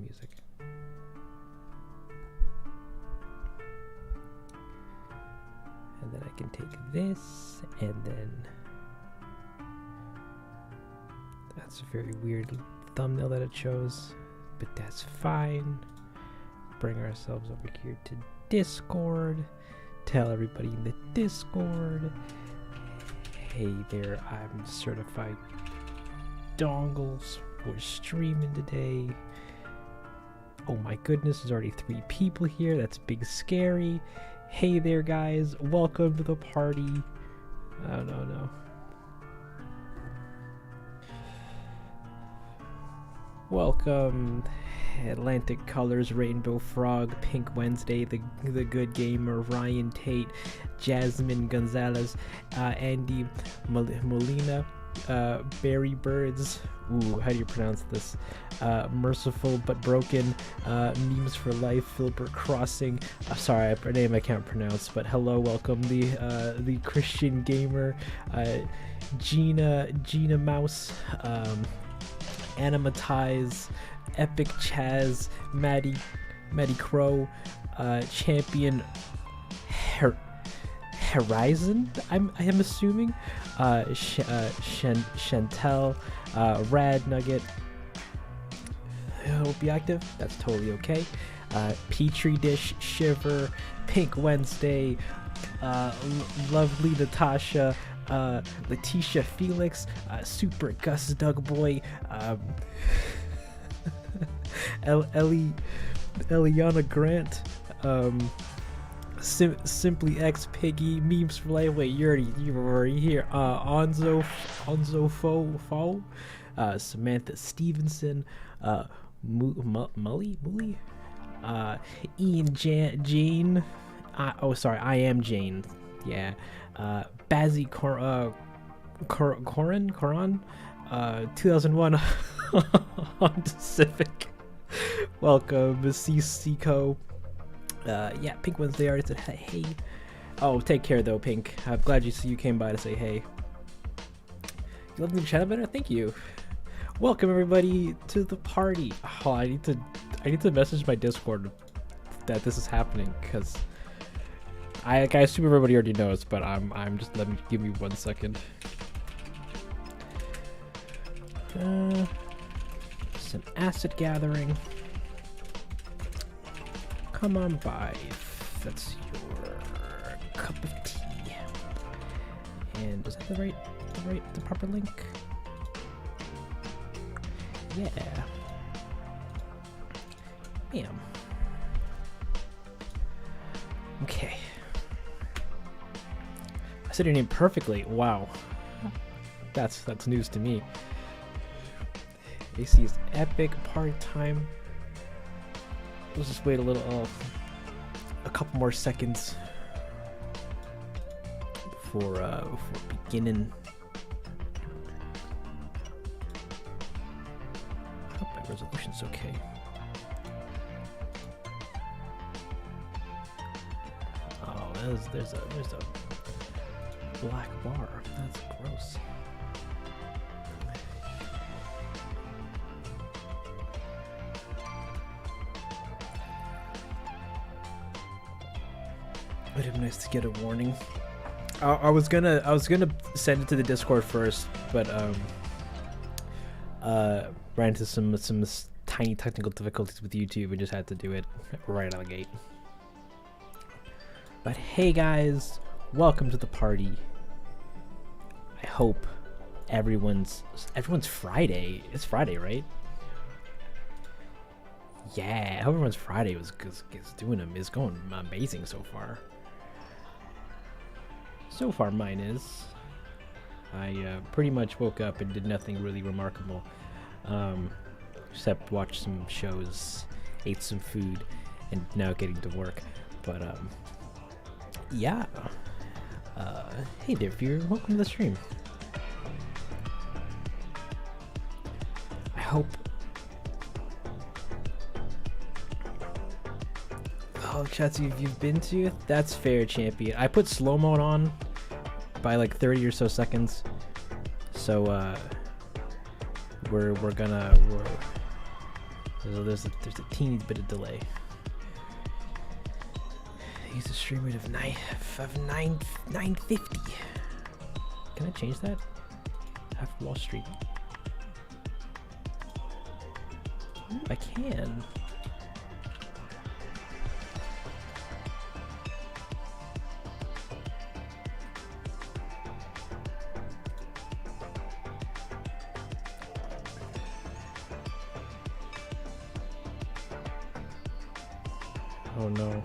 music. And then I can take this, and then that's a very weird thumbnail that it shows, but that's fine. Bring ourselves over here to Discord. Tell everybody in the Discord, hey there, I'm certified dongles. We're streaming today. Oh my goodness, there's already 3 people here. That's big scary. Hey there, guys. Welcome to the party. Oh, no. Welcome. Atlantic Colors, Rainbow Frog, Pink Wednesday, the Good Gamer, Ryan Tate, Jasmine Gonzalez, Andy Molina, Berry Birds. Ooh, how do you pronounce this? Merciful but Broken, Memes for Life, Filbert Crossing. Sorry, a name I can't pronounce, but hello, welcome. The Christian Gamer, Gina Mouse, Animatize, Epic Chaz, Maddie Crow, Champion Horizon, I'm assuming, Chantel, Rad Nugget. Will be active. That's totally okay. Petri Dish, Shiver, Pink Wednesday, Lovely Natasha, Letitia Felix, Super Gus Dugboy, Eliana Grant, Simply X Piggy, Memes for Life. Wait, you were already here. Onzo Fo, Samantha Stevenson, Mully, Ian Jane. I am Jane. Yeah. Bazzy Coran, 2001 Honda Civic. Welcome, CCco. Yeah, Pink Wednesday already said hey. Oh, take care though, Pink. I'm glad you came by to say hey. You love the channel better? Thank you. Welcome everybody to the party. Oh, I need to message my Discord that this is happening, because I assume everybody already knows, but I'm just give me 1 second. Some acid gathering. Come on by if that's your cup of tea. And is that the proper link? Yeah. Bam. Okay. I said your name perfectly. Wow. That's news to me. AC is epic party time. Let's just wait a couple more seconds before beginning. I hope my resolution's okay. Oh, there's a black bar. That's gross. Would have been nice to get a warning. I was gonna send it to the Discord first, but ran into some tiny technical difficulties with YouTube and just had to do it right out of the gate. But hey guys, welcome to the party. I hope everyone's Friday. It's Friday, right? Yeah, I hope everyone's Friday is going amazing so far. So far, mine is. I pretty much woke up and did nothing really remarkable, except watch some shows, ate some food, and now getting to work. But yeah. Hey there, viewer. Welcome to the stream. I hope. Oh, chats you've been to? That's fair, champion. I put slow-mo on by like 30 or so seconds, so we're So there's a teeny bit of delay. Use a stream rate of 950. Can I change that? Half wall stream. I can. Oh no.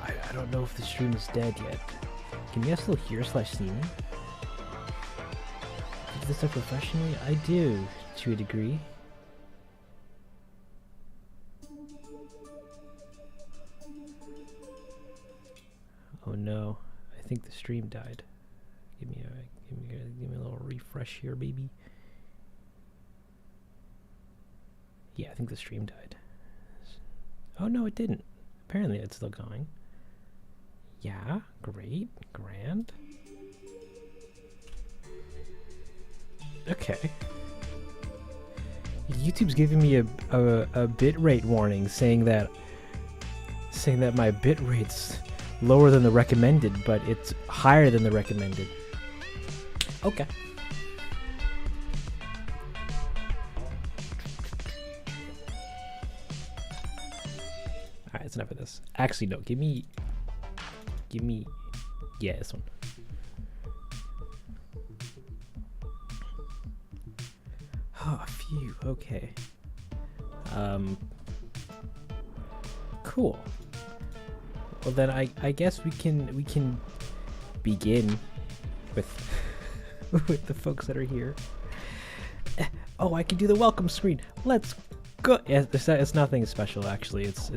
I don't know if the stream is dead yet. Can you guys still hear / see me? Do this stuff professionally? I do, to a degree. Oh no, I think the stream died. Give me a little refresh here, baby. Yeah, I think the stream died. Oh no, it didn't. Apparently it's still going. Yeah, great, grand. Okay. YouTube's giving me a bitrate warning saying that my bitrate's lower than the recommended, but it's higher than the recommended. Okay. Alright, that's enough of this. Actually, no, give me, yeah, this one. Oh, phew, okay. Cool. Well then, I guess we can begin with with the folks that are here. Oh, I can do the welcome screen. Let's go. Yeah, it's nothing special actually. It's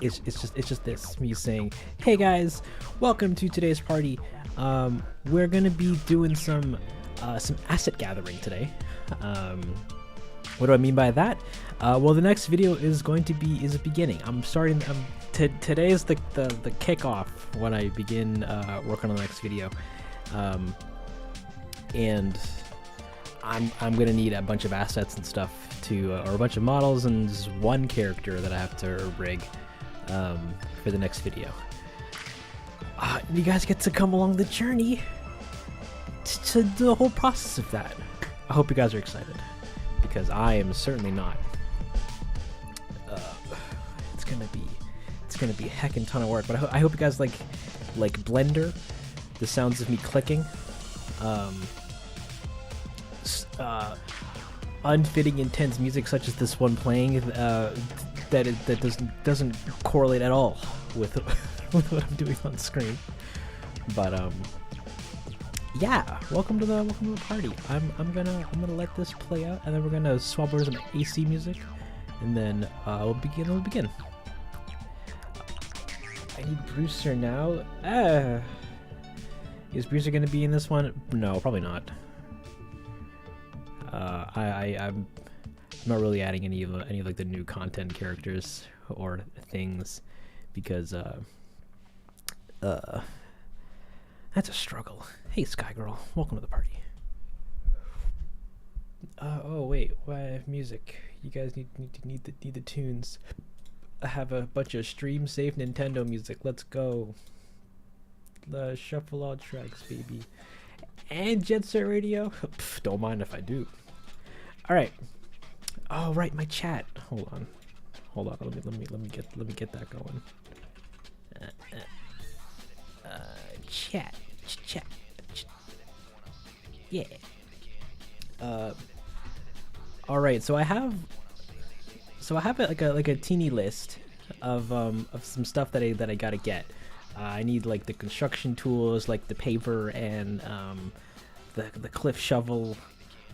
just this, me saying, hey guys, welcome to today's party. We're gonna be doing some asset gathering today. What do I mean by that? Well, the next video is going to be a beginning. Today is the kickoff when I begin working on the next video, and I'm gonna need a bunch of assets and stuff to, or a bunch of models and just one character that I have to rig for the next video. You guys get to come along the journey to the whole process of that. I hope you guys are excited, because I am certainly not. It's gonna be a heckin' ton of work, but I hope you guys like Blender, the sounds of me clicking, unfitting intense music such as this one playing, that doesn't correlate at all with with what I'm doing on screen. But yeah, welcome to the party. I'm gonna let this play out, and then we're gonna swap over some AC music, and then we'll begin. I need Brewster now. Is Brewster gonna be in this one? No, probably not. I'm not really adding any of like the new content characters or things, because that's a struggle. Hey Sky Girl, welcome to the party. Oh wait, why I have music? You guys need the tunes. I have a bunch of stream safe Nintendo music. Let's go. Shuffle all tracks, baby. And Jet Set Radio. Pff, don't mind if I do. All right. Oh right, my chat. Hold on. Let me get that going. Chat. Yeah. All right. So I have like a teeny list of some stuff that I gotta get. I need like the construction tools, like the paver and the cliff shovel.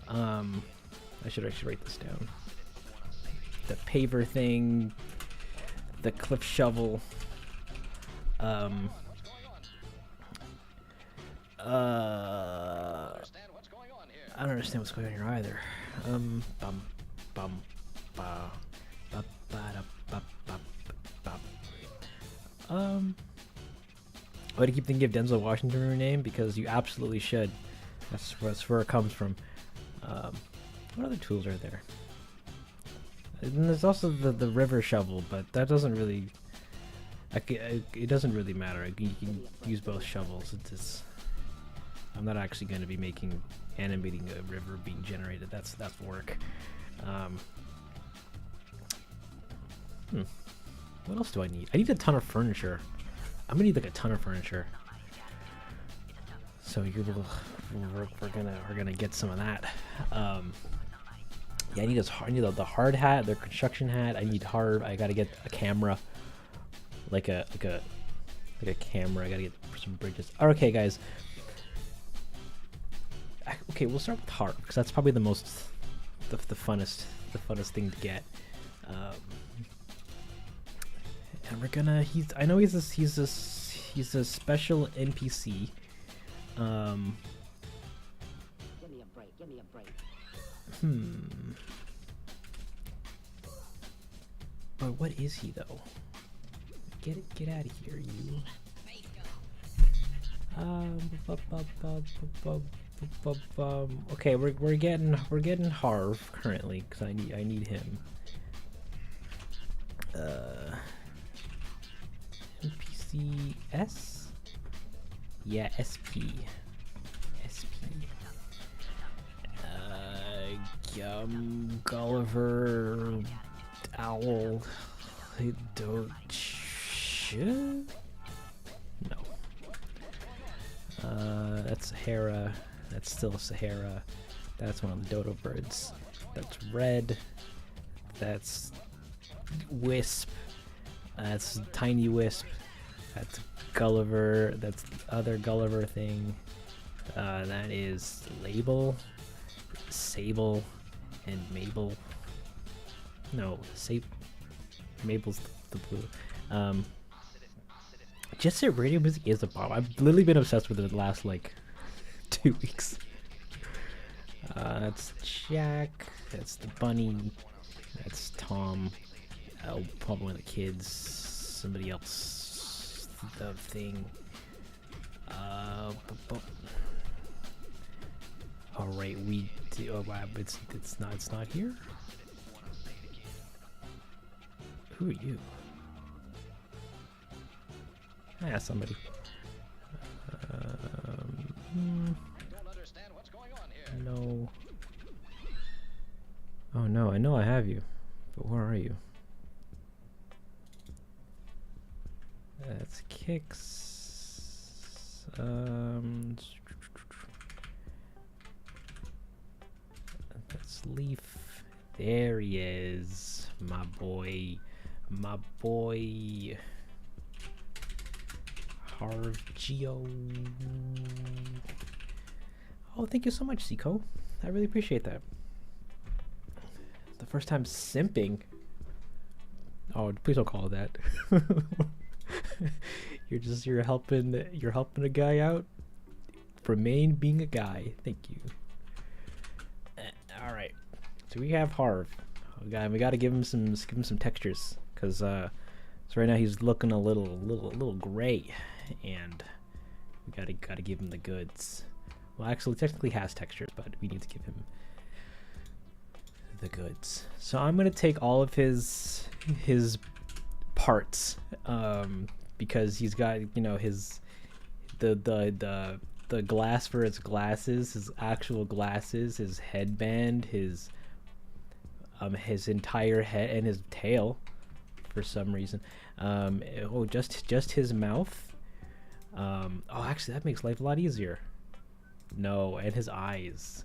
I should actually write this down. The paver thing, the cliff shovel. I don't understand what's going on here either. bum ba ba ba da ba ba ba. Why do you keep thinking of Denzel Washington in your name? Because you absolutely should. That's where it comes from. What other tools are there? And there's also the river shovel, but that doesn't really. It doesn't really matter. You can use both shovels. It's I'm not actually going to be animating a river being generated. That's work. What else do I need? I need a ton of furniture. I'm gonna need like a ton of furniture. So we're gonna get some of that. Yeah, I need the hard hat, the construction hat. I gotta get a camera, like a camera. I gotta get some bridges. Okay, guys. Okay, we'll start with hard because that's probably the funnest thing to get. And we're gonna. I know he's a special NPC. Give me a break. But what is he though? Get out of here, you. Okay, we're getting Harv currently because I need him. NPC yeah, SP. Gulliver, Owl, no. That's Sahara. That's still Sahara. That's one of the dodo birds. That's Red. That's Wisp. That's Tiny Wisp. That's Gulliver. That's the other Gulliver thing. That is Label, Sable, and Mabel. No, Mabel's the blue. Just Set Radio music is a bomb. I've literally been obsessed with it the last like 2 weeks. That's Jack. That's the bunny. That's Tom. Probably one of the kids. Somebody else. The thing. All right, we do. Oh, wow, it's not here. Who are you? Ah, somebody. No. Oh no, I know I have you, but where are you? That's Kicks. That's Leaf. There he is, my boy. Harvgeo. Oh, thank you so much, Seiko. I really appreciate that. The first time simping. Oh, please don't call it that. You're helping a guy out. Remain being a guy. Thank you. All right. So we have Harv. We got to give him some textures because so right now he's looking a little gray, and we got to give him the goods. Well, actually, technically has textures, but we need to give him the goods. So I'm gonna take all of his parts, because he's got his the glass for his glasses, his actual glasses, his headband, his entire head, and his tail for some reason. Just his mouth. Actually, that makes life a lot easier. No, and his eyes,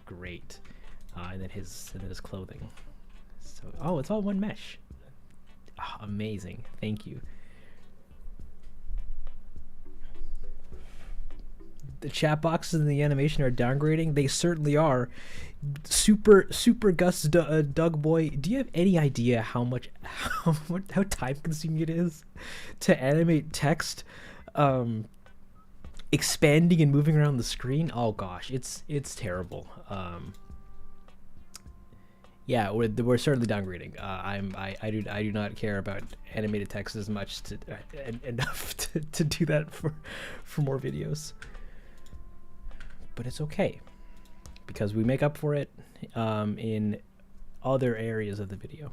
great, and then his clothing. So it's all one mesh. Amazing, thank you. The chat boxes in the animation are downgrading. They certainly are. Super Gus Doug Boy, do you have any idea how time consuming it is to animate text? Expanding and moving around the screen. Oh gosh, it's terrible. Yeah, we're certainly downgrading. I do not care about animated text as much enough to do that for more videos. But it's okay because we make up for it in other areas of the video.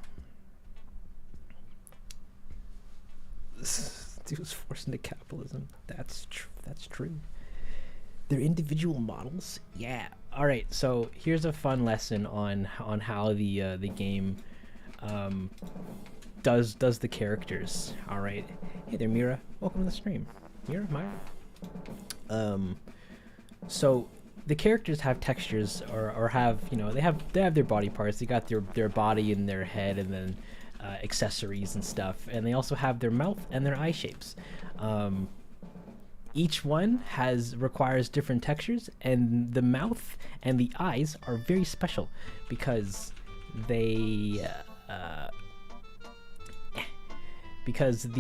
It was forced into capitalism. That's true. They're individual models. Yeah. All right. So here's a fun lesson on how the game does the characters. All right. Hey there, Mira. Welcome to the stream. Mira, Myra. So the characters have textures or have, you know, they have their body parts. They got their body and their head, and then accessories and stuff, and they also have their mouth and their eye shapes. Each one requires different textures, and the mouth and the eyes are very special because the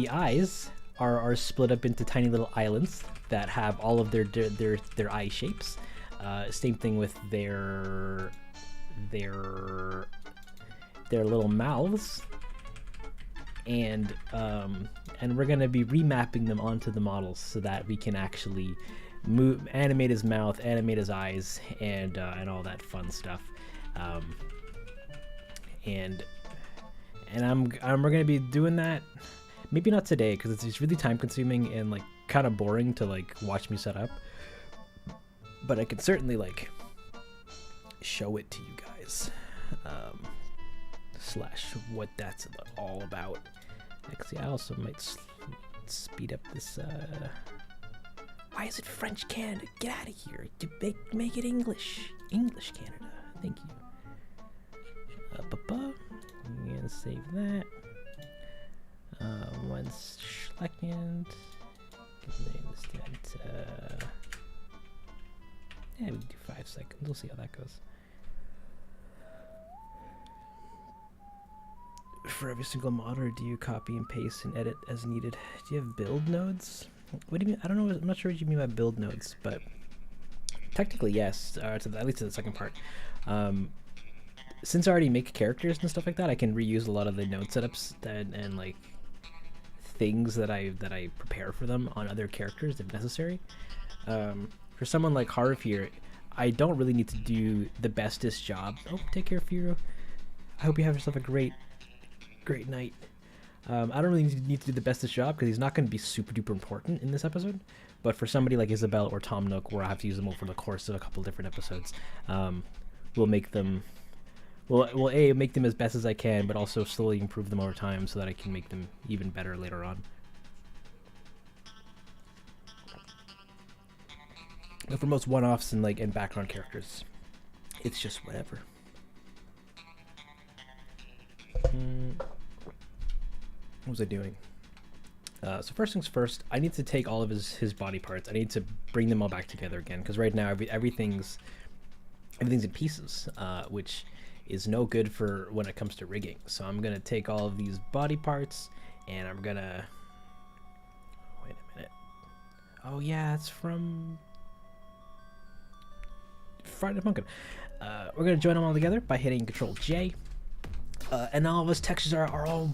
eyes are split up into tiny little islands that have all of their eye shapes. Same thing with their little mouths. And we're gonna be remapping them onto the models so that we can actually animate his mouth, animate his eyes, and all that fun stuff. And we're gonna be doing that. Maybe not today because it's really time consuming and like kind of boring to like watch me set up. But I can certainly like show it to you guys. Slash what that's all about. Actually, I also might speed up this. Why is it French Canada? Get out of here! Make it English. English Canada. Thank you. I'm gonna save that. 1 second. Yeah, we can do 5 seconds. We'll see how that goes. For every single mod, or do you copy and paste and edit as needed? Do you have build nodes? What do you mean? I don't know. I'm not sure what you mean by build nodes, but technically yes. At least to the second part. Since I already make characters and stuff like that, I can reuse a lot of the node setups and like things that I prepare for them on other characters if necessary. For someone like Harv here, I don't really need to do the bestest job. Oh, take care, Firo. I hope you have yourself a great night. I don't really need to do the bestest job because he's not going to be super duper important in this episode. But for somebody like Isabel or Tom Nook, where I have to use them over the course of a couple different episodes, we'll make them. We'll make them as best as I can, but also slowly improve them over time so that I can make them even better later on. But for most one-offs and background characters, it's just whatever. What was I doing? So first things first, I need to take all of his body parts. I need to bring them all back together again, because right now everything's in pieces, which is no good for when it comes to rigging. So I'm gonna take all of these body parts and I'm gonna wait a minute. Oh yeah, it's from Friday the Pumpkin. We're gonna join them all together by hitting Control J. And all of his textures are all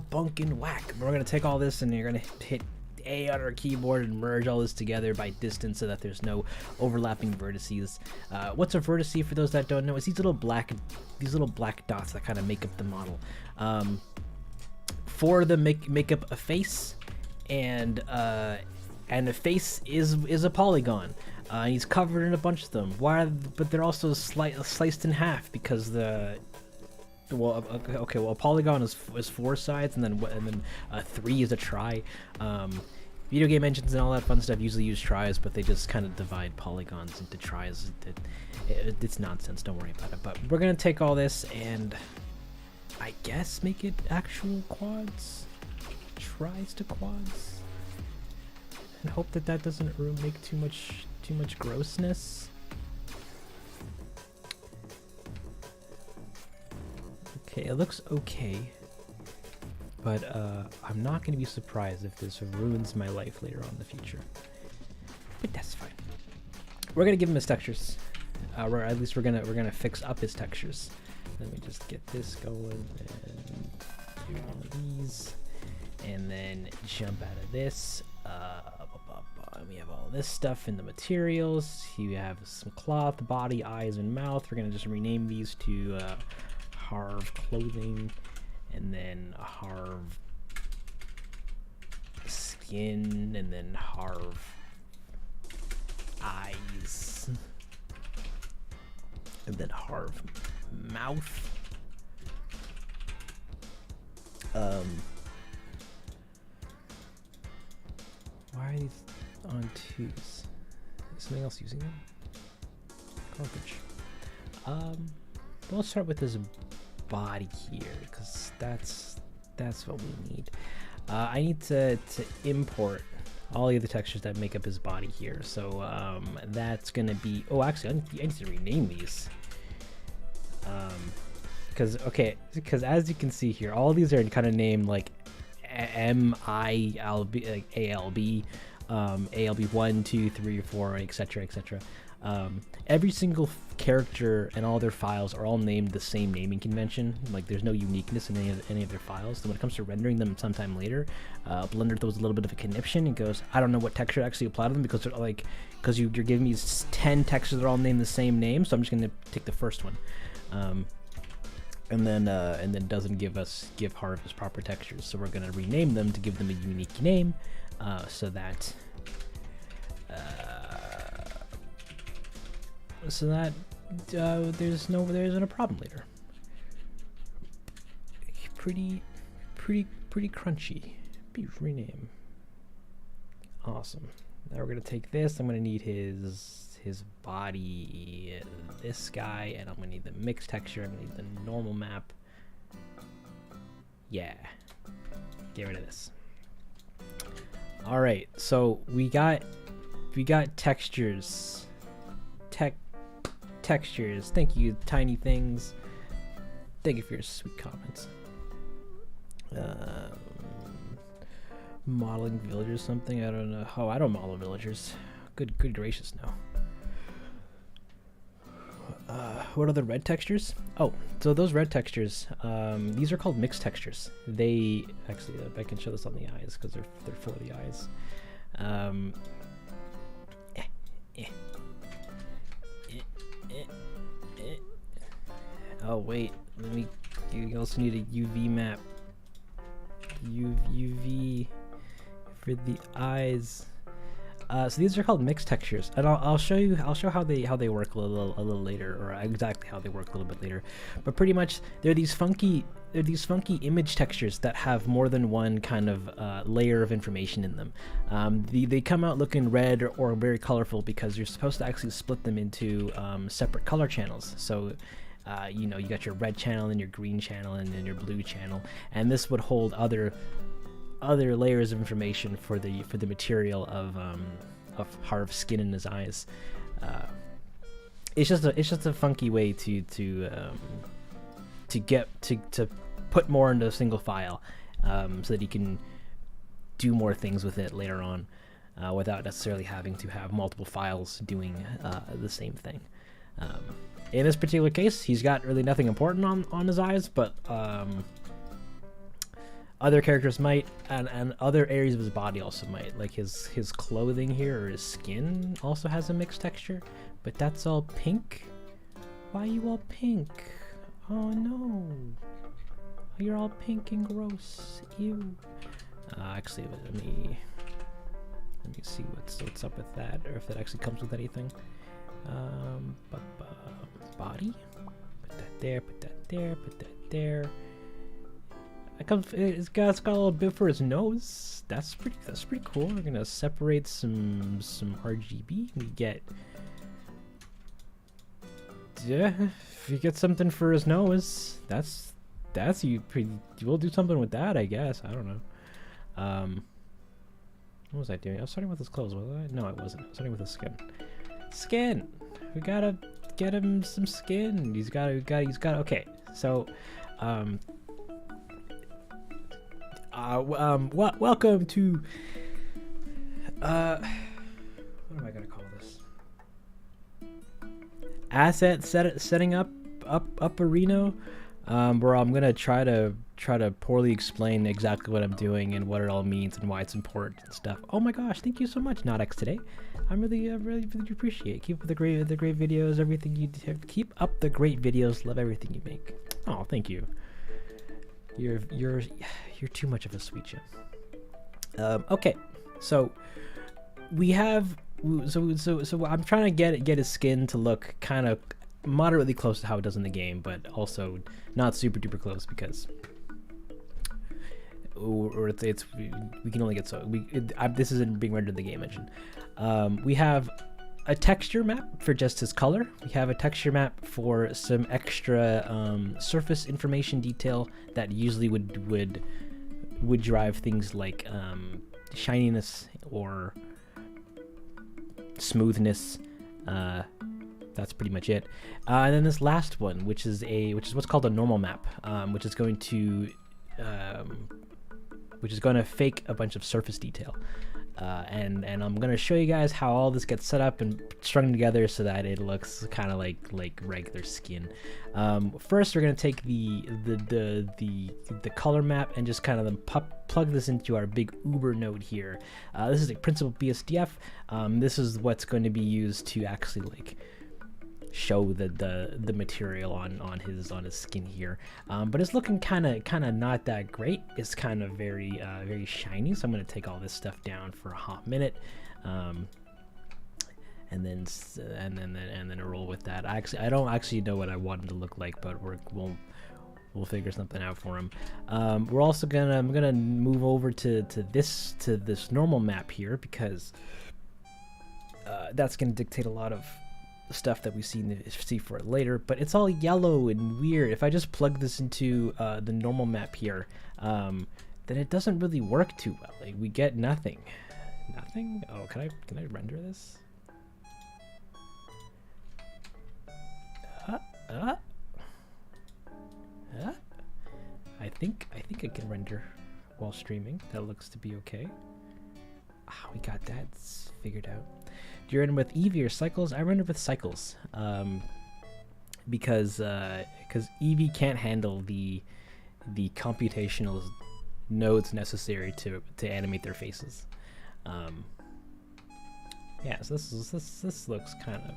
bunk and whack. We're gonna take all this and you're gonna hit A on our keyboard and merge all this together by distance so that there's no overlapping vertices. What's a vertice, for those that don't know? It's these little black dots that kind of make up the model. For the make up a face, and the face is a polygon. He's covered in a bunch of them. But they're also sliced in half because a polygon is 4 sides, and then 3 is a trie. Video game engines and all that fun stuff usually use tries, but they just kind of divide polygons into tries. It's nonsense. Don't worry about it. But we're gonna take all this and I guess make it actual quads, tries to quads, and hope that doesn't make too much grossness. Okay, it looks okay, but I'm not going to be surprised if this ruins my life later on in the future. But that's fine. We're going to give him his textures, or at least we're gonna fix up his textures. Let me just get this going and do one of these, and then jump out of this. We have all this stuff in the materials. You have some cloth, body, eyes, and mouth. We're gonna just rename these to Harv clothing, and then Harv skin, and then Harv eyes, and then Harv mouth. Why are these on twos? Is something else using them? Garbage. We'll start with his body here, because that's what we need. I need to import all the other textures that make up his body here. So that's gonna be. Oh, actually, I need to rename these. Because as you can see here, all these are kind of named like MILB, like ALB, ALB 1, 2, 3, 4, etc., etc. Every single character and all their files are all named the same naming convention. Like there's no uniqueness in any of their files. So when it comes to rendering them sometime later, Blender throws a little bit of a conniption and goes, I don't know what texture to actually apply to them, because they're like, you're giving me 10 textures that are all named the same name, so I'm just gonna take the first one. And then doesn't give Harv his proper textures, so we're gonna rename them to give them a unique name, so that there isn't a problem later. Pretty crunchy. Rename. Awesome. Now we're gonna take this. I'm gonna need his body, this guy, and I'm gonna need the mixed texture. I'm gonna need the normal map. Yeah, get rid of this. All right, so we got textures. Textures. Thank you, Tiny Things. Thank you for your sweet comments. Modeling villagers, something, I don't know. Oh, I don't model villagers. Good gracious, no. What are the red textures? Oh, so those red textures, these are called mixed textures. They actually, I can show this on the eyes because they're for the eyes. Oh wait, you also need a UV map. UV for the eyes. So these are called mixed textures, and I'll show how they work a little later, or exactly how they work a little bit later. But pretty much they're these funky image textures that have more than one kind of layer of information in them. They come out looking red or very colorful because you're supposed to actually split them into separate color channels. So you got your red channel and your green channel and then your blue channel, and this would hold other layers of information for the material of Harv's skin and his eyes. It's just a funky way to put more into a single file, so that he can do more things with it later on, without necessarily having to have multiple files doing the same thing. In this particular case, he's got really nothing important on his eyes, but other characters might, and other areas of his body also might. Like his clothing here, or his skin, also has a mixed texture, but that's all pink. Why are you all pink? Oh no, you're all pink and gross. Ew. Actually, let me see what's up with that, or if that actually comes with anything. Body. Put that there. Put that there. Put that there. It's got a little bit for his nose. That's pretty cool. We're gonna separate some RGB. We get, if you get something for his nose, we'll do something with that, I guess. I don't know. What was I doing? I was starting with his clothes, was I? No, I wasn't. I was starting with his skin. Skin. We gotta get him some skin. He's got. Okay, so, welcome to, what am I gonna call this? Asset setting up Upperino, where I'm gonna try to poorly explain exactly what I'm doing and what it all means and why it's important and stuff. Oh my gosh, thank you so much, Nodex today. I really appreciate it. Keep up the great videos, everything you do. Keep up the great videos. Love everything you make. Oh, thank you. You're too much of a sweet gem. Okay, so we have so I'm trying to get his skin to look kind of moderately close to how it does in the game, but also not super duper close because we can only get so this isn't being rendered in the game engine. We have a texture map for just his color. We have a texture map for some extra surface information detail that usually would drive things like shininess or smoothness. That's pretty much it. And then this last one, which is what's called a normal map, which is going to fake a bunch of surface detail. And I'm gonna show you guys how all this gets set up and strung together so that it looks kind of like regular skin. First, we're gonna take the color map and just kind of plug this into our big Uber node here. This is a principal BSDF. This is what's going to be used to actually like show the material on his skin here, but it's looking kind of not that great. It's kind of very shiny, so I'm going to take all this stuff down for a hot minute, and then roll with that. I don't actually know what I want him to look like, but we'll figure something out for him. I'm gonna move over to this normal map here because that's gonna dictate a lot of stuff that we see for it later, but it's all yellow and weird. If I just plug this into the normal map here, then it doesn't really work too well. Like, we get nothing. Oh, can I render this? I think I can render while streaming. That looks to be okay. We got that figured out. Do you render with Eevee or Cycles? I render with Cycles, because Eevee can't handle the computational nodes necessary to animate their faces. Yeah, so this looks kind of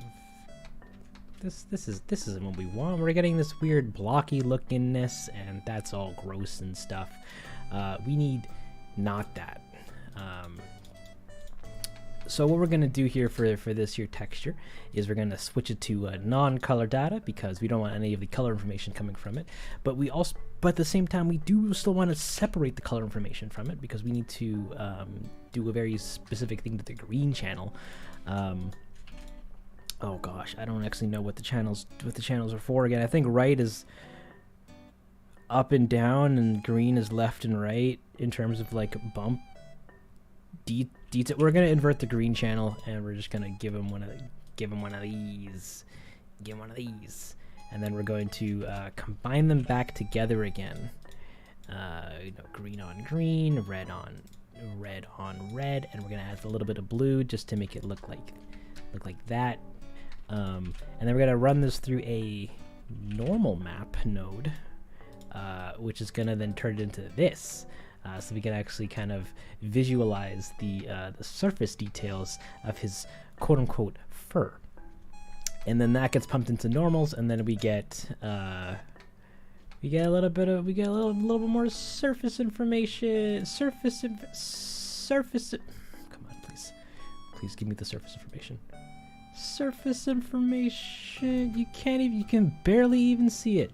this isn't what we want. We're getting this weird blocky lookingness, and that's all gross and stuff. We need not that. So what we're going to do here for this here texture is we're going to switch it to non-color data because we don't want any of the color information coming from it. But at the same time, we do still want to separate the color information from it because we need to do a very specific thing to the green channel. Oh gosh, I don't actually know what the channels are for. Again, I think right is up and down, and green is left and right in terms of like bump. We're gonna invert the green channel, and we're just gonna give him one of these, and then we're going to combine them back together again. Green on green, red on red, and we're gonna add a little bit of blue just to make it look like that. And then we're gonna run this through a normal map node, which is gonna then turn it into this. So we can actually kind of visualize the surface details of his quote-unquote fur, and then that gets pumped into normals, and then we get a little bit more surface information. Come on, please give me the surface information. Surface information. You can barely even see it,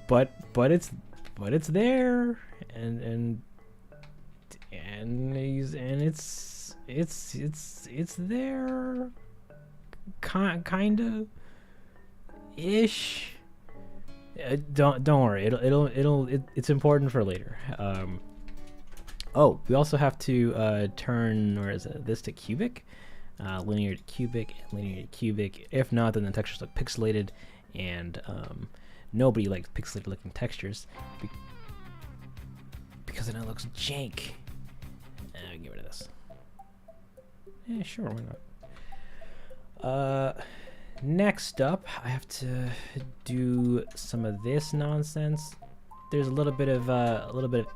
but it's there, and it's there, kinda ish. Don't worry, it's important for later. Oh, we also have to turn, or is it this to cubic, linear to cubic, and linear to cubic. If not, then the textures look pixelated, and nobody likes pixelated looking textures because then it looks jank. Get rid of this. Yeah, sure, why not? next up, I have to do some of this nonsense. There's a little bit of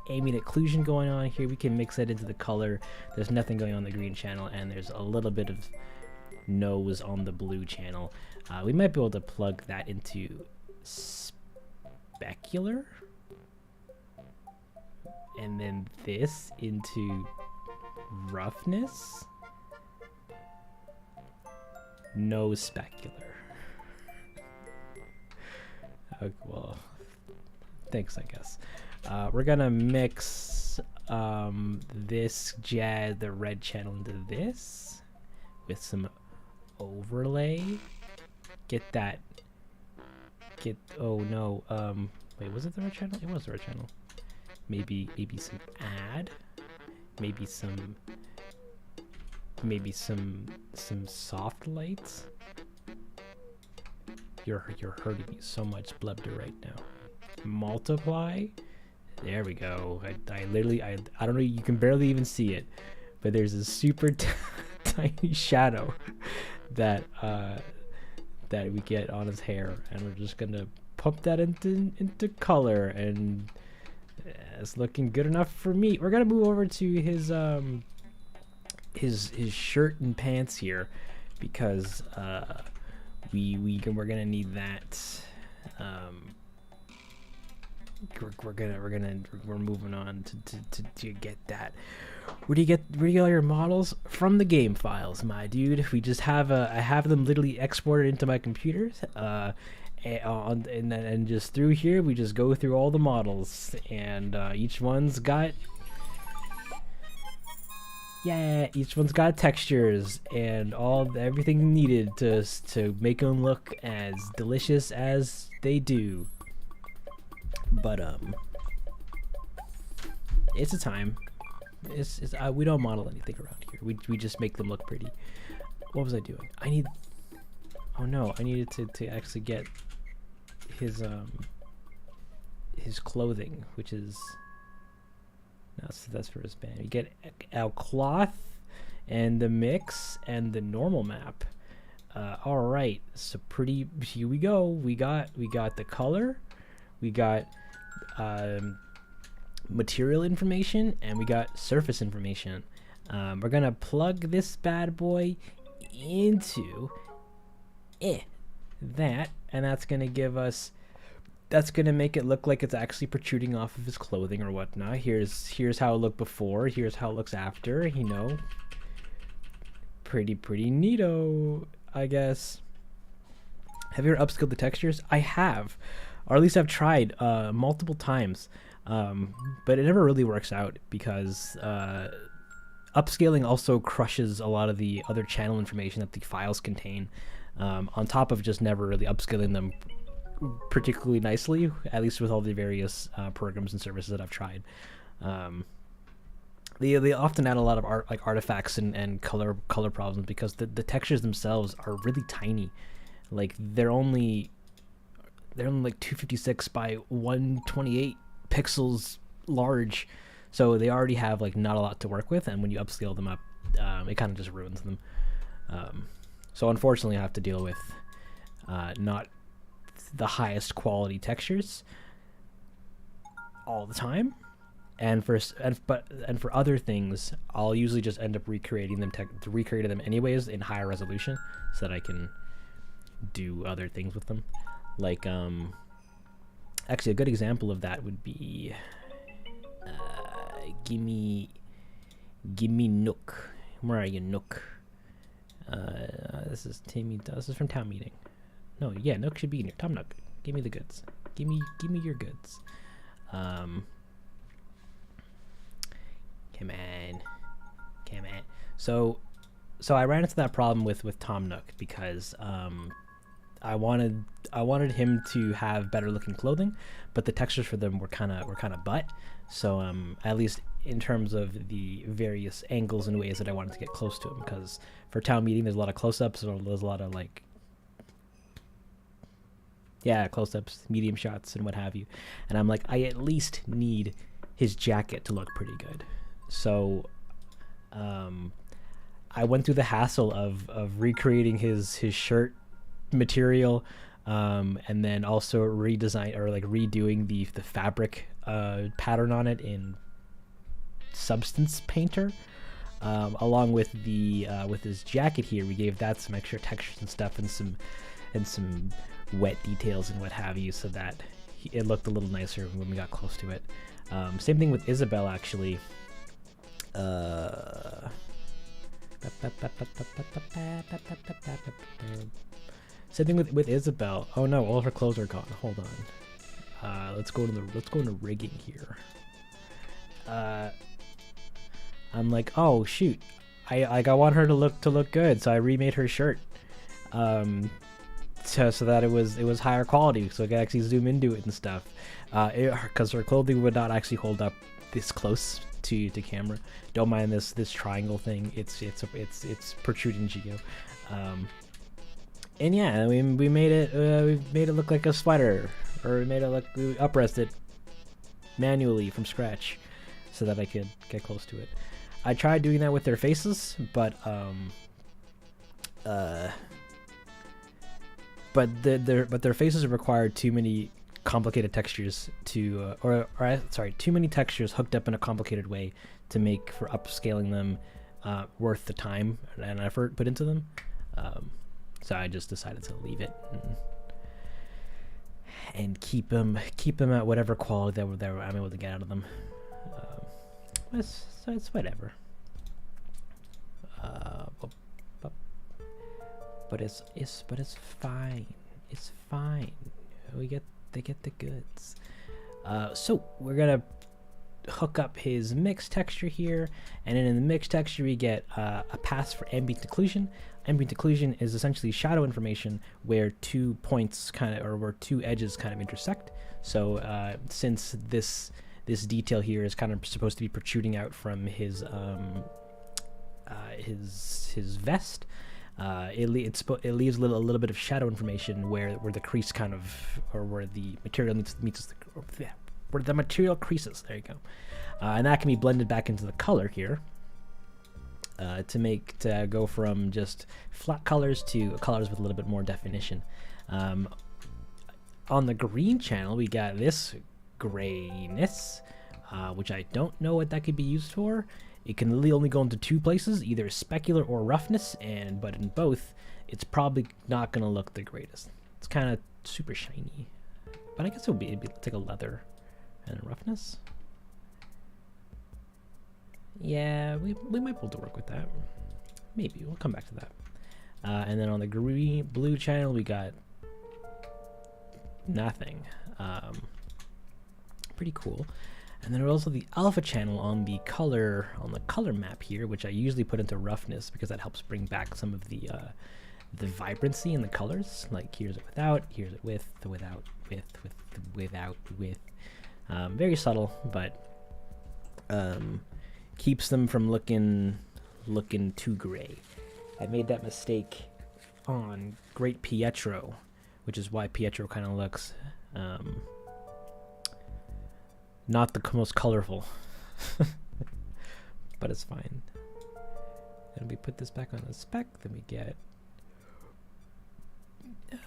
ambient occlusion going on here. We can mix that into the color. There's nothing going on the green channel, and there's a little bit of nose on the blue channel. We might be able to plug that into specular, and then this into roughness. No specular. Okay, well, thanks, I guess. We're gonna mix this the red channel into this with some overlay. Oh no, wait, was it the red channel? It was the red channel. Maybe some add, maybe some soft lights. You're hurting me so much, Blubder, right now. Multiply. There we go. I literally I don't know, you can barely even see it, but there's a super tiny shadow that that we get on his hair, and we're just gonna pump that into color, and it's looking good enough for me. We're gonna move over to his shirt and pants here, because we're gonna need that. We're moving on to get that. Where do you get all your models? From the game files, my dude. We just have I have them literally exported into my computers, and just through here we just go through all the models, and each one's got textures and everything needed to make them look as delicious as they do. But it's a time. We don't model anything around here. We just make them look pretty. What was I doing? Oh no, I needed to actually get his clothing, which is that's for his band. You get our cloth and the mix and the normal map. All right, so here we go. We got the color, we got material information, and we got surface information. We're gonna plug this bad boy into that, and that's gonna make it look like it's actually protruding off of his clothing or whatnot. Here's how it looked before, here's how it looks after, you know. Pretty neato, I guess. Have you ever upscaled the textures? I have, or at least I've tried multiple times, but it never really works out, because upscaling also crushes a lot of the other channel information that the files contain, on top of just never really upscaling them particularly nicely, at least with all the various programs and services that I've tried. They often add a lot of artifacts and color problems, because the textures themselves are really tiny. Like they're only like 256 by 128 pixels large, so they already have like not a lot to work with, and when you upscale them up, it kind of just ruins them. So unfortunately I have to deal with not the highest quality textures all the time, and for other things I'll usually just end up recreating them anyways in higher resolution, so that I can do other things with them. Like actually a good example of that would be gimme Nook. Where are you, Nook? This is from Town Meeting. No, yeah, Nook should be in here. Tom Nook, give me the goods. Give me your goods. Come on. So I ran into that problem with Tom Nook, because I wanted him to have better looking clothing, but the textures for them were kind of butt. So at least in terms of the various angles and ways that I wanted to get close to him, because for Town Meeting there's a lot of close-ups, or there's a lot of close-ups, medium shots, and what have you. And I'm like, I at least need his jacket to look pretty good. So I went through the hassle of recreating his shirt material, and then also redesign or like redoing the fabric pattern on it in Substance Painter. Along with the with his jacket here, we gave that some extra textures and stuff, and some wet details and what have you, so that it looked a little nicer when we got close to it. Same thing with Isabel, actually. Same thing with Isabel. Oh no, all of her clothes are gone. Hold on. Let's go into rigging here. I'm like, oh shoot, I want her to look good, so I remade her shirt, so that it was higher quality, so I could actually zoom into it and stuff, because her clothing would not actually hold up this close to camera. Don't mind this triangle thing. It's protruding geo, and yeah, we made it look like a sweater, or we uprest it manually from scratch, so that I could get close to it. I tried doing that with their faces, but their faces require too many complicated textures to, too many textures hooked up in a complicated way to make for upscaling them worth the time and effort put into them. So I just decided to leave it and keep them at whatever quality that I'm able to get out of them. So it's whatever. But it's fine. It's fine. They get the goods. So we're gonna hook up his mix texture here, and then in the mix texture we get a pass for ambient occlusion. Ambient occlusion is essentially shadow information where two points where two edges kind of intersect. So since this detail here is kind of supposed to be protruding out from his vest, it leaves a little bit of shadow information where the crease kind of, or where the material where the material creases. There you go, and that can be blended back into the color here to go from just flat colors to colors with a little bit more definition. On the green channel, we got this grayness, which I don't know what that could be used for. It can really only go into two places, either specular or roughness, but in both, it's probably not going to look the greatest. It's kind of super shiny, but I guess it'd be like a leather and a roughness. Yeah, we might be able to work with that. Maybe we'll come back to that. And then on the blue channel, we got nothing. Pretty cool. And then also the alpha channel on the color map here, which I usually put into roughness because that helps bring back some of the vibrancy in the colors. Like here's it without, here's it with, the without, without, with. Very subtle, but keeps them from looking too gray. I made that mistake on Great Pietro, which is why Pietro kind of looks not the most colorful, but it's fine. Then we put this back on the spec, then we get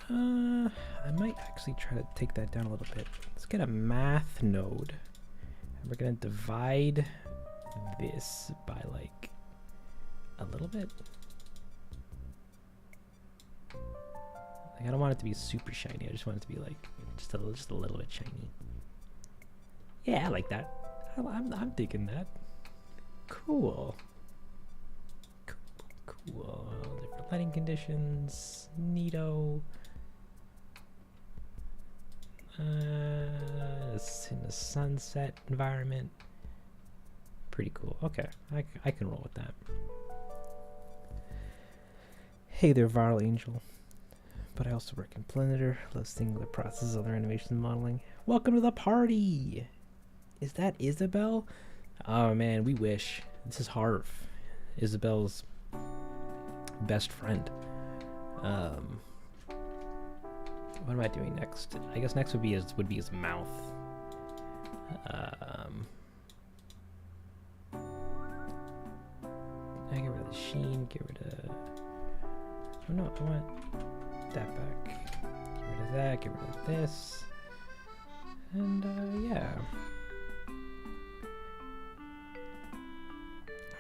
I might actually try to take that down a little bit. Let's get a math node, and we're gonna divide this by like a little bit. Like I don't want it to be super shiny, I just want it to be like just a little bit shiny. Yeah, I like that. I'm digging that. Cool. Cool. Different lighting conditions. Neato. It's in a sunset environment. Pretty cool. Okay, I can roll with that. Hey there, Viral Angel. But I also work in Blender, listening to the process of other animation and modeling. Welcome to the party! Is that Isabel? Oh man, we wish. This is Harv, Isabel's best friend. What am I doing next? I guess next would be his mouth. I get rid of the sheen. Get rid of. Oh no, I want. that back. Get rid of that, get rid of this. And yeah.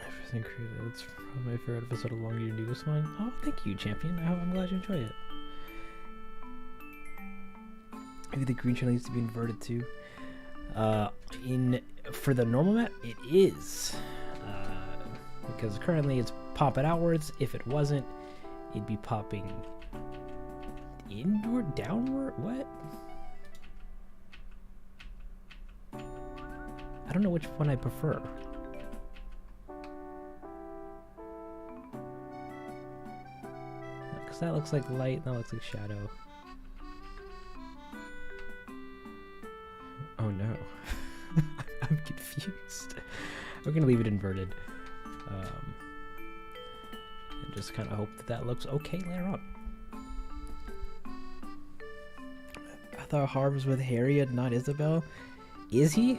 Everything created. It's probably my favorite episode of Long You Do This one. Oh, thank you, champion. I'm glad you enjoyed it. Maybe the green channel needs to be inverted too. For the normal map, it is. Because currently it's popping outwards. If it wasn't, it'd be popping inward, downward. What? I don't know which one I prefer. Because that looks like light, and that looks like shadow. Oh no. I'm confused. We're gonna leave it inverted. And just kind of hope that that looks okay later on. I thought Harv was with Harriet, not Isabel. Is he?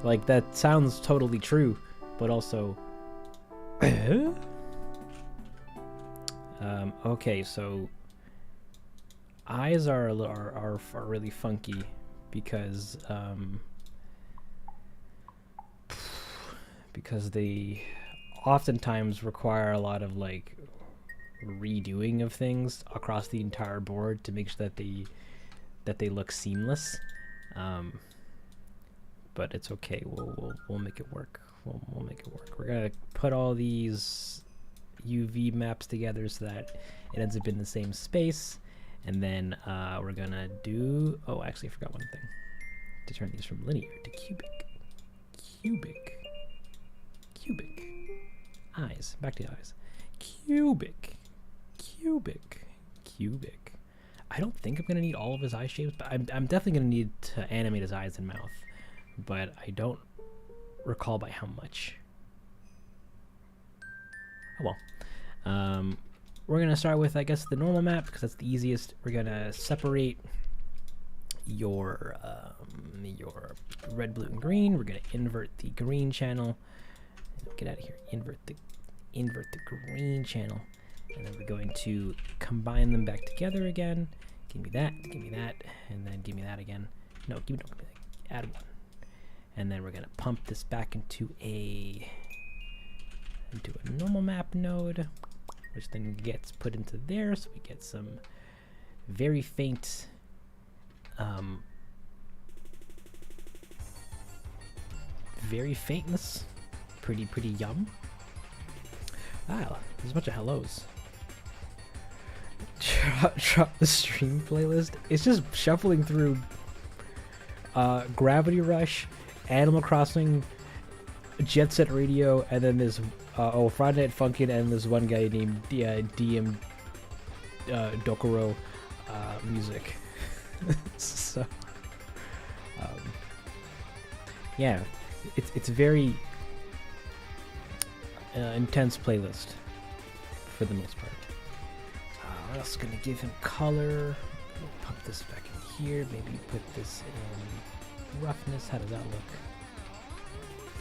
Like, that sounds totally true, but also... okay, so... Eyes are really funky because they oftentimes require a lot of like redoing of things across the entire board to make sure that they look seamless. But it's okay. We'll make it work. We'll make it work. We're gonna put all these UV maps together so that it ends up in the same space. And then we're gonna do... Oh, actually, I forgot one thing. To turn these from linear to cubic. Cubic. Cubic. Eyes. Back to the eyes. Cubic. Cubic. Cubic. I don't think I'm gonna need all of his eye shapes, but I'm definitely gonna need to animate his eyes and mouth. But I don't recall by how much. Oh well. We're going to start with, I guess, the normal map, because that's the easiest. We're going to separate your red, blue, and green. We're going to invert the green channel. Get out of here. Invert the green channel. And then we're going to combine them back together again. Give me that, and then give me that again. No, give me that. Add one. And then we're going to pump this back into a normal map node, which then gets put into there, so we get some very faint very faintness. Pretty yum. Wow, there's a bunch of hellos. Drop the stream playlist. It's just shuffling through Gravity Rush, Animal Crossing, Jet Set Radio, and then this Friday Night Funkin', and this one guy named DM Dokuro music. So yeah, it's very intense playlist for the most part. What else is gonna give him color? We'll pump this back in here. Maybe put this in roughness. How does that look?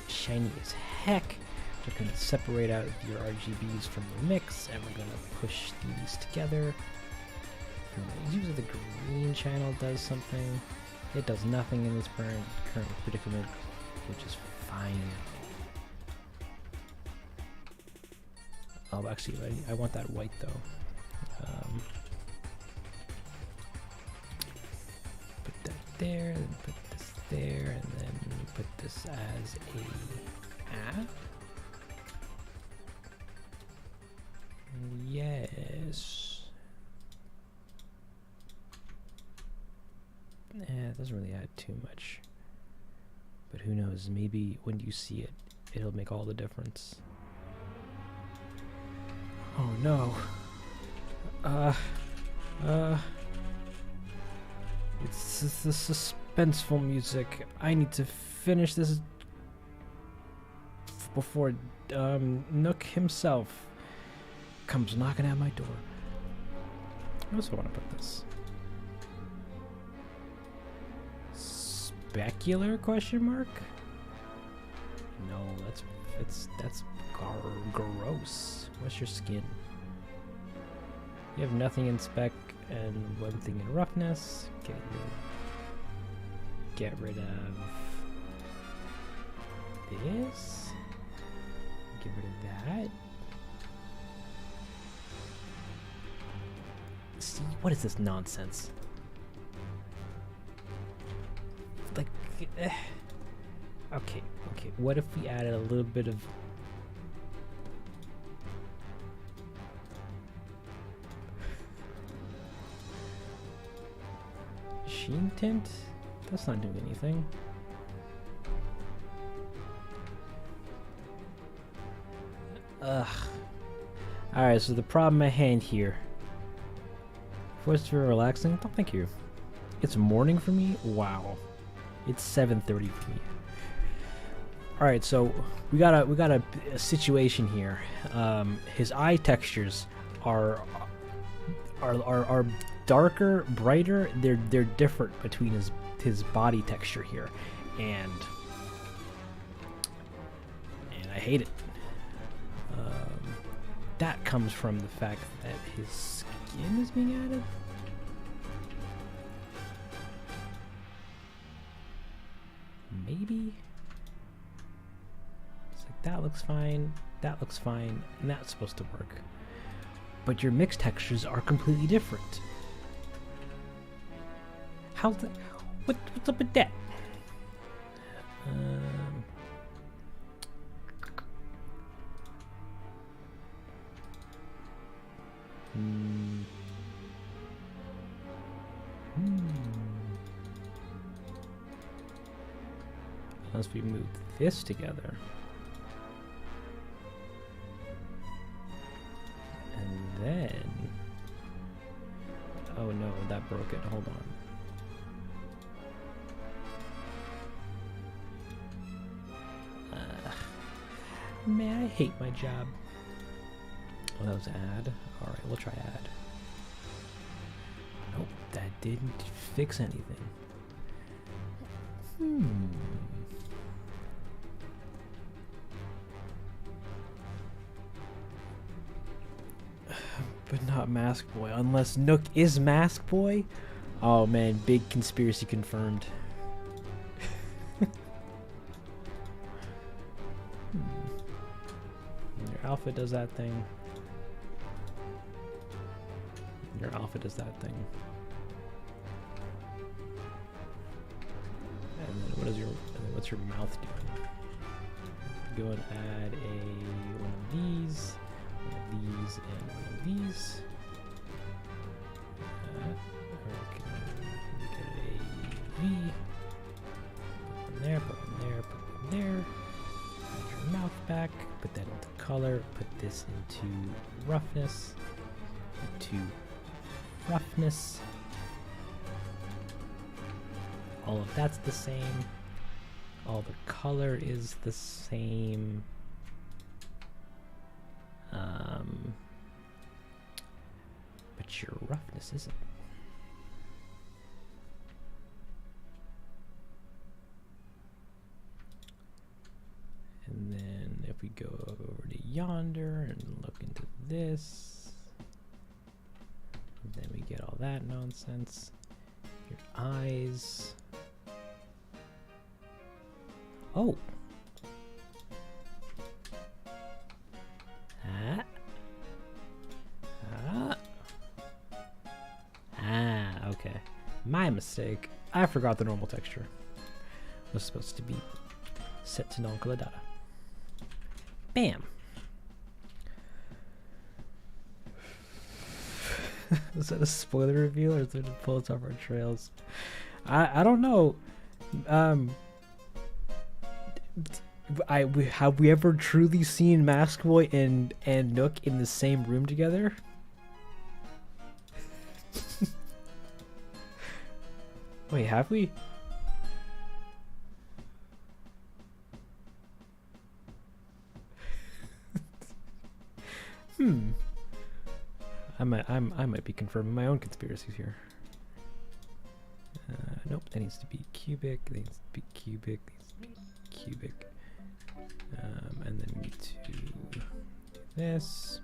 Shiny as heck. We're going to separate out your RGBs from the mix, and we're going to push these together. Usually the green channel does something. It does nothing in this current predicament, which is fine. Oh, actually, I want that white though. Put that there, then put this there, and then put this as a add. Yes. It doesn't really add too much. But who knows, maybe when you see it, it'll make all the difference. Oh no. It's the suspenseful music. I need to finish this before Nook himself comes knocking at my door. I also want to put this. Specular question mark? No, that's gross. What's your skin? You have nothing in spec and one thing in roughness. Get rid of this. Get rid of that. See, what is this nonsense? Like, okay. What if we added a little bit of sheen tint? That's not doing anything. Ugh. Alright, so the problem at hand here. Forced to relaxing? Oh, thank you. It's morning for me? Wow. It's 7:30 for me. Alright, so we got a situation here. His eye textures are darker, brighter. They're different between his body texture here, and I hate it. That comes from the fact that his skin is being added. Maybe it's like that looks fine, and that's supposed to work. But your mixed textures are completely different. How's that? What's up with that? Unless we move this together. And then... oh no, that broke it. Hold on. Man, I hate my job. Oh, that was add. Alright, we'll try add. Nope, that didn't fix anything. But not Mask Boy, unless Nook is Mask Boy? Oh man, big conspiracy confirmed. Your alpha does that thing. Your alpha does that thing. And then what's your mouth doing? Go and add one of these, and one of these. Get a V. Put one there, put one there, put one there. Add your mouth back, put that into color, put this into roughness, all of that's the same. All the color is the same. But your roughness isn't. And then if we go over to yonder and look into this, then we get all that nonsense. Your eyes. Oh. Okay. My mistake. I forgot the normal texture was supposed to be set to non-color data. Bam. Is that a spoiler reveal or is it a pull off our trails? I don't know. Have we ever truly seen Mask Boy and Nook in the same room together? Wait, have we? I might be confirming my own conspiracies here. Nope, that needs to be cubic. That needs to be cubic. That needs to be cubic. And then we need to do this.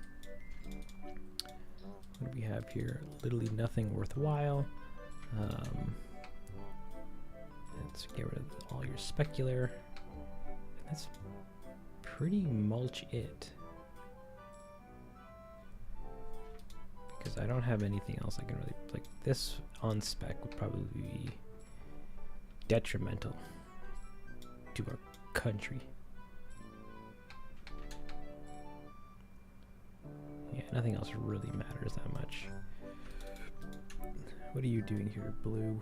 What do we have have here? Literally nothing worthwhile. Let's get rid of all your specular. That's pretty much it. Because I don't have anything else I can really, like, this on spec would probably be detrimental to our country. Yeah, nothing else really matters that much. What are you doing here, blue?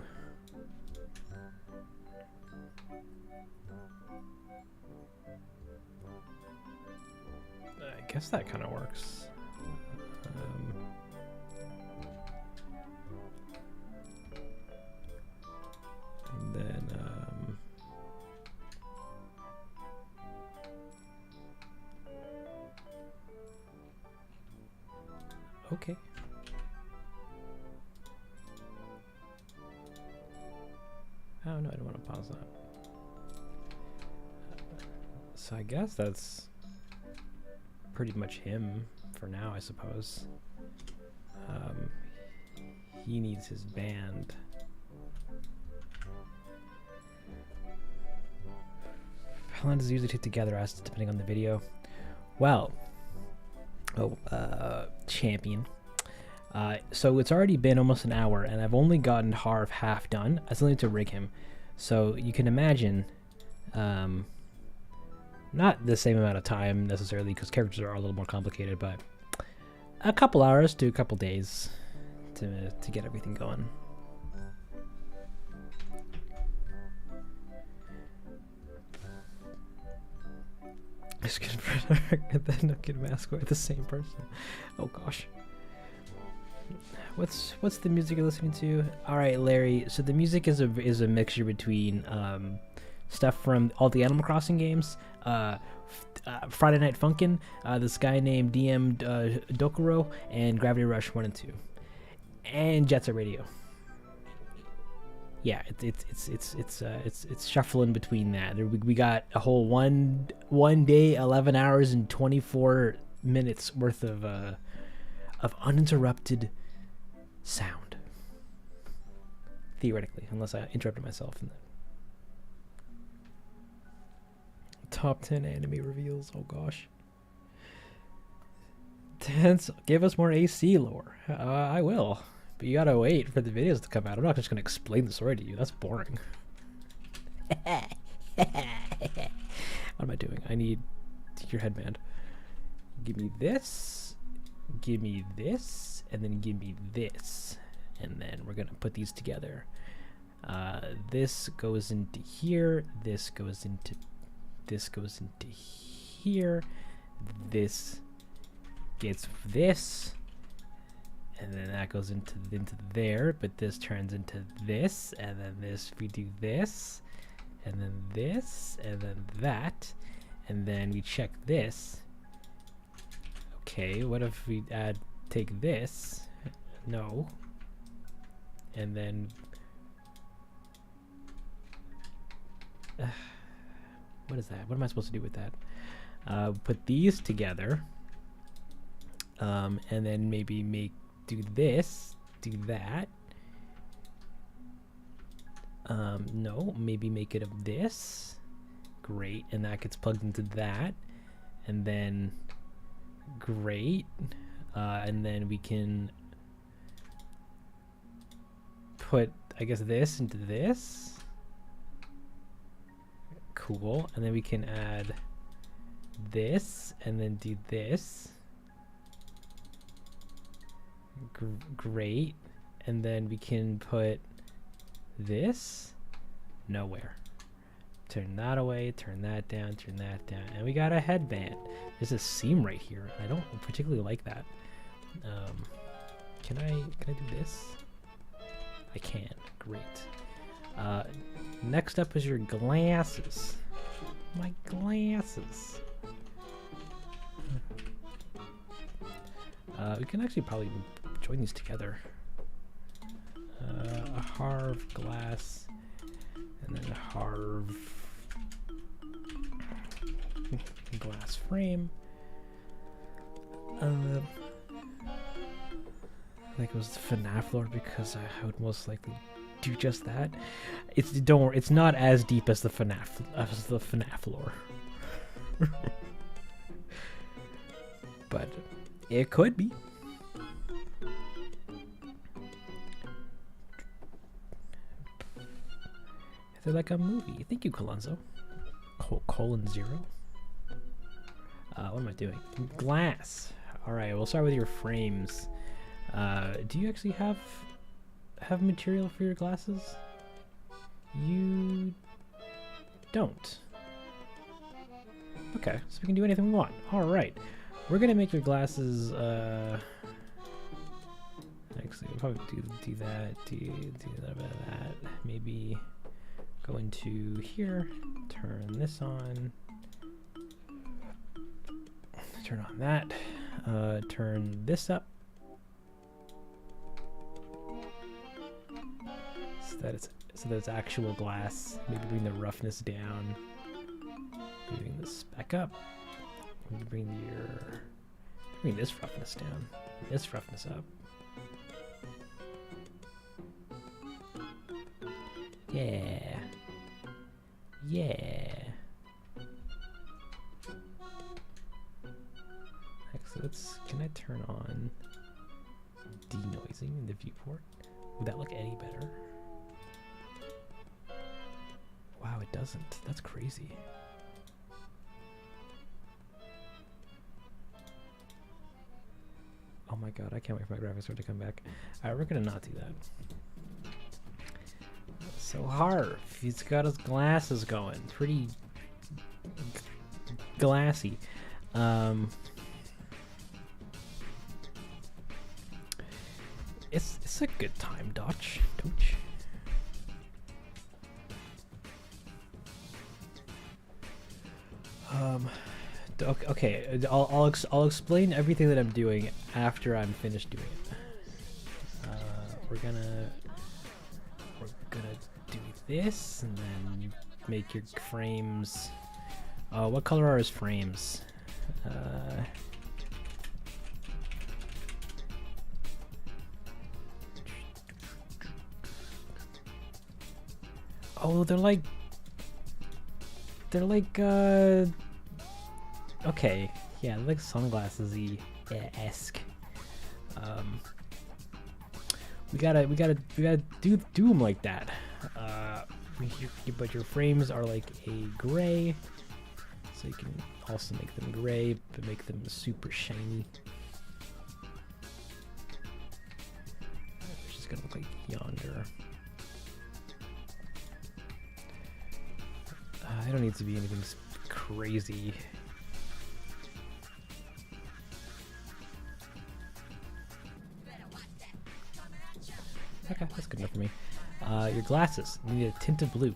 I guess that kind of works. And then okay. Oh no, I don't want to pause that. So I guess that's pretty much him for now, I suppose. He needs his band. How long does it usually take to gather assets depending on the video? Well, champion. So it's already been almost an hour, and I've only gotten Harv half done. I still need to rig him. So you can imagine, not the same amount of time necessarily, because characters are a little more complicated, but a couple hours to a couple days to get everything going. Just get and then no kid mask with the same person. Oh gosh. What's the music you're listening to? All right, Larry. So the music is a mixture between stuff from all the Animal Crossing games, Friday Night Funkin', this guy named DM Dokuro, and Gravity Rush 1 and 2, and Jet Set Radio. Yeah, it's shuffling between that. We got a whole one day, 11 hours and 24 minutes worth of uninterrupted sound. Theoretically, unless I interrupted myself in that. Top 10 anime reveals. Oh gosh. Densle, give us more AC lore. I will. But you gotta wait for the videos to come out. I'm not just gonna explain the story to you. That's boring. What am I doing? I need your headband. Give me this. Give me this. And then give me this. And then we're gonna put these together. This goes into here. This goes into here. This gets this. And then that goes into there, but this turns into this, and then this, we do this, and then this, and then that, and then we check this. Okay, what if we take this? No. And then what is that? What am I supposed to do with that? Put these together, and then maybe do this, do that. No, maybe make it of this. Great, and that gets plugged into that, and then great, and then we can put, I guess, this into this. Cool, and then we can add this, and then do this. Great, and then we can put this nowhere. Turn that away, turn that down, and we got a headband. There's a seam right here. I don't particularly like that. Can I do this? I can. Great. Next up is your glasses. My glasses. We can actually probably join these together. A Harv glass, and then a Harv glass frame. like it was the FNAF lore because I would most likely do just that. Don't worry, it's not as deep as the FNAF lore. But it could be. Is it like a movie? Thank you, Colonzo. Colon 0. What am I doing? Glass. All right, we'll start with your frames. Do you actually have material for your glasses? You don't. Okay, so we can do anything we want. All right, we're gonna make your glasses. Actually, we'll probably do that. Do that. Maybe go into here. Turn this on. Turn on that. Turn this up. So that it's actual glass. Maybe bring the roughness down. Moving this back up. Maybe bring this roughness down. This roughness up. Yeah. Yeah. Actually, can I turn on denoising in the viewport? Would that look any better? Wow, it doesn't. That's crazy. Oh my god, I can't wait for my graphics card to come back. Alright, we're gonna not do that. So Harv, he's got his glasses going. Pretty glassy. It's a good time, Dutch, don't you? Okay, I'll explain everything that I'm doing after I'm finished doing it. We're gonna do this and then make your frames. What color are his frames? Oh, they're like okay, yeah, they're like sunglasses-y esque. We gotta do them like that. But your frames are like a gray, so you can also make them gray, but make them super shiny. It's just gonna look like yonder. I don't need to be anything crazy. Okay, that's good enough for me. Your glasses need a tint of blue.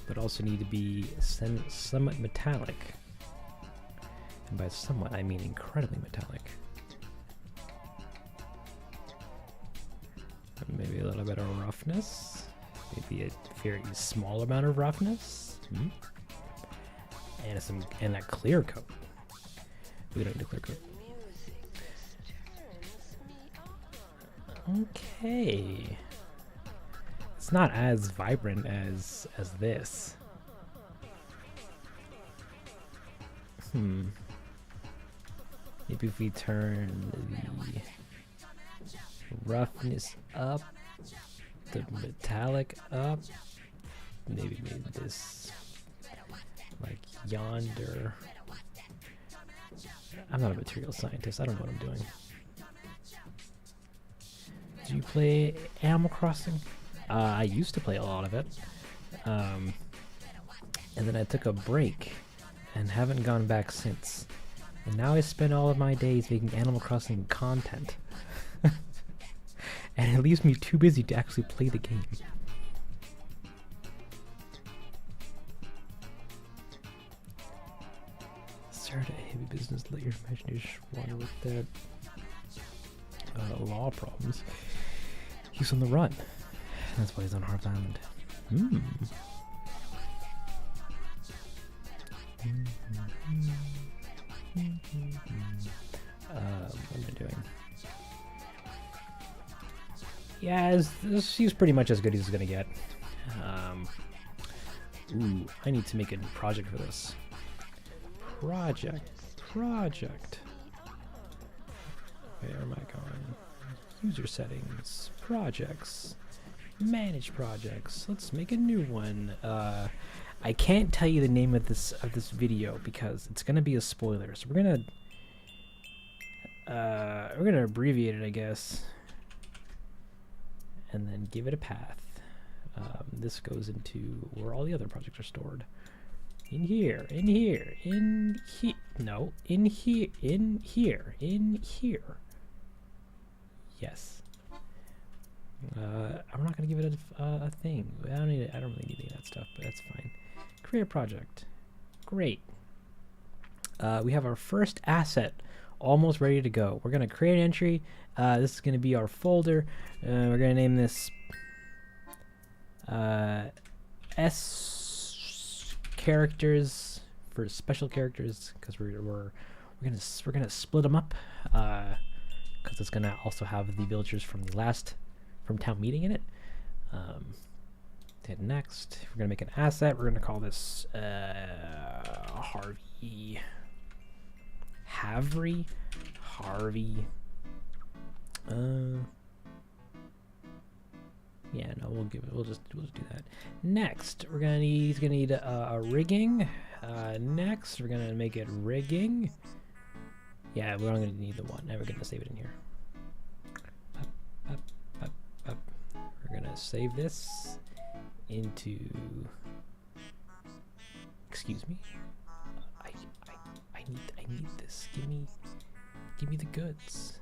But also need to be somewhat metallic. And by somewhat, I mean incredibly metallic. Maybe a little bit of roughness. Maybe a very small amount of roughness. And a clear coat. We don't need a clear coat. Okay. It's not as vibrant as this. Maybe if we turn the roughness up, the metallic up, maybe this like yonder. I'm not a material scientist. I don't know what I'm doing. Do you play Animal Crossing? I used to play a lot of it. And then I took a break and haven't gone back since. And now I spend all of my days making Animal Crossing content. And it leaves me too busy to actually play the game. Start a heavy business, let your imagination wander with that. Law problems. He's on the run. That's why he's on Harv's Island. What am I doing? Yeah, she's pretty much as good as it's gonna get. Ooh, I need to make a new project for this. Project. Where am I going? User settings, projects, manage projects. Let's make a new one. I can't tell you the name of this video because it's gonna be a spoiler. So we're gonna abbreviate it, I guess, and then give it a path. This goes into where all the other projects are stored. In here. No, in here. Yes. I'm not gonna give it a thing. I don't really need any of that stuff, but that's fine. Create a project. Great. We have our first asset almost ready to go. We're gonna create an entry. This is gonna be our folder. We're gonna name this S characters for special characters because we're gonna split them up because it's gonna also have the villagers from town meeting in it. Hit next. We're gonna make an asset. We're gonna call this Harvey. Yeah, no, we'll just do that. Next, he's gonna need a rigging. Next, we're gonna make it rigging. Yeah, we're only gonna need the one. Now we're gonna save it in here. Up. We're gonna save this into. Excuse me. I need this. Give me the goods.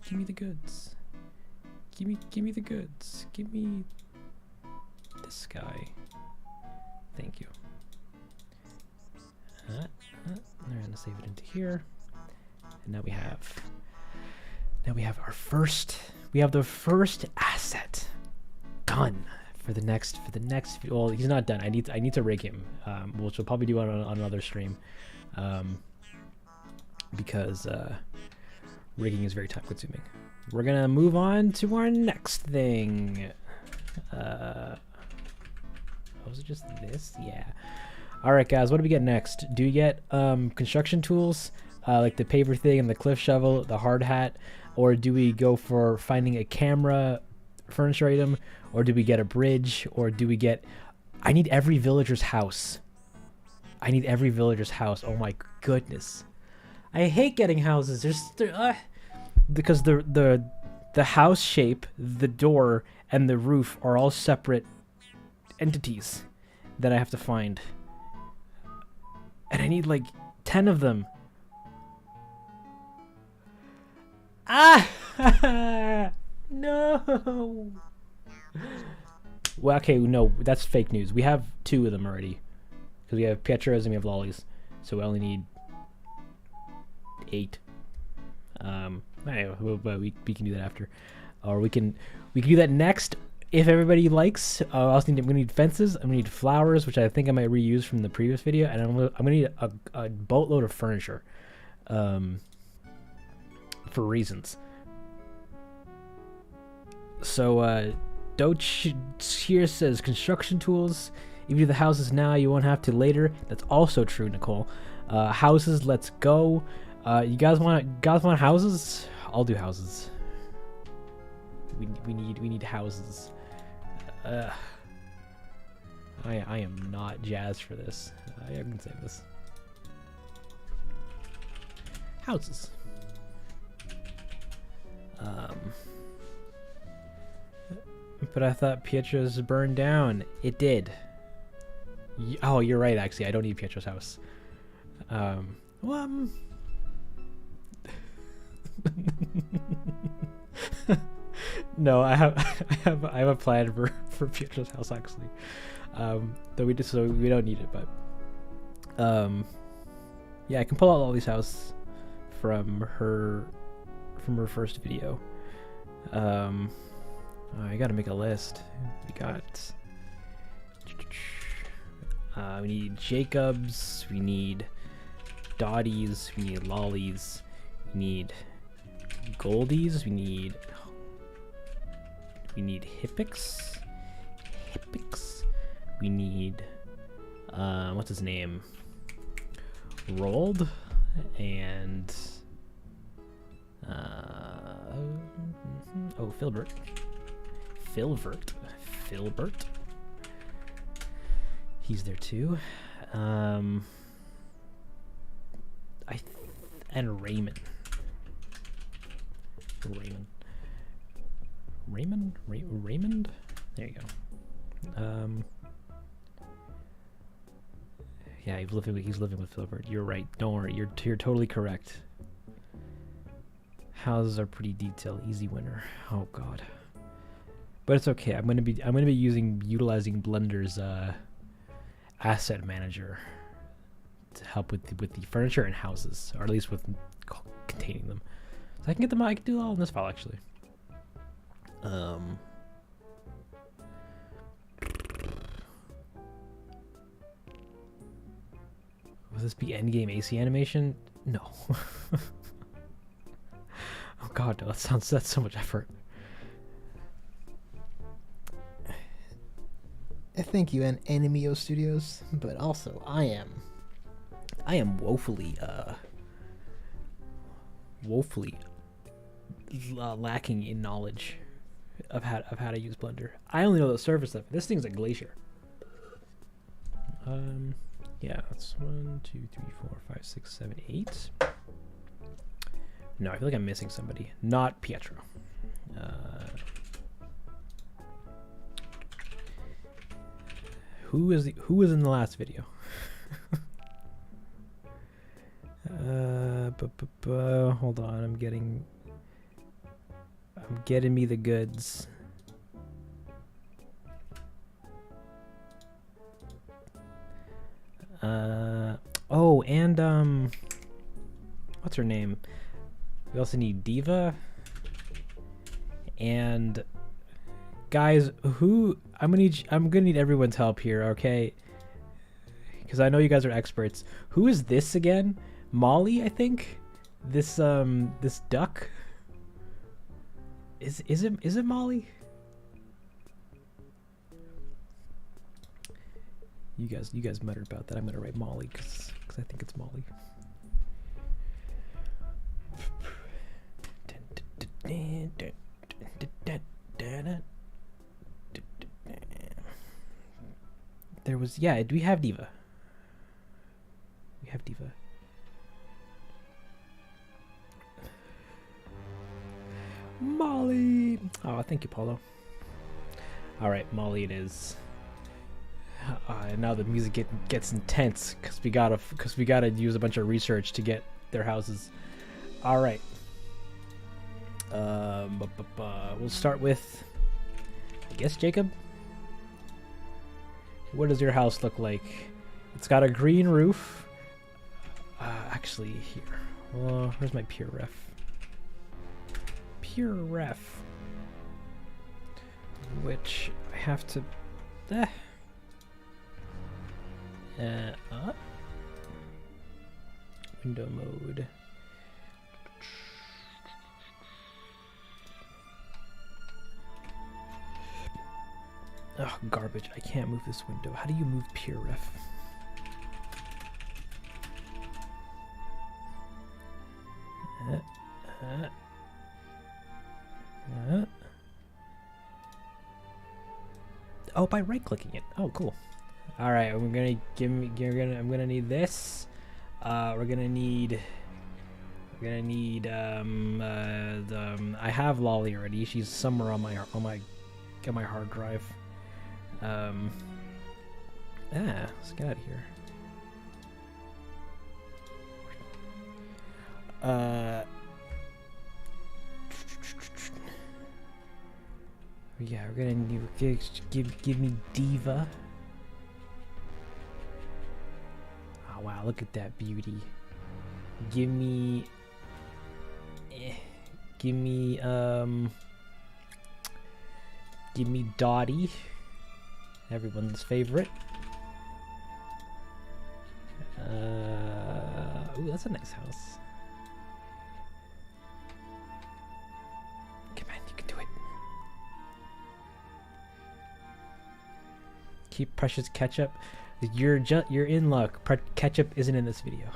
Give me the goods. Give me the goods. Give me this guy. Thank you. We're gonna save it into here. And now we have our first. We have the first asset done for the next. Well, he's not done. I need to rig him, which we'll probably do on another stream, because rigging is very time consuming. We're gonna move on to our next thing. Was it just this? Yeah. All right, guys. What do we get next? Do we get construction tools, like the paver thing and the cliff shovel, the hard hat, or do we go for finding a camera, furniture item, or do we get a bridge, or do we get? I need every villager's house. Oh my goodness. I hate getting houses. Because the house shape, the door, and the roof are all separate entities that I have to find. And I need like 10 of them. Ah! No! Well, okay, no, that's fake news. We have 2 of them already. Because we have Pietros and we have Lollies. So we only need 8. Anyway, we can do that after, or we can do that next if everybody likes. I'm gonna need fences. I'm gonna need flowers, which I think I might reuse from the previous video, and I'm gonna need a boatload of furniture, for reasons. So Doge here says construction tools. If you do the houses now, you won't have to later. That's also true, Nicole. Houses, let's go. You guys want houses? I'll do houses. We need houses. I am not jazzed for this. I can save this. Houses. But I thought Pietro's burned down. It did. Oh, you're right. Actually, I don't need Pietro's house. No, I have a plan for Pietro's house actually. Though we don't need it, but yeah, I can pull out all these houses from her first video. I gotta make a list. We need Jacobs. We need Dotties, we need lollies, we need goldies, we need hippics, we need what's his name, rolled, and oh, Filbert. He's there too. And Raymond. Raymond. There you go. Yeah, he's living with Filbert. You're right. Don't worry. You're totally correct. Houses are pretty detailed. Easy winner. Oh god. But it's okay. I'm gonna be utilizing Blender's asset manager to help with the furniture and houses, or at least with containing them. So I can get them. I can do it all in this file actually. Will this be endgame AC animation? No. Oh god, no, that's so much effort. Thank you, and Animeo Studios, but also I am woefully lacking in knowledge of how to use Blender. I only know the surface stuff. This thing's a glacier. Yeah, that's 1, 2, 3, 4, 5, 6, 7, 8. No, I feel like I'm missing somebody. Not Pietro. Who was in the last video? Hold on, I'm getting me the goods. Oh, and what's her name? We also need Diva. And guys, I'm gonna need everyone's help here, okay? Because I know you guys are experts. Who is this again? Molly, I think. This duck. Is it Molly? You guys muttered about that. I'm gonna write Molly because I think it's Molly. There was, yeah, we have Diva. We have Diva. Molly. Oh, thank you, Paulo. All right, Molly it is. Now the music gets intense because we gotta use a bunch of research to get their houses. All right. We'll start with, I guess, Jacob. What does your house look like? It's got a green roof. Actually, here. Where's my pure ref? Pure ref. Which I have to. Up. Window mode. Oh, garbage. I can't move this window. How do you move pure ref? Oh, by right-clicking it. Oh, cool. All right, I'm gonna need this. We're gonna need. I have Lolly already. She's somewhere on my hard drive. Let's get out of here. Yeah, we're gonna need give me Diva. Oh wow, look at that beauty. Give me Dottie, everyone's favorite. Ooh, that's a nice house. Come on, you can do it. Keep Precious Ketchup. You're in luck. Ketchup isn't in this video.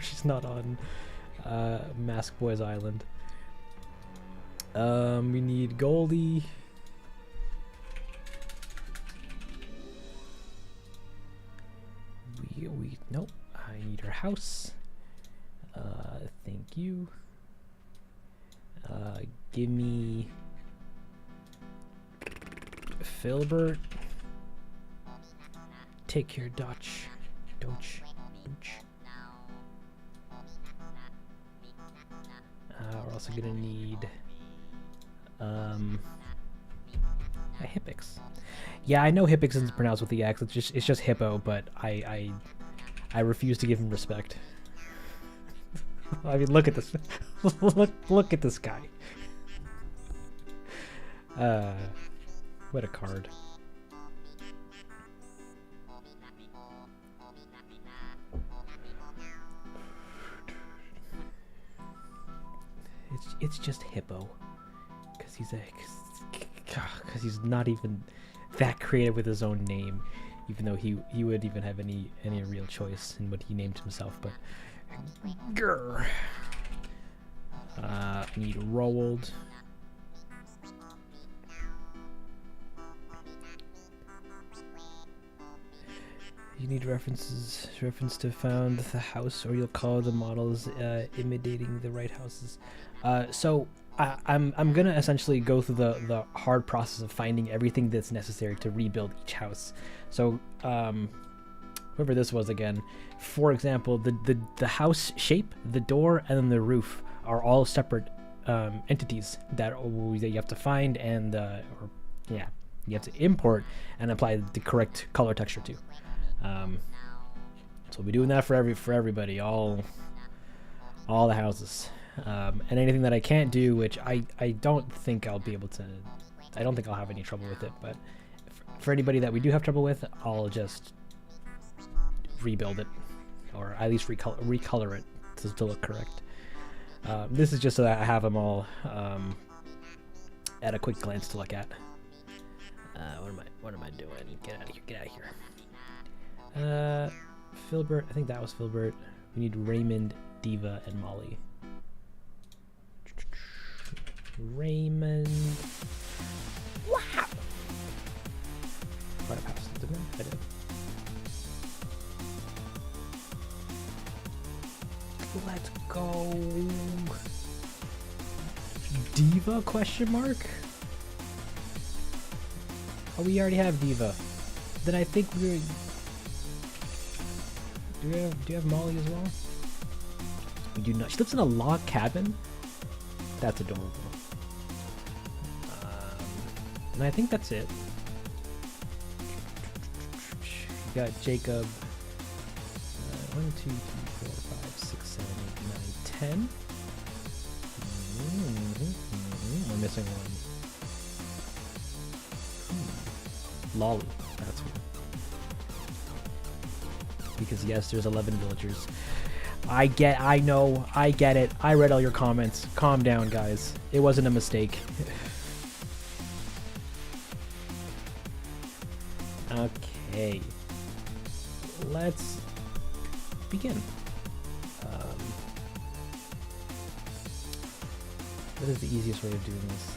She's not on Mask Boys Island. We need Goldie. Nope. I need her house. Thank you. Give me Filbert. Take care, Dutch. Dutch. We're also gonna need a Hippix. Yeah, I know Hippix isn't pronounced with the X. It's just hippo, but I refuse to give him respect. I mean, look at this. look at this guy. What a card. It's just hippo, because he's not even that creative with his own name, even though he would even have any real choice in what he named himself. But grr. I need Roald. You need reference to found the house, or you'll call the models imitating the right houses. So I'm gonna essentially go through the hard process of finding everything that's necessary to rebuild each house. So whoever this was again, for example, the house shape, the door, and then the roof are all separate entities that you have to find and you have to import and apply the correct color texture to. So we'll be doing that for everybody, all the houses, and anything that I can't do, which I don't think I'll be able to. I don't think I'll have any trouble with it, but for anybody that we do have trouble with, I'll just rebuild it, or at least recolor it to look correct. This is just so that I have them all at a quick glance to look at. What am I doing? Get out of here! Get out of here! Filbert, I think that was Filbert. We need Raymond, Diva, and Molly. Raymond. Wow! What a pass, didn't I? I did. Let's go. Diva? Question mark? Oh, we already have Diva. Then I think we're. Do you have Molly as well? We do not. She lives in a log cabin? That's adorable. And I think that's it. We got Jacob. 1, 2, 3, 4, 5, 6, 7, 8, 9, 10. We're missing one. Lolly. That's one. Because yes, there's 11 villagers. I know, I get it. I read all your comments. Calm down, guys. It wasn't a mistake. Okay. Let's begin. What is the easiest way of doing this?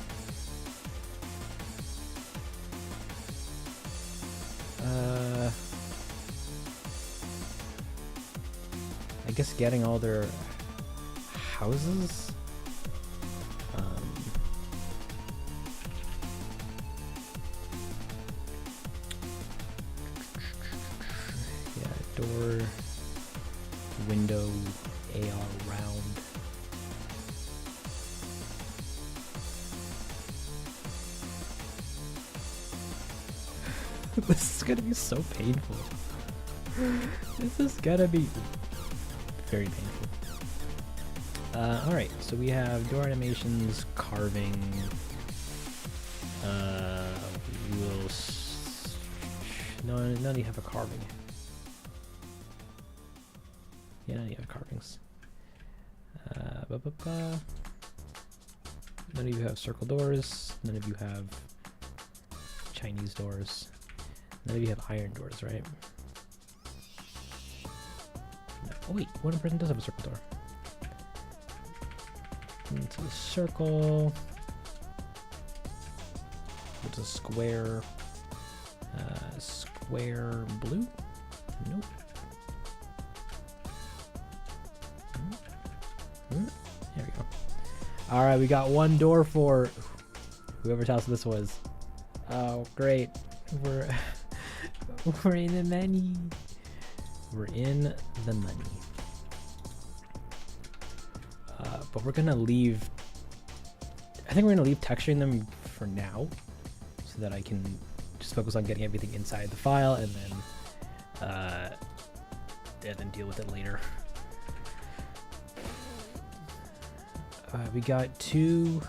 I guess getting all their houses. Yeah, door, window, AR round. This is gonna be so painful. This is gonna be very painful. Alright, so we have door animations, carving. We will. None of you have a carving. Yeah, you have carvings. None of you have circle doors. None of you have Chinese doors. None of you have iron doors, right? No. Oh wait, one person does have a circle door. Into the circle. It's a square. Square blue? Nope. There we go. Alright, we got one door for whoever's house this was. Oh, great. We're in the money. We're in the money. But we're gonna leave. I think we're gonna leave texturing them for now, so that I can just focus on getting everything inside the file, and then deal with it later. We got 2,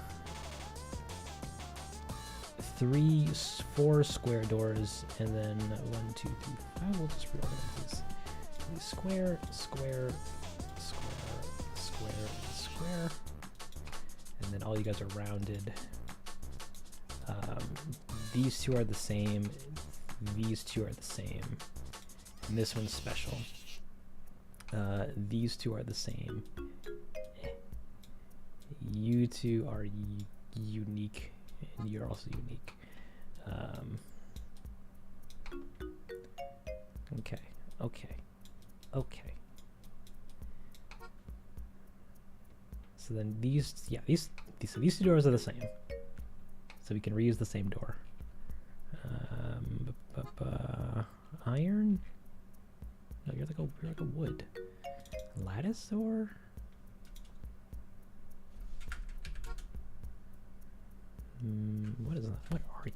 3, 4 square doors, and then 1, 2, 3, 5. We'll just reorganize these. Square, square, square, square, square, and then all you guys are rounded. These two are the same. These two are the same. And this one's special. These two are the same. You two are unique, and you're also unique. Okay, okay, okay. So then these two doors are the same. So we can reuse the same door. Iron? No, you're like a wood. Lattice door? What is that? What are you?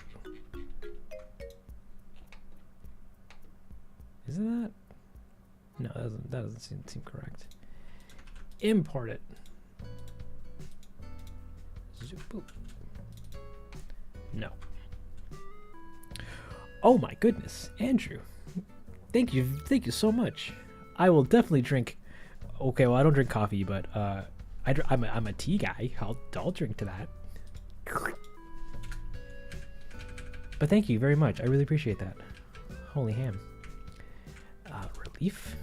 Is it that? No, that doesn't seem correct. Import it. Zoop, boop. No. Oh my goodness, Andrew. Thank you so much. I will definitely drink. Okay, well I don't drink coffee, but I'm a tea guy. I'll drink to that. But thank you very much. I really appreciate that. Holy ham. Relief?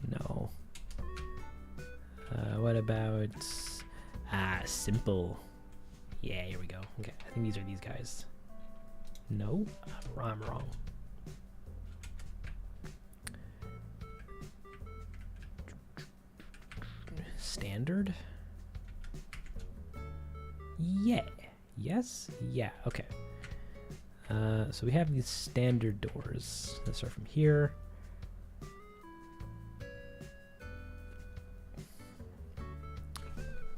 No. What about simple? Yeah, here we go. Okay, I think these are these guys. No, I'm wrong. Standard? Yeah. Yes? Yeah, okay. So we have these standard doors. Let's start from here.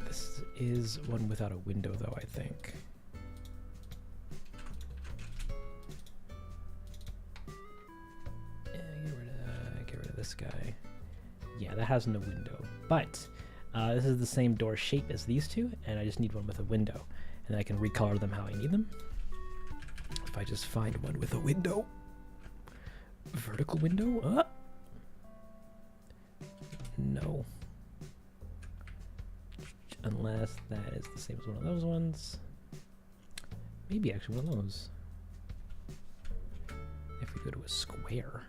This is one without a window, though, I think. Get rid of this guy. Yeah, that has no window. But this is the same door shape as these two, and I just need one with a window. And then I can recolor them how I need them. If I just find one with a window. Vertical window? No. Unless that is the same as one of those ones. Maybe actually one of those. If we go to a square.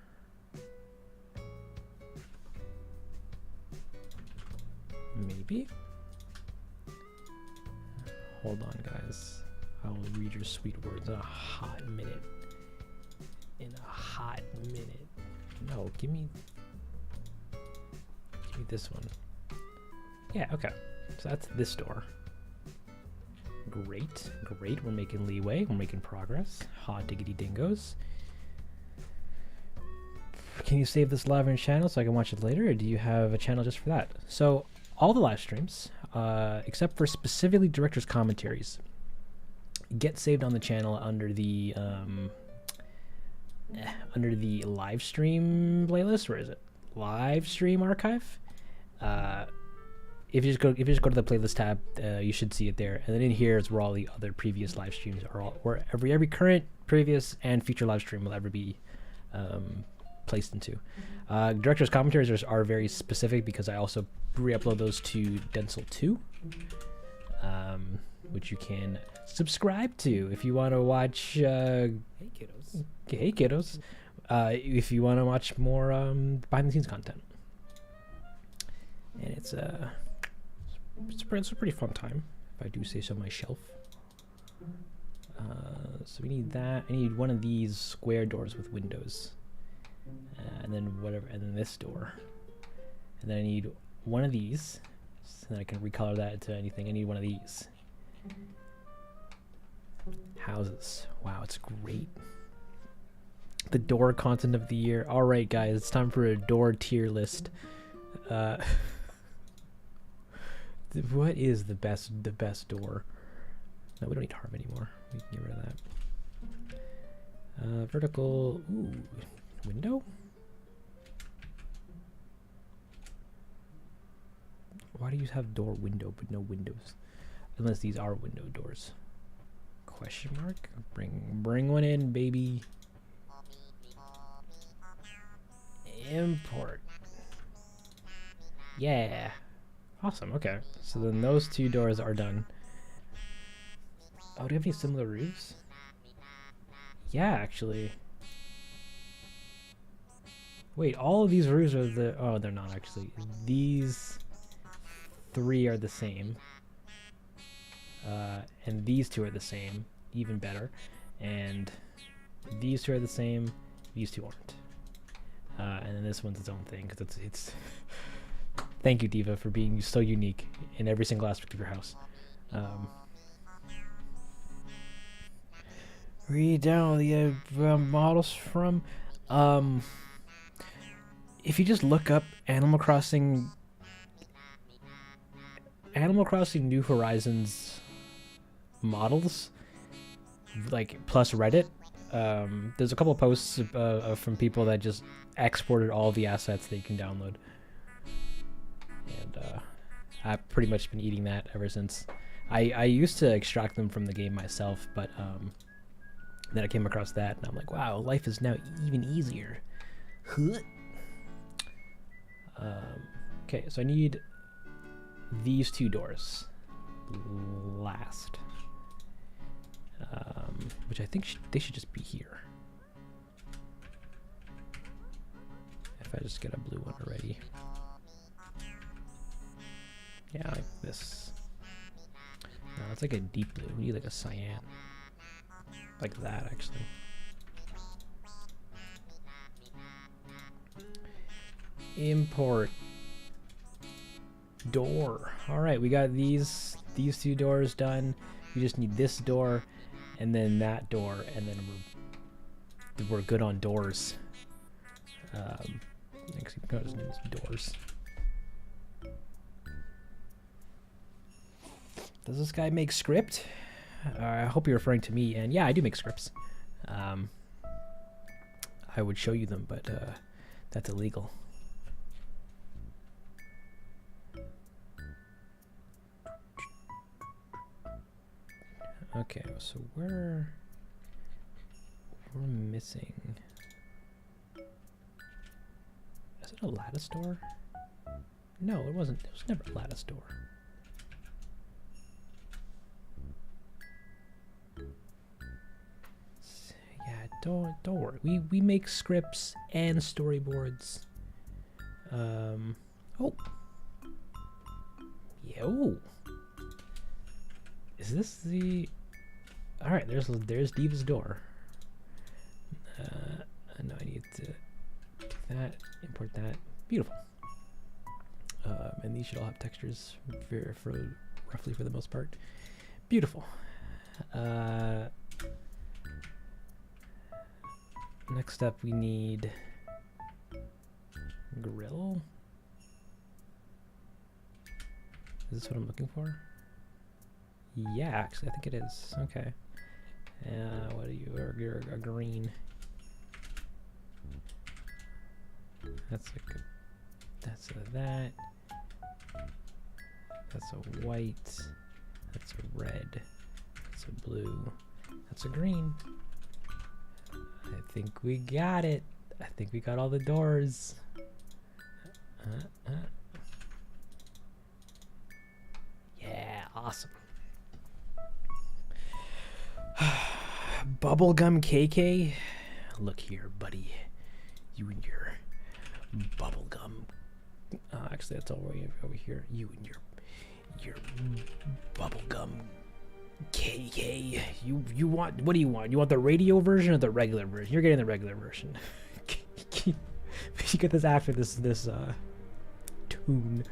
Maybe? Hold on, guys. I will read your sweet words in a hot minute. In a hot minute. No, give me this one. Yeah, okay. So that's this door. Great, great. We're making leeway. We're making progress. Hot diggity dingoes. Can you save this live on your channel so I can watch it later, or do you have a channel just for that? So all the live streams, except for specifically director's commentaries, get saved on the channel under the live stream playlist. Where is it? Live stream archive. If you just go to the playlist tab, you should see it there. And then in here is where all the other previous live streams are. Where every current, previous, and future live stream will ever be placed into. Director's commentaries are very specific because I also re-upload those to Densle 2, which you can subscribe to if you want to watch. Hey kiddos. Hey kiddos. If you want to watch more behind the scenes content, and it's a pretty fun time, if I do say so myself. So we need that. I need one of these square doors with windows, and then whatever, and then this door, and then I need one of these, so then I can recolor that into anything. I need one of these. Houses. Wow, it's great. The door content of the year. All right, guys, it's time for a door tier list. What is the best door? No, we don't need harm anymore. We can get rid of that. Vertical. Ooh, window. Why do you have door window but no windows? Unless these are window doors. Question mark. Bring one in, baby. Import. Yeah. Awesome. Okay. So then those two doors are done. Oh, do you have any similar roofs? Yeah, actually. Wait, all of these roofs are the... Oh, they're not actually. These 3 are the same. And these 2 are the same. Even better. And these 2 are the same. These 2 aren't. And then this one's its own thing, because it's Thank you, Diva, for being so unique in every single aspect of your house. Read down the models from. If you just look up Animal Crossing New Horizons models, like plus Reddit, there's a couple of posts from people that just exported all the assets that you can download, and I've pretty much been eating that ever since. I used to extract them from the game myself, but then I came across that and I'm like, wow, life is now even easier. Okay, so I need these 2 doors last, which I think they should just be here. If I just get a blue one already. Yeah, like this. No, it's like a deep blue. We need like a cyan. Like that, actually. Import door. All right, we got these 2 doors done. We just need this door and then that door, and then we're good on doors. Next, we just need doors. Does this guy make script? I hope you're referring to me, and yeah, I do make scripts. I would show you them, but that's illegal. Okay, so we're missing. Is it a lattice door? No, it wasn't. It was never a lattice door. Yeah, don't worry. We make scripts and storyboards. Oh. Yo. Is this the? All right, there's Diva's door. No, I need to do that. Import that. Beautiful. And these should all have textures for roughly for the most part. Beautiful. Next up, we need grill. Is this what I'm looking for? Yeah, actually, I think it is. Okay. What are you? You're a green. That's like a, that's a that. That's a white. That's a red. That's a blue. That's a green. I think we got it. I think we got all the doors. Yeah, awesome. Bubblegum KK. Look here, buddy. You and your bubblegum. Actually, that's all the way over here. You and your bubblegum KK. You want, what do you want? You want the radio version or the regular version? You're getting the regular version. You get this after this tune.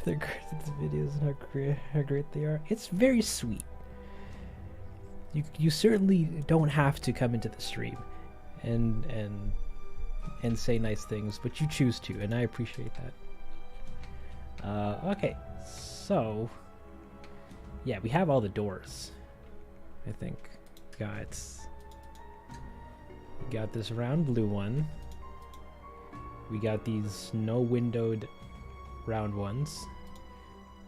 They're great at the videos and how great they are. It's very sweet. You certainly don't have to come into the stream and say nice things, but you choose to, and I appreciate that. Okay, so yeah, we have all the doors. I think we got this round blue one. We got these no windowed round ones.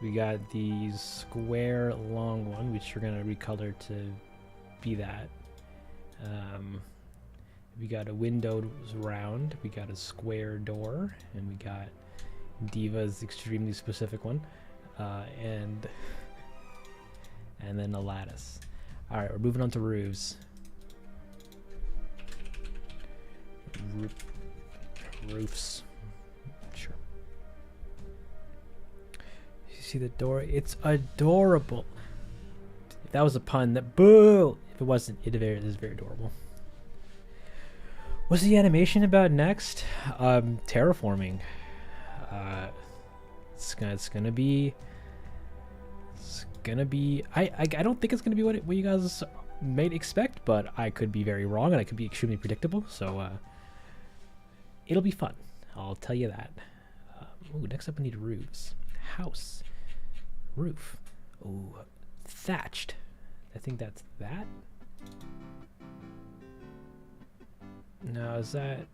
We got the square long one, which we're gonna recolor to be that. We got a windowed round, we got a square door, and we got Diva's extremely specific one, and then a lattice. All right, we're moving on to roofs. Roofs. Sure. You see the door? It's adorable. If that was a pun, that boo. If it wasn't, it is very adorable. What's the animation about next? Terraforming. It's gonna be. I don't think it's gonna be what you guys might expect, but I could be very wrong, and I could be extremely predictable. So it'll be fun. I'll tell you that. Ooh, next up we need roofs. House. Roof. Ooh, thatched. I think that's that. No, is that?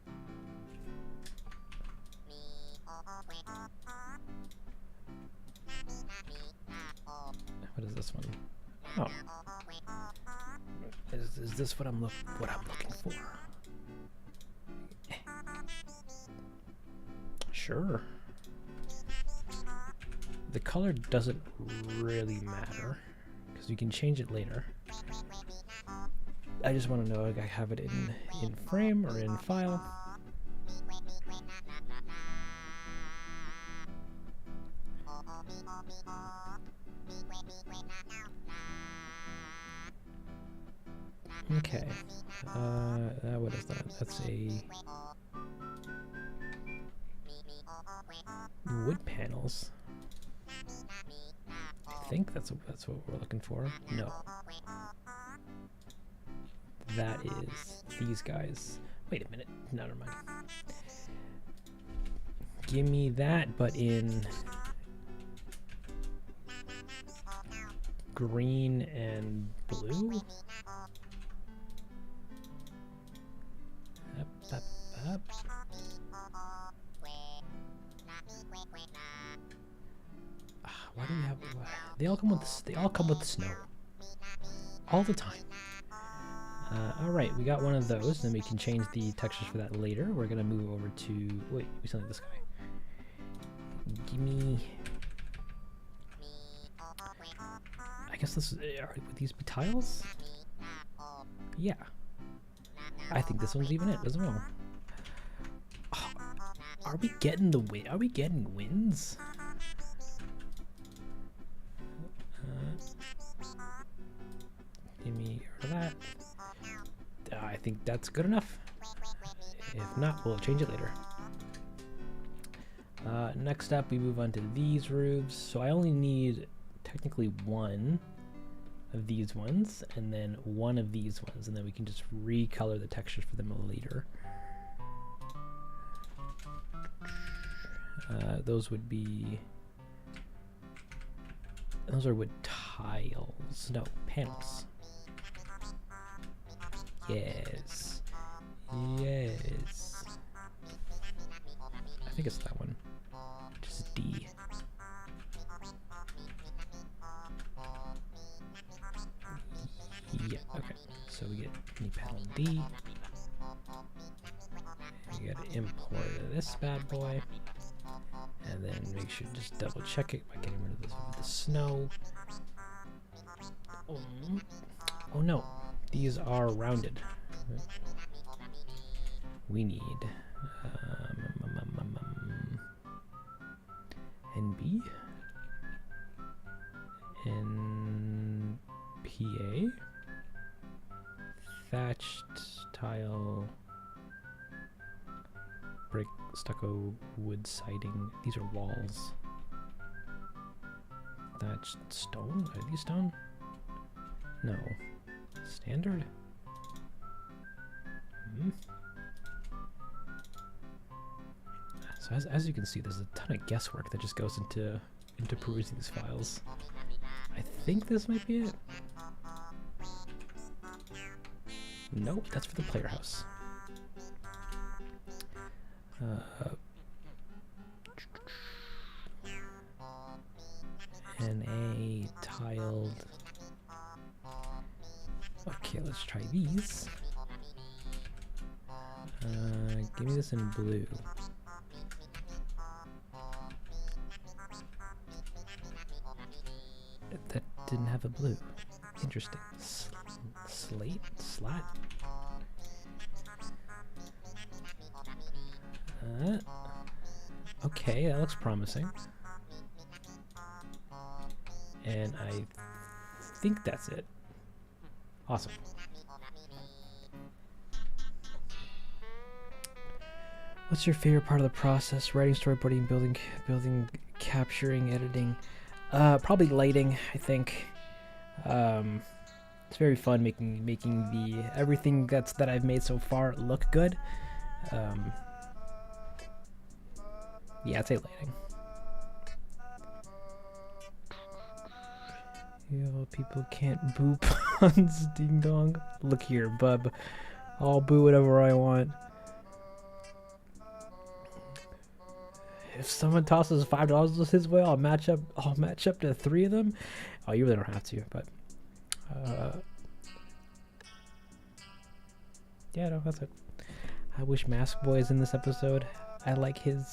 What is this one? Oh, is this what I'm looking for? Sure. The color doesn't really matter because you can change it later. I just want to know if I have it in frame or in file. Okay. What is that? That's a wood panels. I think that's what we're looking for. No. That is these guys. Wait a minute. No, never mind. Give me that, but in green and blue. Up. Why do we have? They all come with the snow. All the time. All right, we got one of those. Then we can change the textures for that later. We're gonna move over to. Wait, we still need this guy. Give me. I guess this would these be tiles? Yeah. I think this one's even it as well. Oh, are we getting the win? Are we getting wins? Give me that. I think that's good enough. If not, we'll change it later. Next up, we move on to these roofs. So I only need technically one of these ones and then one of these ones, and then we can just recolor the textures for them later. Those would be. Those are wood tiles. No, panels. Yes. Yes. I think it's that one. Just D. So we get knee panel D. We gotta import this bad boy. And then make sure to just double check it by getting rid of the snow. Oh no, these are rounded. We need NB, NPA, thatched tile, brick, stucco, wood siding. These are walls. Thatched stone? Are these stone? No. Standard? So as you can see, there's a ton of guesswork that just goes into perusing these files. I think this might be it. Nope, that's for the player house. NA tiled. Okay, let's try these. Give me this in blue. That didn't have a blue. Interesting. Slate? Slat? Okay, that looks promising. And I think that's it. Awesome. What's your favorite part of the process? Writing, storyboarding, building, capturing, editing. Probably lighting, I think. It's very fun making the everything that I've made so far look good. Yeah, I'd say lighting. Yo, people can't boo puns, ding dong. Look here, bub. I'll boo whatever I want. If someone tosses $5 his way, I'll match up to 3 of them. Oh, you really don't have to, but yeah, no, that's it. I wish Mask Boy is in this episode. I like him.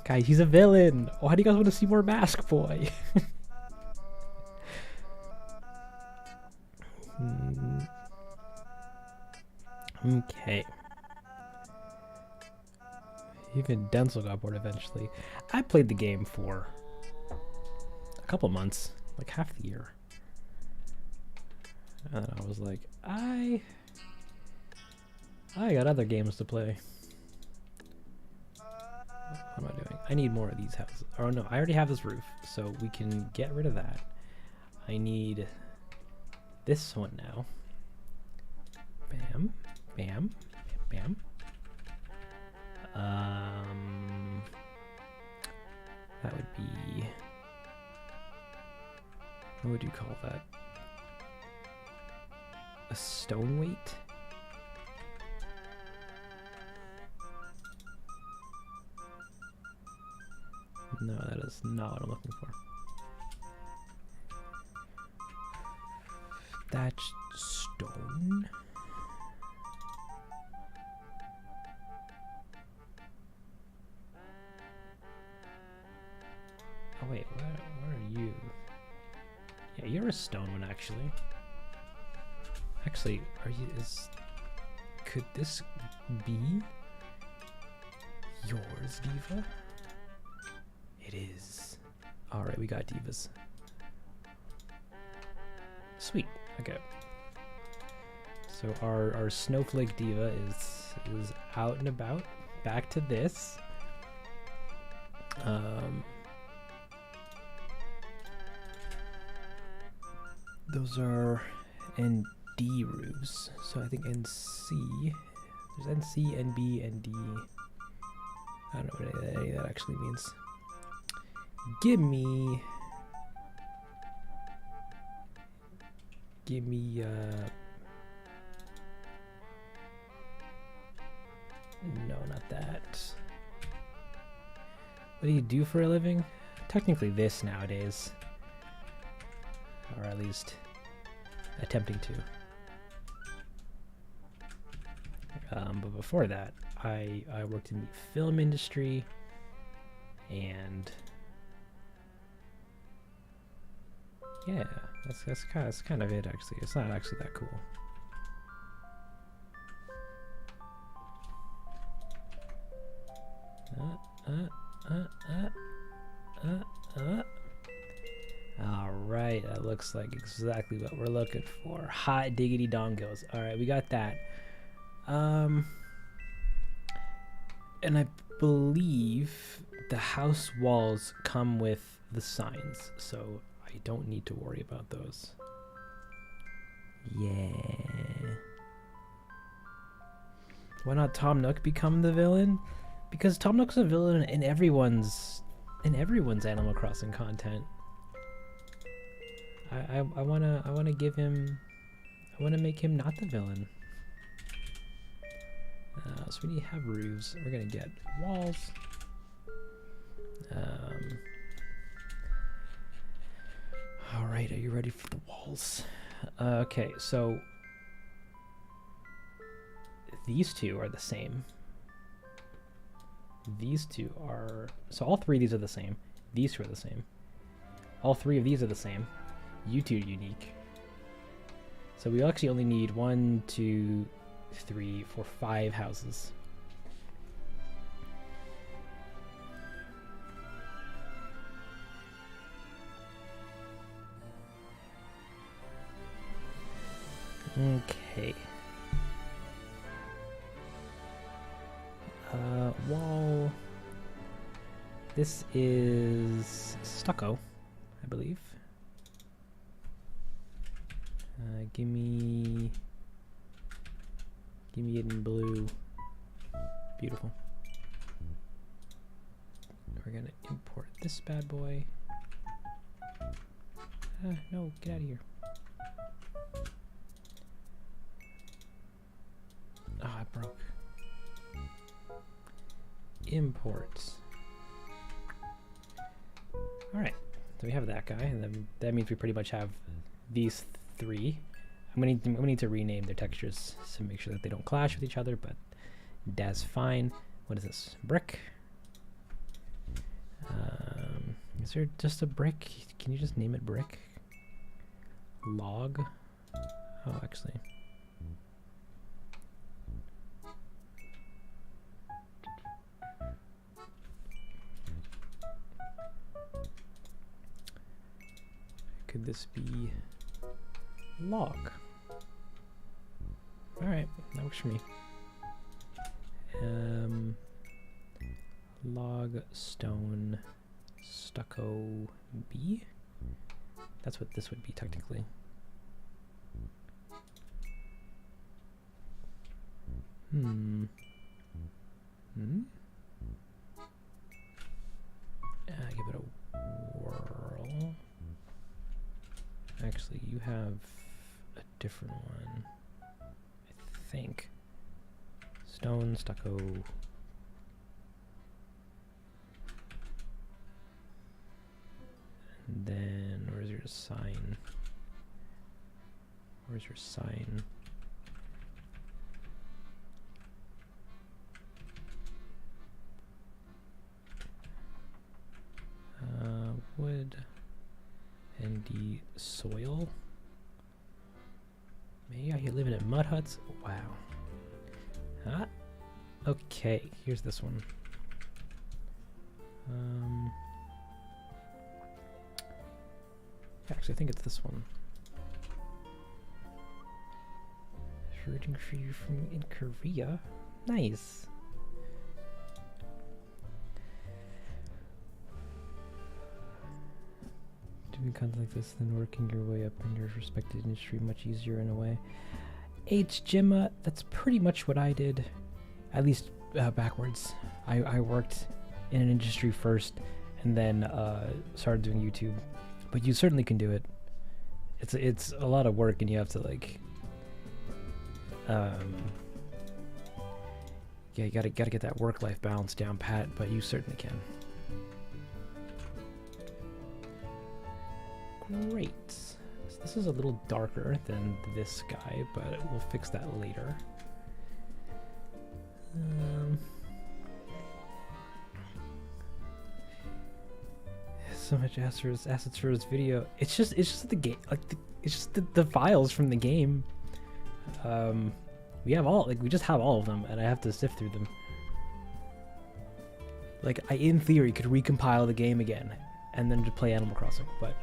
Guys, he's a villain. Why do you guys want to see more Mask Boy? Okay. Even Densle got bored eventually. I played the game for a couple months, like half the year. And I was like, I got other games to play. What am I doing? I need more of these houses. Oh no, I already have this roof, so we can get rid of that. I need this one now. Bam, bam, bam. That would be, what would you call that? A stone weight? No, that is not what I'm looking for. Thatched stone? Oh wait, where are you? Yeah, you're a stone one actually. Actually, could this be yours, Diva? It is. Alright, we got divas. Sweet, okay. So our snowflake diva is out and about. Back to this. Those are ND roofs. So I think NC. There's NC, NB, ND. I don't know what any of that actually means. Give me no, not that. What do you do for a living? Technically this nowadays, or at least attempting to. But before that, I worked in the film industry, and yeah, that's kind of it actually. It's not actually that cool. All right, that looks like exactly what we're looking for. Hot diggity dongos. All right, we got that. And I believe the house walls come with the signs, so I don't need to worry about those. Yeah. Why not Tom Nook become the villain? Because Tom Nook's a villain in everyone's Animal Crossing content. I wanna give him, I wanna make him not the villain. So we need to have roofs. We're gonna get walls. All right, are you ready for the walls? Okay, so these two are the same. These two are, so all three of these are the same. These two are the same. All three of these are the same. You two are unique. So we actually only need 1, 2, 3, 4, 5 houses. Okay. Wall. This is stucco, I believe. Give me it in blue. Beautiful. We're gonna import this bad boy. No, get out of here. Ah, it broke. Import. Alright, so we have that guy, and then that means we pretty much have these three. I'm gonna need to rename their textures to make sure that they don't clash with each other, but that's fine. What is this? Brick? Is there just a brick? Can you just name it brick? Log? Oh, actually. Could this be log? Alright, that works for me. Log, stone, stucco, B? That's what this would be technically. Give it a whirl. Actually, you have a different one, I think. Stone, stucco. And then, where's your sign? Where's your sign? Wood. And the soil. Maybe out here living in mud huts. Wow. Huh? Okay, here's this one. Actually, I think it's this one. Rooting for you from in Korea. Nice. Doing content like this, then working your way up in your respected industry much easier in a way. H. Jimma, that's pretty much what I did, at least backwards. I worked in an industry first, and then started doing YouTube. But you certainly can do it. It's a lot of work, and you have to like, yeah, you gotta get that work-life balance down pat. But you certainly can. Great. This is a little darker than this guy, but we'll fix that later. So much assets for his video. It's just the game, like it's just the files from the game. We just have all of them, and I have to sift through them. Like I, in theory, could recompile the game again, and then just play Animal Crossing, but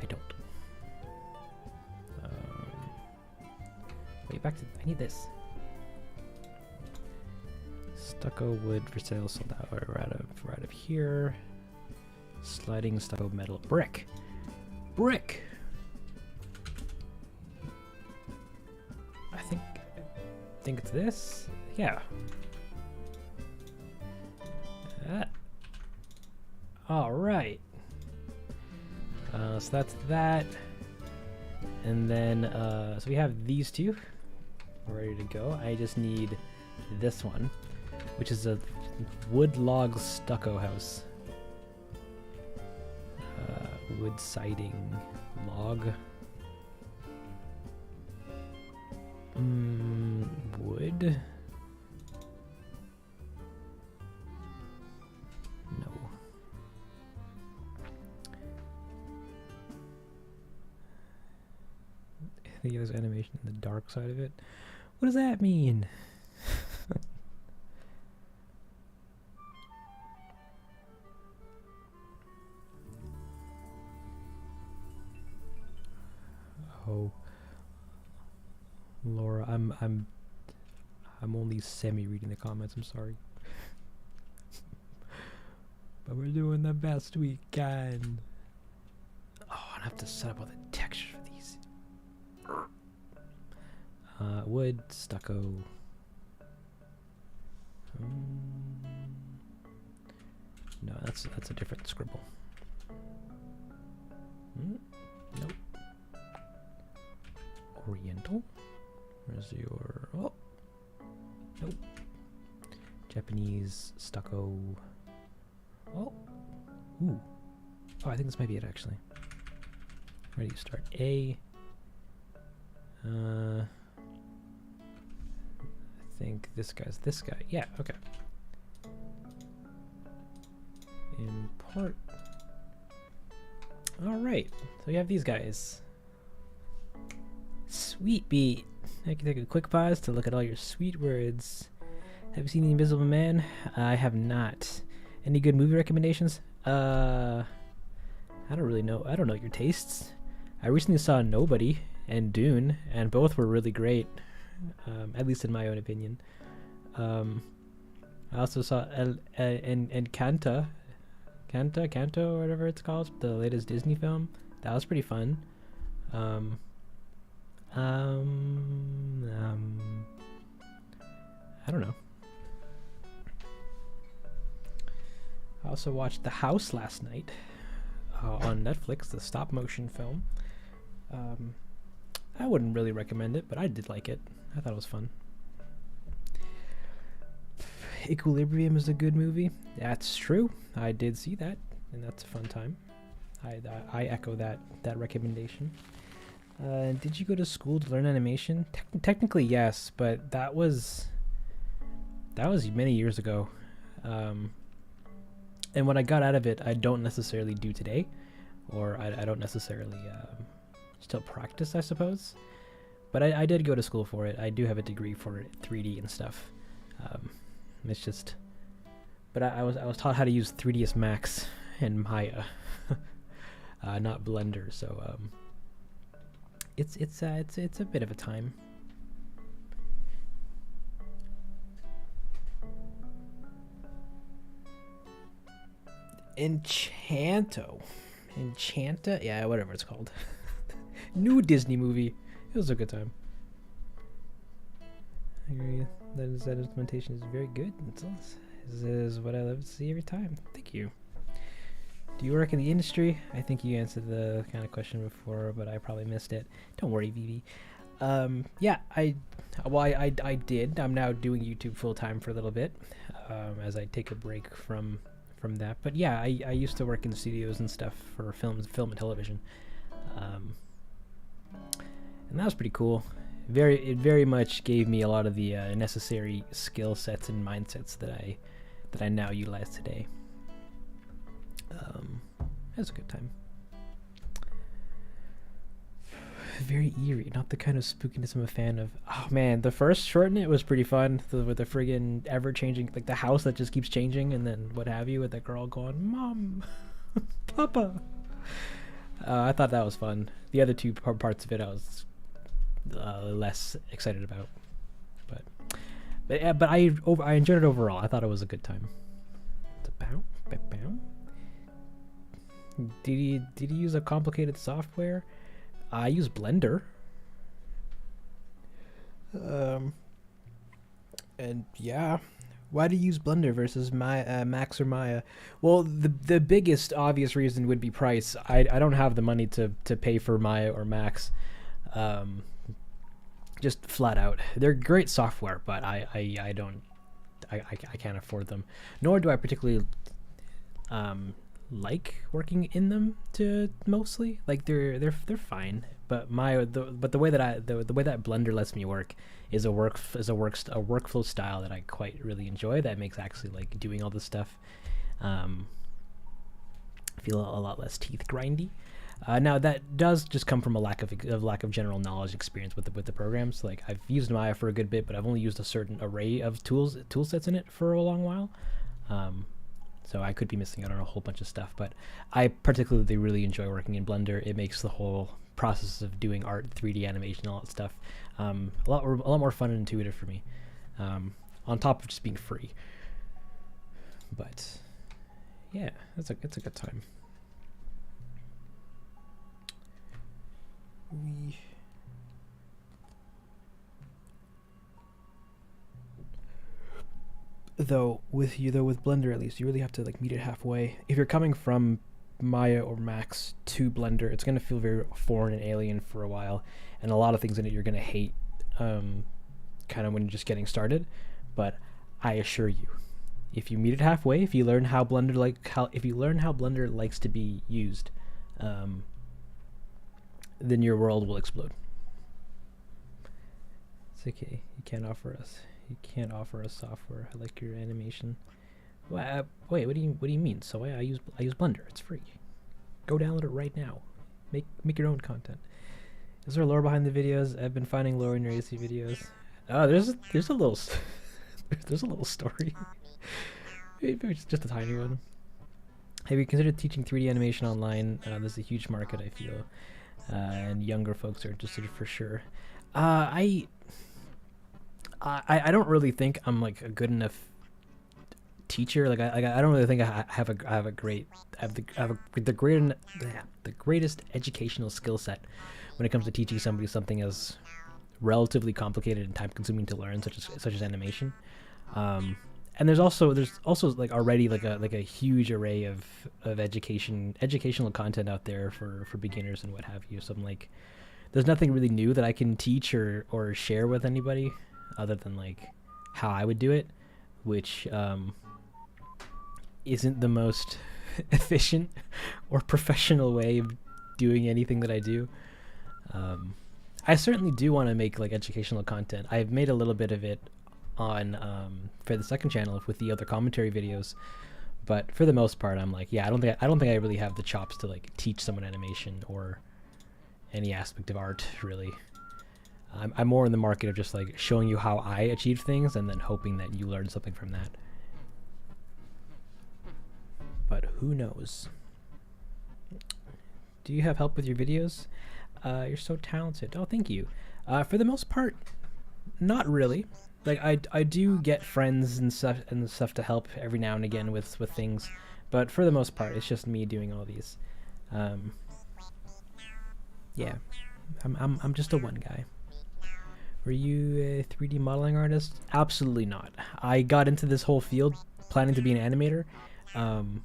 I don't. Wait, back to I need this. Stucco wood for sale sold out right up here. Sliding stucco metal brick. Brick. I think it's this. Yeah. All right. So that's that. And then so we have these two ready to go. I just need this one, which is a wood log stucco house. Wood siding log. Wood. No. I think there's animation in the dark side of it. What does that mean? Oh, Laura, I'm only semi-reading the comments. I'm sorry, but we're doing the best we can. Oh, I have to set up all the textures for these. Wood, stucco. No, that's a different scribble. Nope. Oriental. Where's your? Oh, nope. Japanese stucco. Oh, ooh. Oh, I think this might be it actually. Where do you start? A. I think this guy's this guy. Yeah. Okay. Import. All right. So we have these guys. Sweet beat. I can take a quick pause to look at all your sweet words. Have you seen The Invisible Man? I have not. Any good movie recommendations? I don't really know. I don't know your tastes. I recently saw Nobody and Dune, and both were really great, at least in my own opinion. I also saw Encanto, or whatever it's called, the latest Disney film. That was pretty fun. I don't know. I also watched The House last night on Netflix, the stop motion film. I wouldn't really recommend it, but I did like it. I thought it was fun. Equilibrium is a good movie. That's true. I did see that, and that's a fun time. I echo that recommendation. Did you go to school to learn animation? Technically, yes, but that was many years ago. And what I got out of it, I don't necessarily do today, or I don't necessarily still practice, I suppose. But I did go to school for it. I do have a degree for 3D and stuff. It's just, but I was taught how to use 3ds Max and Maya, not Blender. So it's a bit of a time. Enchanta, yeah, whatever it's called. New Disney movie. It was a good time. I agree that implementation is very good. This is what I love to see every time. Thank you. Do you work in the industry? I think you answered the kind of question before, but I probably missed it. Don't worry, Vivi. Yeah, I did. I'm now doing YouTube full time for a little bit, as I take a break from that. But yeah, I used to work in studios and stuff for film and television. And that was pretty cool. It very much gave me a lot of the necessary skill sets and mindsets that I now utilize today. It was a good time. Very eerie, not the kind of spookiness I'm a fan of. Oh man, the first short in it was pretty fun, with the friggin' ever-changing, like the house that just keeps changing and then what have you, with that girl going, Mom, Papa. I thought that was fun. The other two parts of it I was less excited about, but I enjoyed it overall. I thought it was a good time. It's a bow. Did he use a complicated software? I use Blender. And yeah, why do you use Blender versus Max or Maya? Well, the biggest obvious reason would be price. I don't have the money to pay for Maya or Max. Just flat out, they're great software, but I can't afford them. Nor do I particularly like working in them mostly. Like they're fine, but the way that the way that Blender lets me work is a workflow style that I quite really enjoy. That makes actually like doing all this stuff feel a lot less teeth grindy. Now that does just come from a lack of general knowledge experience with the programs. Like I've used Maya for a good bit, but I've only used a certain array of tool sets in it for a long while. So I could be missing out on a whole bunch of stuff, but I particularly really enjoy working in Blender. It makes the whole process of doing art, 3D animation, all that stuff, a lot more fun and intuitive for me. On top of just being free. But yeah, it's a good time. Though with Blender, at least you really have to like meet it halfway. If you're coming from Maya or Max to Blender, it's gonna feel very foreign and alien for a while, and a lot of things in it you're gonna hate, kind of when you're just getting started. But I assure you, if you meet it halfway, if you learn how Blender likes to be used, then your world will explode. It's okay. You can't offer us software. I like your animation. Wait, what do you mean? So I use Blender. It's free. Go download it right now. Make your own content. Is there lore behind the videos? I've been finding lore in your AC videos. Oh, there's a little there's a little story. Maybe just a tiny one. Have you considered teaching 3D animation online? There's a huge market, I feel, and younger folks are interested for sure. I don't really think I'm like a good enough teacher. Like I don't really think I have the greatest educational skill set when it comes to teaching somebody something as relatively complicated and time consuming to learn, such as animation. And there's also like already like a huge array of educational content out there for beginners and what have you. So I'm like, there's nothing really new that I can teach or share with anybody other than like how I would do it, which isn't the most efficient or professional way of doing anything that I do. I certainly do want to make like educational content. I've made a little bit of it on for the second channel with the other commentary videos, but for the most part I'm like, yeah, I don't think I really have the chops to like teach someone animation or any aspect of art really. I'm more in the market of just like showing you how I achieve things and then hoping that you learn something from that. But who knows? Do you have help with your videos? You're so talented. Oh, thank you. For the most part, not really. Like I do get friends and stuff to help every now and again with things, but for the most part, it's just me doing all these. Yeah, I'm just a one guy. Were you a 3D modeling artist? Absolutely not. I got into this whole field planning to be an animator, and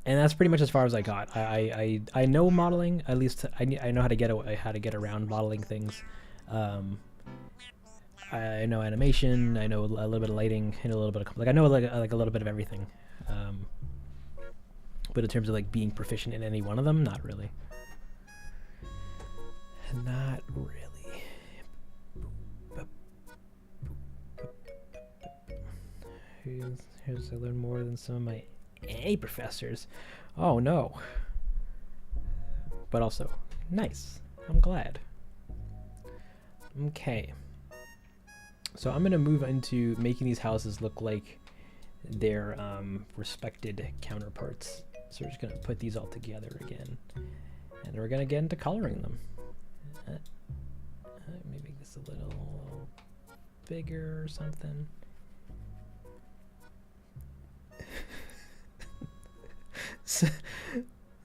that's pretty much as far as I got. I know modeling. At least I know how to get around modeling things. I know animation. I know a little bit of lighting and a little bit of I know like a little bit of everything. But in terms of like being proficient in any one of them, not really. Not really. Here's I learned more than some of my A professors. Oh no. But also, nice. I'm glad. Okay. So I'm gonna move into making these houses look like their respected counterparts. So we're just gonna put these all together again, and we're gonna get into coloring them. Maybe make this a little bigger or something.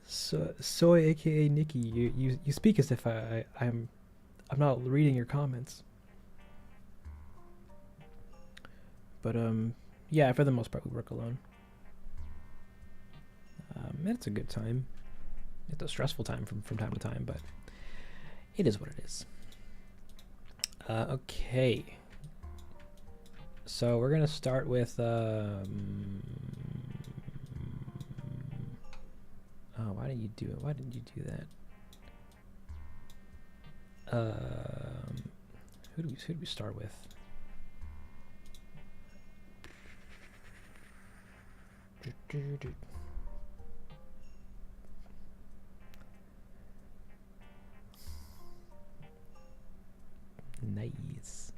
Soy, aka Nikki, you speak as if I'm not reading your comments. But yeah, for the most part we work alone. It's a good time. It's a stressful time from time to time, but it is what it is. Okay. So we're gonna start with oh, why didn't you do it? Why didn't you do that? Who do we start with? Nice.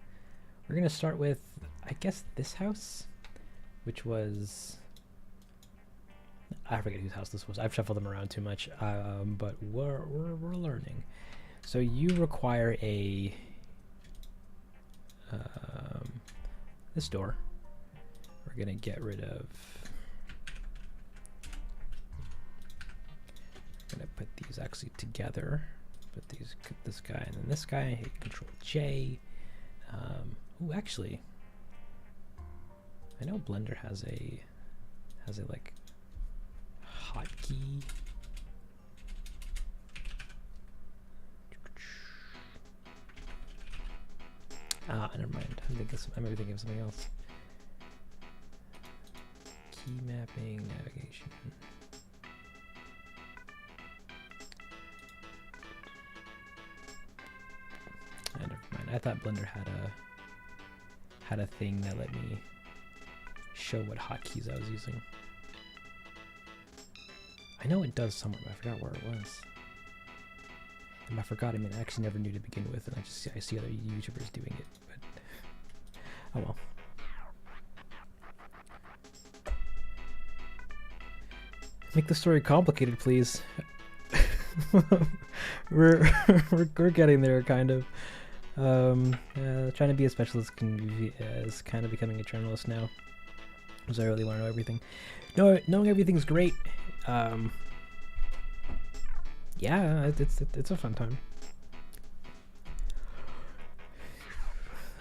We're gonna start with, I guess, this house, which was, I forget whose house this was. I've shuffled them around too much, but we're learning. So you require a this door. We're gonna get rid of. I'm gonna put these actually together. Put this guy and then this guy. Hit Control J. Ooh, actually, I know Blender has a like hotkey. Never mind. I might be thinking of something else. Key mapping, navigation. Never mind. I thought Blender had a thing that let me show what hotkeys I was using. I know it does somewhere, but I forgot where it was. And I forgot, I mean, I actually never knew to begin with, and I see other YouTubers doing it, but oh well. Make the story complicated, please. we're getting there, kind of. Trying to be a specialist is kind of becoming a journalist now, because I really want to know everything. Knowing everything's great. Yeah, it's a fun time.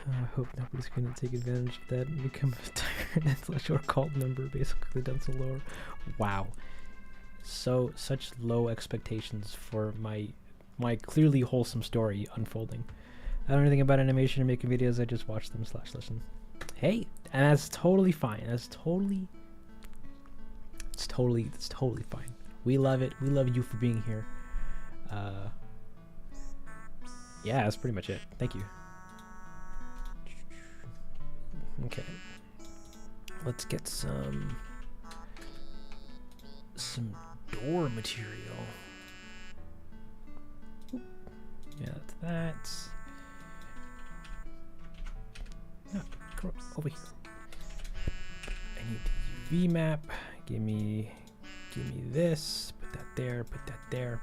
I hope nobody's going to take advantage of that and become a tyrant intellectual cult member, basically Densle lore. Wow. Such low expectations for my clearly wholesome story unfolding. I don't know anything about animation or making videos, I just watch them / listen. Hey, and that's totally fine. It's totally fine. We love it. We love you for being here. Yeah, that's pretty much it. Thank you. Okay. Let's get some door material. Yeah, that's that. No, come over here. I need the UV map. Give me this. Put that there. Put that there.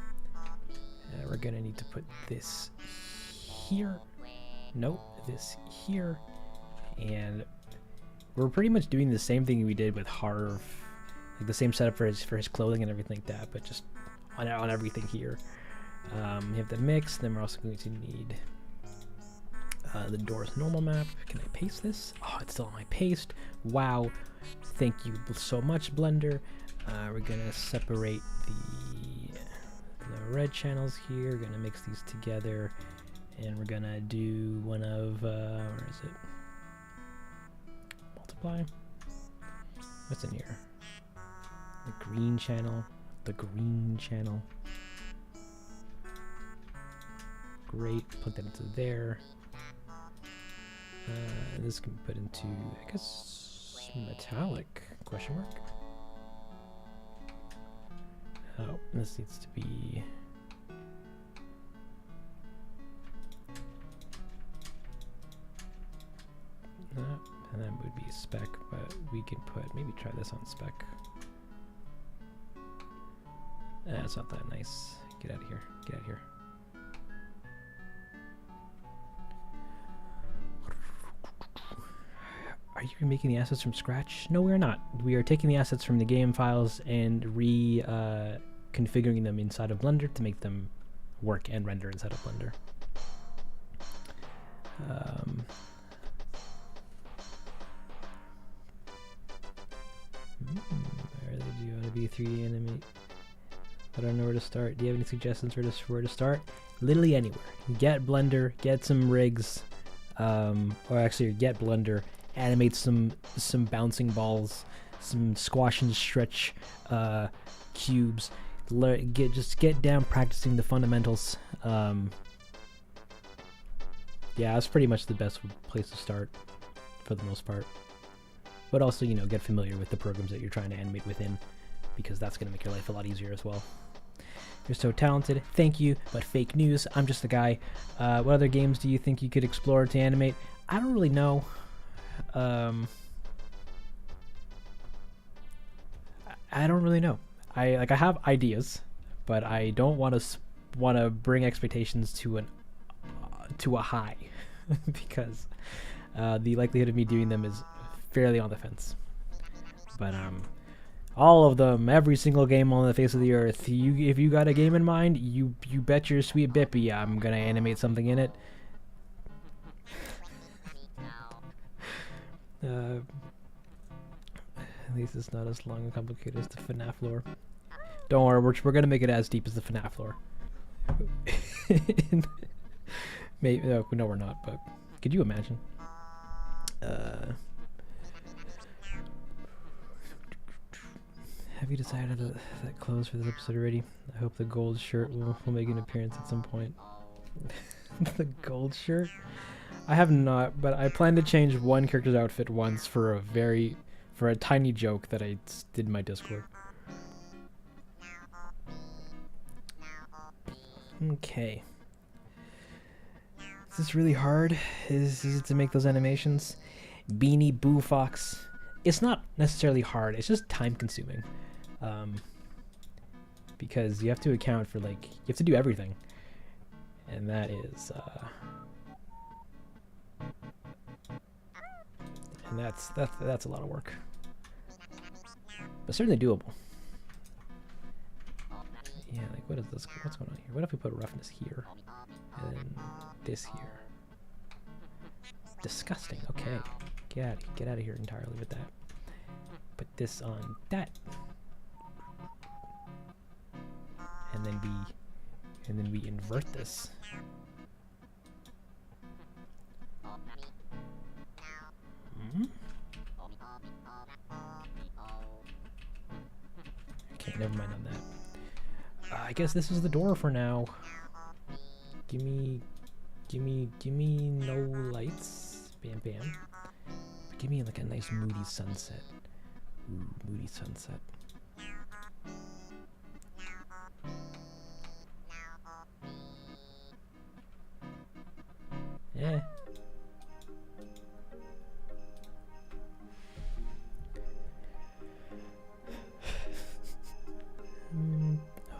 We're gonna need to put this here. Nope, this here. And we're pretty much doing the same thing we did with Harv, like the same setup for his clothing and everything like that, but just on everything here. We have the mix. Then we're also going to need the door's normal map. Can I paste this? Oh, it's still on my paste. Wow, thank you so much, Blender. We're gonna separate the red channels here. We're gonna mix these together, and we're gonna do one of where is it? Multiply. What's in here? The green channel. The green channel. Great. Plug that into there. And this can be put into, I guess, metallic, question mark. Oh, this needs to be... and that would be spec, but we can put, maybe try this on spec. That's not that nice. Get out of here. Get out of here. Are you remaking the assets from scratch? No, we're not. We are taking the assets from the game files and configuring them inside of Blender to make them work and render inside of Blender. Where do you want to be 3D animate? I don't know where to start. Do you have any suggestions for where to start? Literally anywhere. Get Blender, get some rigs, or actually get Blender, animate some bouncing balls, some squash and stretch cubes. Just get down practicing the fundamentals. Yeah, that's pretty much the best place to start for the most part. But also, you know, get familiar with the programs that you're trying to animate within, because that's going to make your life a lot easier as well. You're so talented. Thank you, but fake news. I'm just a guy. What other games do you think you could explore to animate? I don't really know. I don't really know. I have ideas, but I don't want to bring expectations to a high because the likelihood of me doing them is fairly on the fence. But all of them, every single game on the face of the earth, if you got a game in mind, you bet your sweet bippy I'm gonna animate something in it. At least it's not as long and complicated as the FNAF lore. Don't worry, we're gonna make it as deep as the FNAF lore. Maybe no, we're not. But could you imagine? Have you decided that clothes for this episode already? I hope the gold shirt will make an appearance at some point. The gold shirt? I have not, but I plan to change one character's outfit once for a tiny joke that I did in my Discord. Okay. Is this really hard? Is it easy to make those animations? Beanie Boo Fox. It's not necessarily hard, it's just time consuming. Because you have to account for, like, you have to do everything. And that is, and that's a lot of work. But certainly doable. Yeah, like, what is this? What's going on here? What if we put roughness here? And then this here? Disgusting. Okay. Get out of here entirely with that. Put this on that. And then we invert this. Okay, never mind on that. I guess this is the door for now. Give me no lights. Bam bam. Give me like a nice moody sunset. Ooh, moody sunset. Yeah.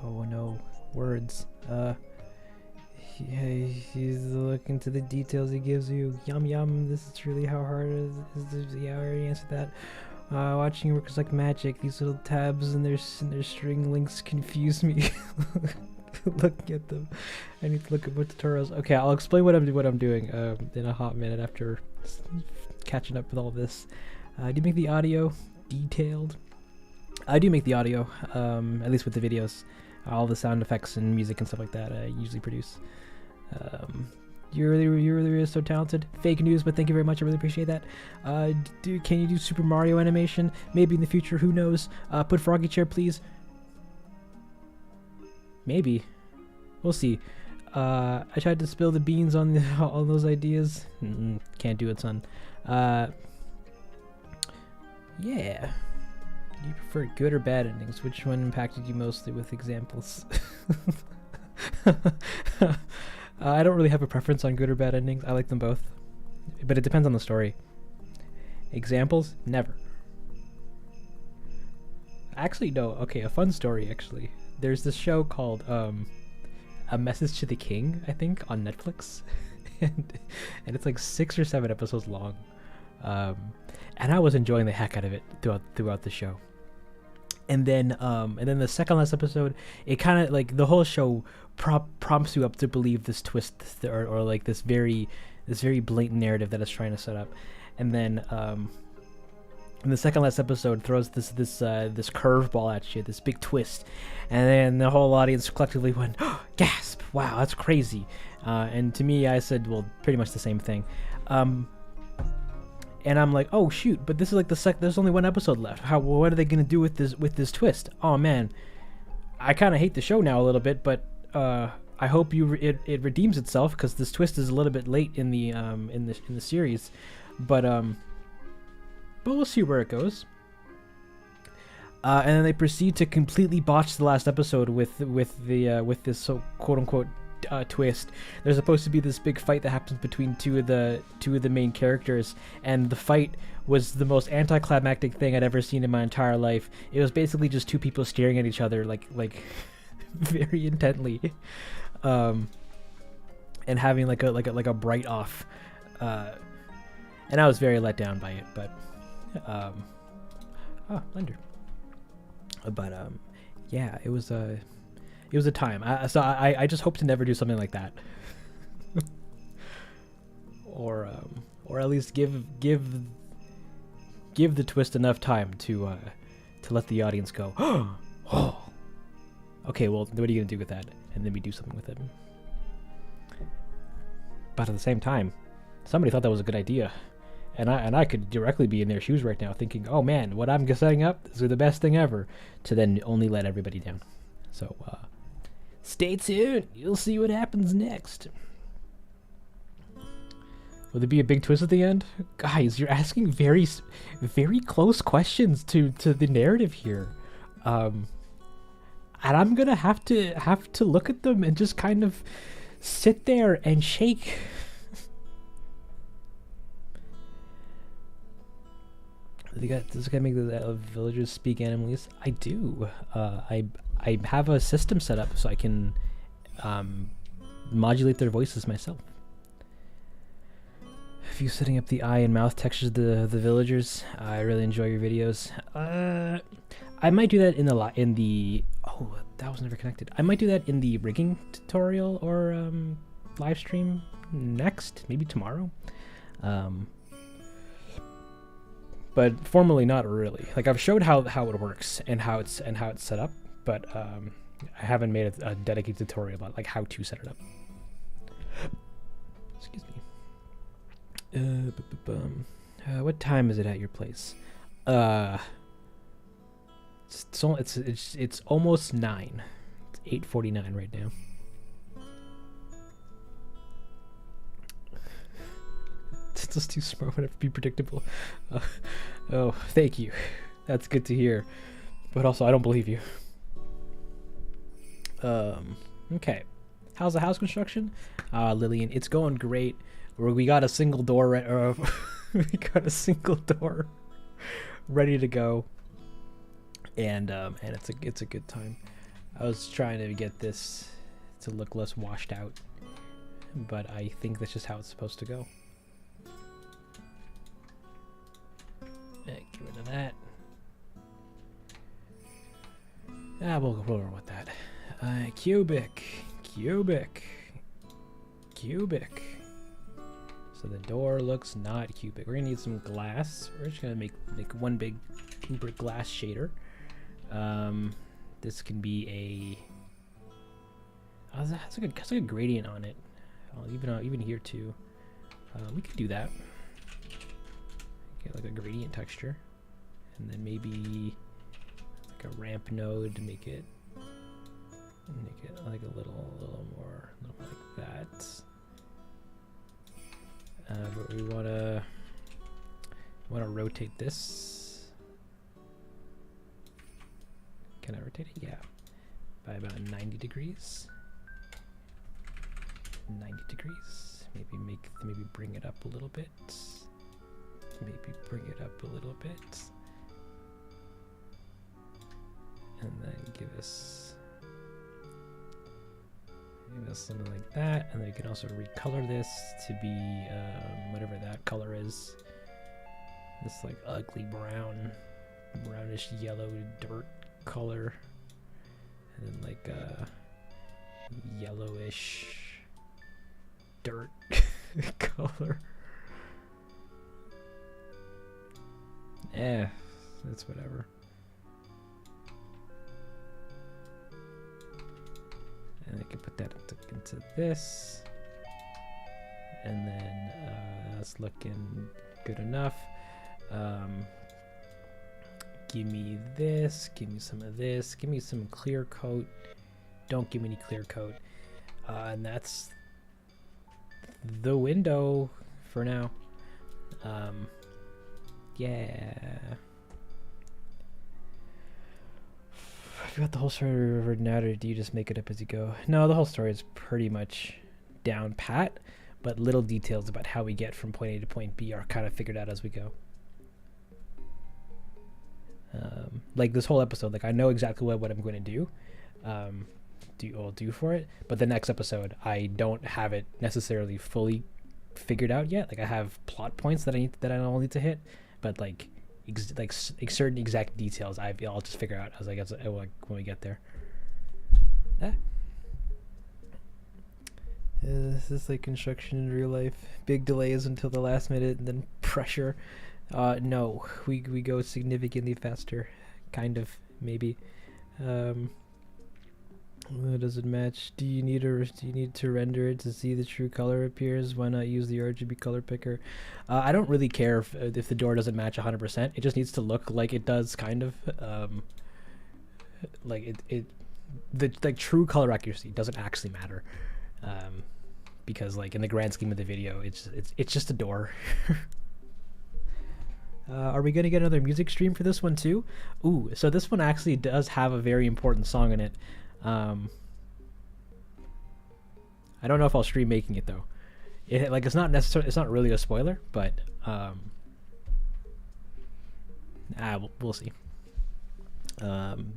Oh no, words. Yeah, he's looking to the details he gives you. Yum yum. This is really how hard it is. Yeah, I already answered that. Watching work is like magic. These little tabs and their string links confuse me. Looking at them, I need to look at more tutorials. Okay, I'll explain what I'm doing in a hot minute after catching up with all this. Do you make the audio detailed? I do make the audio, at least with the videos. All the sound effects and music and stuff like that I usually produce. You really are so talented. Fake news, but thank you very much. I really appreciate that. Can you do Super Mario animation? Maybe in the future, who knows? Put Froggy Chair, please. Maybe. We'll see. I tried to spill the beans on all those ideas. Can't do it, son. Yeah. Do you prefer good or bad endings? Which one impacted you mostly with examples? I don't really have a preference on good or bad endings. I like them both. But it depends on the story. Examples? Never. Actually, no. Okay, a fun story, actually. There's this show called A Message to the King, I think, on Netflix. and it's like 6 or 7 episodes long. And I was enjoying the heck out of it throughout the show. And then the second last episode, it kind of like the whole show prompts you up to believe this twist or like this very blatant narrative that it's trying to set up. And then in the second last episode throws this curveball at you, this big twist, and then the whole audience collectively went, oh, gasp! Wow, that's crazy. And to me, I said, well, pretty much the same thing. And I'm like, oh shoot! But this is like there's only one episode left. What are they gonna do with this twist? Oh man, I kind of hate the show now a little bit, but I hope it redeems itself, because this twist is a little bit late in the series, but we'll see where it goes. And then they proceed to completely botch the last episode with this so quote unquote twist. There's supposed to be this big fight that happens between two of the main characters, and the fight was the most anticlimactic thing I'd ever seen in my entire life. It was basically just two people staring at each other like very intently, and having like a bright off, and I was very let down by it. But Blender. But yeah, it was a time. So I just hope to never do something like that, or at least give the twist enough time to let the audience go, oh, okay, well, what are you gonna do with that? And then we do something with it. But at the same time, somebody thought that was a good idea, and I could directly be in their shoes right now, thinking, oh man, what I'm setting up is the best thing ever, to then only let everybody down. So stay tuned. You'll see what happens next. Will there be a big twist at the end? Guys, you're asking very, very close questions to the narrative here. And I'm gonna have to look at them and just kind of sit there and shake. Does guy make the villagers speak Animalese? I do. I have a system set up so I can modulate their voices myself. If you setting up the eye and mouth textures the villagers, I really enjoy your videos. I might do that in the oh, that was never connected. I might do that in the rigging tutorial or live stream next, maybe tomorrow. But formally, not really. Like, I've showed how it works and how it's set up, but I haven't made a dedicated tutorial about like how to set it up. Excuse me. What time is it at your place? It's almost 9. It's 8:49 right now. It's just too smart whenever be predictable. Oh, thank you. That's good to hear. But also, I don't believe you. Okay. How's the house construction? Lillian, it's going great. We got a single door. We got a single door ready to go, and it's a good time. I was trying to get this to look less washed out, but I think that's just how it's supposed to go. Get rid of that. We'll roll with that. Cubic. So the door looks not cubic. We're gonna need some glass. We're just gonna make one big Uber glass shader. This can be a. That's like a gradient on it. Even here too. We could do that. Get like a gradient texture, and then maybe like a ramp node to make it Make it like a little more like that. But we wanna rotate this. Can I rotate it? Yeah, by about 90 degrees. 90 degrees. Maybe bring it up a little bit. Maybe bring it up a little bit. And then give us something like that. And then you can also recolor this to be whatever that color is. This like ugly brownish yellow dirt color. And then like yellowish dirt color. That's whatever. And I can put that into this. And then that's looking good enough. Give me this, give me some of this, give me some clear coat. Don't give me any clear coat. And that's the window for now. Yeah. I forgot the whole story of now, or do you just make it up as you go? No, the whole story is pretty much down pat, but little details about how we get from point A to point B are kind of figured out as we go. Like this whole episode, like I know exactly what I'm going to do. Do for it, but the next episode I don't have it necessarily fully figured out yet. Like I have plot points that I don't need to hit, but like certain exact details I'll just figure out as I guess when we get there. This is like construction in real life. Big delays until the last minute, and then pressure. No, we go significantly faster, kind of, maybe. Does it match? Do you need to render it to see the true color appears? Why not use the RGB color picker? I don't really care if the door doesn't match 100%. It just needs to look like it does, kind of. Like the true color accuracy doesn't actually matter, because like in the grand scheme of the video, it's just a door. Are we gonna get another music stream for this one too? Ooh, so this one actually does have a very important song in it. I don't know if I'll stream making it though. It's not really a spoiler, but we'll see.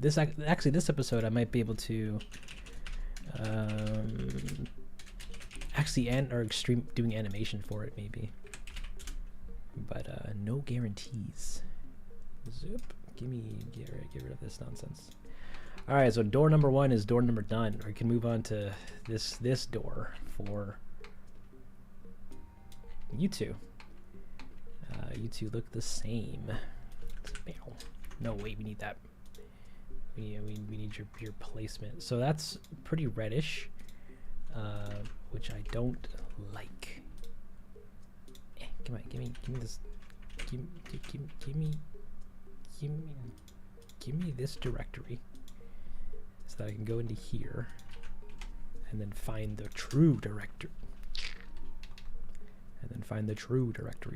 This episode I might be able to actually stream doing animation for it maybe, but no guarantees. Zip. Get rid of this nonsense. All right, so door number 1 is door number done. We can move on to this door for you two. You two look the same. No, wait, we need that. We need your placement. So that's pretty reddish, which I don't like. Come on, give me this. Give me this directory. So that I can go into here and then find the true directory.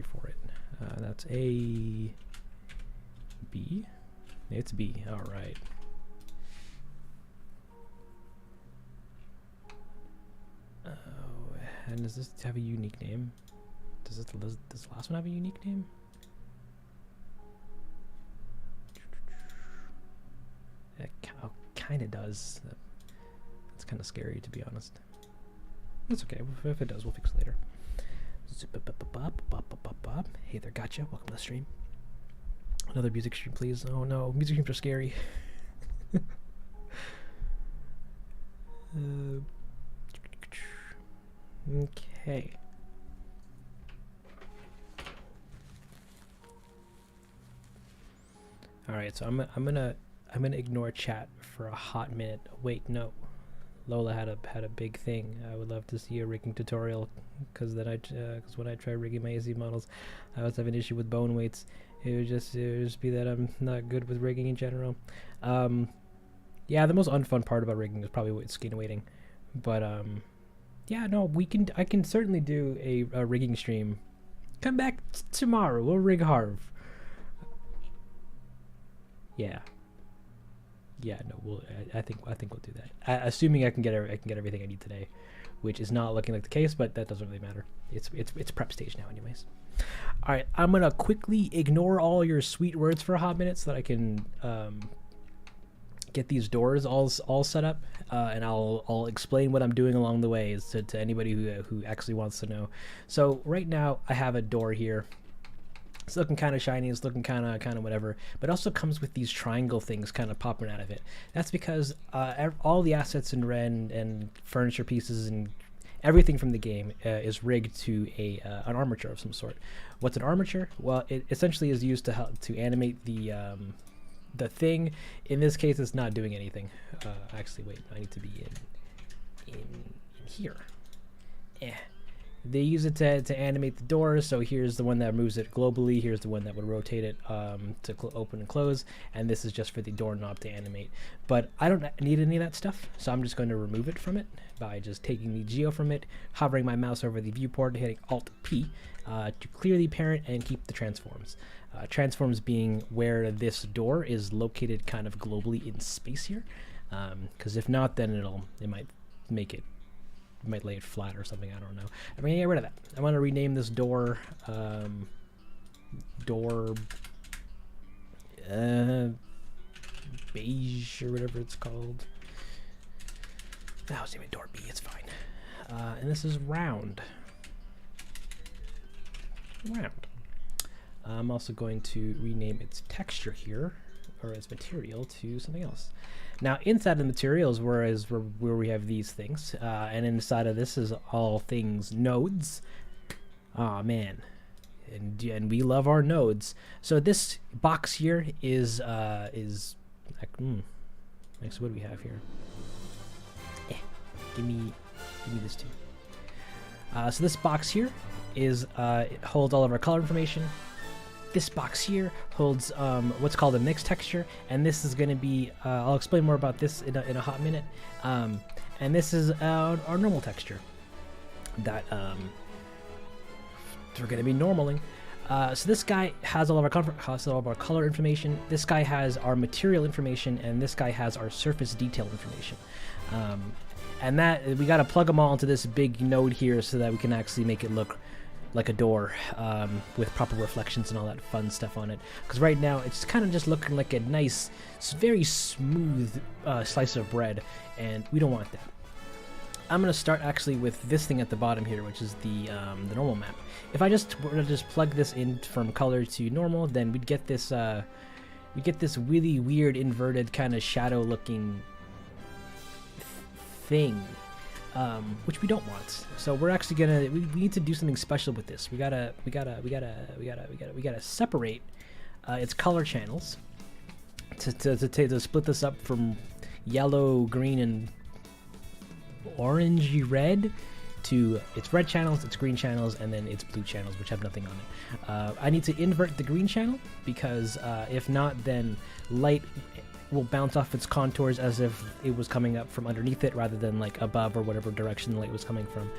For it. That's A, B. It's B. All right. Oh, and does this have a unique name? Does this last one have a unique name? It kind of does. That's kind of scary, to be honest. That's okay. If it does, we'll fix it later. Hey there, gotcha. Welcome to the stream. Another music stream, please. Oh no, music streams are scary. Okay. All right, so I'm gonna ignore chat for a hot minute. Wait, no. Lola had a big thing. I would love to see a rigging tutorial, because when I tried rigging my AC models, I was having an issue with bone weights. It would just be that I'm not good with rigging in general. Yeah, the most unfun part about rigging is probably skin waiting, but yeah, no, I can certainly do a rigging stream. Come back tomorrow. We'll rig Harv. Yeah. Yeah, no, I think we'll do that. Assuming I can get everything I need today, which is not looking like the case, but that doesn't really matter. It's prep stage now, anyways. All right, I'm gonna quickly ignore all your sweet words for a hot minute so that I can get these doors all set up, and I'll explain what I'm doing along the way to anybody who actually wants to know. So right now I have a door here. It's looking kind of shiny, it's looking kind of whatever, but it also comes with these triangle things kind of popping out of it. That's because all the assets in red and furniture pieces and everything from the game is rigged to an armature of some sort. What's an armature? Well, it essentially is used to help to animate the thing. In this case, it's not doing anything. Actually, wait, I need to be in here. They use it to animate the doors. So here's the one that moves it globally. Here's the one that would rotate it to open and close. And this is just for the doorknob to animate. But I don't need any of that stuff, so I'm just going to remove it from it by just taking the geo from it, hovering my mouse over the viewport, and hitting Alt-P to clear the parent and keep the transforms. Transforms being where this door is located kind of globally in space here. Because if not, then it might make it. Might lay it flat or something, I don't know. I'm gonna get rid of that. I want to rename this door door beige or whatever it's called. That was even door B, it's fine. And this is round. I'm also going to rename its texture here, or its material, to something else. Now inside the materials where we have these things, and inside of this is all things nodes. Oh man, and we love our nodes. So this box here is actually, what do we have here? Give me this too. So this box here is it holds all of our color information. This box here holds what's called a mixed texture, and this is going to be, I'll explain more about this in a hot minute, and this is our normal texture that we're going to be normaling. So this guy has all of our color information, this guy has our material information, and this guy has our surface detail information. And that we got to plug them all into this big node here so that we can actually make it look like a door with proper reflections and all that fun stuff on it. Because right now it's kind of just looking like a nice, very smooth slice of bread, and we don't want that. I'm gonna start actually with this thing at the bottom here, which is the normal map. If I were to just plug this in from color to normal, then we'd get this really weird inverted kind of shadow looking thing. Which we don't want. So we're actually gonna we need to do something special with this. We gotta separate its color channels to split this up from yellow, green, and orangey red to its red channels, its green channels, and then its blue channels, which have nothing on it. I need to invert the green channel because if not, then light will bounce off its contours as if it was coming up from underneath it rather than like above or whatever direction the light was coming from.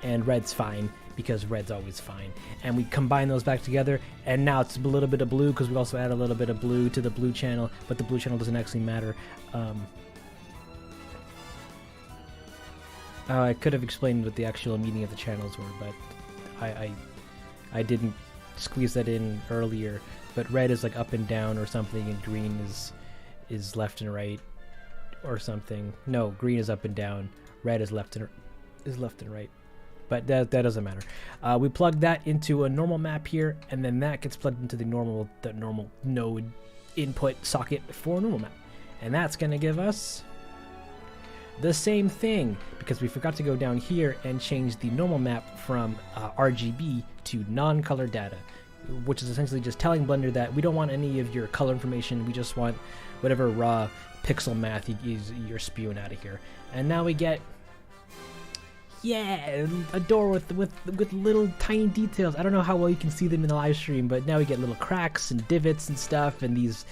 And red's fine because red's always fine. And we combine those back together, and now it's a little bit of blue because we also add a little bit of blue to the blue channel, but the blue channel doesn't actually matter. I could have explained what the actual meaning of the channels were, but I didn't squeeze that in earlier. But red is like up and down or something, and green is left and right or something. No, green is up and down, red is left and right. But that doesn't matter. We plug that into a normal map here, and then that gets plugged into the normal node input socket for a normal map, and that's gonna give us the same thing, because we forgot to go down here and change the normal map from RGB to non-color data, which is essentially just telling Blender that we don't want any of your color information, we just want whatever raw pixel math you're spewing out of here. And now we get, yeah, a door with little tiny details. I don't know how well you can see them in the live stream, but now we get little cracks and divots and stuff, and these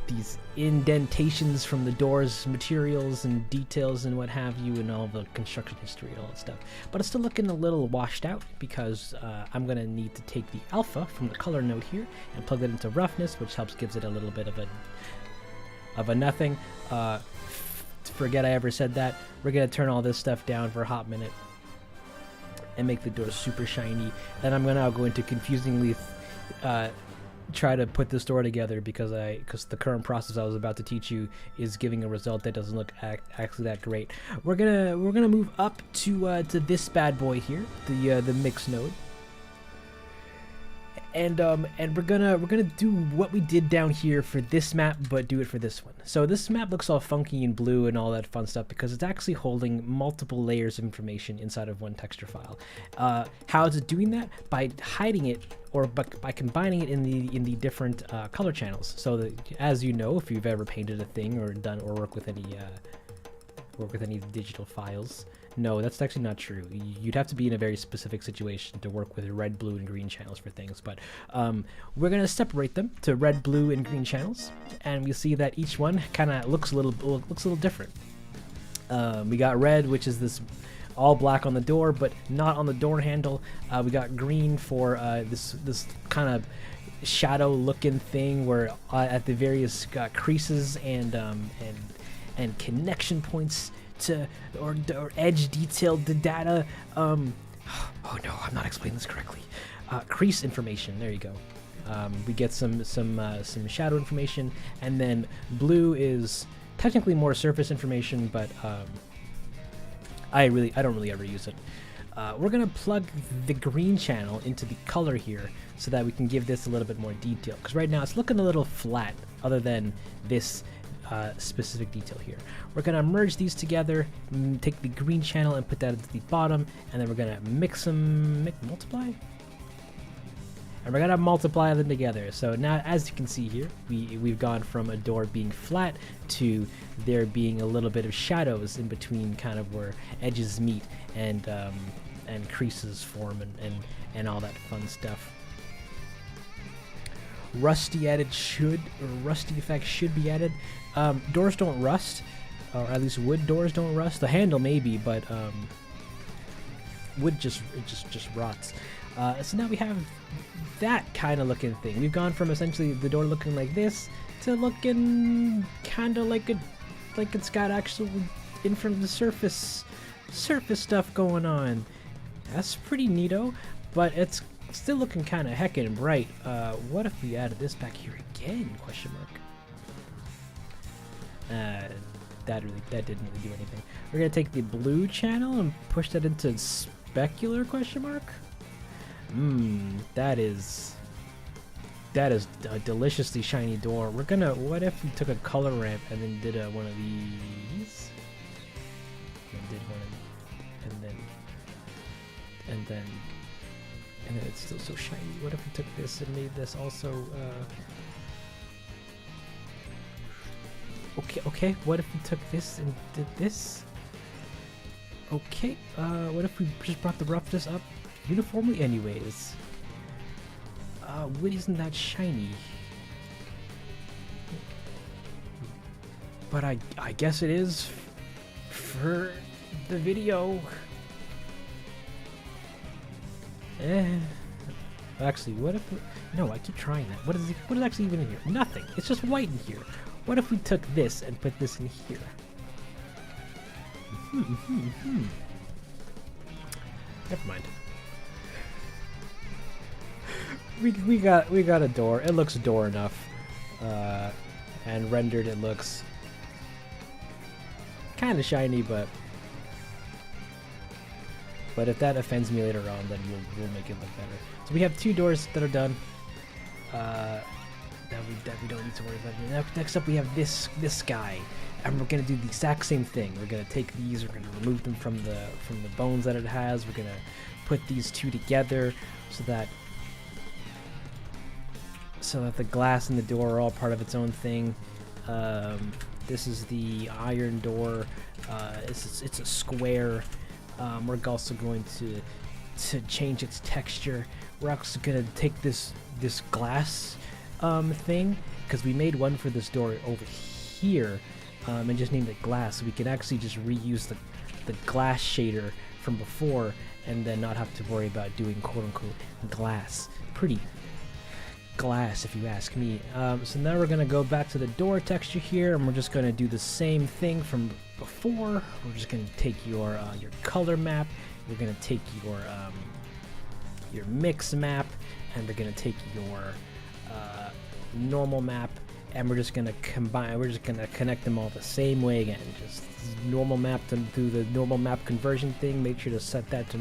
these indentations from the doors, materials and details and what have you, and all the construction history and all that stuff. But it's still looking a little washed out because I'm gonna need to take the alpha from the color node here and plug that into roughness, which gives it a little bit of a nothing. Forget I ever said that. We're gonna turn all this stuff down for a hot minute and make the door super shiny. Then I'm gonna now go into confusingly try to put this door together because the current process I was about to teach you is giving a result that doesn't look actually that great. We're gonna move up to this bad boy here, the mix node. And we're gonna do what we did down here for this map, but do it for this one. So this map looks all funky and blue and all that fun stuff because it's actually holding multiple layers of information inside of one texture file. How is it doing that? By hiding it, or by combining it in the different color channels. So that, as you know, if you've ever painted a thing or done or work with any digital files. No, that's actually not true. You'd have to be in a very specific situation to work with red, blue, and green channels for things. But we're gonna separate them to red, blue, and green channels, and we see that each one kind of looks a little different. We got red, which is this all black on the door, but not on the door handle. We got green for this kind of shadow-looking thing, where at the various creases and connection points to or edge detailed the data. Oh no, I'm not explaining this correctly. Crease information. There you go. We get some shadow information, and then blue is technically more surface information, but I don't really ever use it. We're gonna plug the green channel into the color here so that we can give this a little bit more detail, because right now it's looking a little flat other than this specific detail here. We're gonna merge these together, take the green channel and put that into the bottom, and then we're gonna multiply, and we're gonna multiply them together. So now, as you can see here, we've gone from a door being flat to there being a little bit of shadows in between, kind of where edges meet and creases form and all that fun stuff. Rusty effect should be added. Doors don't rust, or at least wood doors don't rust. The handle maybe, but wood just rots. So now we have that kind of looking thing. We've gone from essentially the door looking like this to looking kind of like it's got actual in front of the surface stuff going on. That's pretty neato, but it's still looking kind of heckin' bright. What if we added this back here again? Question mark. That didn't really do anything. We're gonna take the blue channel and push that into specular? Question mark. That is a deliciously shiny door. We're gonna. What if we took a color ramp and then did one of these? And did one, and then it's still so shiny. What if we took this and made this also? Okay. What if we took this and did this? Okay. What if we just brought the roughness up uniformly? Anyways. Wood isn't that shiny. But I guess it is for the video. Actually, what if no, I keep trying that. What is actually even in here? Nothing. It's just white in here. What if we took this and put this in here? Never mind. We got a door. It looks door enough. And rendered it looks kind of shiny, but if that offends me later on, then we'll make it look better. So we have two doors that are done. That we don't need to worry about. Next up, we have this guy, and we're gonna do the exact same thing. We're gonna take these. We're gonna remove them from the bones that it has. We're gonna put these two together so that the glass and the door are all part of its own thing. This is the iron door. It's a square. We're also going to change its texture. We're also gonna take this glass thing because we made one for this door over here, and just named it glass, so we can actually just reuse the glass shader from before, and then not have to worry about doing quote-unquote glass. Pretty glass, if you ask me. So now we're gonna go back to the door texture here, and we're just gonna do the same thing from before. We're just gonna take your color map. We're gonna take your mix map, and we're gonna take your normal map, and we're just gonna combine. We're just gonna connect them all the same way again. Just normal map to do the normal map conversion thing. Make sure to set that to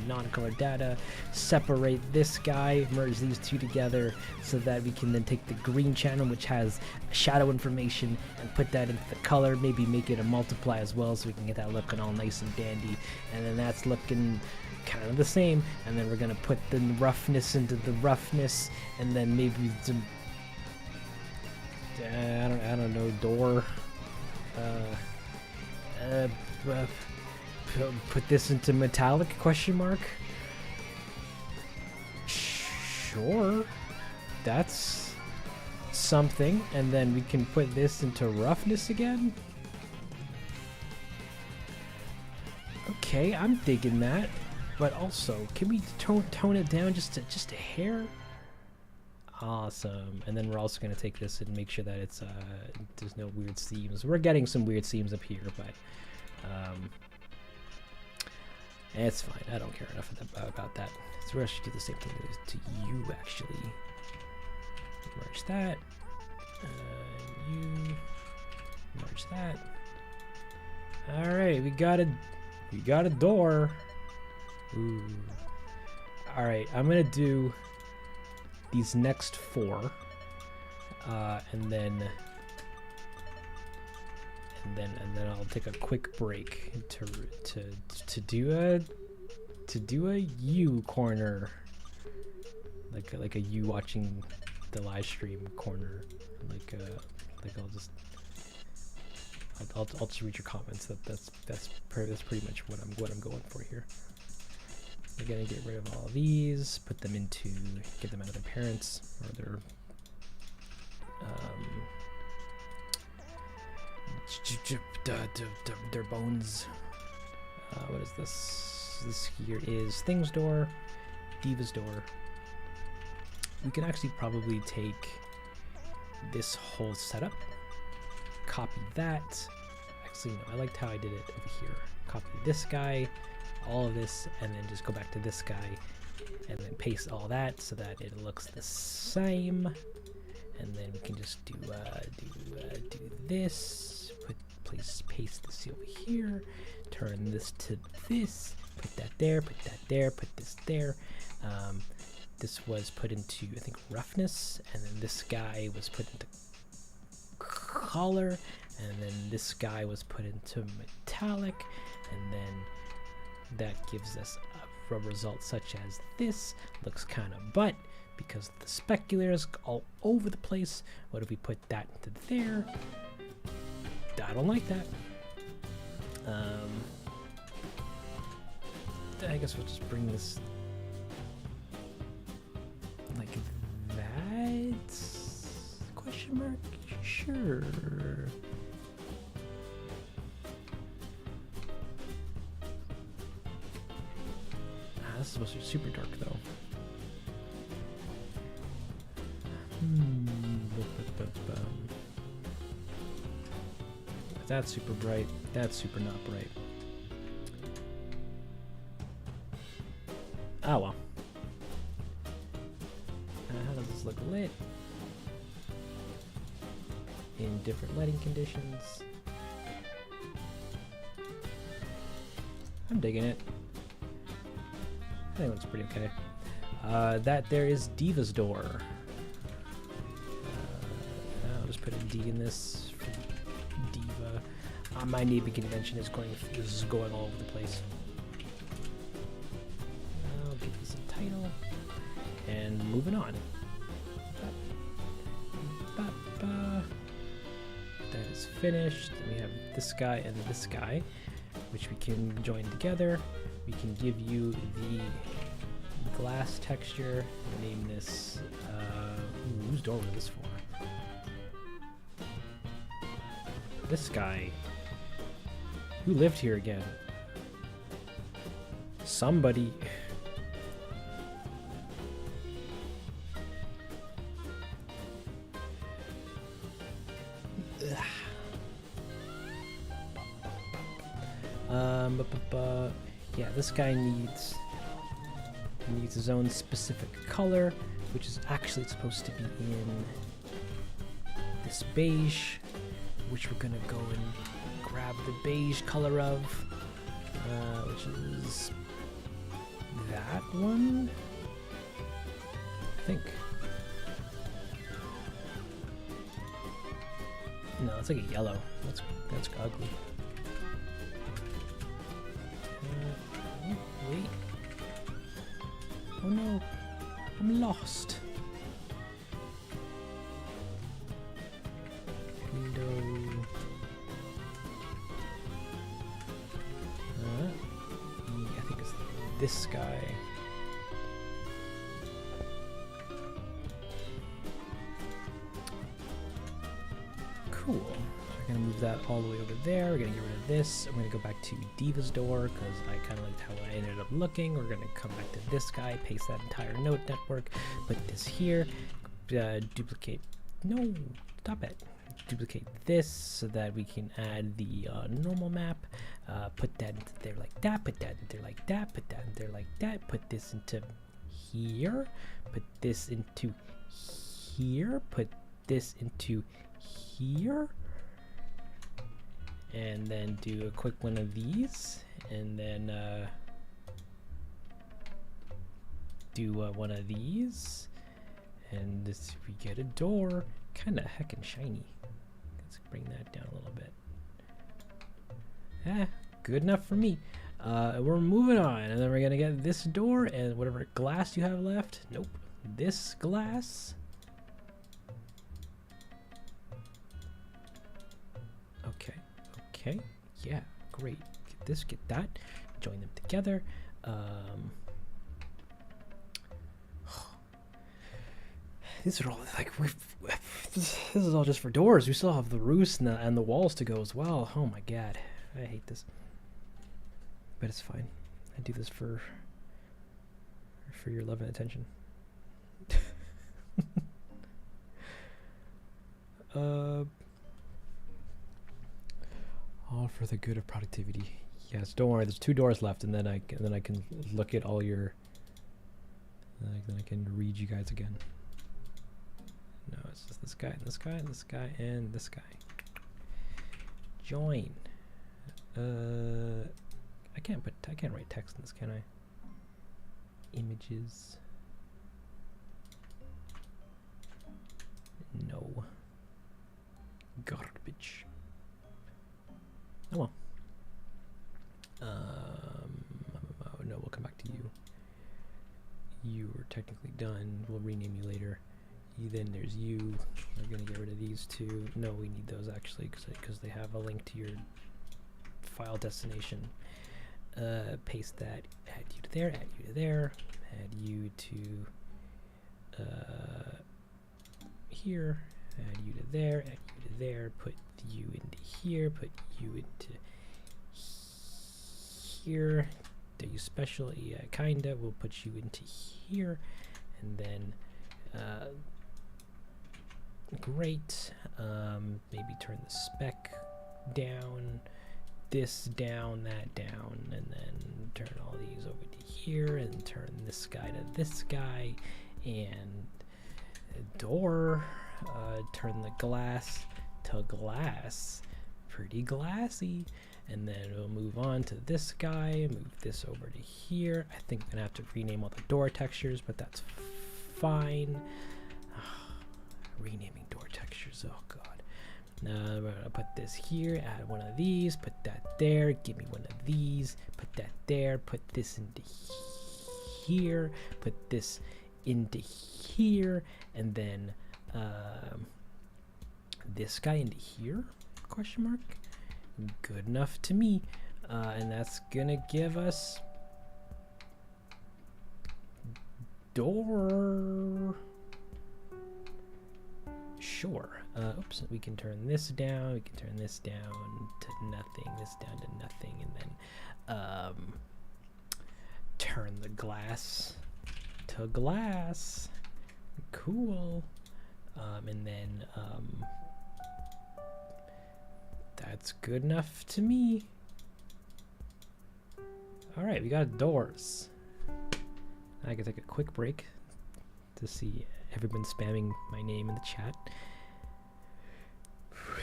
non-color data. Separate this guy, merge these two together, so that we can then take the green channel, which has shadow information, and put that into the color. Maybe make it a multiply as well, so we can get that looking all nice and dandy. And then that's looking kind of the same. And then we're gonna put the roughness into the roughness, and then maybe some I don't know, door. Put this into metallic, question mark? Sure, that's something. And then we can put this into roughness again. Okay, I'm digging that. But also, can we tone it down just a hair? Awesome. And then we're also going to take this and make sure that it's there's no weird seams. We're getting some weird seams up here, but it's fine. I don't care enough about that. So we're actually do the same thing to you, actually. Merge that. You merge that. All right, we got a door. Ooh. All right, I'm gonna do these next four, and then I'll take a quick break to do a U corner, like a you watching the live stream corner, I'll just read your comments. That's pretty much what I'm going for here. We're gonna get rid of all of these, put them into, get them out of their parents or their bones. What is this? This here is Things door, Diva's door. We can actually probably take this whole setup, copy that. Actually, no, I liked how I did it over here. Copy this guy, all of this, and then just go back to this guy, and then paste all that so that it looks the same. And then we can just do this. Paste this over here. Turn this to this. Put that there. Put that there. Put this there. This was put into, I think, roughness, and then this guy was put into color, and then this guy was put into metallic, and then that gives us a result such as this. Looks kind of butt because the speculators all over the place. What if we put that into there? I don't like that. I guess we'll just bring this like that? Question mark? Sure. This is supposed to be super dark though. That's super bright. That's super not bright. Oh well. How does this look lit? In different lighting conditions. I'm digging it. I think it looks pretty okay. That there is Diva's door. I'll just put a D in this for Diva. My naming convention is going all over the place. I'll give this a title. And moving on. That is finished. And we have this guy and this guy, which we can join together. We can give you the glass texture. Name this. Whose door was this for? This guy. Who lived here again? Somebody. Yeah, this guy needs his own specific color, which is actually supposed to be in this beige, which we're gonna go and grab the beige color of, which is that one, I think. No, it's like a yellow. That's ugly. Oh, wait. Oh no, I'm lost. Window. I think it's this guy. Cool. We're gonna move that all the way over there. We're gonna get rid of this. I'm gonna go back to Diva's door because I kind of liked how I ended up looking. We're gonna come back to this guy, paste that entire node network, put this here, duplicate. No, stop it. Duplicate this so that we can add the normal map. Put that into there like that. Put that into there like that. Put that in there like that. Put this into here. Put this into here. Put this into here. And then do a quick one of these, and then do one of these, and this, we get a door. Kind of heckin' shiny. Let's bring that down a little bit. Good enough for me. We're moving on, and then we're gonna get this door and whatever glass you have left. Nope, this glass. Okay. Okay, yeah, great. Get this, get that, join them together. These are all like this is all just for doors. We still have the roofs and the walls to go as well. Oh my god, I hate this, but it's fine. I do this for your love and attention. All for the good of productivity. Yes, don't worry. There's 2 doors left, and then I can look at all your. Then I can read you guys again. No, it's just this guy and this guy and this guy and this guy. Join. I can't write text in this, can I? Images. No. Garbage. Oh well. No, we'll come back to you. You were technically done. We'll rename you later. Then there's you. We're gonna get rid of these 2. No, we need those actually because they have a link to your file destination. Paste that. Add you to there. Add you to there. Add you to here. Add you to there. Add you to there. Put you into here. Put you into here. Do you special? Yeah, kinda. We'll put you into here, and then great. Maybe turn the spec down, this down, that down, and then turn all these over to here, and turn this guy to this guy, and door. Turn the glass to glass. Pretty glassy. And then we'll move on to this guy, move this over to here. I think I'm gonna have to rename all the door textures, but that's fine. Renaming door textures, oh god. Now we're gonna put this here, add one of these, put that there, give me one of these, put that there, put this into here, put this into here, and then this guy into here, question mark. Good enough to me. And that's gonna give us door Sure. Oops, we can turn this down. We can turn this down to nothing. This down to nothing, and then turn the glass to glass. Cool. And then that's good enough to me. All right, we got doors. I can take a quick break to see everyone spamming my name in the chat.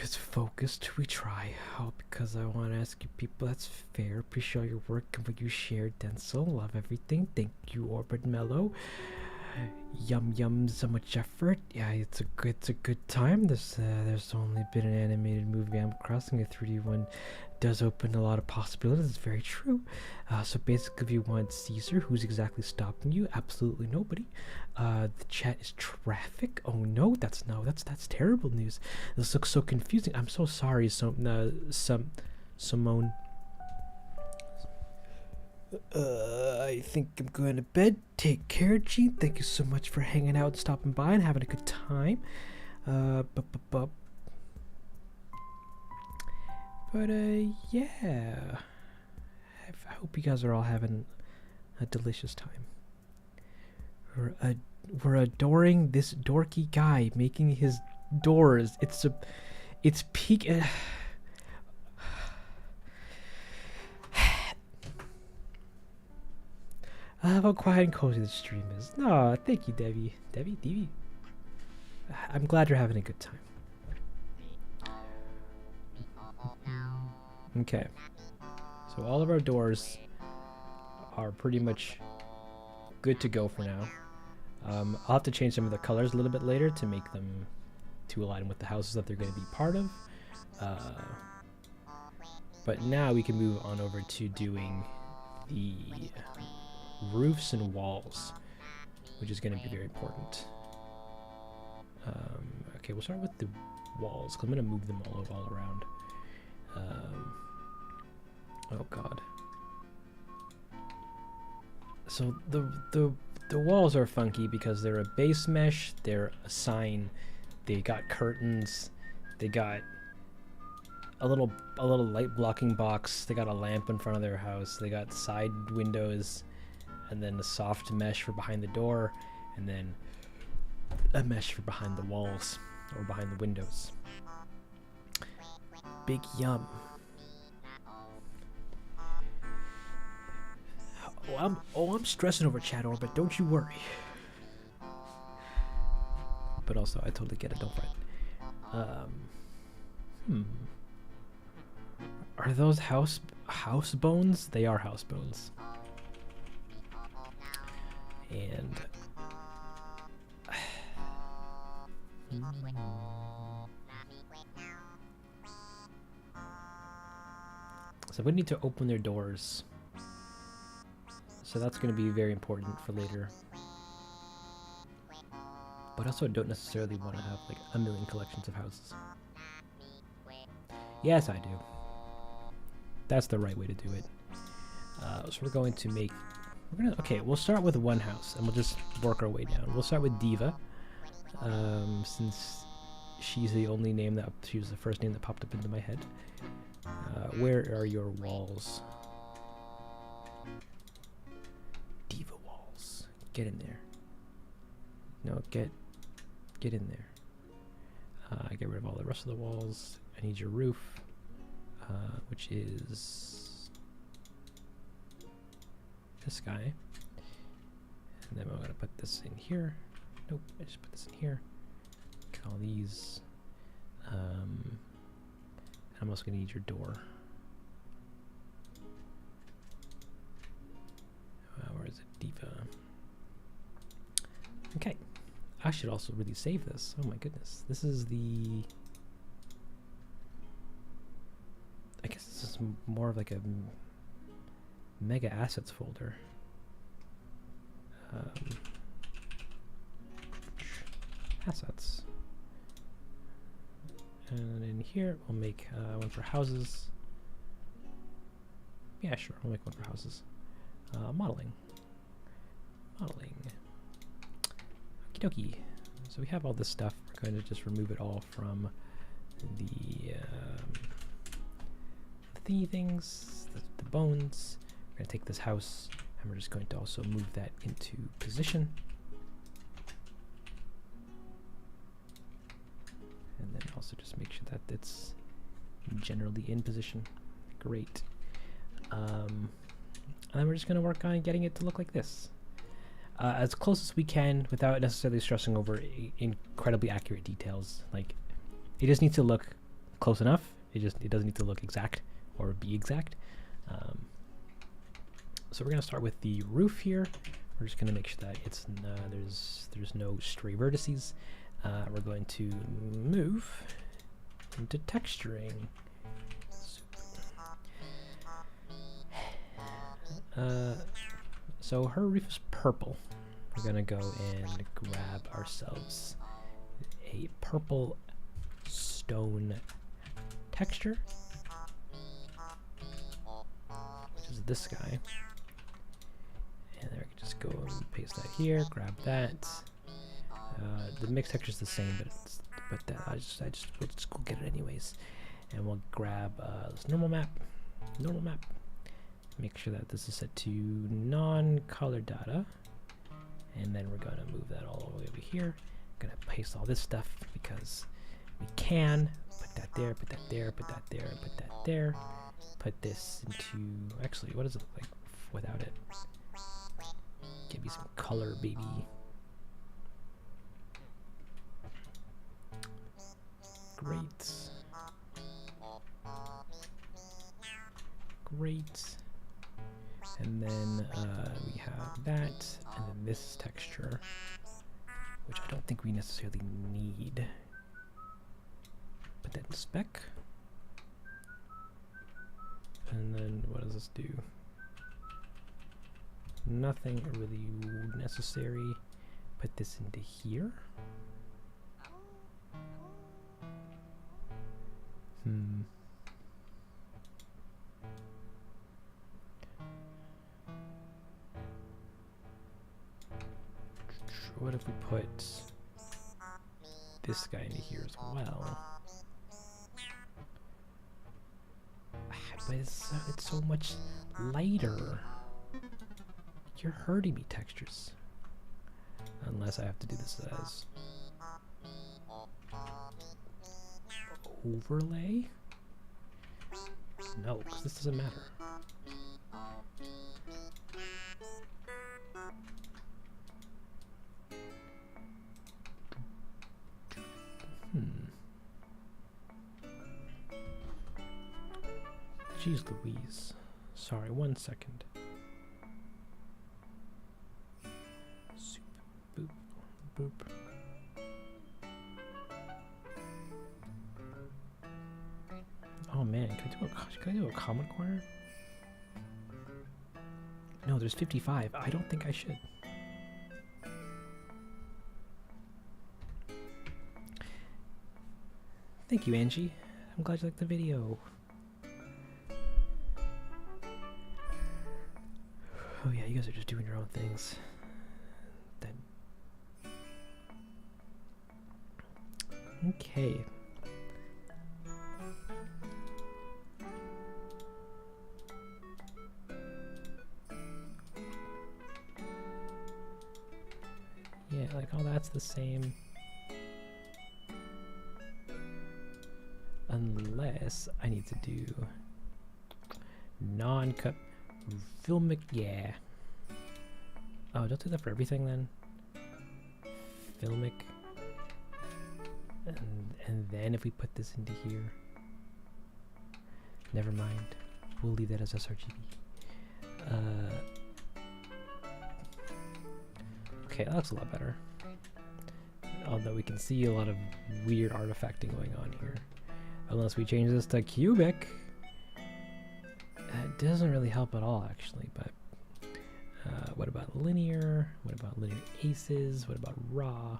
It's focused, we try. Oh, because I want to ask you people, that's fair. Appreciate your work and what you shared, Densle. Love everything. Thank you, Orbit Mellow. Yum yum, so much effort. Yeah, it's a good time. There's only been an animated movie I'm crossing. A 3D one does open a lot of possibilities. It's very true. So basically, if you want Caesar, who's exactly stopping you? Absolutely nobody. The chat is traffic. Oh no, that's terrible news. This looks so confusing. I'm so sorry, Simone. I think I'm going to bed. Take care, Gene. Thank you so much for hanging out and stopping by and having a good time. Yeah. I hope you guys are all having a delicious time. We're adoring this dorky guy making his doors. It's peak. How quiet and cozy the stream is. No, thank you, Debbie. Debbie. I'm glad you're having a good time. Okay. So all of our doors are pretty much good to go for now. I'll have to change some of the colors a little bit later to make them to align with the houses that they're going to be part of. But now we can move on over to doing the roofs and walls, which is going to be very important. Okay, we'll start with the walls, 'cause I'm going to move them all around. Oh god. So the walls are funky because they're a base mesh, they're a sign, they got curtains, they got a little light blocking box, they got a lamp in front of their house, they got side windows, and then a soft mesh for behind the door, and then a mesh for behind the walls or behind the windows. Big yum. I'm stressing over chat orbit, don't you worry. But also I totally get it, don't fret. Are those house bones? They are house bones. And so we need to open their doors. So that's going to be very important for later. But also don't necessarily want to have like a million collections of houses. Yes, I do. That's the right way to do it. So we're going to make... Okay, we'll start with one house and we'll just work our way down. We'll start with Diva. Since she's the only name that... She was the first name that popped up into my head. Where are your walls? Diva walls. Get in there. No, get in there. Get rid of all the rest of the walls. I need your roof, which is this guy. And then I'm going to put this in here. Nope, I just put this in here. Call these. I'm also going to need your door. Where is it? Diva. Okay. I should also really save this. Oh my goodness. This is the... I guess this is more of like a mega assets folder. Assets. And in here, we'll make one for houses. Yeah, sure. We'll make one for houses. Modeling. Okie dokie. So we have all this stuff. We're going to just remove it all from the things, the bones. We're going to take this house, and we're just going to also move that into position. And then also just make sure that it's generally in position. Great. And then we're just going to work on getting it to look like this. As close as we can without necessarily stressing over incredibly accurate details. Like, it just needs to look close enough. It doesn't need to look exact or be exact. So we're going to start with the roof here. We're just going to make sure that it's there's no stray vertices. We're going to move into texturing. So her roof is purple. We're gonna go and grab ourselves a purple stone texture, which is this guy. And then we can just go and paste that here, grab that. The mixed texture is the same, but we'll just go get it anyways. And we'll grab this normal map. Make sure that this is set to non-color data. And then we're going to move that all the way over here. Going to paste all this stuff because we can. Put that there, put that there, put that there, put that there. Put this into... Actually, what does it look like without it? Give me some color, baby. Great. Great. And then we have that, and then this texture, which I don't think we necessarily need. Put that in spec. And then what does this do? Nothing really necessary. Put this into here. What if we put this guy into here as well? But it's so much lighter. You're hurting me, textures. Unless I have to do this as overlay? No, because this doesn't matter. Jeez Louise. Sorry, 1 second. Soup. Boop. Boop. Oh man, can I do a comment corner? No, there's 55. I don't think I should. Thank you, Angie. I'm glad you liked the video. Oh yeah, you guys are just doing your own things. Then. Okay. Yeah, like all that's the same. Unless I need to do non-cut filmic, yeah. Oh, don't do that for everything then. Filmic. And then if we put this into here. Never mind. We'll leave that as sRGB. Okay, that looks a lot better. Although we can see a lot of weird artifacting going on here. Unless we change this to cubic. That doesn't really help at all, actually, but what about linear? What about linear aces? What about raw?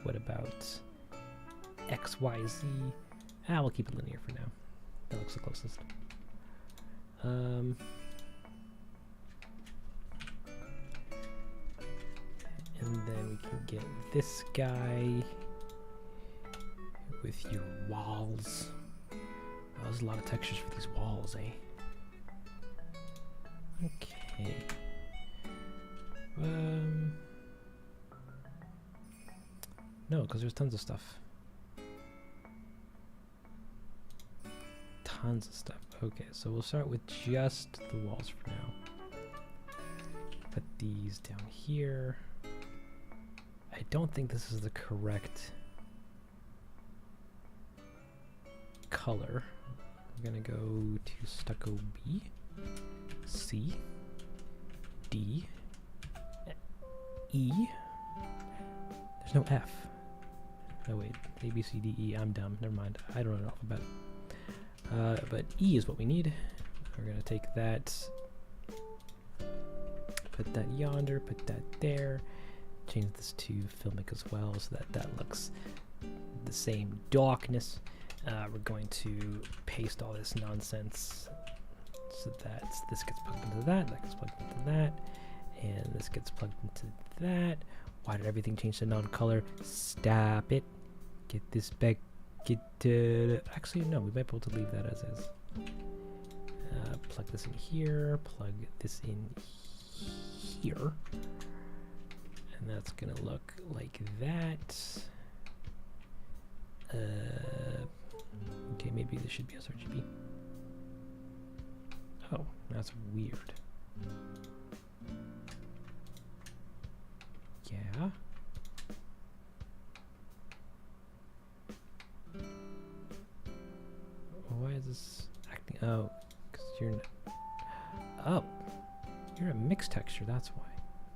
What about XYZ? We'll keep it linear for now. That looks the closest. And then we can get this guy with your walls. Oh, there's a lot of textures for these walls, eh? Okay. No, because there's tons of stuff. Tons of stuff. Okay, so we'll start with just the walls for now. Put these down here. I don't think this is the correct color. I'm gonna go to stucco B, C, D, E. There's no F. Oh wait, A, B, C, D, E. I'm dumb. Never mind. I don't know the alphabet. But E is what we need. We're gonna take that, put that yonder, put that there. Change this to filmic as well, so that that looks the same darkness. We're going to paste all this nonsense so that this gets plugged into that gets plugged into that, and this gets plugged into that. Why did everything change to non-color? Stop it. Get this back. Actually, no, we might be able to leave that as is. Plug this in here, plug this in here. And that's gonna look like that. Okay, maybe this should be sRGB. Oh, that's weird. Yeah. Why is this acting? Oh, because you're. Oh, you're a mixed texture. That's why.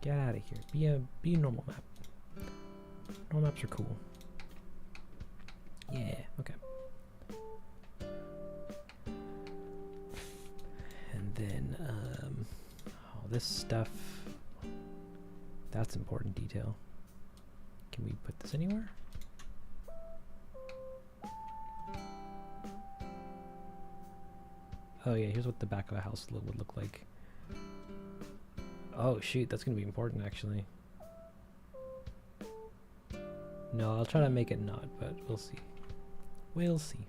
Get out of here. Be a normal map. Normal maps are cool. Yeah. Okay. And then all this stuff. That's important detail. Can we put this anywhere? Oh yeah, here's what the back of a house would look like. Oh shoot, that's gonna be important actually. No, I'll try to make it not, but we'll see. We'll see.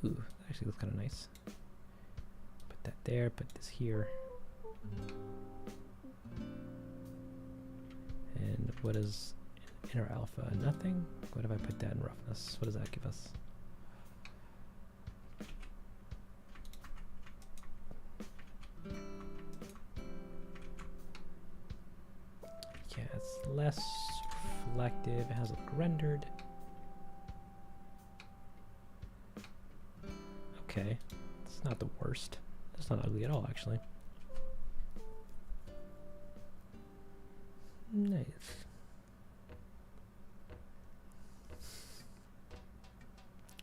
Ooh, that actually looks kind of nice. Put that there, put this here. And what is inner alpha? Nothing? What if I put that in roughness? What does that give us? Yeah, it's less reflective. It has it rendered. Okay, it's not the worst. It's not ugly at all, actually. Nice.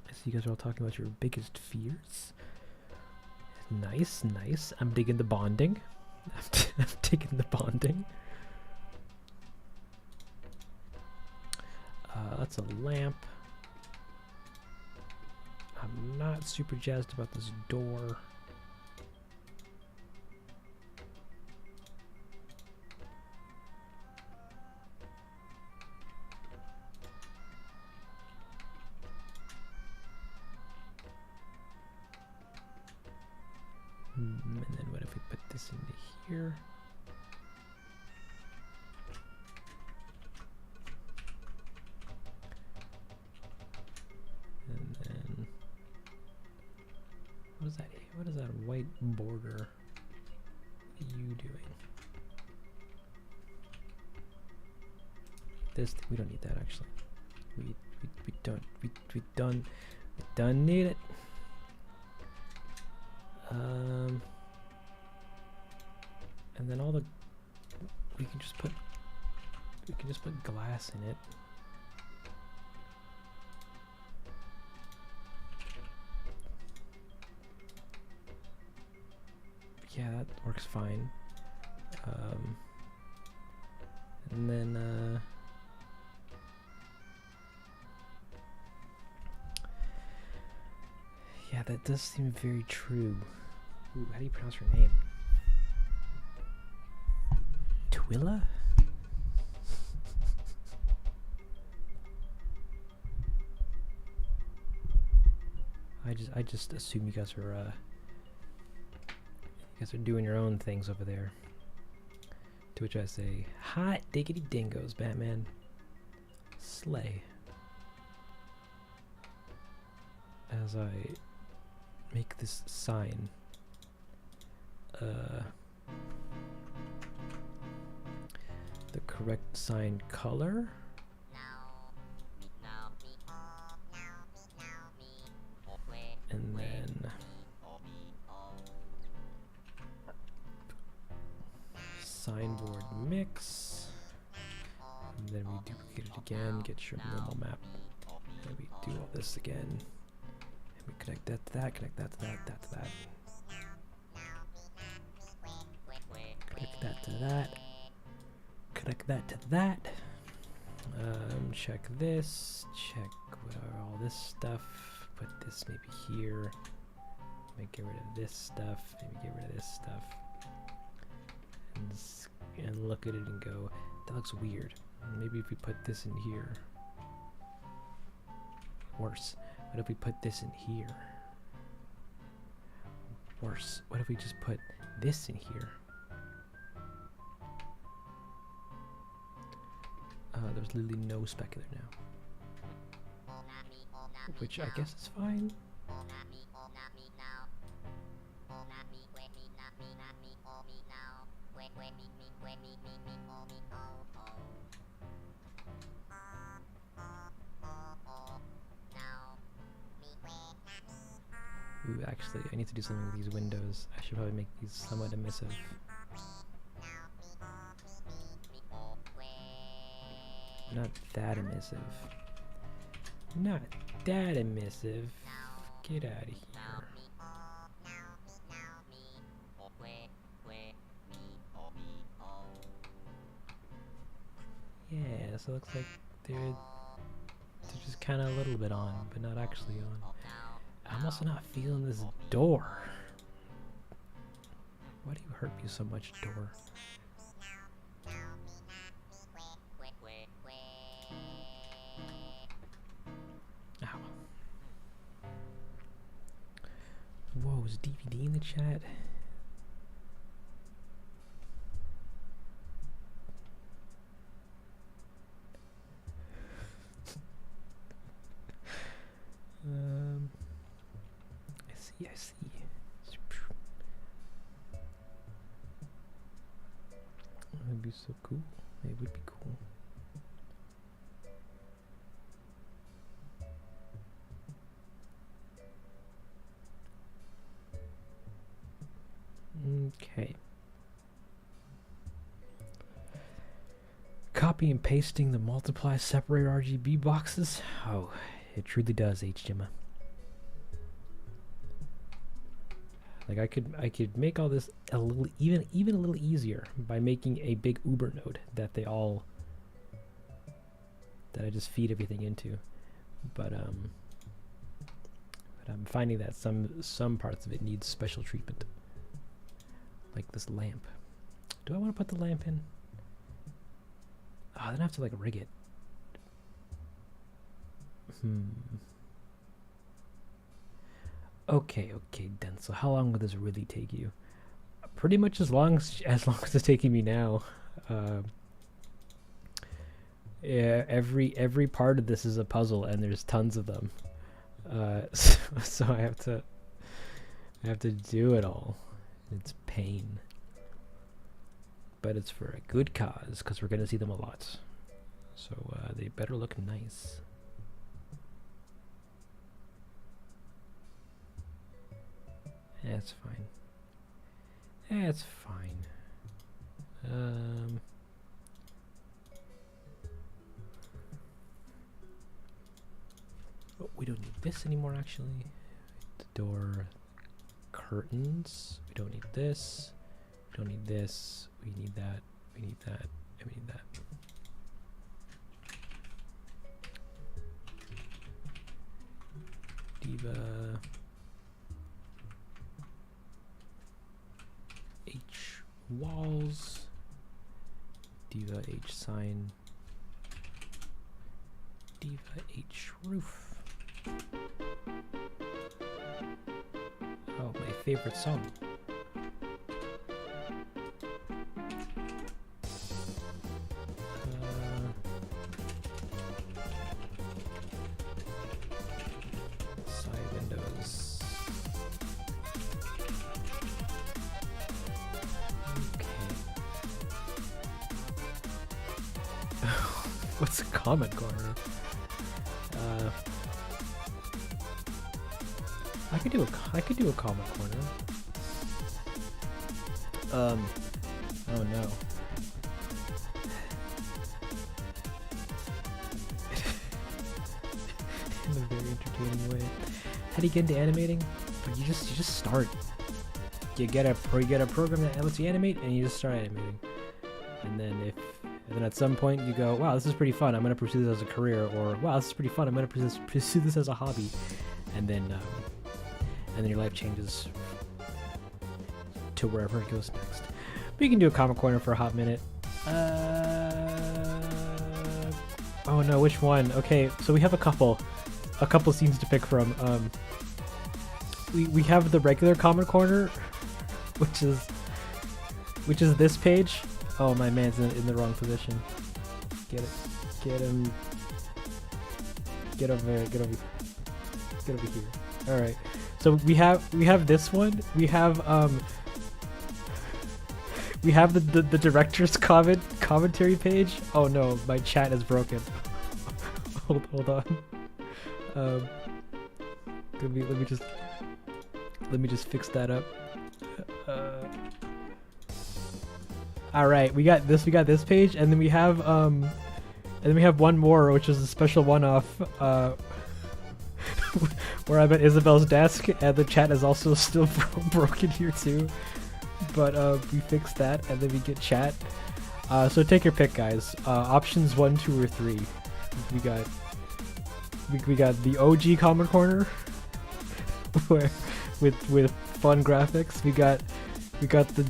I see you guys are all talking about your biggest fears. Nice, nice. I'm digging the bonding. I'm digging the bonding. That's a lamp. I'm not super jazzed about this door. And then what if we put this into here? And then what is that white border? What are you doing? This we don't need that actually. We don't need it. And then all the we can just put glass in it. Yeah, that works fine. And then yeah, that does seem very true. Ooh, how do you pronounce her name? Twilla? I just assume you guys are doing your own things over there. To which I say, hot diggity dingoes, Batman. Slay. As I make this sign. The correct sign color. And then signboard mix. And then we duplicate it again, get your normal map. And we do all this again. And we connect that to that, connect that to that, that to that. Connect that to that. Connect that to that. Check this. Check all this stuff. Put this maybe here. Maybe get rid of this stuff. Maybe get rid of this stuff. And look at it and go, that looks weird. Maybe if we put this in here. Worse. What if we put this in here? Worse. What if we just put this in here? There's literally no specular now. Which I guess is fine. Ooh, actually, I need to do something with these windows. I should probably make these somewhat emissive. Not that emissive. Not that emissive. Get out of here. Yeah, so it looks like they're just kind of a little bit on, but not actually on. I'm also not feeling this door. Why do you hurt me so much, door? Ow. Whoa, is DVD in the chat? I see. That would be so cool. It would be cool. Okay. Copy and pasting the multiply separate RGB boxes. Oh, it truly does, HGMA. Like I could make all this a little even a little easier by making a big Uber node that I just feed everything into. But I'm finding that some parts of it need special treatment. Like this lamp. Do I want to put the lamp in? Oh, then I have to like rig it. Okay, Densle. How long will this really take you? Pretty much as long as it's taking me now. Yeah, every part of this is a puzzle, and there's tons of them. So I have to do it all. It's pain, but it's for a good cause because we're gonna see them a lot. So they better look nice. That's fine. That's fine. Oh, we don't need this anymore, actually. The door, curtains. We don't need this. We don't need this. We need that. We need that. And we need that. Diva. H walls. Diva H sign. Diva H roof. favorite song. Side windows. Okay. What's a comment corner? I could do a comment corner. Oh no. In a very entertaining way. How do you get into animating? You just start. You get a program that lets you animate, and you just start animating. And then at some point you go, wow, this is pretty fun. I'm gonna pursue this as a career, or wow, this is pretty fun. I'm gonna pursue this as a hobby. And then your life changes to wherever it goes next. But you can do a comic corner for a hot minute. Oh no, which one? Okay, so we have a couple scenes to pick from. We have the regular comic corner, which is this page. Oh, my man's in the wrong position. Get him. Get over here. All right. So we have this one. We have the director's commentary page. Oh no, my chat is broken. hold on. Let me just fix that up. All right, we got this page, and then we have one more, which is a special one-off. Where I'm at Isabel's desk, and the chat is also still broken here too. But we fixed that, and then we get chat. So take your pick, guys. Options 1, 2, or 3. We got the OG Comic Corner, where with fun graphics. We got the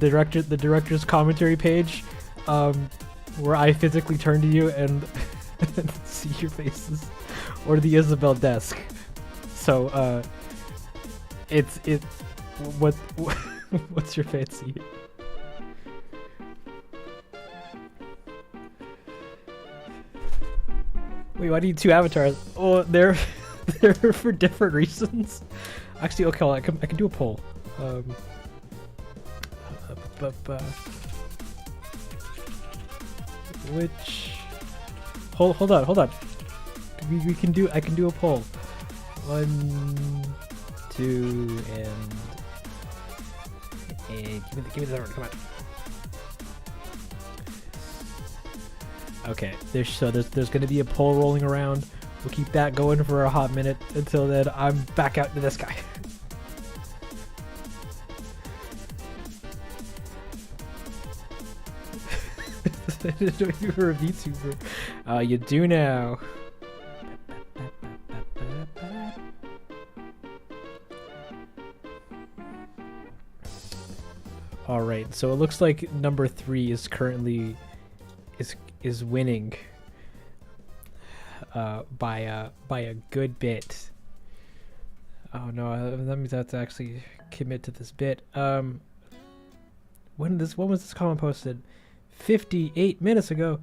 director's commentary page, where I physically turn to you and see your faces, or the Isabel desk. So what's your fancy? Wait, why do you need 2 avatars? Oh, they're for different reasons. Actually, okay, I can do a poll. Which? Hold on. I can do a poll. 1, 2, and give me the number. Come on. Okay, there's gonna be a poll rolling around. We'll keep that going for a hot minute. Until then, I'm back out to this guy. I didn't know you were a VTuber. You do now. All right, so it looks like number 3 is currently is winning by a good bit. Oh no, that means I have to actually commit to this bit. When was this comment posted? 58 minutes ago.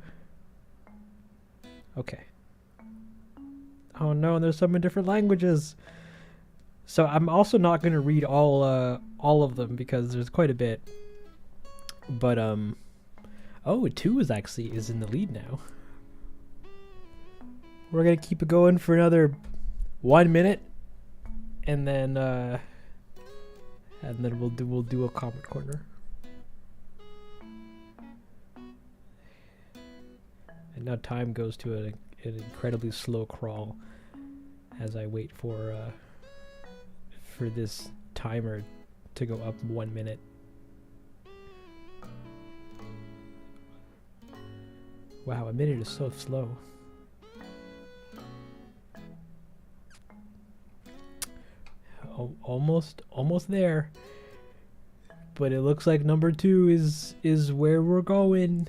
Okay. Oh no, and there's some in different languages. So I'm also not going to read all of them because there's quite a bit. But oh, 2 is in the lead now. We're gonna keep it going for another 1 minute, and then we'll do a comment corner. And now time goes to an incredibly slow crawl as I wait for this timer to go up 1 minute. Wow, a minute is so slow. Almost there. But it looks like number 2 is where we're going.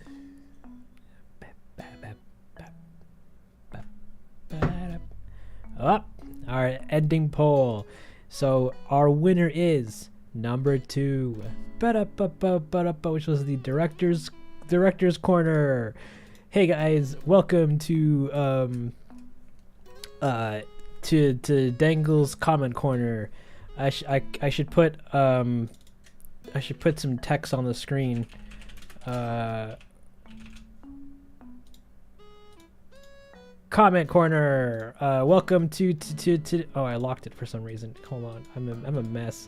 Up. Our ending poll. So our winner is Number 2, which was the director's corner. Hey guys, welcome to Dangle's comment corner. I should put some text on the screen. Comment corner. Welcome to oh, I locked it for some reason. Hold on, I'm a mess.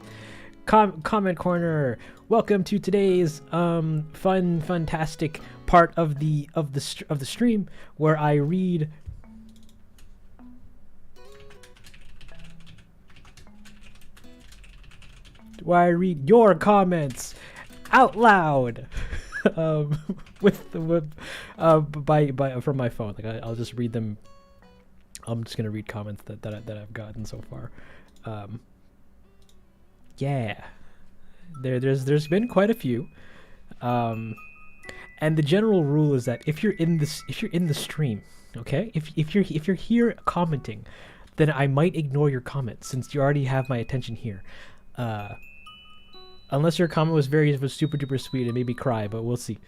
Comment corner. Welcome to today's fantastic part of the stream where I read your comments out loud. From my phone. Like I'll just read them. I'm just gonna read comments that I've gotten so far. Yeah, there's been quite a few, and the general rule is that if you're in the stream, okay, if you're here commenting, then I might ignore your comment since you already have my attention here. Unless your comment was super duper sweet and made me cry, but we'll see.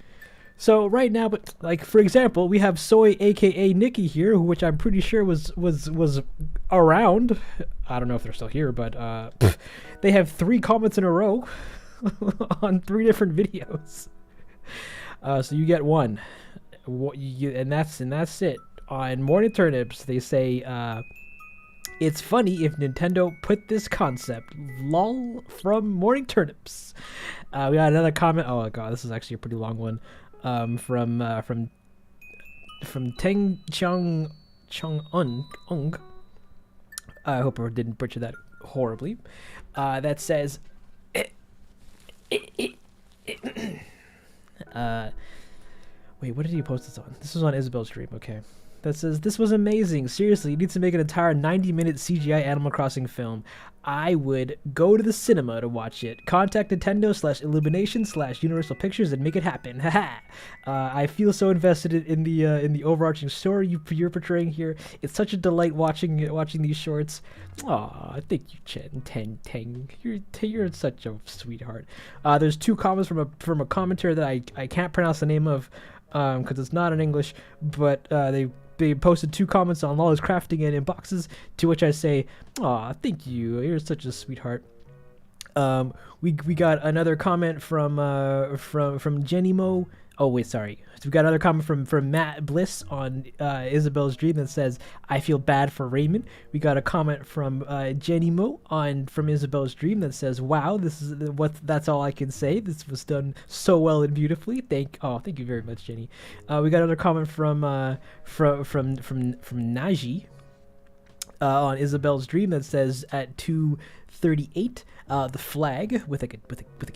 So right now, but like for example, we have Soy aka Nikki here, which I'm pretty sure was around. I don't know if they're still here, but they have 3 comments in a row on 3 different videos. So you get 1, and that's it. On Morning Turnips, they say it's funny if Nintendo put this concept. Lol from Morning Turnips. We got another comment. Oh god, this is actually a pretty long one. From Teng Chung Ung. I hope I didn't butcher that horribly. That says, wait, what did he post this on? This was on Isabel's stream. Okay. That says, this was amazing. Seriously, you need to make an entire 90-minute CGI Animal Crossing film. I would go to the cinema to watch it. Contact Nintendo/Illumination/Universal Pictures and make it happen. Haha. I feel so invested in the overarching story you're portraying here. It's such a delight watching these shorts. Aw, thank you, Chen Teng. You're such a sweetheart. There's 2 comments from a commentator that I can't pronounce the name of because it's not in English, but they posted 2 comments on Lawless crafting and in boxes, to which I say, aw, thank you, you're such a sweetheart. We got another comment from Jenny Mo. Oh wait, sorry. So we got another comment from Matt Bliss on Isabel's Dream that says, I feel bad for Raymond. We got a comment from Jenny Mo from Isabel's Dream that says, wow, that's all I can say. This was done so well and beautifully. Thank you very much, Jenny. We got another comment from Naji on Isabel's Dream that says at 2:38, the flag with a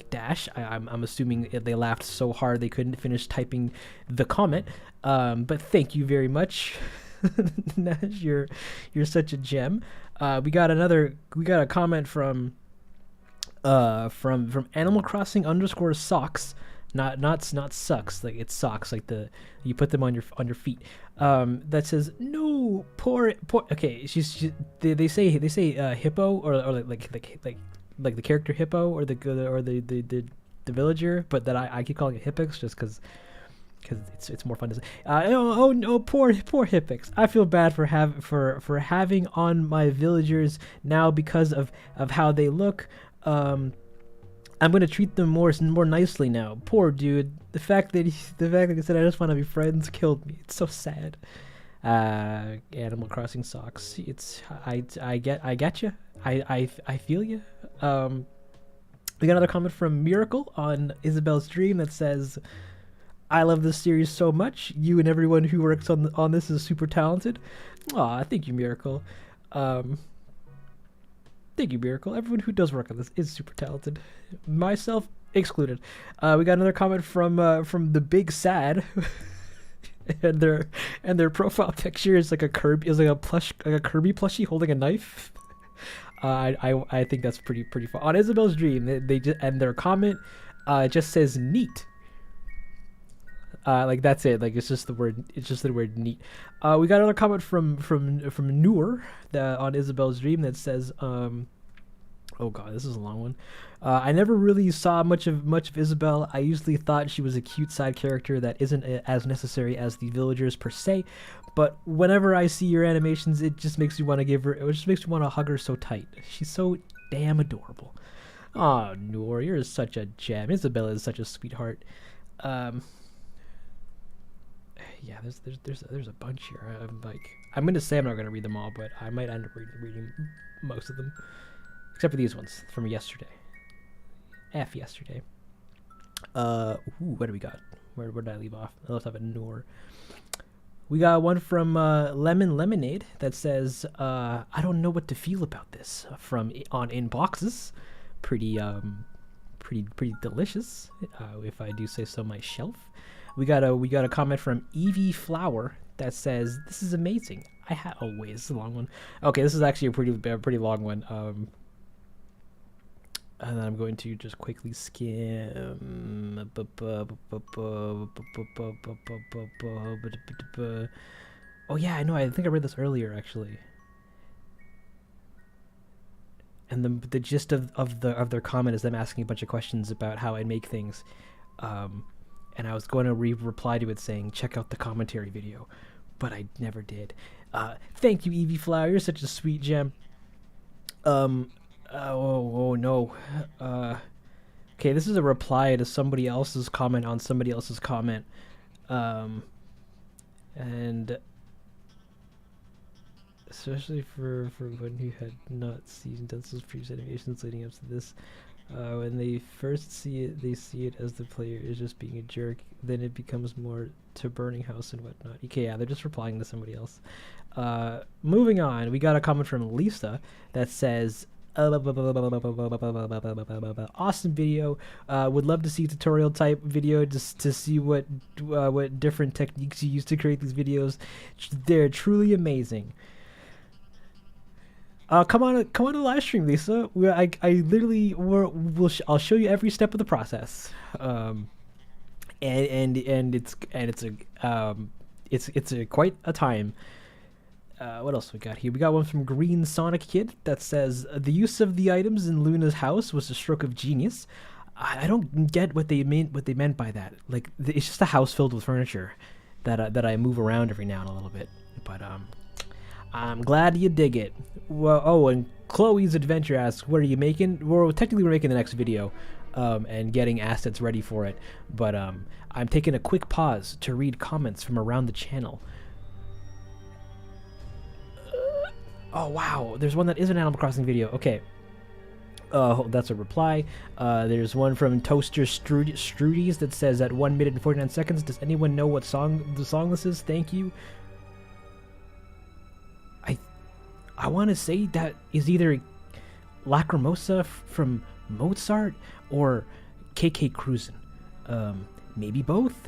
dash. I'm assuming they laughed so hard they couldn't finish typing the comment. But thank you very much, Nash. You're such a gem. We got a comment from Animal Crossing _socks. Not sucks, like it's socks, like you put them on your feet. That says no poor. Okay, they say hippo or like the character hippo or the villager, but that I keep calling it Hippix just because it's more fun to say. Oh no, poor Hippix. I feel bad for having on my villagers now because of how they look. I'm gonna treat them more nicely now. Poor dude. The fact that he said I just want to be friends killed me. It's so sad. Animal Crossing socks. I get you. I feel you. We got another comment from Miracle on Isabel's Dream that says, I love this series so much. You and everyone who works on this is super talented. Aw, thank you, Miracle. Thank you, Miracle. Everyone who does work on this is super talented, myself excluded. We got another comment from the Big Sad, and their profile picture is like a Kirby, a Kirby plushie holding a knife. I think that's pretty fun. On Isabel's Dream, they just, and their comment just says neat. Like that's it. Like it's just the word neat. We got another comment from Noor on Isabel's Dream that says Oh god, this is a long one. I never really saw much of Isabel. I usually thought she was a cute side character that isn't as necessary as the villagers per se. But whenever I see your animations, it just makes me want to give her. It just makes me want to hug her so tight. She's so damn adorable. Aw, Noor, you're such a gem. Isabella is such a sweetheart. Yeah, there's a bunch here. I'm gonna say I'm not gonna read them all, but I might end up reading most of them, except for these ones from yesterday. Yesterday. What do we got? Where did I leave off? I left off at Noor. We got one from Lemon Lemonade that says, "I don't know what to feel about this." From on Inboxes, pretty delicious, if I do say so myself. We got a comment from Evie Flower that says, "This is amazing. Oh wait, this is a long one. Okay, this is actually a pretty long one. And then I'm going to just quickly skim. Oh yeah, I know. I think I read this earlier actually. And the gist of their comment is them asking a bunch of questions about how I make things. And I was going to reply to it saying, check out the commentary video, but I never did. Thank you, Evie Flower. You're such a sweet gem. Oh no. Okay, this is a reply to somebody else's comment on somebody else's comment. And especially for when you had not seen Densle's previous animations leading up to this. When they first see it, they see it as the player is just being a jerk. Then it becomes more to Burning House and whatnot. Okay, yeah, they're just replying to somebody else. Moving on, we got a comment from Lisa that says, awesome video. Would love to see a tutorial type video just to see what different techniques you use to create these videos. They're truly amazing. Come on a live stream, Lisa. I literally I'll show you every step of the process. And it's quite a time. What else we got here? We got one from Green Sonic Kid that says, the use of the items in Luna's house was a stroke of genius. I don't get what they meant by that. Like, it's just a house filled with furniture that I move around every now and a little bit. But I'm glad you dig it. Well, oh, and Chloe's Adventure asks, what are you making? Well, technically we're making the next video and getting assets ready for it. But I'm taking a quick pause to read comments from around the channel. Oh, wow. There's one that is an Animal Crossing video. Okay. That's a reply. There's one from Toaster Strudies that says, at 1 minute and 49 seconds, does anyone know what the song this is? Thank you. I want to say that is either Lacrimosa from Mozart or KK Cruisin'. Maybe both.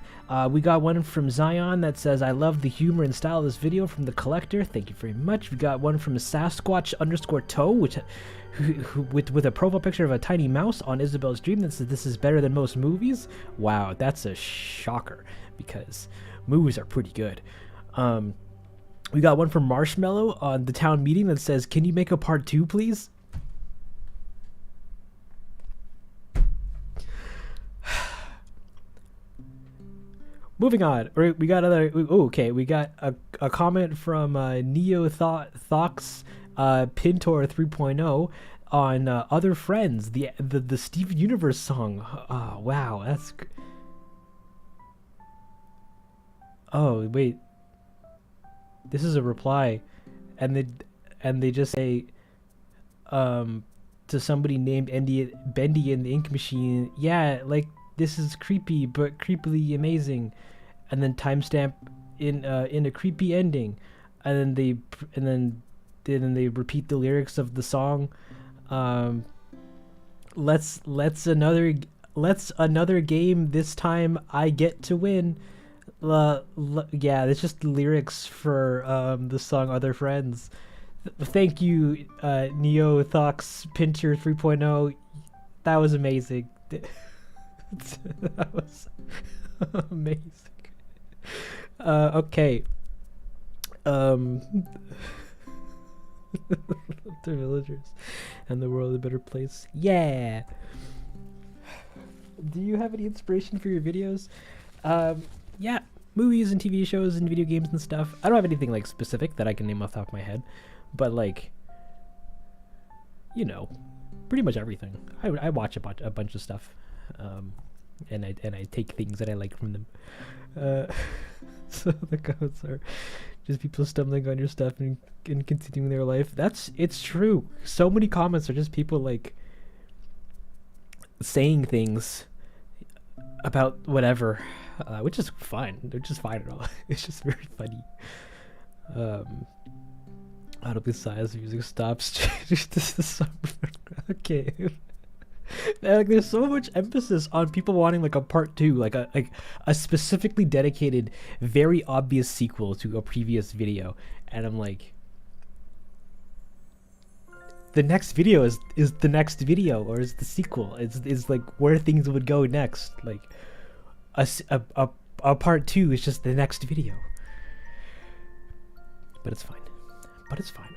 We got one from Zion that says, I love the humor and style of this video from the collector. Thank you very much. We got one from Sasquatch_toe, which with a profile picture of a tiny mouse on Isabel's dream that says this is better than most movies. Wow, that's a shocker because movies are pretty good. We got one from Marshmallow on the town meeting that says, can you make a part 2, please? Moving on. We got we got a comment from Neo Thox Pintor 3.0 on Other Friends, the Steven Universe song. Oh, wow, that's... Oh, wait. This is a reply, and they just say, to somebody named Bendy in the Ink Machine. Yeah, like, this is creepy, but creepily amazing, and then timestamp in a creepy ending, and then they repeat the lyrics of the song. Let's another game. This time I get to win. Yeah, it's just the lyrics for the song Other Friends. Thank you, Neo Thox Pinter 3.0. That was amazing. That was amazing. Okay. to villagers and the world a better place. Yeah. Do you have any inspiration for your videos? Yeah, movies and TV shows and video games and stuff. I don't have anything like specific that I can name off the top of my head, but like, you know, pretty much everything. I watch a bunch of stuff, and I take things that I like from them. So the comments are just people stumbling on your stuff and continuing their life. It's true. So many comments are just people like saying things about whatever, which is fine. They're just fine at all. It's just very funny. Audibly sighs, music stops. Okay. Like, there's so much emphasis on people wanting like a part 2, like a specifically dedicated, very obvious sequel to a previous video, and I'm like, the next video is the next video, or is the sequel. It's like where things would go next. Like a part 2 is just the next video. But it's fine.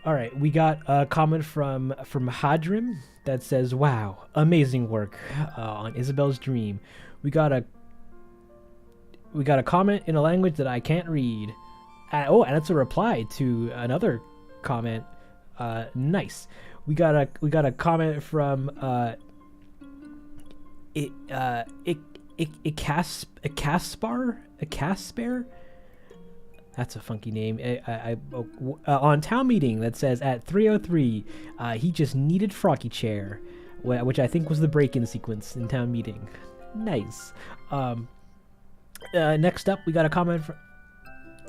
All right, we got a comment from Hadrim that says, "Wow, amazing work on Isabel's dream." We got a comment in a language that I can't read. And it's a reply to another comment. Nice. We got a comment from Caspar. That's a funky name. On town meeting that says at 3:03, he just needed froggy chair, which I think was the break-in sequence in town meeting. Nice. Next up, we got a comment from.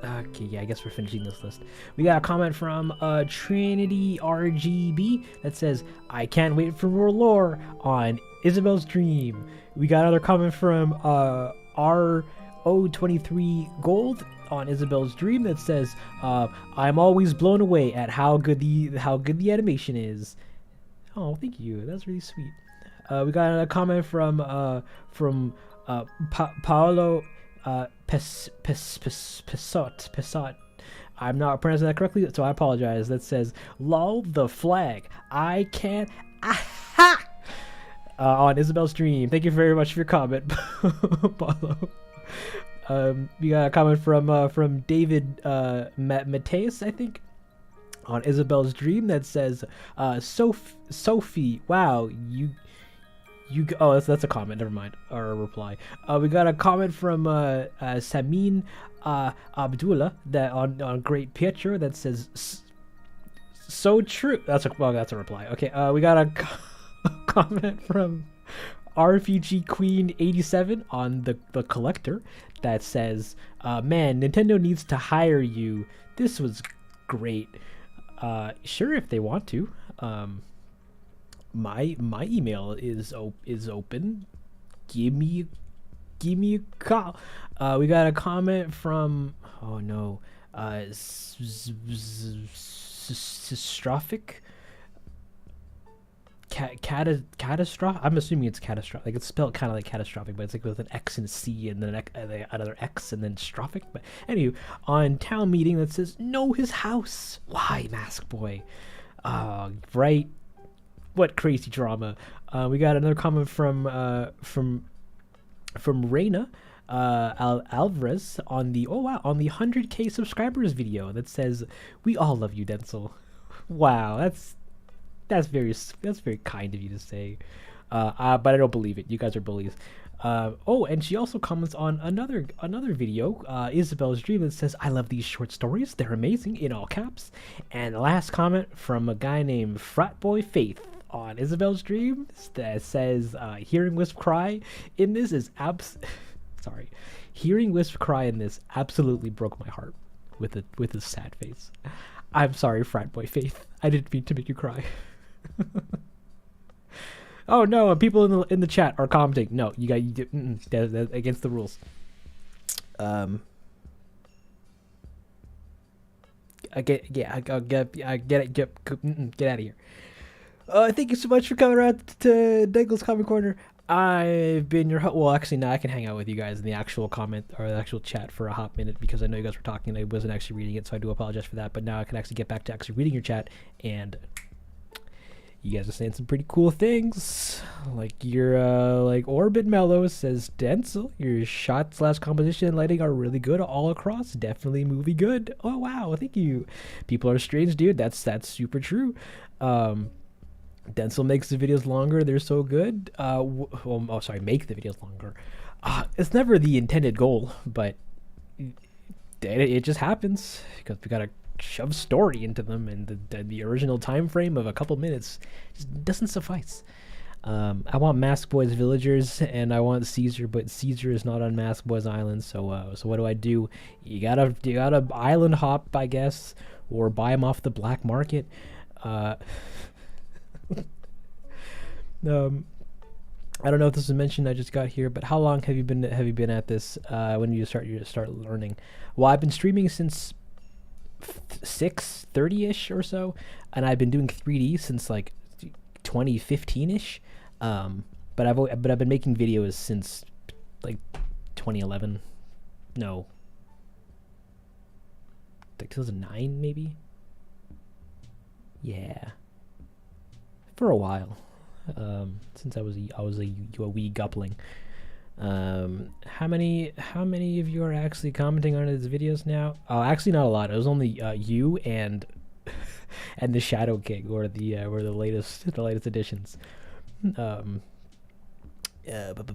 Okay, yeah, I guess we're finishing this list. We got a comment from Trinity RGB that says, "I can't wait for more lore on Isabel's dream." We got another comment from RO23 Gold on Isabel's dream that says, "I'm always blown away at how good the animation is." Oh, thank you. That's really sweet. We got a comment from Paolo Pesot. I'm not pronouncing that correctly, so I apologize. That says, "Lol the flag. I can't." Aha! On Isabel's dream. Thank you very much for your comment, Paulo. We got a comment from David Mateus, I think, on Isabel's dream that says, "Sophie, wow, you." Oh, that's a comment. Never mind, or a reply. We got a comment from Samin Abdullah that on Great Picture that says, "So true." That's a reply. Okay. We got a comment from RPG Queen 87 on the Collector that says, "Man, Nintendo needs to hire you. This was great." Sure, if they want to. My email is open. Give me a call. We got a comment from Catastrophic. Catastrophic. I'm assuming it's catastrophic. Like, it's spelled kind of like catastrophic, but it's like with an X and a C and then another X and then strophic. But anyway, on town meeting that says, "Know his house. Why, Mask Boy?" Right. What crazy drama. We got another comment from Reina Alvarez on the 100K subscribers video that says, "We all love you, Densle." Wow, that's very kind of you to say. But I don't believe it. You guys are bullies. And she also comments on another video, Isabel's dream, that says, "I love these short stories. They're amazing," in all caps. And the last comment from a guy named Frat Boy Faith on Isabel's dream that says, "Hearing Wisp cry in this is hearing Wisp cry in this absolutely broke my heart," with a sad face. I'm sorry, Frat Boy Faith. I didn't mean to make you cry. Oh no! And people in the chat are commenting. No, that's against the rules. I get it. Get out of here. Thank you so much for coming around to Dangle's Comic Corner. I've been your well, actually, now I can hang out with you guys in the actual comment or the actual chat for a hot minute because I know you guys were talking and I wasn't actually reading it, so I do apologize for that. But now I can actually get back to actually reading your chat, and you guys are saying some pretty cool things. Like your like Orbit Mellow says, Densle, your shot / composition and lighting are really good all across. Definitely movie good. Oh wow, thank you. People are strange, dude. That's super true. Densle makes the videos longer. They're so good. Make the videos longer. It's never the intended goal, but it just happens because we gotta shove story into them, and the original time frame of a couple minutes just doesn't suffice. I want Mask Boy's villagers, and I want Caesar, but Caesar is not on Mask Boy's island. So what do? You gotta island hop, I guess, or buy him off the black market. I don't know if this was mentioned. I just got here, but how long have you been at this? When you start learning? Well, I've been streaming since 6:30ish or so, and I've been doing 3D since like 2015ish. But I've been making videos since like 2011. No, like 2009 maybe. Yeah, for a while. Since I was a wee gupling. How many of you are actually commenting on his videos now? Oh, actually not a lot. It was only you and and the Shadow King, or the latest additions. But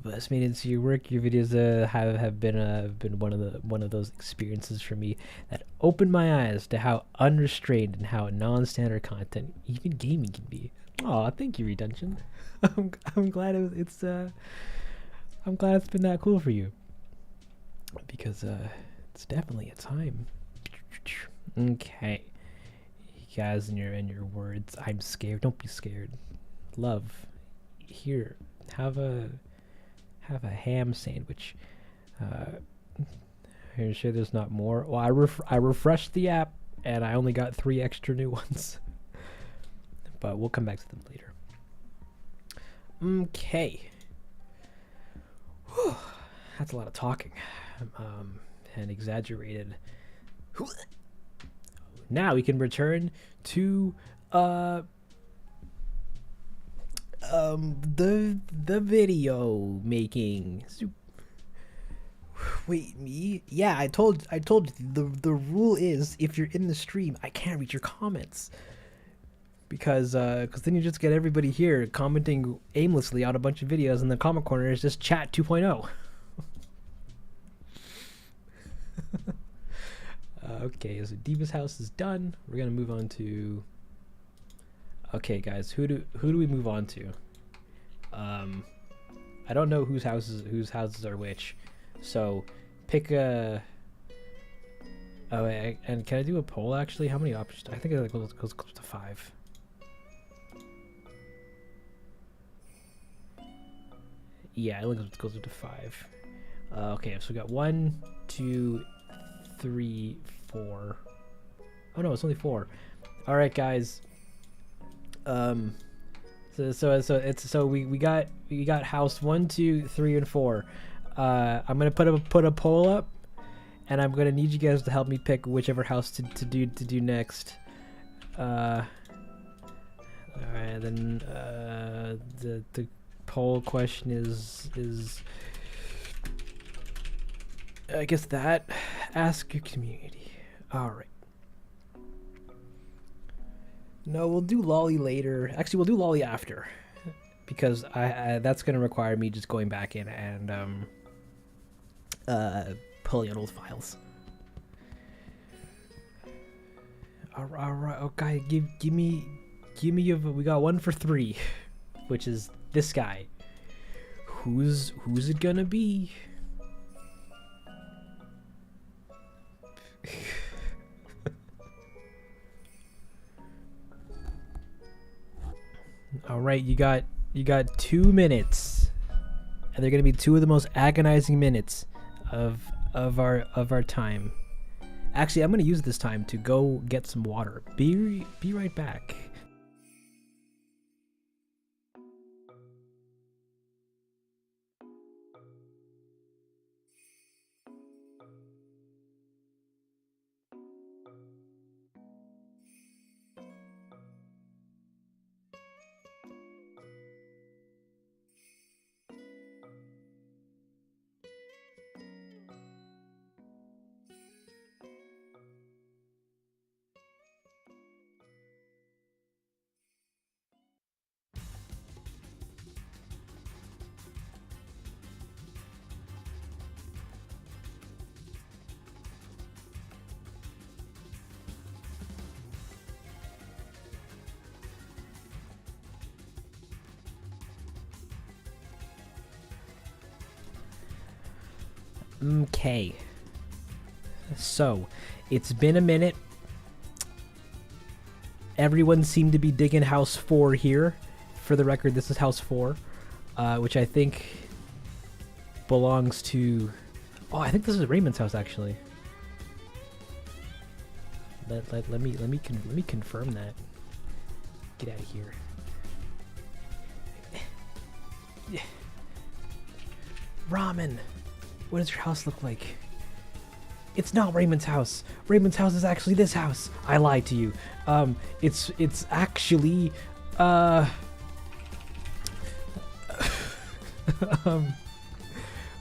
best made into your work. Your videos have been one of those experiences for me that opened my eyes to how unrestrained and how non-standard content even gaming can be. Oh, thank you, Retention. I'm glad it's I'm glad it's been that cool for you, because it's definitely a time. Okay, you guys, in your words, I'm scared. Don't be scared. Love, here, have a ham sandwich. Are sure there's not more? Well, I refreshed the app and I only got 3 extra new ones. But we'll come back to them later. Okay. Whew. That's a lot of talking. And exaggerated. Now we can return to the video making. Wait, me? Yeah, I told you the rule is, if you're in the stream, I can't read your comments. Because then you just get everybody here commenting aimlessly on a bunch of videos, and the comment corner is just chat 2.0. Okay, so Diva's house is done. We're gonna move on to. Okay, guys, who do we move on to? I don't know whose houses are which, so pick a. Oh, and can I do a poll actually? How many options? I think it goes close to 5. Yeah, it goes up to 5. Okay, so we got 1, 2, 3, 4. Oh no, it's only 4. All right, guys. So we got house 1, 2, 3, and 4. I'm gonna put a poll up, and I'm gonna need you guys to help me pick whichever house to do next. All right, then the poll question is I guess that ask your community. All right. No, we'll do lolly later. Actually, we'll do lolly after, because I that's gonna require me just going back in and pulling out old files. All right, okay. Give me we got 1 for 3, which is this guy. Who's it gonna be? All right, you got 2 minutes, and they're gonna be 2 of the most agonizing minutes of our time. Actually, I'm gonna use this time to go get some water. Be right back. Okay. So, it's been a minute. Everyone seemed to be digging house 4 here. For the record, this is house 4, which I think belongs to... Oh, I think this is Raymond's house, actually. Let me confirm that. Get out of here. Ramen, what does your house look like? It's not Raymond's house. Raymond's house is actually this house. I lied to you. It's actually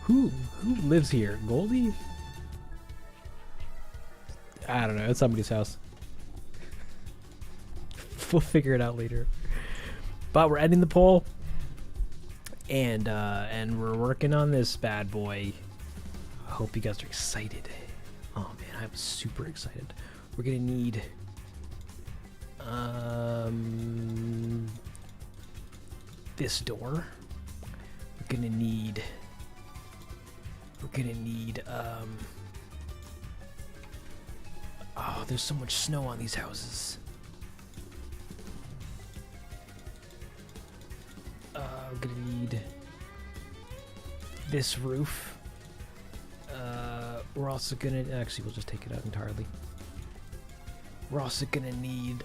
who lives here? Goldie? I don't know. It's somebody's house. We'll figure it out later. But we're ending the poll, and we're working on this bad boy. I hope you guys are excited. Oh man, I'm super excited. We're gonna need this door. We're gonna need oh, there's so much snow on these houses. We're gonna need this roof. We're also gonna, actually we'll just take it out entirely. We're also gonna need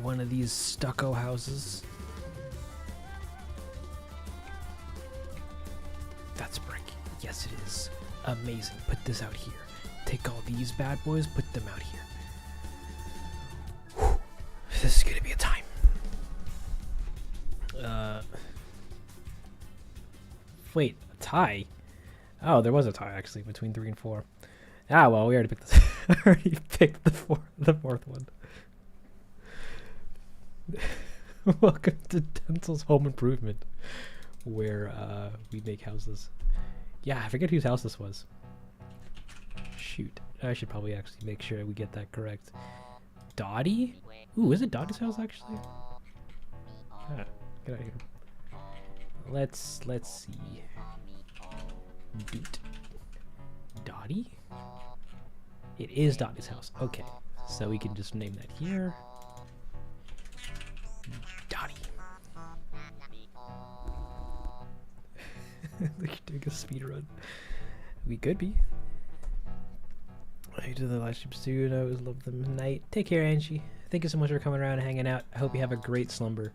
one of these stucco houses. That's brick. Yes, it is. Amazing. Put this out here. Take all these bad boys, put them out here. Whew. This is gonna be a time. Wait, a tie? Oh, there was a tie actually between 3 and 4. Ah, well, we already picked this. Already picked the fourth one. Welcome to Densle's Home Improvement, where we make houses. Yeah, I forget whose house this was. Shoot, I should probably actually make sure we get that correct. Dottie? Ooh, is it Dottie's house actually? Ah, get out of here. Let's see. Doot. Dottie? It is Dottie's house. Okay, so we can just name that here. Dottie. Look, you're doing a speed run. We could be. I do the live streams soon. I always love them. Night. Take care, Angie. Thank you so much for coming around and hanging out. I hope you have a great slumber.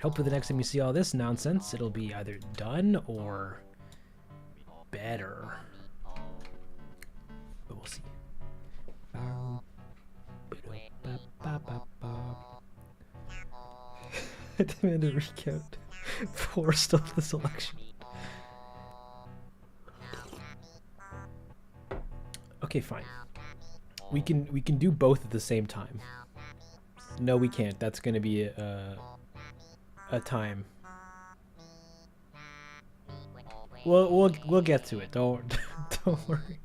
Hopefully the next time you see all this nonsense, it'll be either done or better. But we'll see. I demand a recount. 4 still this election. Okay, fine. We can do both at the same time. No, we can't. That's gonna be a time. We'll get to it. Don't worry.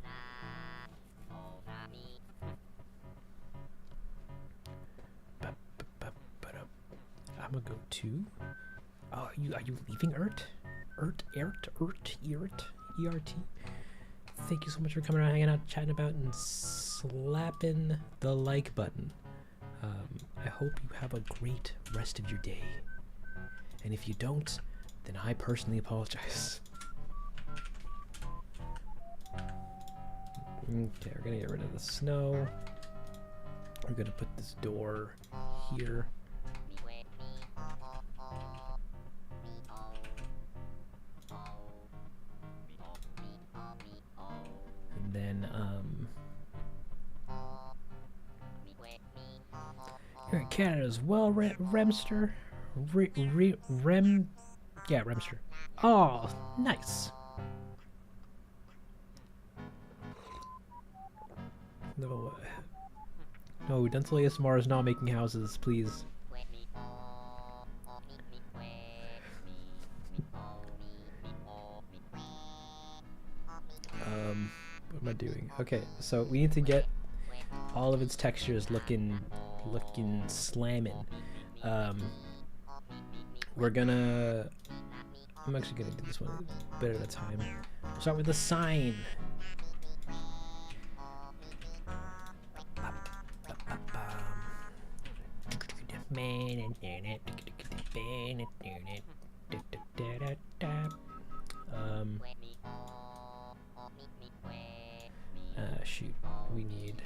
I'm gonna go to. Oh, are you leaving Ert? Ert. Thank you so much for coming around, hanging out, chatting about, and slapping the like button. I hope you have a great rest of your day. And if you don't, then I personally apologize. Okay, we're gonna get rid of the snow. We're gonna put this door here. And then, you're in Canada as well, Remster. Yeah, Remster. Oh, nice. No, Densle ASMR is not making houses, please. What am I doing? Okay, so we need to get all of its textures looking slamming. we're gonna. I'm actually gonna do this one a bit at a time. We'll start with the sign. Shoot, we need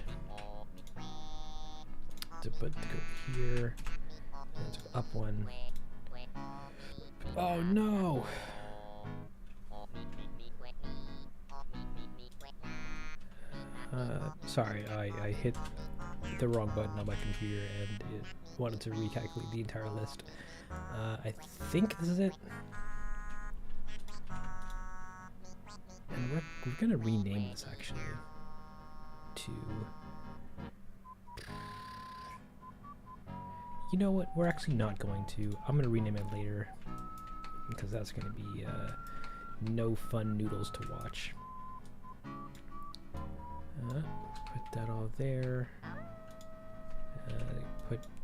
to go here and to go up one. Oh no! Sorry, I hit the wrong button on my computer and it wanted to recalculate the entire list. I think this is it. And we're gonna rename this actually to... You know what? We're actually not going to. I'm gonna rename it later because that's gonna be no fun noodles to watch. Put that all there.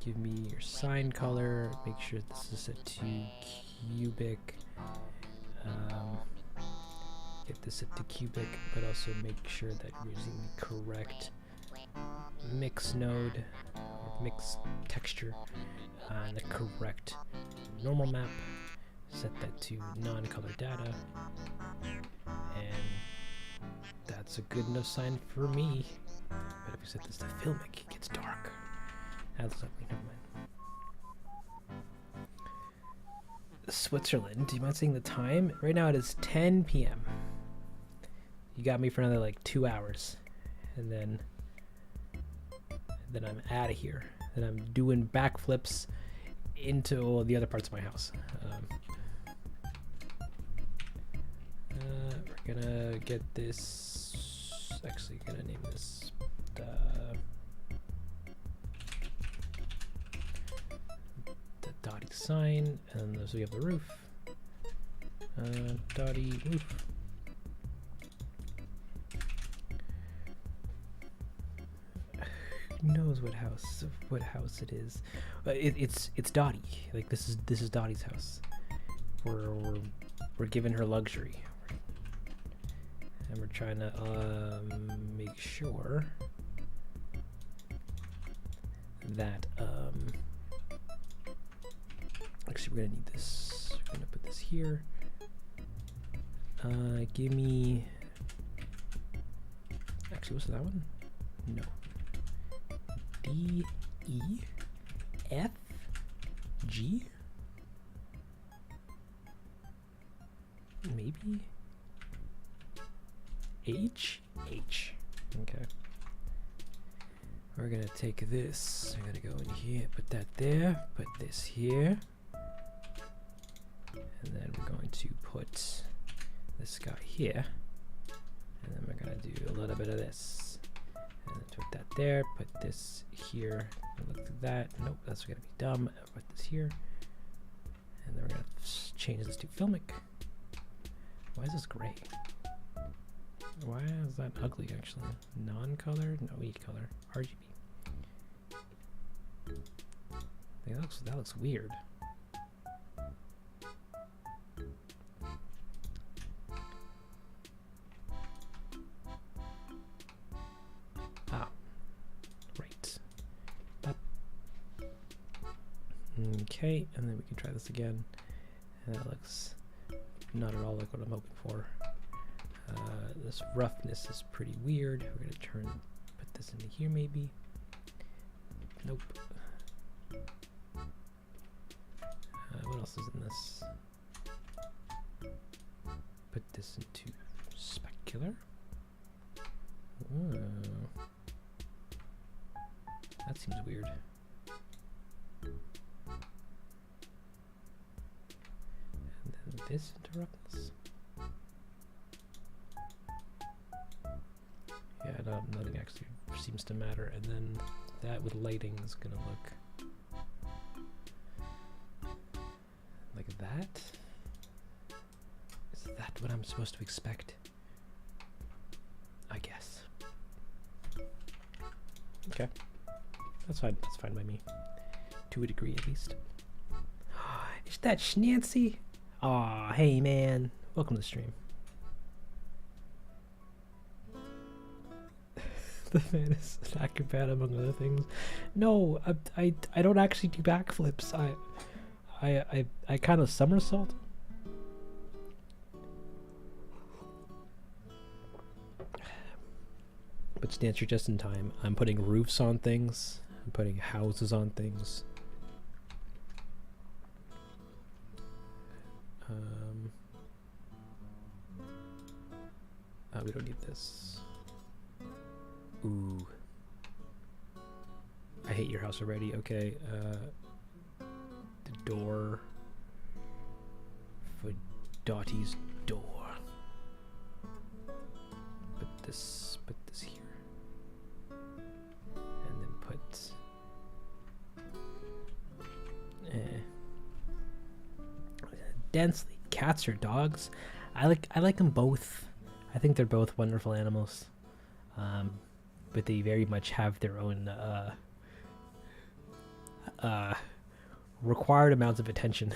Give me your sign color. Make sure this is set to cubic. Get this set to cubic, but also make sure that you're using the correct mix node or mix texture and the correct normal map. Set that to non-color data, and that's a good enough sign for me. But if we set this to filmic, it gets dark. That's lovely. Never mind. Switzerland. Do you mind saying the time? Right now it is 10 p.m. You got me for another like 2 hours, and then I'm out of here. Then I'm doing backflips into all the other parts of my house. We're gonna get this. Actually, gonna name this. The Dotty sign, and so we have the roof. Dotty roof. Who knows what house it is? It's Dotty. Like this is Dottie's house. We're giving her luxury, and we're trying to make sure that actually we're gonna need this. We're gonna put this here. Give me. Actually, what's that one? No. D E F G. Maybe H. Okay. We're gonna take this. I'm gonna go in here, put that there, put this here, and then we're going to put this guy here, and then we're gonna do a little bit of this, and then put that there, put this here. Look at that. Nope, that's gonna be dumb. Put this here, and then we're gonna change this to filmic. Why is this gray? Why is that ugly actually? Non-color? No, we need color. RGB. That looks weird. Ah. Right. Up. Okay, and then we can try this again. And that looks not at all like what I'm hoping for. This roughness is pretty weird. We're gonna put this into here maybe. Nope. What else is in this? Put this into specular. Ooh. That seems weird. And then this into roughness. Yeah, nothing actually seems to matter. And then that with lighting is gonna look like that. Is that what I'm supposed to expect? I guess. Okay. That's fine. That's fine by me. To a degree, at least. that Schnancy? Aw, hey man. Welcome to the stream. The man is an acrobat among other things. No, I don't actually do backflips. I kind of somersault. But Stance, you're just in time. I'm putting roofs on things. I'm putting houses on things. We don't need this. Ooh. I hate your house already. Okay. The door. For Dottie's door. Put this here. And then put Densle, cats or dogs? I like them both. I think they're both wonderful animals. But they very much have their own required amounts of attention.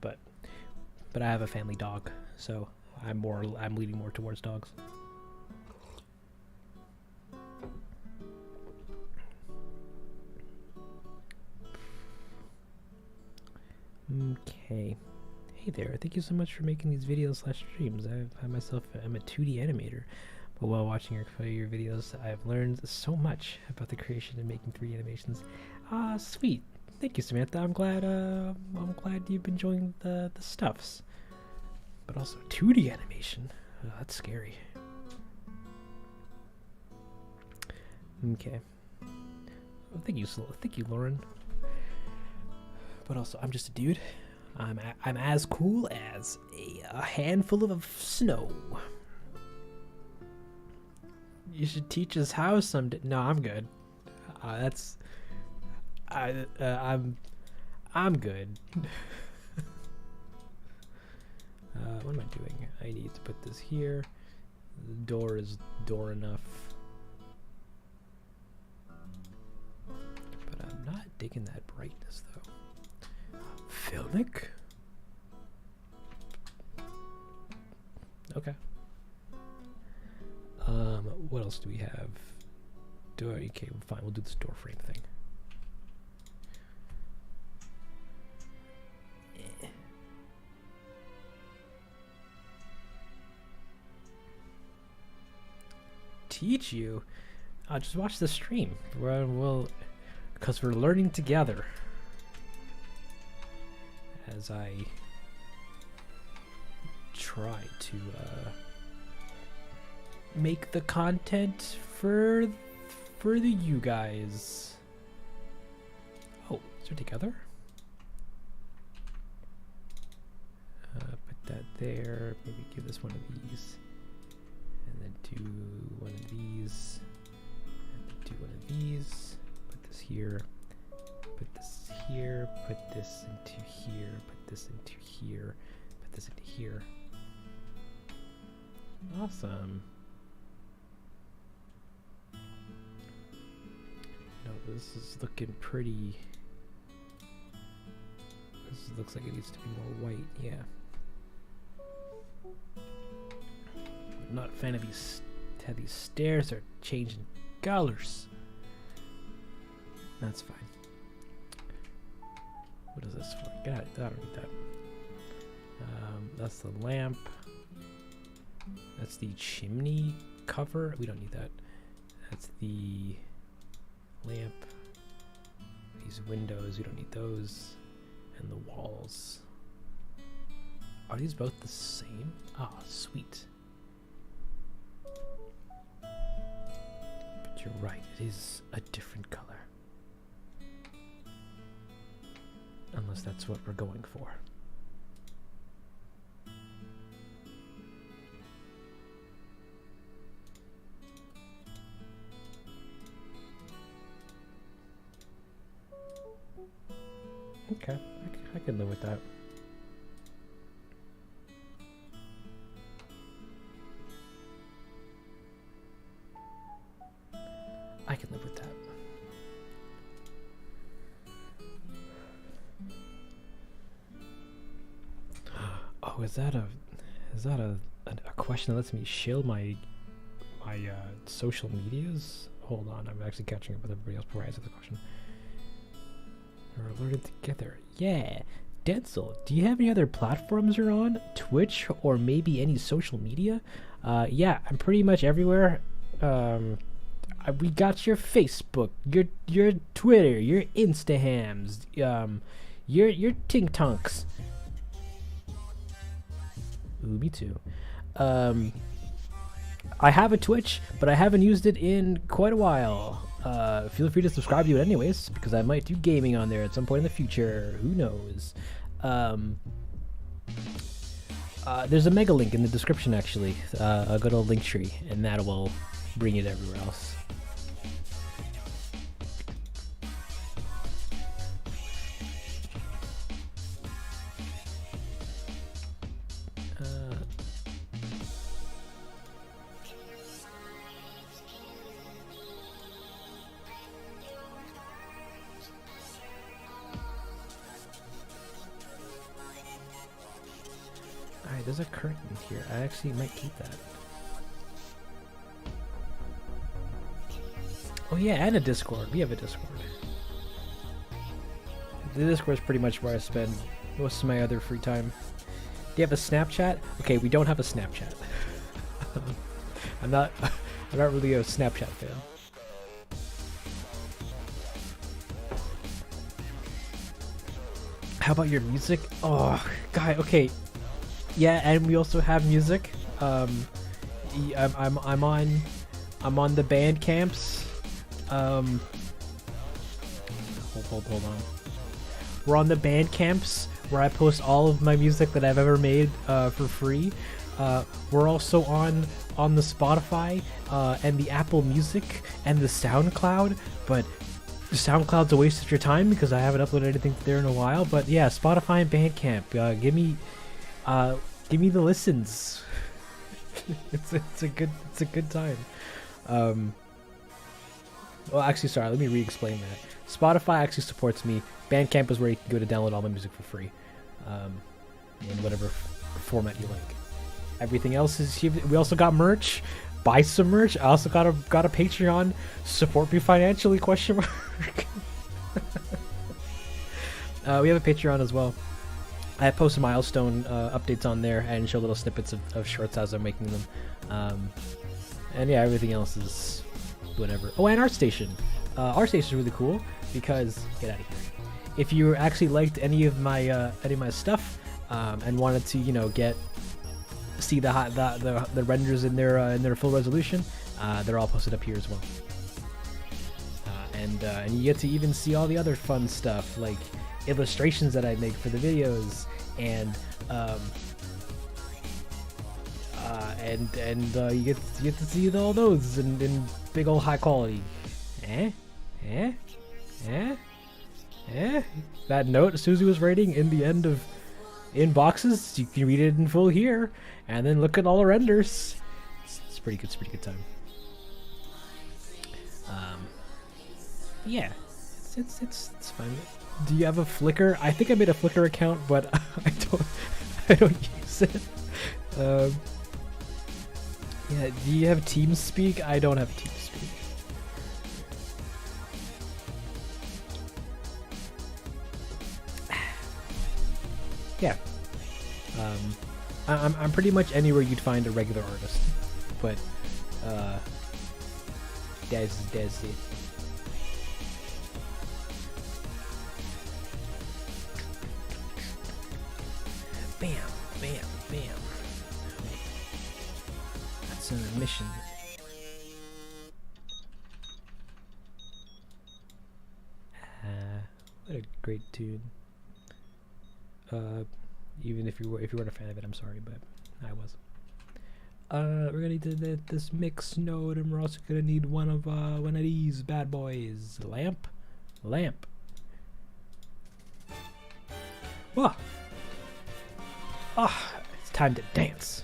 But I have a family dog, so I'm leaning more towards dogs. Okay. Hey there, thank you so much for making these videos / streams. I'm a 2D animator, but while watching your videos, I've learned so much about the creation and making 3D animations. Ah, sweet. Thank you, Samantha. I'm glad you've been enjoying the stuffs. But also 2D animation. Oh, that's scary. Okay. Well, thank you, Lauren. But also, I'm just a dude. I'm as cool as a handful of snow. You should teach us how someday. No, I'm good. I'm good. What am I doing? I need to put this here. The door is door enough. But I'm not digging that brightness though. Filmic? Okay. What else do we have? Okay, fine, we'll do this door frame thing. Teach you? Just watch the stream. Because we're learning together. As I try to make the content for the you guys. Oh, is it together? Put that there. Maybe give this one of these. And then do one of these. And then do one of these. Put this here. Put this here. Put this into here. Put this into here. Put this into here. Awesome. No, this is looking pretty. This looks like it needs to be more white. Yeah. I'm not a fan of these. How these stairs are changing colors. That's fine. What is this for? God, I don't need that. That's the lamp. That's the chimney cover. We don't need that. That's the lamp. These windows, we don't need those. And the walls. Are these both the same? Ah, sweet. But you're right, it is a different color. Unless that's what we're going for. Okay, I can live with that. I can live with that. Oh, is that a question that lets me shield my social medias? Hold on, I'm actually catching up with everybody else before I answer the question. We're alerted together. Yeah. Densle, do you have any other platforms you're on? Twitch or maybe any social media? Yeah, I'm pretty much everywhere. We got your Facebook, your Twitter, your Instahams, your Tink Tonks. Ooh, me too. I have a Twitch, but I haven't used it in quite a while. Feel free to subscribe to it anyways, because I might do gaming on there at some point in the future. Who knows? There's a mega link in the description, actually. A good old link tree, and that will bring it everywhere else. Alright, there's a curtain here. I actually might keep that. Oh yeah, and a Discord. We have a Discord. The Discord is pretty much where I spend most of my other free time. Do you have a Snapchat? Okay, we don't have a Snapchat. I'm not really a Snapchat fan. How about your music? Oh, guy. Okay. Yeah, and we also have music. I'm on the band camps. Hold on. We're on the band camps where I post all of my music that I've ever made for free. We're also on the Spotify and the Apple Music and the SoundCloud, but SoundCloud's a waste of your time because I haven't uploaded anything there in a while. But yeah, Spotify and Bandcamp. Give me the listens. it's a good time. Well, actually, sorry. Let me re-explain that. Spotify actually supports me. Bandcamp is where you can go to download all my music for free, in whatever format you like. Everything else is here. We also got merch. Buy some merch. I also got a Patreon. Support me financially? Question mark. We have a Patreon as well. I post milestone updates on there and show little snippets of shorts as I'm making them. And yeah, everything else is whatever. Oh, and ArtStation. ArtStation is really cool because get out of here. If you actually liked any of my stuff and wanted to, see the renders in their full resolution, they're all posted up here as well. And you get to even see all the other fun stuff like illustrations that I make for the videos, and you get to see all those in big old high quality. That note Susie was writing in the end of inboxes, you can read it in full here, and then look at all the renders. It's pretty good. It's a pretty good time. Yeah, it's fine. Do you have a Flickr? I think I made a Flickr account, but I don't use it. Yeah, do you have TeamSpeak? I don't have TeamSpeak. Yeah. I'm pretty much anywhere you'd find a regular artist, but Densle. Bam, bam, bam. That's an mission. What a great tune. Even if you weren't a fan of it, I'm sorry, but I was. We're gonna need this mix node, and we're also gonna need one of these bad boys. Lamp. Whoa. Ah, it's time to dance.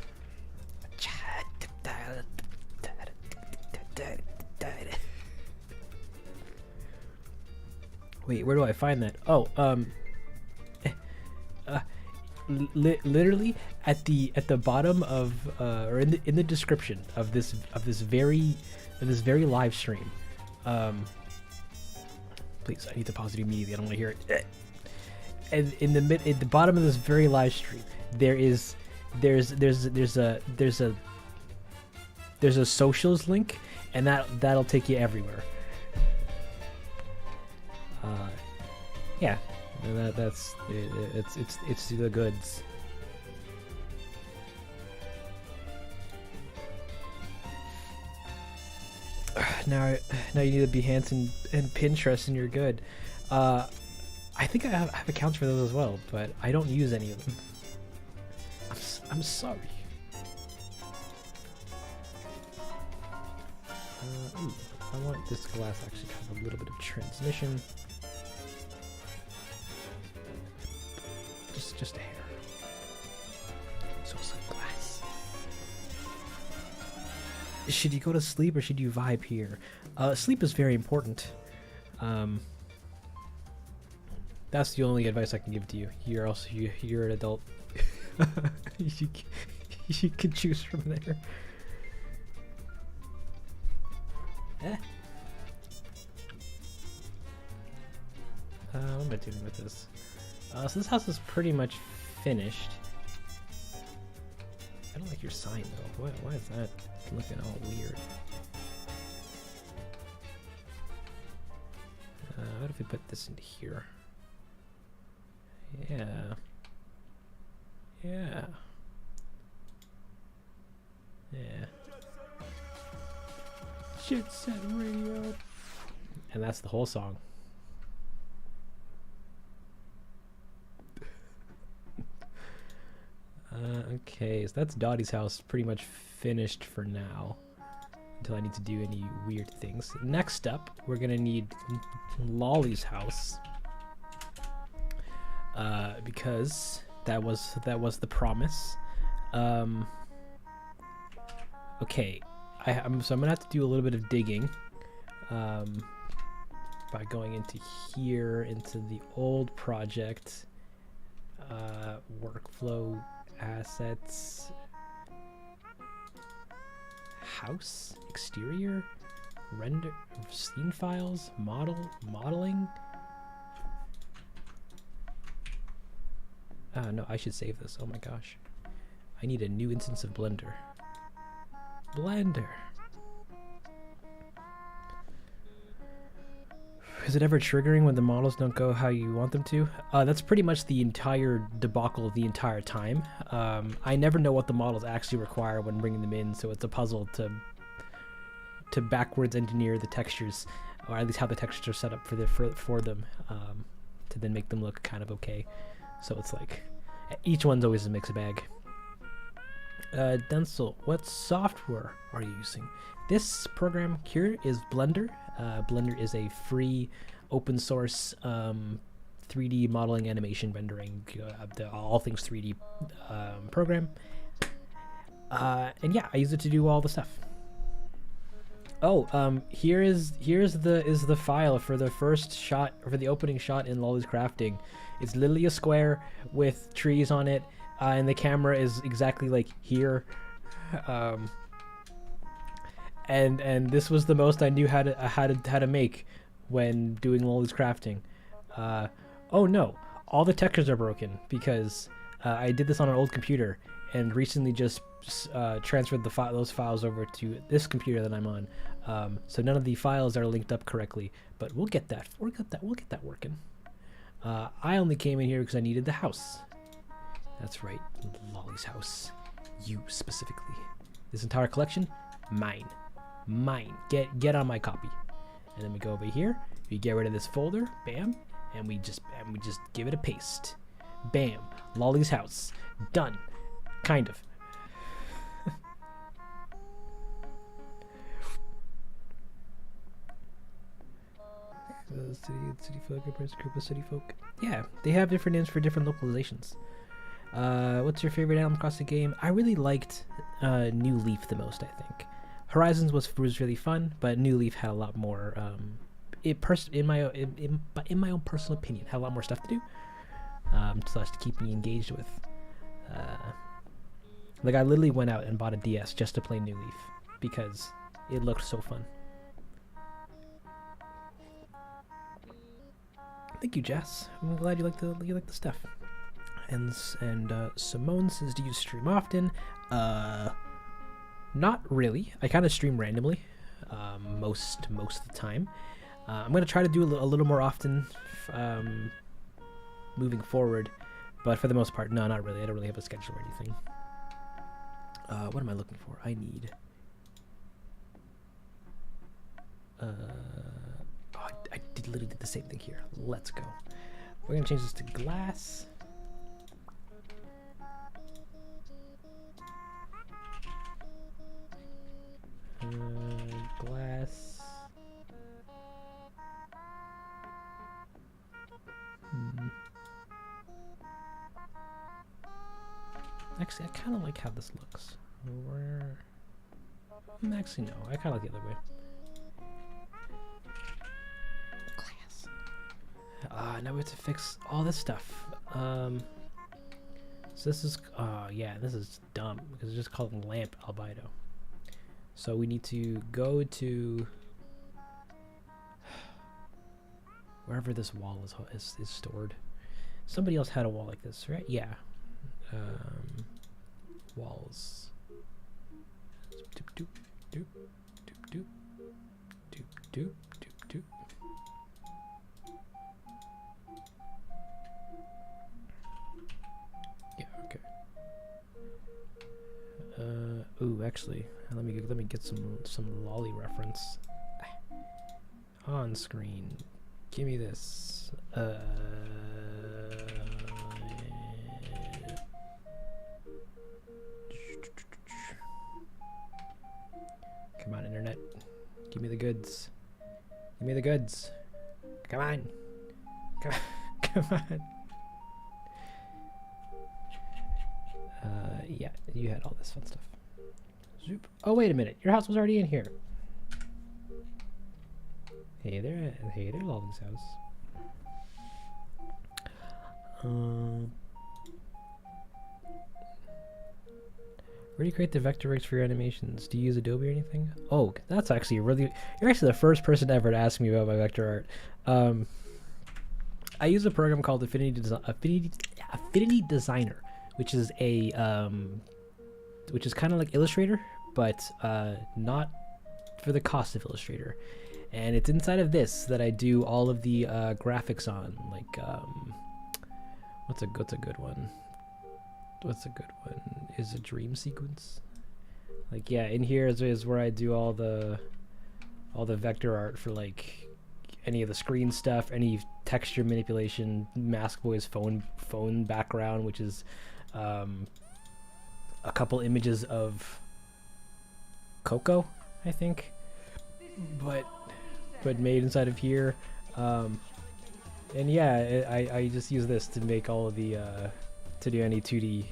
Wait, where do I find that? Oh, literally at the bottom of or in the description of this very live stream. Please, I need to pause it immediately. I don't want to hear it. And at the bottom of this very live stream, there's a socials link, and that'll take you everywhere. Yeah, that's it's the goods. Now you need to Behance and Pinterest, and you're good. I think I have accounts for those as well, but I don't use any of them. I'm sorry. Ooh, I want this glass actually to have a little bit of transmission. Just a hair. So some glass. Should you go to sleep or should you vibe here? Sleep is very important. That's the only advice I can give to you. You're an adult. you can choose from there. What am I doing with this? So this house is pretty much finished. I don't like your sign though. Why is that looking all weird? What if we put this into here? Yeah. Yeah. Yeah. Jet Set Radio. And that's the whole song. Okay, so that's Dottie's house pretty much finished for now. Until I need to do any weird things. Next up, we're gonna need Lolly's house. Because that was the promise. Okay, so I'm gonna have to do a little bit of digging. By going into here, into the old project. Workflow, assets, house, exterior, render, scene files, modeling. No, I should save this. Oh my gosh. I need a new instance of Blender. Is it ever triggering when the models don't go how you want them to? That's pretty much the entire debacle the entire time. I never know what the models actually require when bringing them in, so it's a puzzle to backwards engineer the textures, or at least how the textures are set up for them, to then make them look kind of okay. So it's like, each one's always a mixed bag. Densle, what software are you using? This program here is Blender. Blender is a free, open source 3D modeling, animation, rendering, all things 3D program. And yeah, I use it to do all the stuff. Oh, here is the file for the first shot, or for the opening shot in Lolly's Crafting. It's literally a square with trees on it, and the camera is exactly like here. And this was the most I knew how to make when doing Lolly's Crafting. Oh no, all the textures are broken because I did this on an old computer and recently just transferred those files over to this computer that I'm on. So none of the files are linked up correctly, but we'll get that working. I only came in here because I needed the house. That's right, Lolly's house. You specifically. This entire collection, mine. Get on my copy. And then we go over here. We get rid of this folder. Bam. And we just give it a paste. Bam. Lolly's house. Done. Kind of. City folk compares to group of city folk. Yeah, they have different names for different localizations. What's your favorite Animal Crossing game? I really liked New Leaf the most, I think. Horizons was really fun, but New Leaf had a lot more. In my own personal opinion, had a lot more stuff to do. Slash to keep me engaged with. Like I literally went out and bought a DS just to play New Leaf because it looked so fun. Thank you, Jess. I'm glad you like the stuff. And Simone says, "Do you stream often?" Not really. I kind of stream randomly, most of the time. I'm gonna try to do a little more often, moving forward. But for the most part, no, not really. I don't really have a schedule or anything. What am I looking for? I need. I literally did the same thing here. Let's go. We're gonna change this to glass. Glass. Actually, I kind of like how this looks. Actually, no. I kind of like the other way. Glass. Now we have to fix all this stuff. So this is, yeah, this is dumb because it's just called lamp albedo. So we need to go to wherever this wall is stored. Somebody else had a wall like this, right? Yeah. Walls. Doop doop doop doop doop doop doop doop. Yeah. Okay. Ooh, actually, let me get some lolly reference on screen. Give me this. Come on, internet. Give me the goods. Give me the goods. Come on. Come on. Yeah, you had all this fun stuff. Zoop. Oh, wait a minute. Your house was already in here. Hey there, Lolly's house. Where do you create the vector rigs for your animations? Do you use Adobe or anything? Oh, that's actually really... You're actually the first person ever to ask me about my vector art. I use a program called Affinity Designer, which is a which is kind of like Illustrator, but not for the cost of Illustrator. And it's inside of this that I do all of the graphics on. Like, what's a good one? What's a good one? Is a dream sequence? Like, yeah, in here is where I do all the vector art for like any of the screen stuff, any texture manipulation, Mask Boy's phone background, which is a couple images of Coco, I think, but made inside of here. And yeah, I just use this to make all of the to do any 2D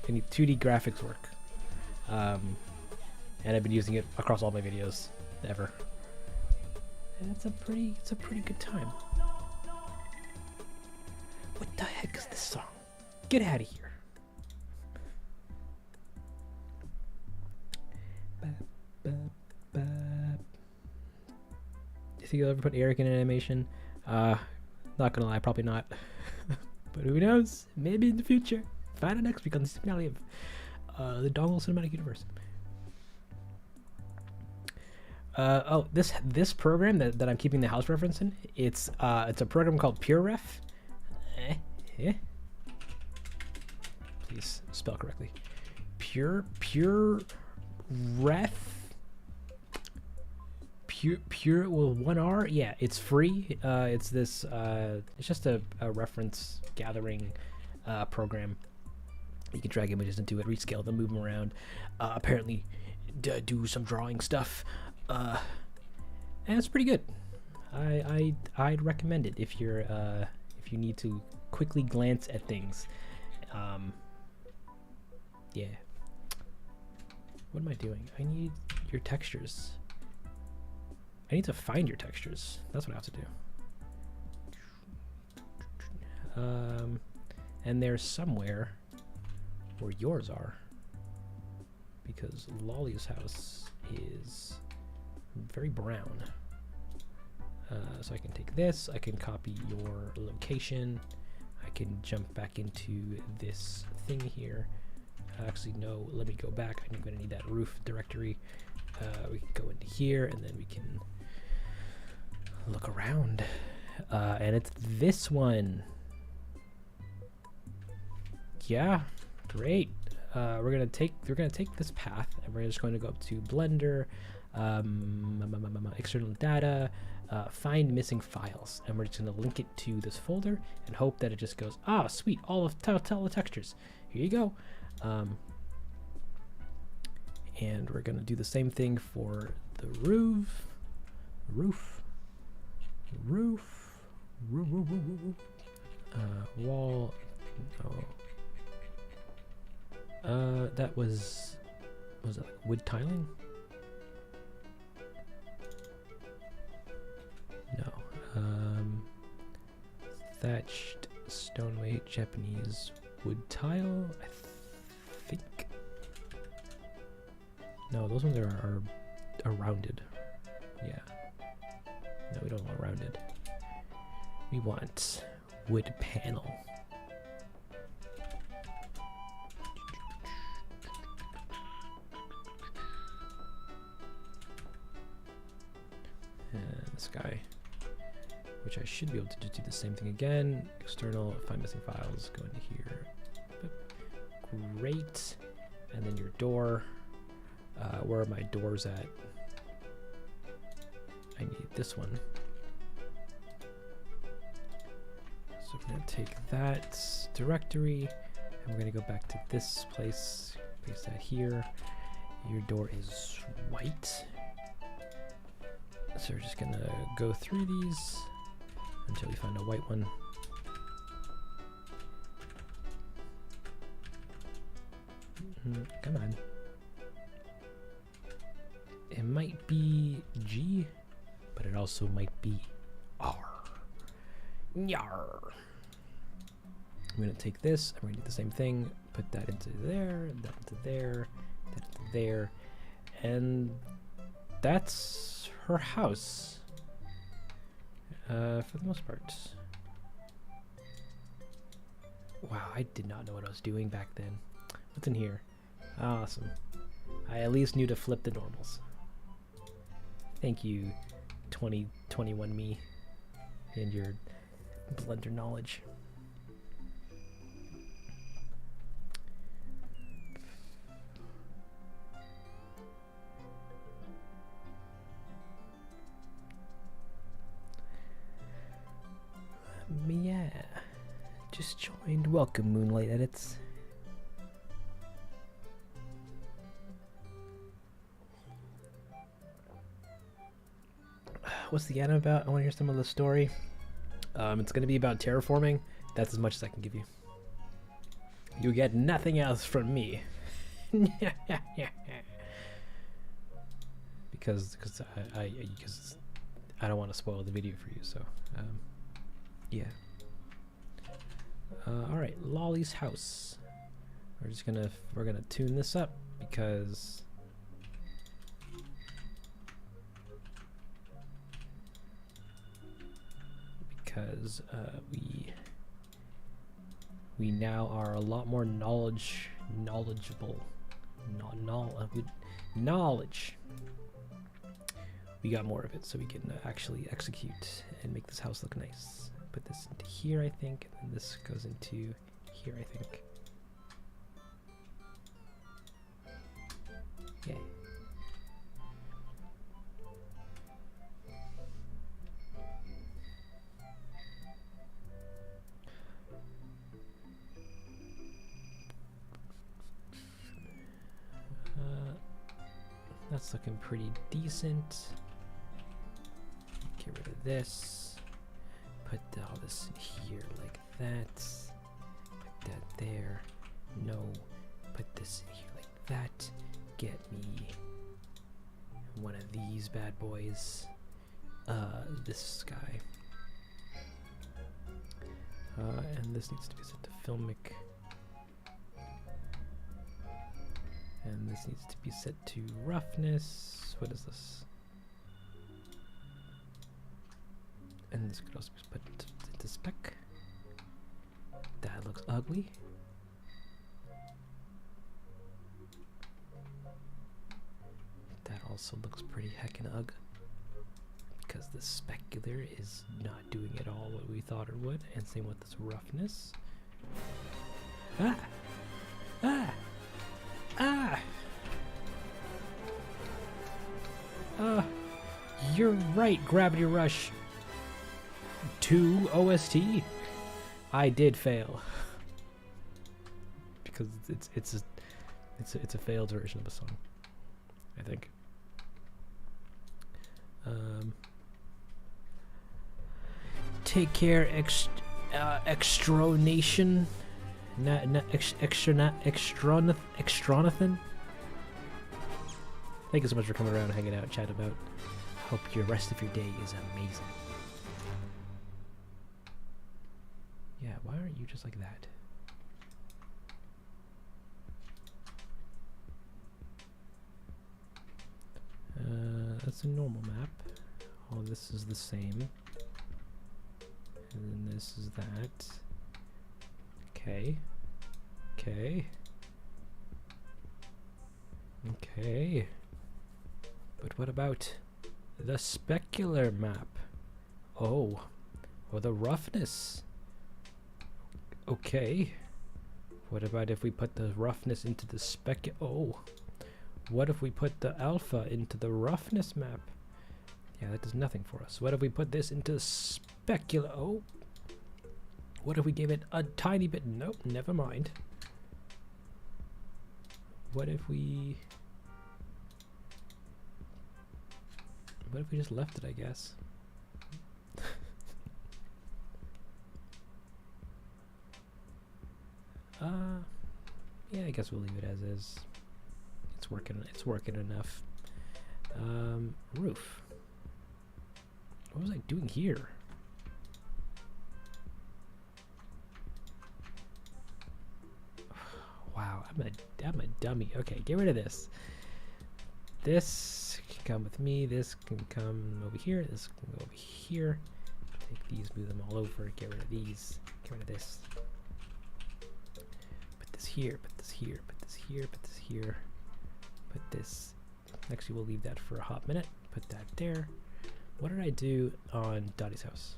graphics work. And I've been using it across all my videos ever. And it's a pretty good time. What the heck is this song? Get out of here. You think you'll ever put Eric in an animation? Not gonna lie, probably not. But who knows? Maybe in the future. Find out next week on the finale of the Dongle Cinematic Universe. Oh, this program that I'm keeping the house reference in, it's a program called PureRef. Please spell correctly. PureRef. Pure with one R. Yeah, it's free. It's this. It's just a reference gathering program. You can drag images into it, rescale them, move them around. Apparently, do some drawing stuff. And it's pretty good. I'd recommend it if you need to quickly glance at things. Yeah. What am I doing? I need your textures. I need to find your textures. That's what I have to do. And there's somewhere where yours are, because Lolly's house is very brown. So I can take this, I can copy your location, I can jump back into this thing here. Actually, no, let me go back. I'm going to need that roof directory. We can go into here, and then we can look around. And it's this one. Yeah, great. We're gonna take this path, and we're just going to go up to Blender, external data, find missing files, and we're just gonna link it to this folder and hope that it just goes, ah, sweet, all of the textures. Here you go. And we're gonna do the same thing for the roof, wall. That was it like wood tiling? No. Thatched stone weight Japanese wood tile, I think. No, those ones are rounded. Yeah. No, we don't want rounded. We want wood panel. And this guy, which I should be able to just do the same thing again. External, find missing files, go into here. Great. And then your door. Where are my doors at? I need this one. So we're going to take that directory, and we're going to go back to this place, paste that here. Your door is white. So we're just going to go through these until we find a white one. Come on. It might be G, but it also might be R. Nyar. I'm going to take this, I'm going to do the same thing, put that into there, that into there, that into there, and that's her house, for the most part. Wow, I did not know what I was doing back then. What's in here? Awesome. I at least knew to flip the normals. Thank you, 2021 me, and your Blender knowledge. Yeah, just joined. Welcome, Moonlight Edits. What's the anime about? I want to hear some of the story. It's going to be about terraforming. That's as much as I can give you. You get nothing else from me. because I don't want to spoil the video for you. So yeah. All right, Lolly's house. We're gonna tune this up because we now are a lot more knowledgeable. Knowledge. We got more of it, so we can actually execute and make this house look nice. Put this into here, I think, and then this goes into here, I think. Yay. That's looking pretty decent. Get rid of this. Put all this here like that. Put that there. No. Put this here like that. Get me one of these bad boys. This guy. And this needs to be set to filmic. And this needs to be set to roughness. What is this? And this could also be put into spec. That looks ugly. That also looks pretty heckin' ugly. Because the specular is not doing at all what we thought it would. And same with this roughness. Ah! Ah! Ah! You're right, Gravity Rush 2 OST. I did fail. Because it's a failed version of a song, I think. Take care, extronation. Extronathan. Thank you so much for coming around and hanging out, chat about. Hope your rest of your day is amazing. Yeah, why aren't you just like that? That's a normal map. Oh, this is the same. And then this is that. Okay. Okay. Okay. But what about the specular map? Oh. Or the roughness. Okay. What about if we put the roughness into the oh. What if we put the alpha into the roughness map? Yeah, that does nothing for us. What if we put this into specular? Oh. What if we gave it a tiny bit? Nope, never mind. What if we just left it, I guess? Yeah, I guess we'll leave it as is. It's working enough. Roof. What was I doing here? Wow, I'm a dummy. Okay, get rid of this. This can come with me. This can come over here. This can go over here. Take these, move them all over. Get rid of these. Get rid of this. Put this here. Put this here. Put this here. Put this here. Put this. Actually, we'll leave that for a hot minute. Put that there. What did I do on Dottie's house?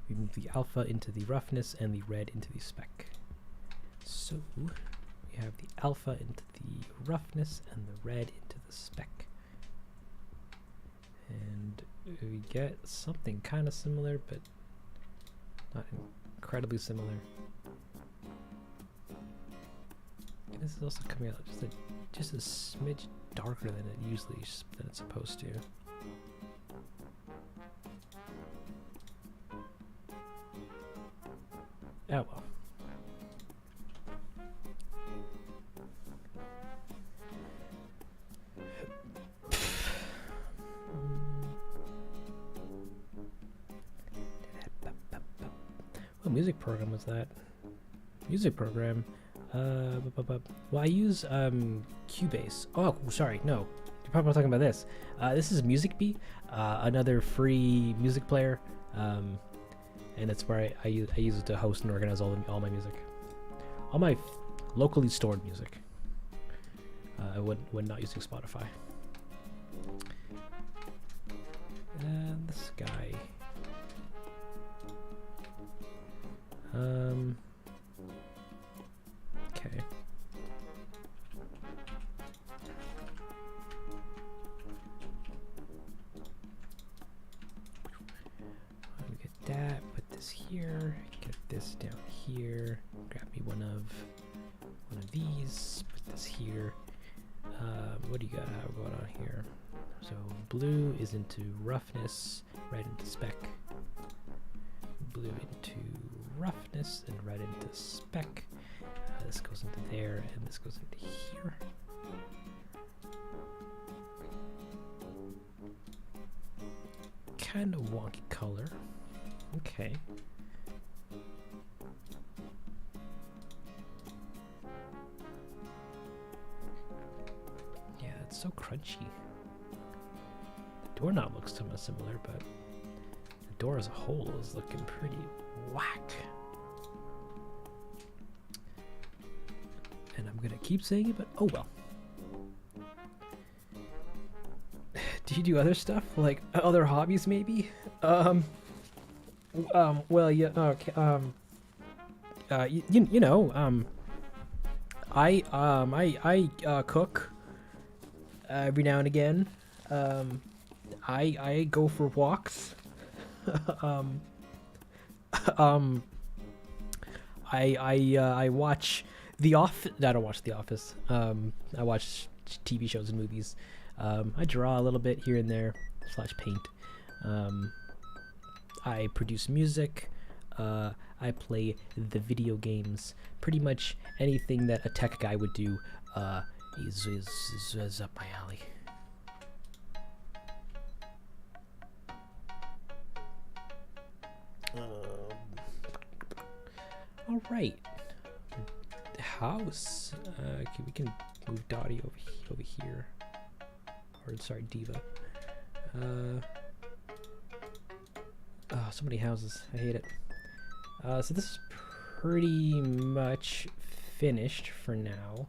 We move the alpha into the roughness and the red into the spec. So we have the alpha into the roughness and the red into the spec. And we get something kind of similar, but not incredibly similar. And this is also coming out just a smidge darker than it's supposed to. Oh well. What music program was that? Music program. Well, I use Cubase. Oh, sorry, no. You're probably talking about this. This is MusicBee, another free music player. And it's where I use it to host and organize all my music, all my locally stored music. When not using Spotify. And this guy. Okay. Get that. Put this here. Get this down here. Grab me one of these. Put this here. What do you got going on here? So blue is into roughness, red into spec. Blue into roughness and red into spec. This goes into there and this goes into here. Kind of wonky color. Okay. Yeah, it's so crunchy. The doorknob looks somewhat similar, but the door as a whole is looking pretty whack. And I'm gonna keep saying it, but oh well. Do you do other stuff, like other hobbies maybe? Well, yeah, okay, you know, I cook every now and again. I go for walks. um, I watch The Office. I don't watch The Office. I watch TV shows and movies. I draw a little bit here and there, / paint. I produce music. I play the video games. Pretty much anything that a tech guy would do is up my alley. All right. The house. Okay, we can move Dottie over here. Or sorry, Diva. Oh, so many houses. I hate it. So this is pretty much finished for now.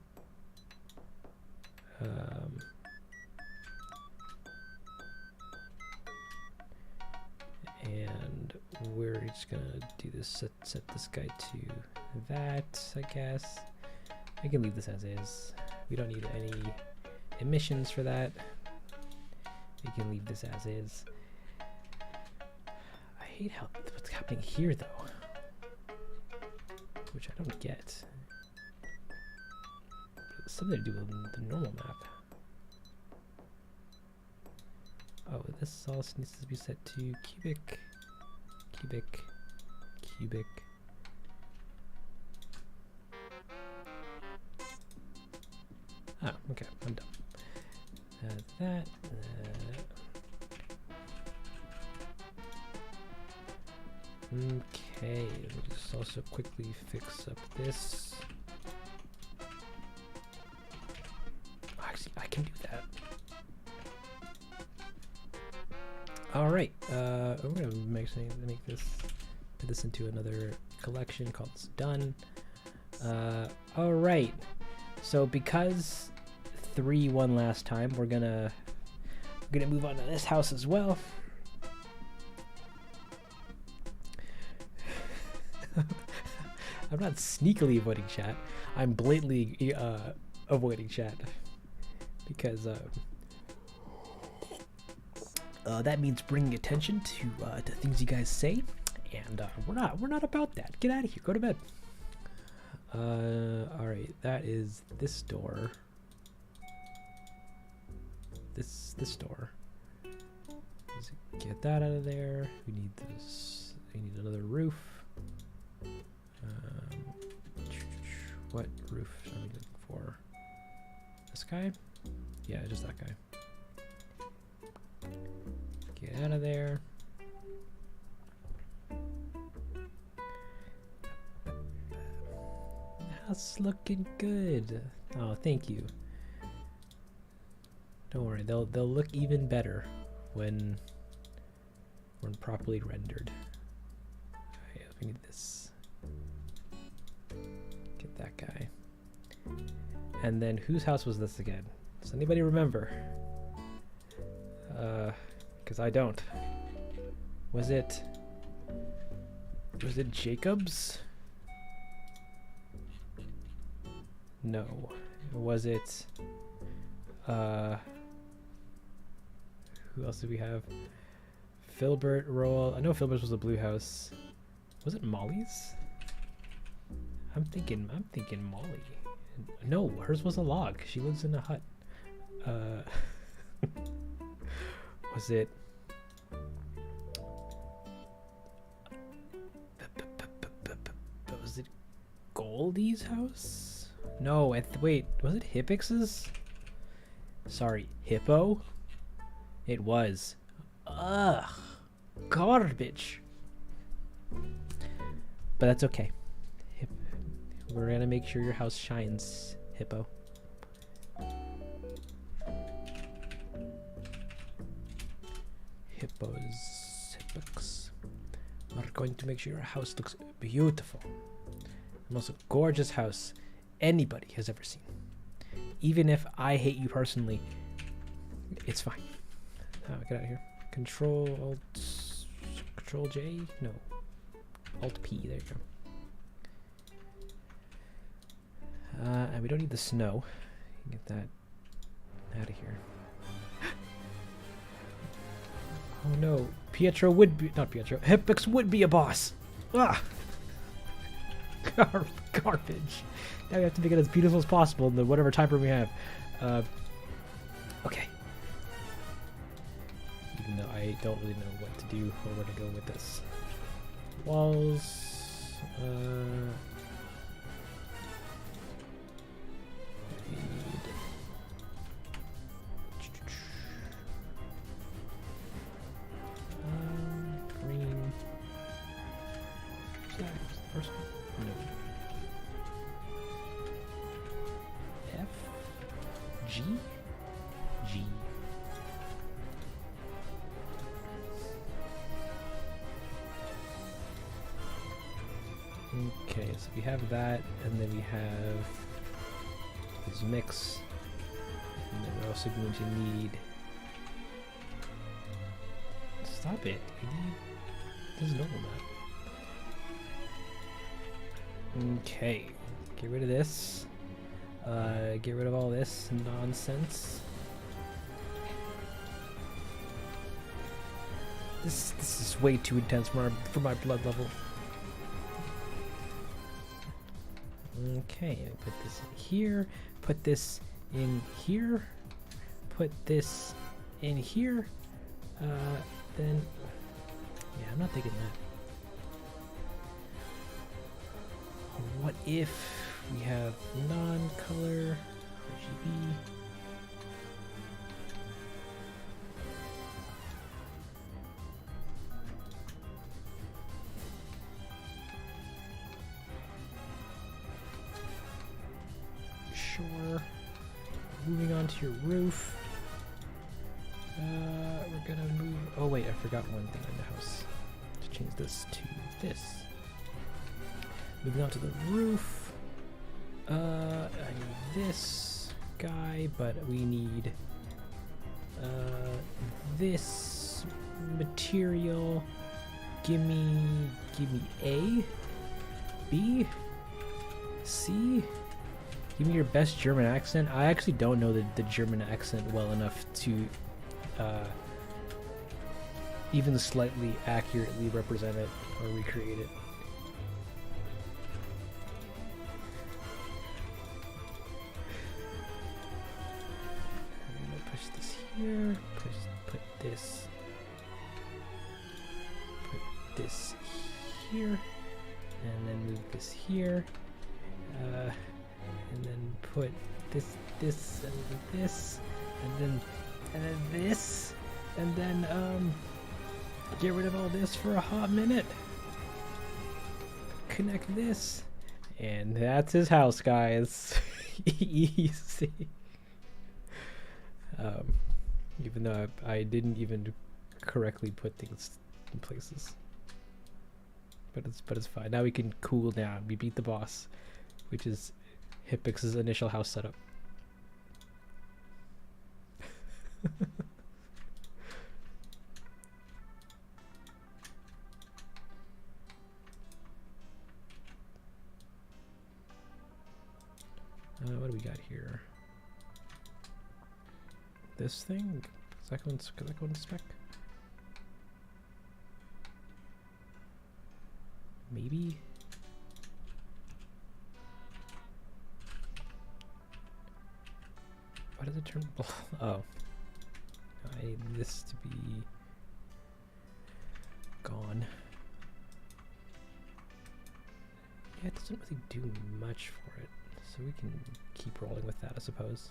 And we're just gonna do this. Set this guy to that, I guess. I can leave this as is. We don't need any emissions for that. We can leave this as is. I hate what's happening here though, which I don't get. It's something to do with the normal map. Oh, this also needs to be set to cubic, cubic, cubic. Oh, okay, I'm done. That. Okay, let me just also quickly fix up this. Actually, I can do that. All right, we're gonna put this into another collection called Done. All right, so because 3 won last time, we're gonna move on to this house as well. I'm not sneakily avoiding chat. I'm blatantly avoiding chat because that means bringing attention to things you guys say, and we're not about that. Get out of here. Go to bed. All right, that is this door. This door. Let's get that out of there. We need this. We need another roof. What roof are we looking for? This guy? Yeah, just that guy. Get out of there. That's looking good. Oh, thank you. Don't worry, they'll look even better when properly rendered. Okay, we need this. Get that guy. And then whose house was this again? Does anybody remember? Because I don't. Was it Jacob's? No. Was it who else did we have? Filbert, Roll. I know Filbert's was the blue house. Was it Molly's? I'm thinking Molly. No, hers was a log. She lives in a hut. Was it Goldie's house? No, wait, was it Hippix's? Sorry, Hippo? It was. Ugh, garbage. But that's okay. We're gonna make sure your house shines, Hippo. Hippos are going to make sure your house looks beautiful. The most gorgeous house anybody has ever seen. Even if I hate you personally, it's fine. Get out of here. Control J? No. Alt P, there you go. And we don't need the snow. Get that out of here. Oh no, Pietro would be, not Pietro, Hippix would be a boss. Ah! Garbage. Now we have to make it as beautiful as possible in the whatever time frame we have. Okay. Even though I don't really know what to do or where to go with this. Walls. Green. Is that the first one? No. F? G? G. Okay, so we have that, and then we have this mix, and then we're also going to need. Stop it! We need this normal map. Okay, get rid of this. Get rid of all this nonsense. This is way too intense for my blood level. Okay, I put this in here, put this in here, put this in here, then, yeah, I'm not thinking that. What if we have non-color RGB? Sure. Moving on to your roof. We're gonna move. Oh wait, I forgot one thing in the house. To change this to this. Moving on to the roof. I need this guy, but we need this material. Gimme A, B, C. Give me your best German accent. I actually don't know the German accent well enough to even slightly accurately represent it or recreate it. I'm gonna push this here, put this here, and then move this here. And then put this, and this, and then this, and then get rid of all this for a hot minute. Connect this, and that's his house, guys. Easy. Even though I didn't even correctly put things in places, but it's fine. Now we can cool down. We beat the boss, which is Hippix's initial house setup. What do we got here? This thing? Is that going to spec? Maybe? Why does it turn oh. I need this to be gone. Yeah, it doesn't really do much for it, so we can keep rolling with that, I suppose.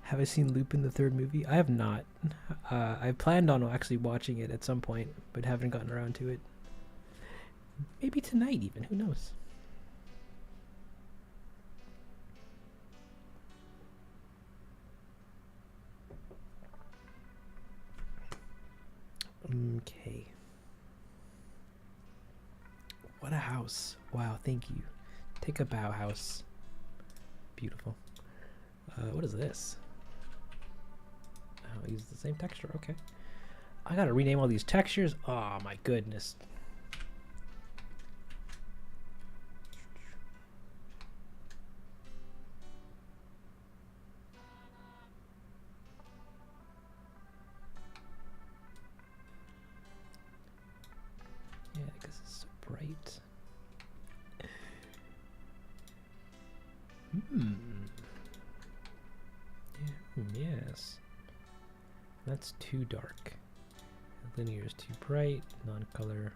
Have I seen Lupin the third movie? I have not. I planned on actually watching it at some point, but haven't gotten around to it. Maybe tonight even, who knows? Okay. What a house. Wow, thank you. Take a bow, house. Beautiful. What is this? Oh, use the same texture, okay. I gotta rename all these textures. Oh my goodness. Yeah, because it's so bright. Yeah, yes. That's too dark. Linear is too bright. Non-color.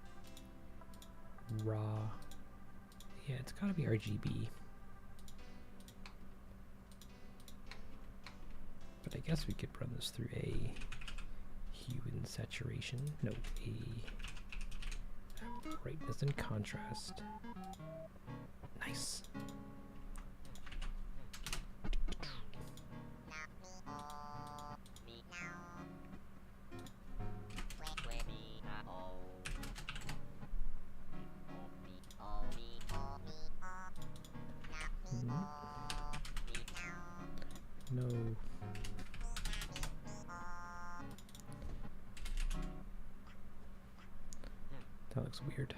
Raw. Yeah, it's gotta be RGB. But I guess we could run this through a hue and saturation. No, a brightness and contrast. Nice. No. That looks weird.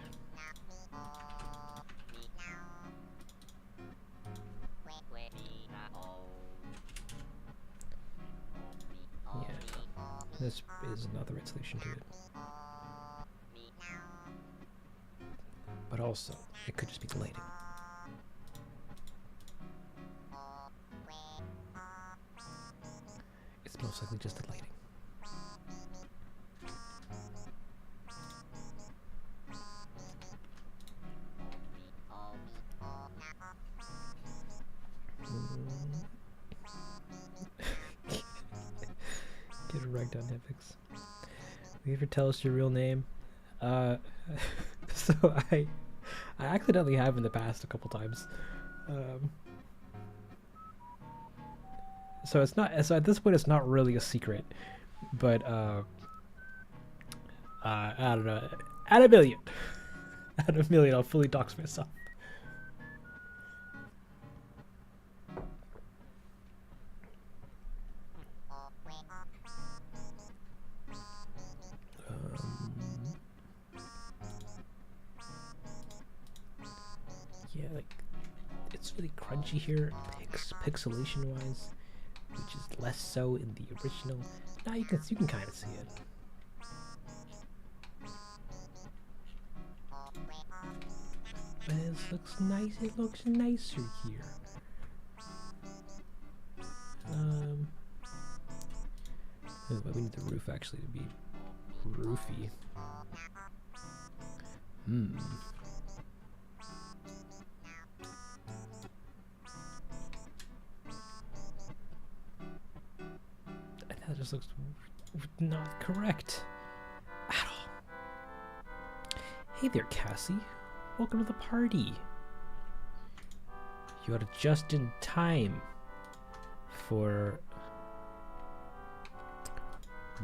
Yeah, this is not the right solution to it. But also, it could just be the lighting. It's most likely just the lighting. Get wrecked on Hipix. Will you ever tell us your real name? So I accidentally have in the past a couple times. So it's not. So at this point, it's not really a secret. But I don't know. At a million, at a million, I'll fully dox myself. Yeah, like it's really crunchy here, pixelation wise, which is less so in the original. Now you can kind of see it. But it looks nice. It looks nicer here. We need the roof actually to be roofy. That just looks not correct at all. Hey there, Cassie. Welcome to the party. You are just in time for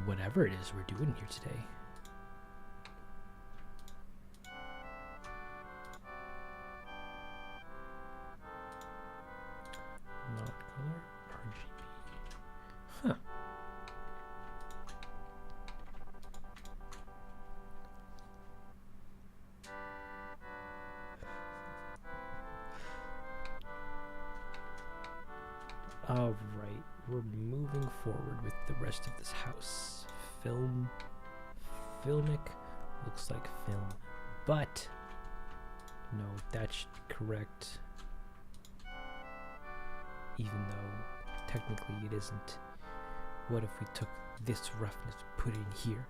whatever it is we're doing here today. Non-color RGB. Huh. All right, we're moving forward with the rest of this house. Filmic, looks like film, but no, that's correct. Even though technically it isn't. What if we took this roughness, put it in here?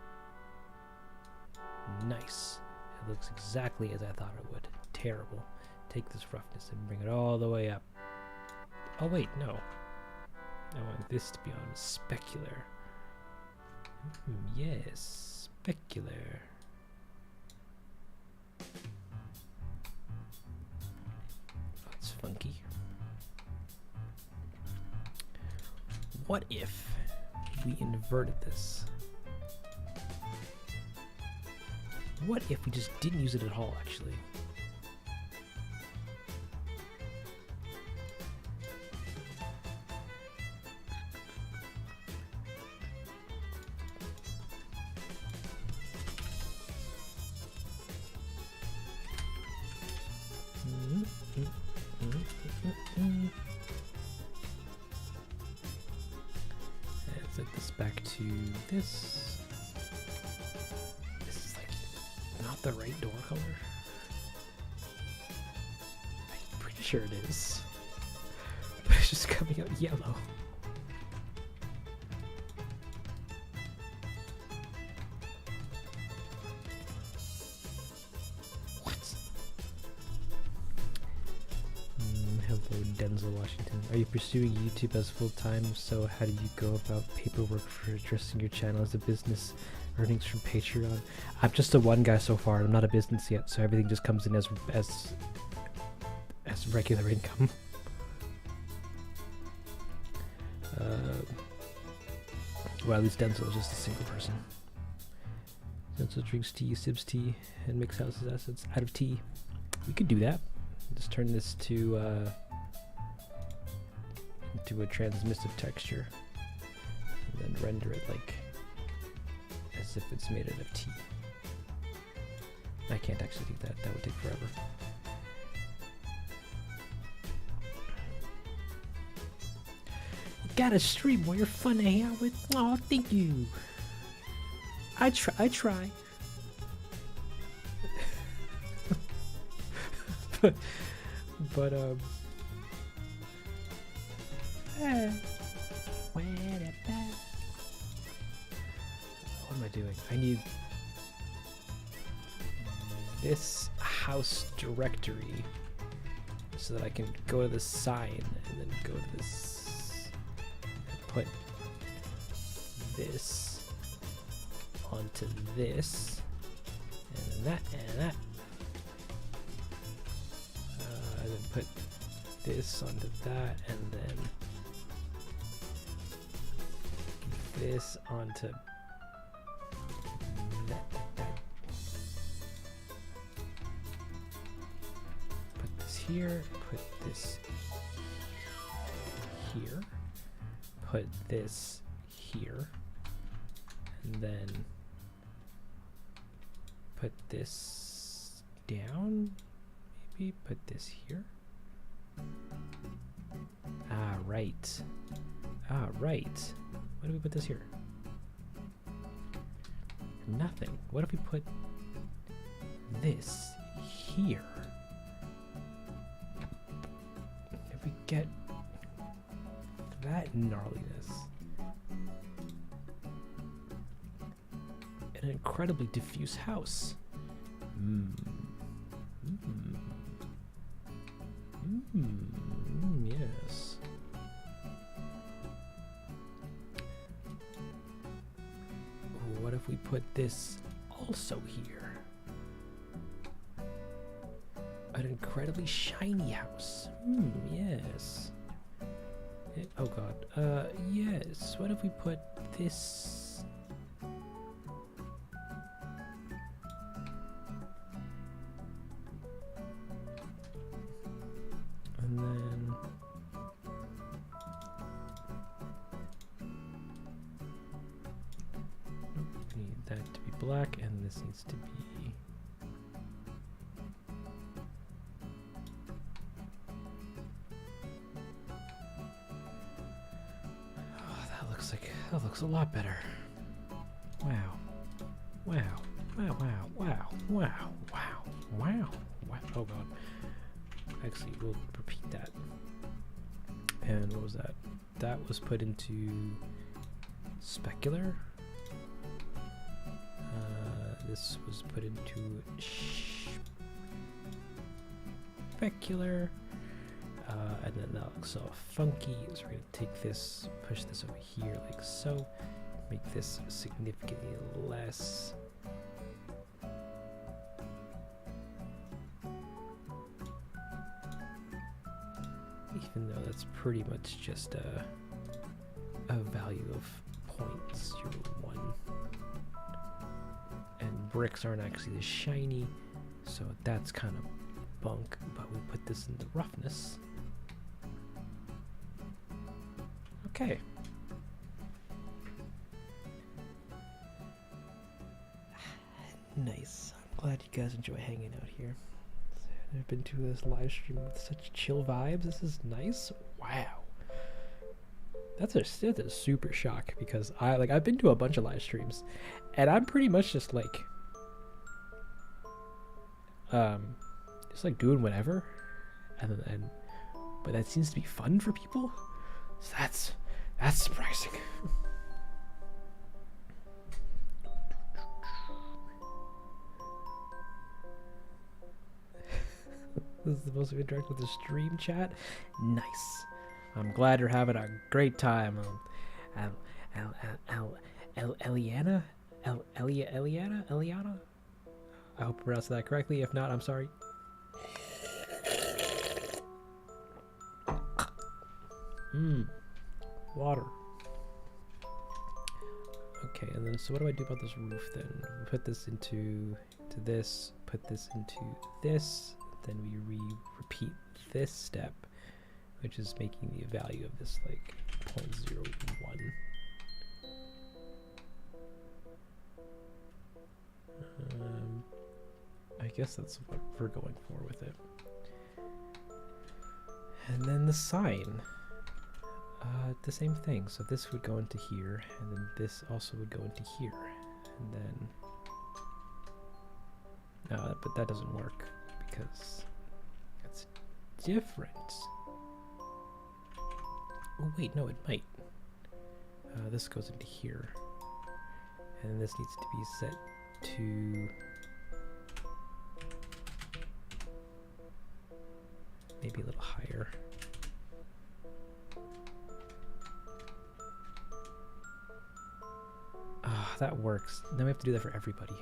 Nice. It looks exactly as I thought it would. Terrible. Take this roughness and bring it all the way up. Oh wait, no. I want this to be on specular. Yes, specular. That's funky. What if we inverted this? What if we just didn't use it at all, actually? Let's set this back to this. This is like not the right door color. I'm pretty sure it is, but it's just coming out yellow. Hello, Densle, Washington. Are you pursuing YouTube as full-time? If so, how do you go about paperwork for addressing your channel as a business? Earnings from Patreon? I'm just a one guy so far. I'm not a business yet, so everything just comes in as regular income. Well, at least Densle is just a single person. Densle drinks tea, sips tea, and makes houses assets out of tea. We could do that. Just turn this to into a transmissive texture, and then render it like as if it's made out of tea. I can't actually do that. That would take forever. You got a stream where you're fun to hang out with. Oh, thank you. I try. But what am I doing? I need this house directory so that I can go to the sign and then go to this and put this onto this and that and that. And then put this onto that, and then this onto that. Put this here, put this here, put this here, and then put this down. Maybe put this here. Right. Right. Why do we put this here? Nothing. What if we put this here? If we get that gnarliness. An incredibly diffuse house. Yes. What if we put this also here? An incredibly shiny house. Yes. Oh god. Yes. What if we put this? And then we need that to be black, and this needs to be that looks a lot better. Wow. Wow. Wow, wow, wow, wow, wow, wow, wow. Oh god. Actually, we'll repeat that. And what was that? That was put into specular. This was put into specular. And then that looks all funky. So we're gonna take this, push this over here like so, make this significantly less. Even though that's pretty much just a value of 0.01. And bricks aren't actually as shiny, so that's kind of bunk, but we put this in the roughness. Okay. Nice. I'm glad you guys enjoy hanging out here. I've been to this live stream with such chill vibes. This is nice. Wow. That's a super shock because I've been to a bunch of live streams and I'm pretty much just like doing whatever, but that seems to be fun for people. So that's surprising. This is the most we interact with the stream chat. Nice. I'm glad you're having a great time. Eliana? Eliana? I hope I pronounced that correctly. If not, I'm sorry. Water. Okay, and then so what do I do about this roof then? We put this into this, put this into this, then we repeat this step, which is making the value of this like 0.01. I guess that's what we're going for with it. And then the sign, the same thing. So this would go into here, and then this also would go into here, and then but that doesn't work because it's different. Oh wait, no, it might. This goes into here, and this needs to be set to maybe a little higher. Ah, that works. Now we have to do that for everybody.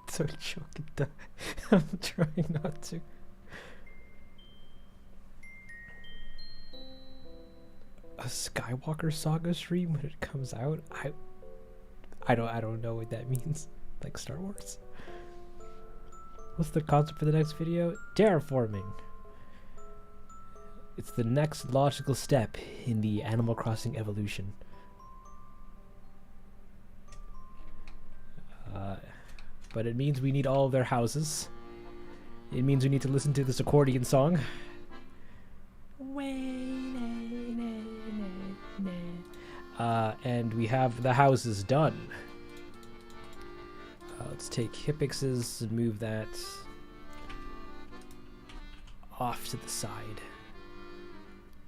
So choking down. I'm trying not to. A Skywalker Saga stream when it comes out? I don't know what that means. Like Star Wars? What's the concept for the next video? Terraforming. It's the next logical step in the Animal Crossing evolution. But it means we need all of their houses. It means we need to listen to this accordion song. And we have the houses done. Let's take Hypix's and move that off to the side.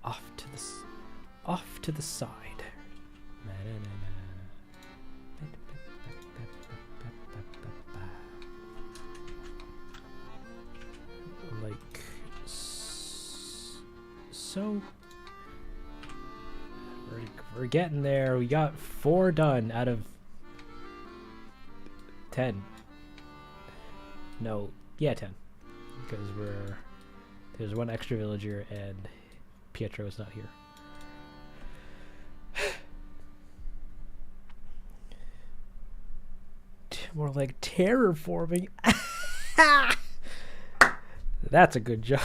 Off to the side. Like so. We're getting there. We got 4 done out of 10. No, yeah, 10. Because there's 1 extra villager and Pietro is not here. More like terraforming. That's a good job.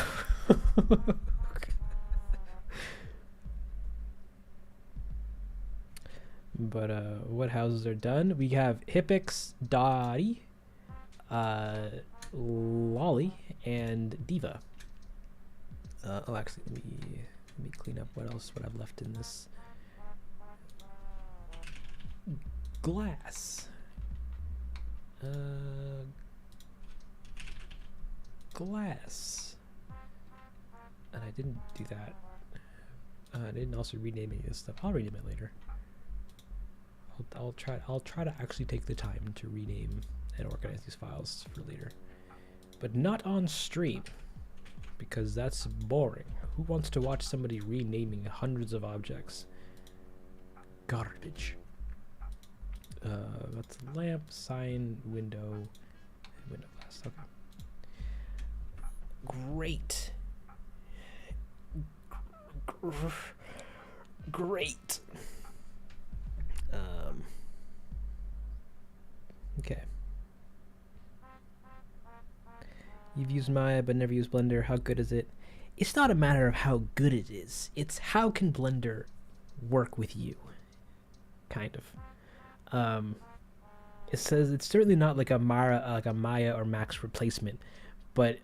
But what houses are done? We have Hypix, Dottie, Lolly, and Diva. Oh, actually, let me clean up what I've left in this glass. Glass. And I didn't do that. I didn't also rename any of this stuff. I'll rename it later. I'll try to actually take the time to rename and organize these files for later, but not on stream because that's boring. Who wants to watch somebody renaming hundreds of objects? Garbage. That's lamp, sign, window, window glass. Okay. Great. Great. Okay. You've used Maya but never used Blender. How good is it? It's not a matter of how good it is. It's how can Blender work with you? Kind of. It says it's certainly not like a Maya or Max replacement, but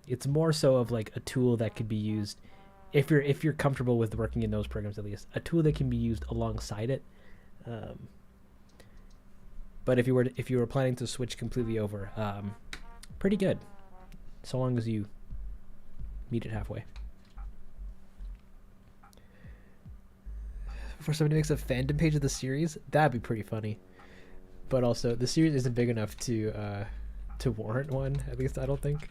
it's more so of like a tool that could be used if you're comfortable with working in those programs, at least a tool that can be used alongside it. But if you were planning to switch completely over, pretty good, so long as you meet it halfway. For somebody makes a fandom page of the series, that'd be pretty funny. But also, the series isn't big enough to warrant one. At least I don't think.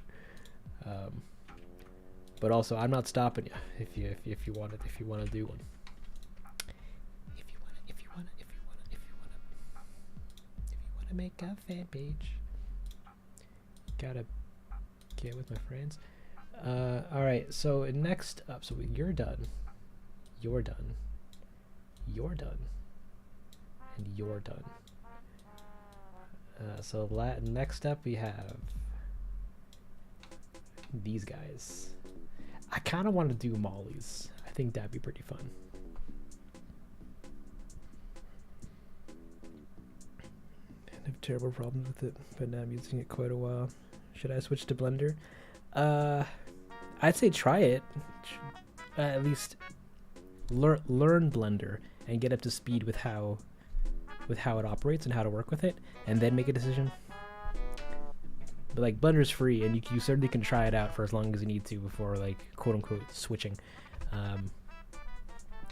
But also, I'm not stopping you if you want to do one. If you want to make a fan page, gotta get with my friends. All right. So next up, so you're done, and you're done. So next up we have these guys. I kind of want to do mollies. I think that'd be pretty fun. I have terrible problems with it, but now I'm using it quite a while. Should I switch to Blender? I'd say try it. At least learn Blender and get up to speed with how it operates and how to work with it, and then make a decision. But like, Blender's free, and you certainly can try it out for as long as you need to before, like, quote unquote switching.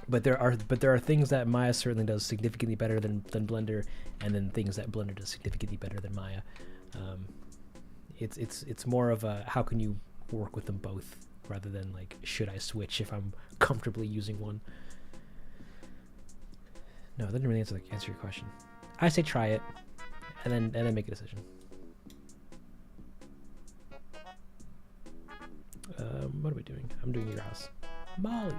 But there are things that Maya certainly does significantly better than Blender, and then things that Blender does significantly better than Maya. It's more of a how can you work with them both, rather than like, should I switch if I'm comfortably using one. No, that didn't really answer your question. I say try it, and then make a decision. What are we doing? I'm doing your house, Molly.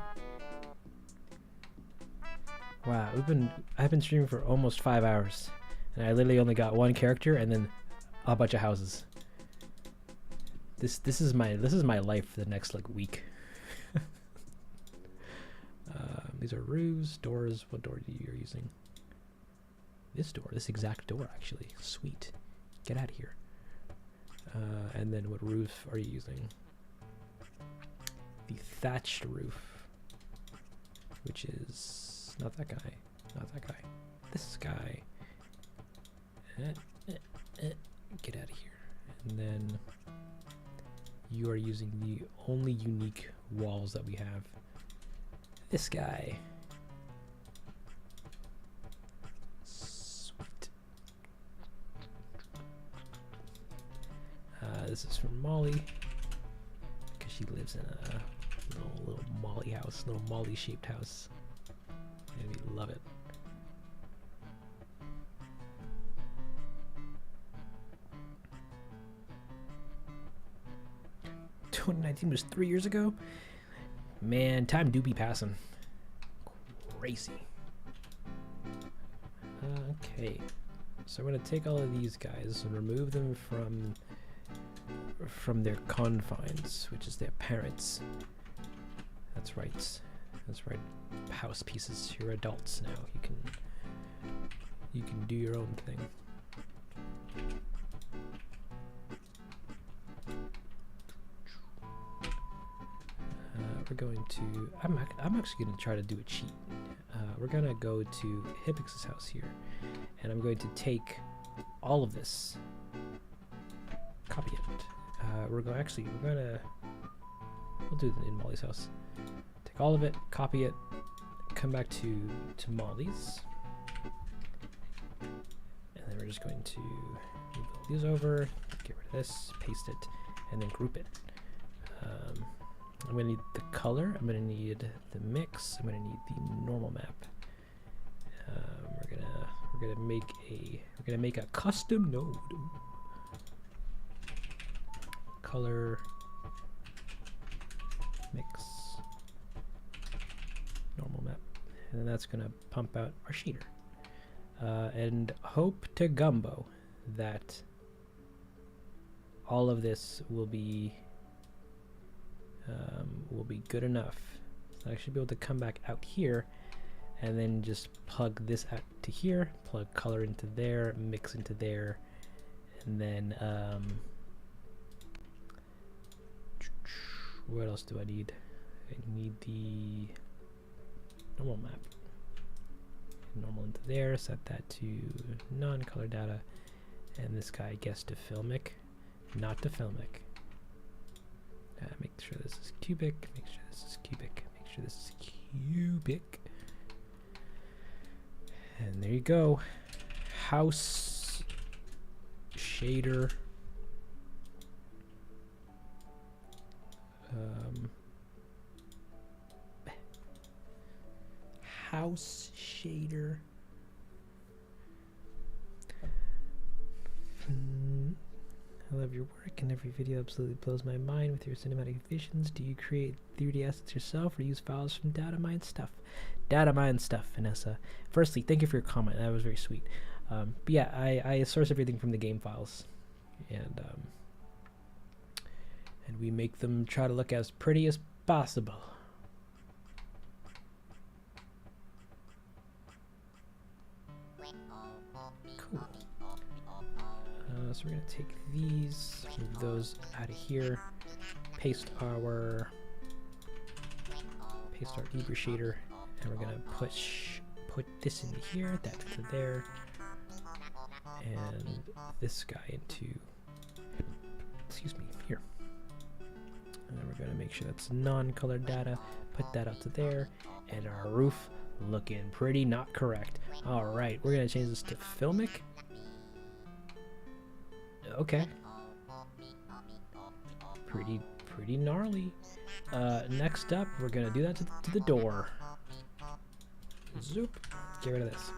Wow, I've been streaming for almost 5 hours, and I literally only got one character and then a bunch of houses. This is my life for the next like week. These are roofs, doors. What door are you using? This exact door, actually. Sweet. Get out of here. And then what roof are you using? The thatched roof, which is not that guy. Not that guy. This guy. Get out of here. And then you are using the only unique walls that we have. This guy. Sweet. This is from Molly, because she lives in a little Molly house, little Molly shaped house, and we love it. '19 was 3 years ago. Man, time do be passing. Crazy. Okay, so I'm gonna take all of these guys and remove them from their confines, which is their parents. That's right. That's right. House pieces. You're adults now. You can do your own thing. We're going to. I'm actually going to try to do a cheat. We're going to go to Hippix's house here, and I'm going to take all of this, copy it. We'll do it in Molly's house. Take all of it, copy it, come back to Molly's, just going to move all these over, get rid of this, paste it, and then group it. I'm going to need the color, I'm going to need the mix, I'm going to need the normal map. We're gonna make a custom node. Color, mix, normal map, and then that's gonna pump out our shader. And hope to gumbo that all of this will be good enough. So I should be able to come back out here and then just plug this out to here, plug color into there, mix into there, and then what else do I need? I need the normal map. Normal into there, set that to non-color data, and this guy, I guess, to filmic, not to filmic. Make sure this is cubic, make sure this is cubic, make sure this is cubic. And there you go. House shader. House shader. I love your work, and every video absolutely blows my mind with your cinematic visions. Do you create 3D assets yourself or use files from data mine stuff? Data mine stuff, Vanessa. Firstly, thank you for your comment. That was very sweet. But yeah, I source everything from the game files, and we make them try to look as pretty as possible. Cool. So we're gonna take these, move those out of here, paste our Uber shader, and we're gonna put this into here, that into there, and this guy into, excuse me, here. And then we're gonna make sure that's non-colored data, put that up to there, and our roof looking pretty not correct. All right, we're gonna change this to filmic. Okay. Pretty gnarly. Next up, we're gonna do that to the door. Zoop. Get rid of this.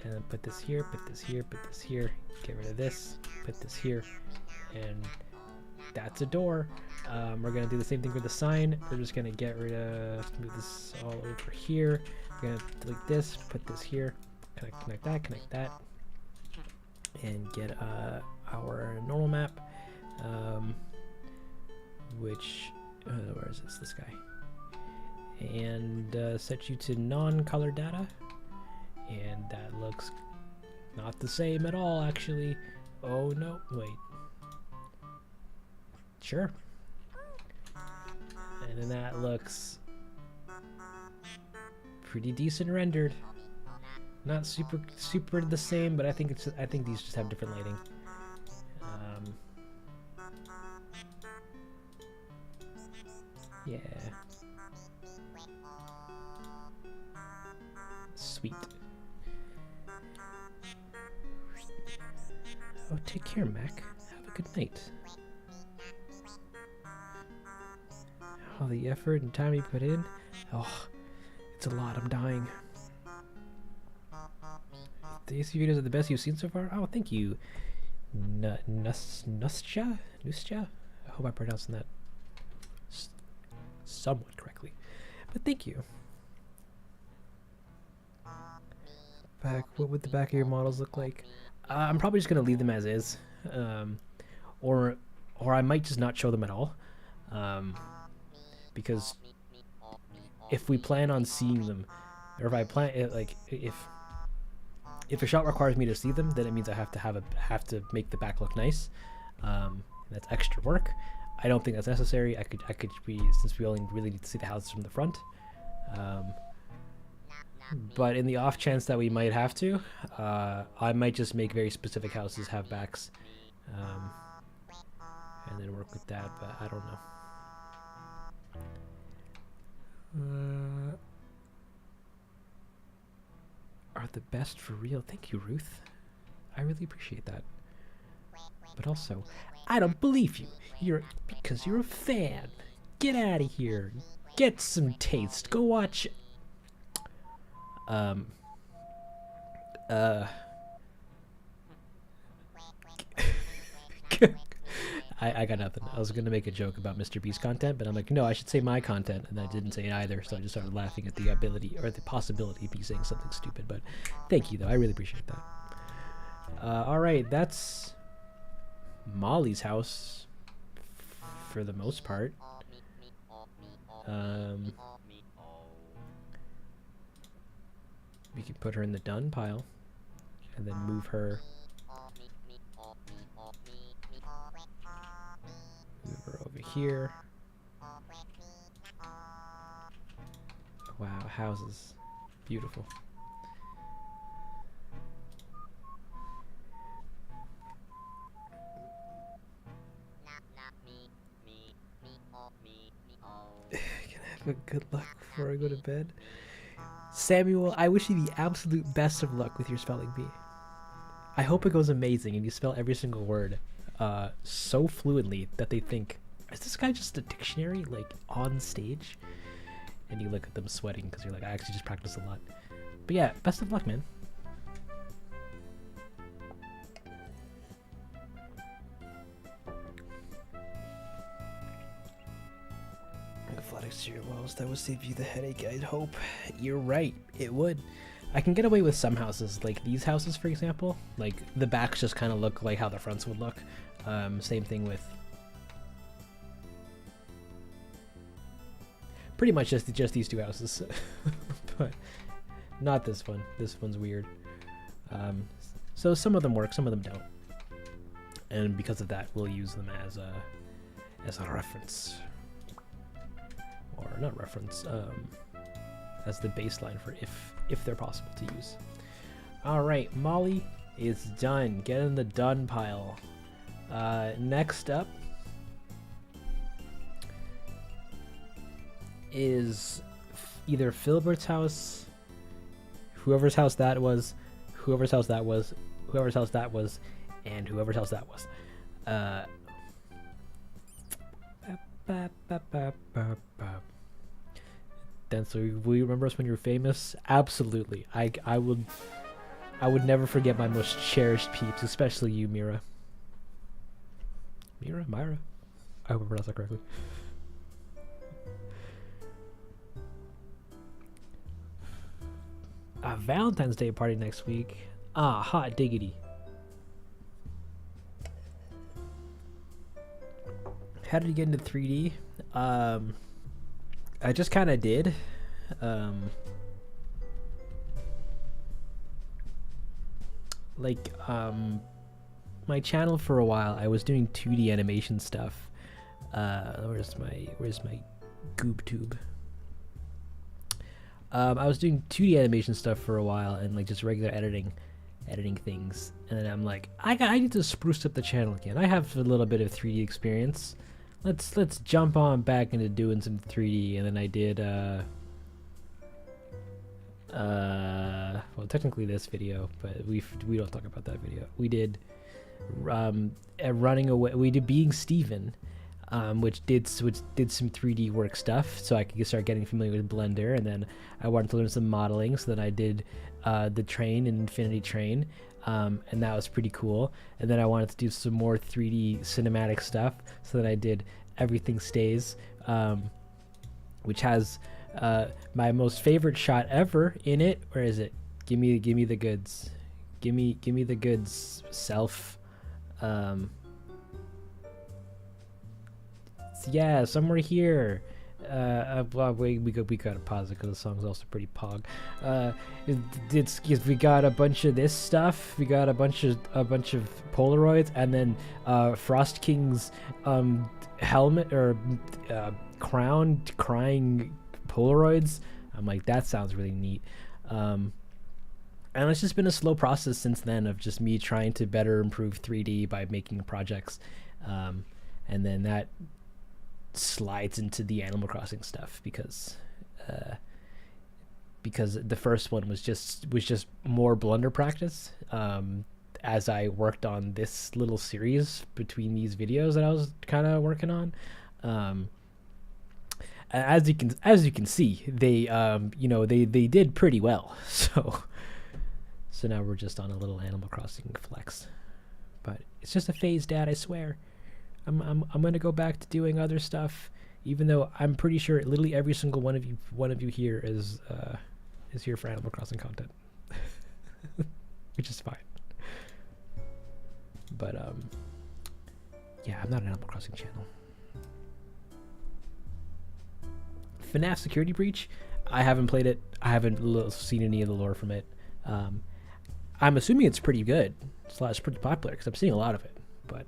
And then put this here, put this here, put this here. Get rid of this, put this here, and that's a door. We're gonna do the same thing for the sign. We're just gonna get rid of, move this all over here. We're gonna delete this, put this here, connect that, and get our normal map, which where is this guy, and set you to non-color data, and that looks not the same at all, actually. Oh no, wait, sure. And then that looks pretty decent rendered. Not super the same, but I think these just have different lighting. Yeah. Sweet. Oh, take care, Mac. Have a good night. All the effort and time you put in. Oh, it's a lot. I'm dying. The AC videos are the best you've seen so far? Oh, thank you. Nuscha? I hope I'm pronouncing that somewhat correctly. But thank you. What would the back of your models look like? I'm probably just going to leave them as is. Or I might just not show them at all. Because if we plan on seeing them, or if I plan it, like if a shot requires me to see them, then it means I have to make the back look nice. That's extra work. I don't think that's necessary. I could be, since we only really need to see the houses from the front. But in the off chance that we might have to, I might just make very specific houses have backs, and then work with that. But I don't know. Are the best for real. Thank you, Ruth. I really appreciate that. But also, I don't believe you. Because you're a fan. Get out of here. Get some taste. Go watch. Um. I got nothing. I was gonna make a joke about Mr. Beast content, but I'm like, no, I should say my content, and I didn't say it either. So I just started laughing at the ability or the possibility of me saying something stupid. But thank you, though. I really appreciate that. All right, that's Molly's house for the most part. We can put her in the done pile, and then move her. Move her over here. Wow, houses. Beautiful. Can I have a good luck before I go to bed? Samuel, I wish you the absolute best of luck with your spelling bee. I hope it goes amazing and you spell every single word so fluently that they think, is this guy just a dictionary, like, on stage? And you look at them sweating because you're like, I actually just practice a lot. But yeah, best of luck, man. The flat exterior walls, that would save you the headache, I'd hope. You're right, it would. I can get away with some houses, like these houses, for example. Like, the backs just kind of look like how the fronts would look. Same thing with... pretty much just these two houses. But not this one. This one's weird. So some of them work, some of them don't. And because of that, we'll use them as a reference. Or not reference, as the baseline for if they're possible to use. Alright, Molly is done. Get in the done pile. Next up is either Filbert's house, whoever's house that was, whoever's house that was, whoever's house that was, and whoever's house that was. Densle, will you remember us when you were famous? Absolutely. I would never forget my most cherished peeps, especially you, Myra. Myra? I hope I pronounced that correctly. A Valentine's Day party next week. Ah, hot diggity. How did you get into 3D? I just kind of did. My channel for a while, I was doing 2D animation stuff. Where's my goob tube? I was doing 2D animation stuff for a while and like just regular editing things, and then I'm like, I need to spruce up the channel again. I have a little bit of 3D experience. Let's jump on back into doing some 3D, and then I did well, technically this video, but we don't talk about that video. We did running away. We did Being Steven, which did some 3D work stuff, so I could start getting familiar with Blender, and then I wanted to learn some modeling, so then I did the train in Infinity Train, and that was pretty cool. And then I wanted to do some more 3D cinematic stuff, so then I did Everything Stays, which has my most favorite shot ever in it. Where is it? Give me the goods. Give me the goods, self. Yeah, somewhere here. Well, we gotta pause it because the song's also pretty pog. We got a bunch of this stuff. We got a bunch of Polaroids, and then Frost King's helmet or crown crying Polaroids. I'm like, that sounds really neat. And it's just been a slow process since then of just me trying to better improve 3D by making projects, and then that slides into the Animal Crossing stuff because the first one was just more Blender practice. as I worked on this little series between these videos that I was kind of working on. Um, as you can see, they they did pretty well. So now we're just on a little Animal Crossing flex, but it's just a phase, Dad. I swear. I'm gonna go back to doing other stuff, even though I'm pretty sure literally every single one of you here is here for Animal Crossing content, which is fine. But yeah, I'm not an Animal Crossing channel. FNAF Security Breach, I haven't played it. I haven't seen any of the lore from it. I'm assuming it's pretty good / pretty popular because I'm seeing a lot of it. But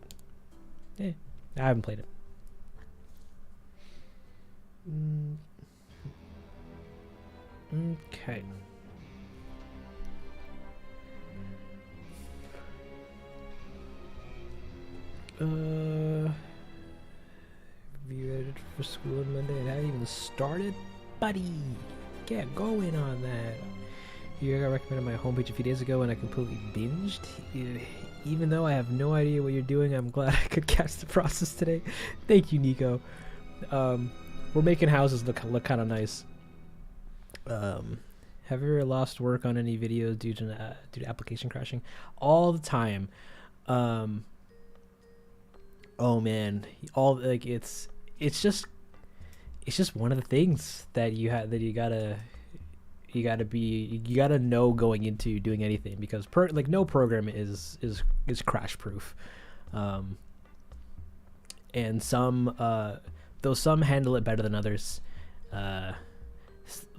I haven't played it. Okay. Be ready for school on Monday and haven't even started? Buddy, get going on that. You got recommended my homepage a few days ago and I completely binged. Even though I have no idea what you're doing, I'm glad I could catch the process today. Thank you, Nico. We're making houses look kind of nice. Have you ever lost work on any videos due to application crashing? All the time. Oh man, it's just one of the things that you gotta know going into doing anything, because no program is crash proof, and some though some handle it better than others.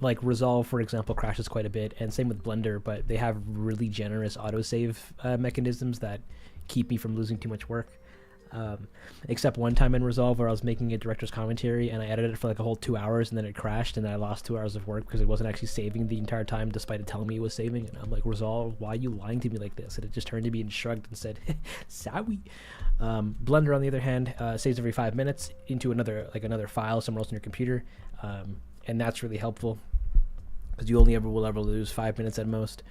Like Resolve, for example, crashes quite a bit, and same with Blender, but they have really generous autosave mechanisms that keep me from losing too much work. Except one time in Resolve where I was making a director's commentary and I edited it for like a whole 2 hours and then it crashed and then I lost 2 hours of work because it wasn't actually saving the entire time despite it telling me it was saving. And I'm like, Resolve, why are you lying to me like this? And it just turned to me and shrugged and said, sorry. Blender, on the other hand, saves every 5 minutes into another file somewhere else on your computer, and that's really helpful because you only will ever lose 5 minutes at most.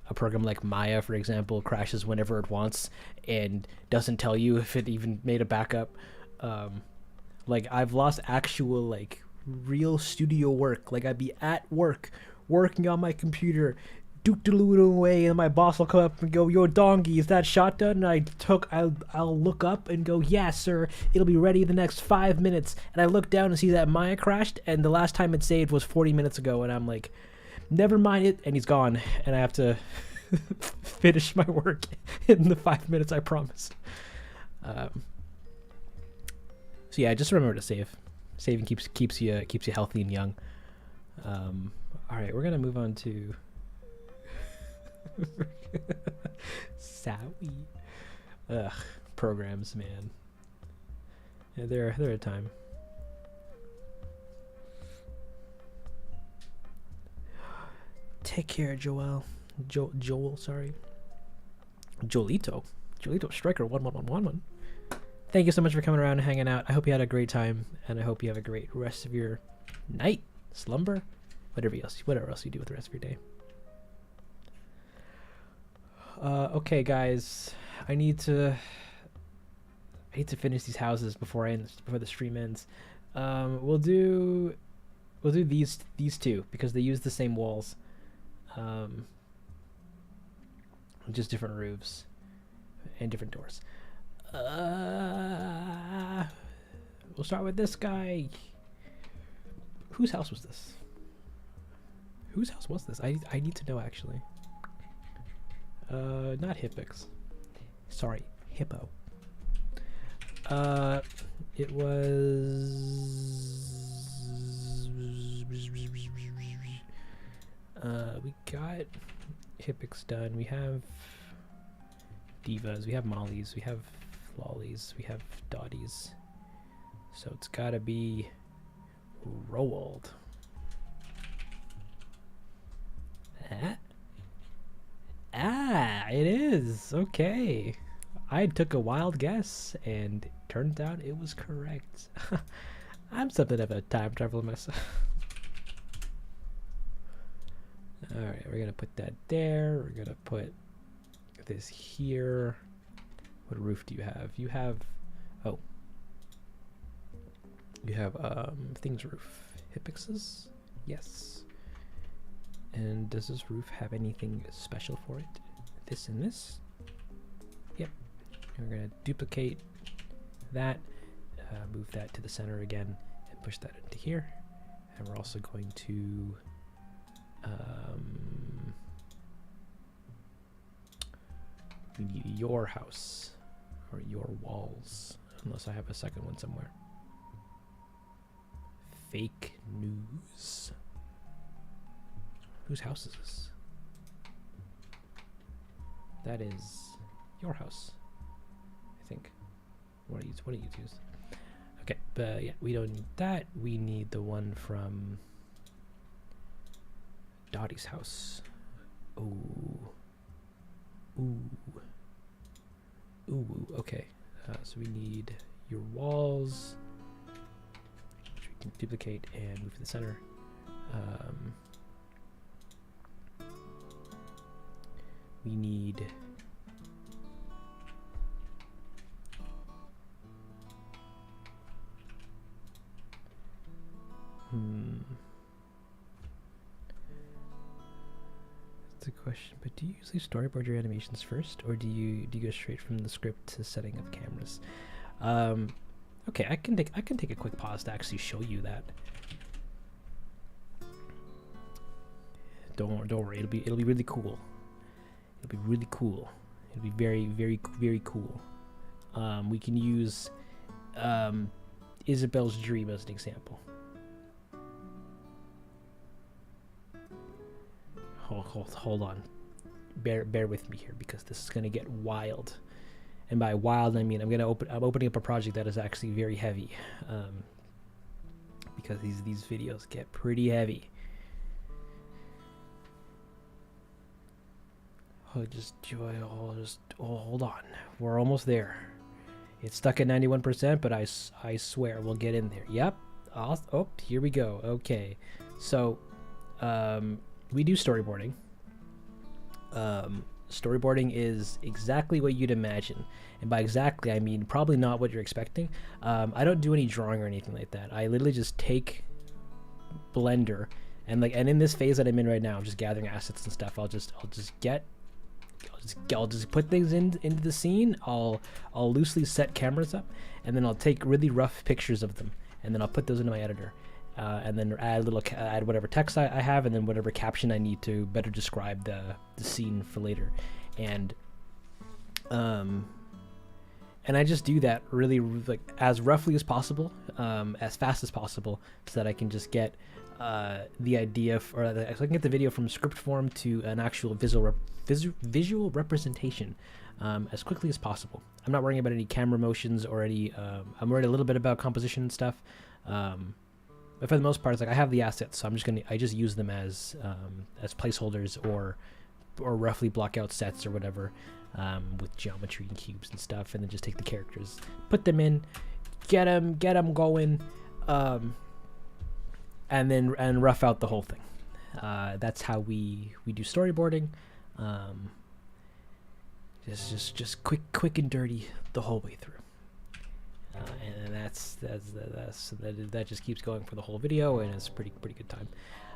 A program like Maya, for example, crashes whenever it wants and doesn't tell you if it even made a backup. Like I've lost actual real studio work. Like I'd be at work working on my computer, doodling away, and my boss will come up and go, "Yo, Dongy, is that shot done?" And I'll look up and go, "Yeah, sir, it'll be ready in the next 5 minutes." And I look down and see that Maya crashed, and the last time it saved was 40 minutes ago, and I'm like, never mind it, and he's gone, and I have to finish my work in the 5 minutes I promised. So yeah, just remember to save. Saving keeps you healthy and young. All right, we're gonna move on to Sawi. Ugh, programs, man. Yeah, they're a time. Take care, Joel. Joel, sorry. Joelito Striker 111111. Thank you so much for coming around and hanging out. I hope you had a great time, and I hope you have a great rest of your night, slumber, whatever else you do with the rest of your day. Okay, guys, I need to finish these houses before the stream ends. We'll do these two because they use the same walls. Just different roofs and different doors. We'll start with this guy. Whose house was this? I need to know, actually. Not Hippix. Sorry, Hippo. It was... we got Hippix done. We have Divas. We have Mollies. We have Lollies. We have Dotties. So it's gotta be Roald. It is. Okay. I took a wild guess and turned out it was correct. I'm something of a time traveler myself. Alright, we're gonna put that there. We're gonna put this here. What roof do you have? You have, oh, you have things roof. Hypixes? Yes. And does this roof have anything special for it? This and this? Yep. And we're gonna duplicate that, move that to the center again, and push that into here. And we're also going to we need your house or your walls, unless I have a second one somewhere. Fake news. Whose house is this? That is your house, I think. What do you choose? Okay, but yeah, we don't need that. We need the one from Dottie's house. Ooh. Ooh. Ooh, okay. So we need your walls, which we can duplicate and move to the center. We need that's a question, but do you usually storyboard your animations first, or do you go straight from the script to setting up cameras? Okay, I can take a quick pause to actually show you that. Don't worry, it'll be really cool. It'll be really cool. It'll be very cool. We can use Isabel's dream as an example. Hold on. Bear with me here, because this is gonna get wild. And by wild, I mean I'm opening up a project that is actually very heavy. Because these videos get pretty heavy. Hold on. We're almost there. It's stuck at 91%, but I swear we'll get in there. Yep. Oh, here we go. Okay. So, we do storyboarding. Storyboarding is exactly what you'd imagine. And by exactly, I mean probably not what you're expecting. I don't do any drawing or anything like that. I literally just take Blender and in this phase that I'm in right now, I'm just gathering assets and stuff. I'll just put things into the scene. I'll loosely set cameras up, and then I'll take really rough pictures of them, and then I'll put those into my editor, and then add whatever text I have, and then whatever caption I need to better describe the scene for later, and I just do that really as roughly as possible, as fast as possible, so that I can just get the idea, so I can get the video from script form to an actual visual representation as quickly as possible. I'm not worrying about any camera motions or any. I'm worried a little bit about composition and stuff, but for the most part, it's like I have the assets, so I just use them as placeholders or roughly block out sets or whatever, with geometry and cubes and stuff, and then just take the characters, put them in, get them going. And rough out the whole thing. That's how we do storyboarding. Just quick and dirty the whole way through. And that just keeps going for the whole video, and it's pretty good time.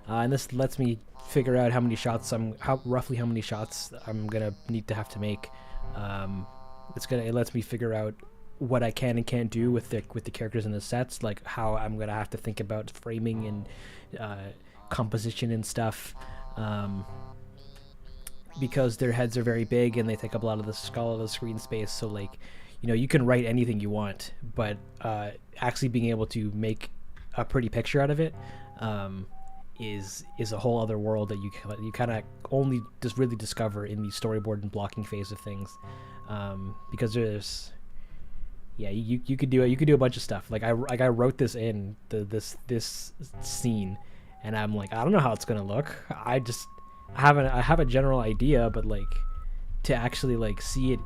And this lets me figure out how many shots roughly how many shots I'm gonna need to have to make. It lets me figure out what I can and can't do with the characters in the sets, like how I'm gonna have to think about framing and composition and stuff, because their heads are very big and they take up a lot of the screen space. So you can write anything you want, but actually being able to make a pretty picture out of it is a whole other world that you kind of only just really discover in the storyboard and blocking phase of things, because there's. Yeah, you could do a bunch of stuff. I wrote this in this scene, and I'm like, I don't know how it's gonna look. I have a general idea, but to actually see it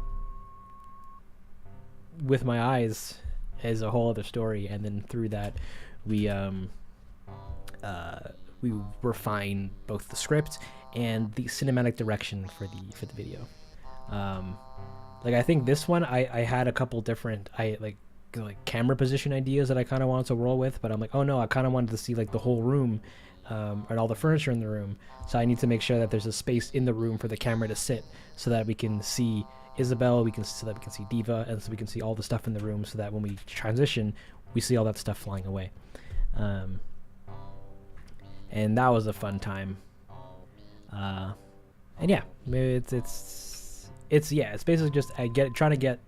with my eyes is a whole other story. And then through that, we refine both the script and the cinematic direction for the video. Like I think this one I had a couple different like camera position ideas that I kind of wanted to roll with, but I'm like, oh no, I kind of wanted to see like the whole room, and all the furniture in the room. So I need to make sure that there's a space in the room for the camera to sit, so that we can see Isabel, so that we can see Diva, and so we can see all the stuff in the room, so that when we transition, we see all that stuff flying away. And that was a fun time. And yeah, it's basically just trying to get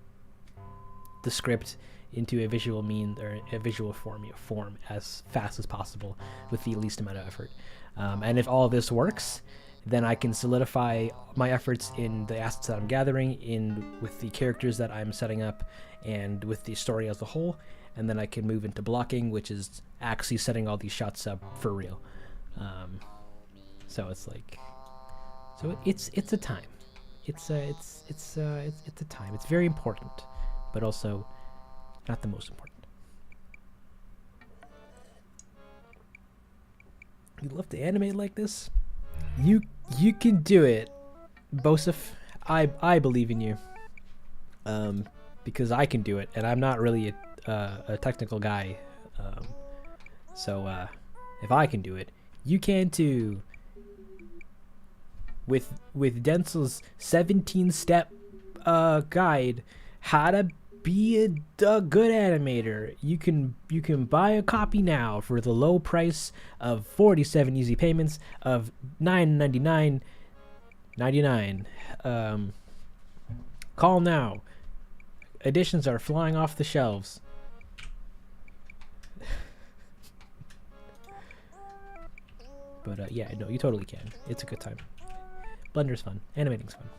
the script into a visual or a visual form as fast as possible with the least amount of effort. And if all of this works, then I can solidify my efforts in the assets that I'm gathering, with the characters that I'm setting up, and with the story as a whole. And then I can move into blocking, which is actually setting all these shots up for real. So it's like, it's a time. It's a time. It's very important, but also not the most important. You love to animate like this? You can do it, Bosef. I believe in you. Because I can do it, and I'm not really a technical guy. So if I can do it, you can too. With Densle's 17-step guide, how to be a good animator, you can buy a copy now for the low price of 47 easy payments of $9.99. Call now. Editions are flying off the shelves. But yeah, no, you totally can. It's a good time. Blender's fun. Animating's fun.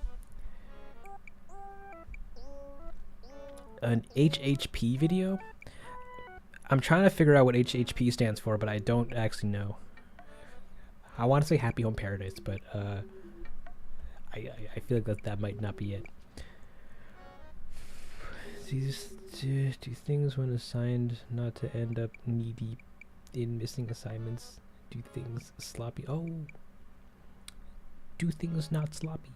An HHP video? I'm trying to figure out what HHP stands for, but I don't actually know. I want to say Happy Home Paradise, but I feel like that might not be it. Do things when assigned not to end up knee-deep in missing assignments. Do things sloppy. Oh. Do things not sloppy.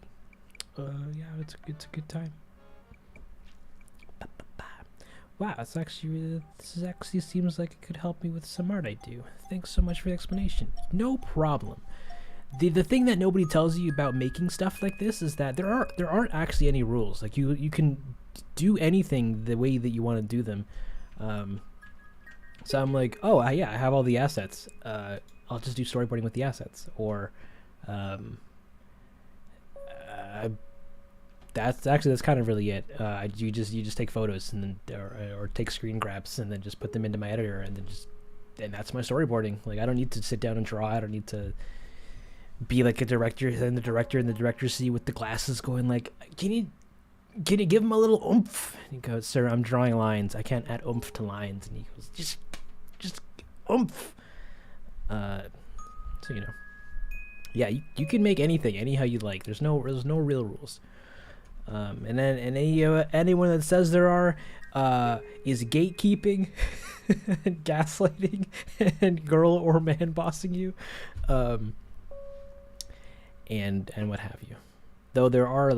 Yeah, it's a good time. Wow, this actually seems like it could help me with some art I do. Thanks so much for the explanation. No problem. The thing that nobody tells you about making stuff like this is that there aren't actually any rules. Like you can do anything the way that you want to do them. So I'm like, oh yeah, I have all the assets. I'll just do storyboarding with the assets, or that's kind of really it. You just take photos and then or take screen grabs and then just put them into my editor, and then that's my storyboarding. Like I don't need to sit down and draw. I don't need to be like a director, and the director see with the glasses going like, can you give him a little oomph? And he goes, sir, I'm drawing lines. I can't add oomph to lines. And he goes, just oomph. So yeah, you can make anything anyhow you like. There's no real rules. And anyone that says there are is gatekeeping and gaslighting and girl or man bossing you, and what have you. Though there are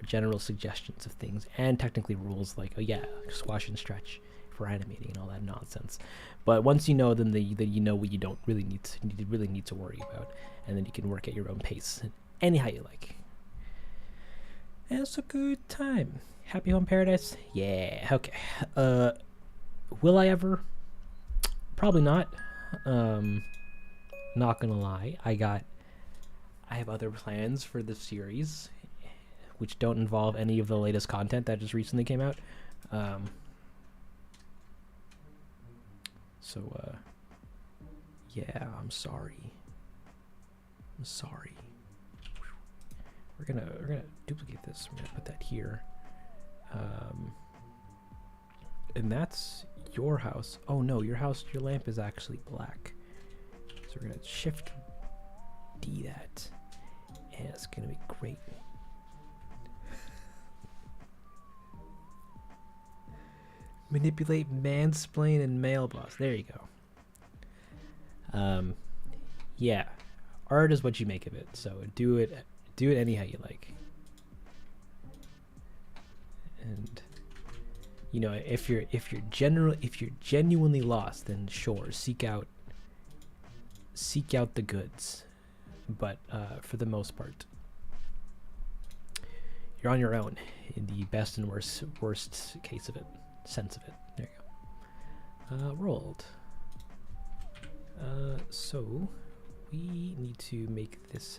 general suggestions of things and technically rules like, oh yeah, squash and stretch for animating and all that nonsense. But once you know, then you know what you don't really need to worry about, and then you can work at your own pace anyhow you like. And it's a good time. Happy Home Paradise? Yeah, okay. Will I ever? Probably not. Not gonna lie. I have other plans for the series, which don't involve any of the latest content that just recently came out. Yeah, I'm sorry. We're gonna duplicate this. We're gonna put that here. And that's your house. Oh no, your lamp is actually black. So we're gonna shift D that. And it's gonna be great. Manipulate, mansplain, and mail boss. There you go. Yeah. Art is what you make of it. So do it anyhow you like. And you know, if you're genuinely lost, then sure, seek out the goods. But for the most part, you're on your own in the best and worst case of it, sense of it. There you go. Rolled. So we need to make this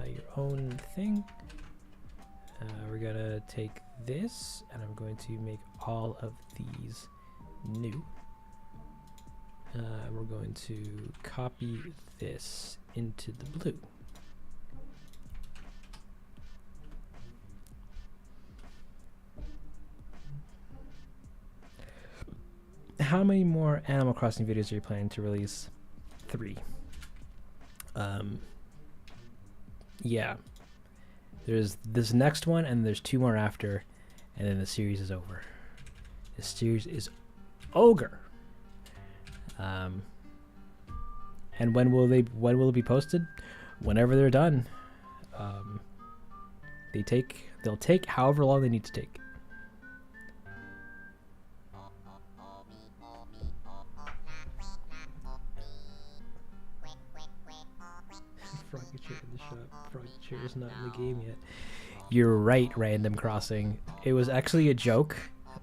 your own thing. We're gonna take this, and I'm going to make all of these new. We're going to copy this into the blue. How many more Animal Crossing videos are you planning to release? 3. Yeah. There's this next one, and there's 2 more after, and then the series is over. The series is ogre. And when will it be posted? Whenever they're done. They'll take however long they need to take. Froggy Chair in the shop. Froggy Chair is not in the game yet. You're right, Random Crossing. It was actually a joke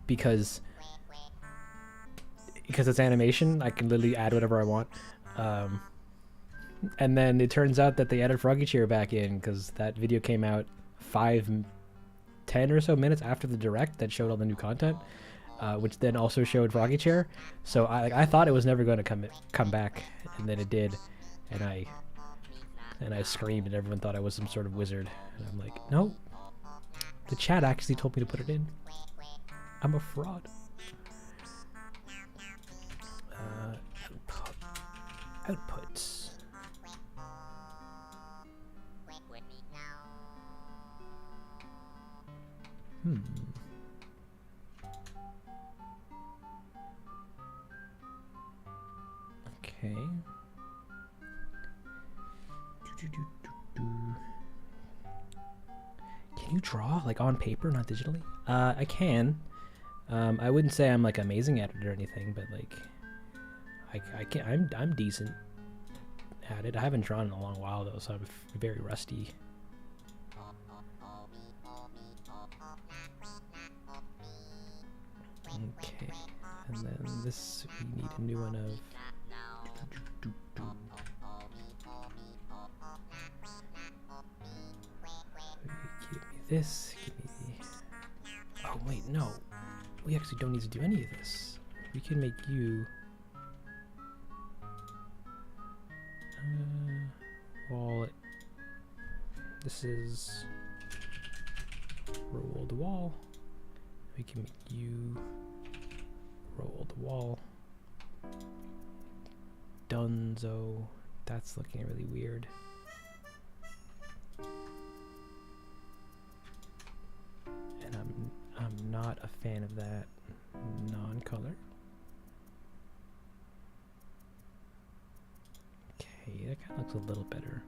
because it's animation. I can literally add whatever I want. And then it turns out that they added Froggy Chair back in because that video came out 10 or so minutes after the direct that showed all the new content, which then also showed Froggy Chair. So I thought it was never going to come back, and then it did, and I screamed, and everyone thought I was some sort of wizard. And I'm like, no, the chat actually told me to put it in. I'm a fraud. Outputs. Okay. Can you draw like on paper, not digitally? I can. I wouldn't say I'm like amazing at it or anything, but like I can. I'm decent at it. I haven't drawn in a long while though, so I'm very rusty. Okay, and then this we need a new one of. Give me this. Give me the. Oh wait, no. We actually don't need to do any of this. We can make you. Wall. This is roll the wall. We can make you roll the wall. Dunzo. That's looking really weird. And I'm not a fan of that non-color. Okay, that kind of looks a little better,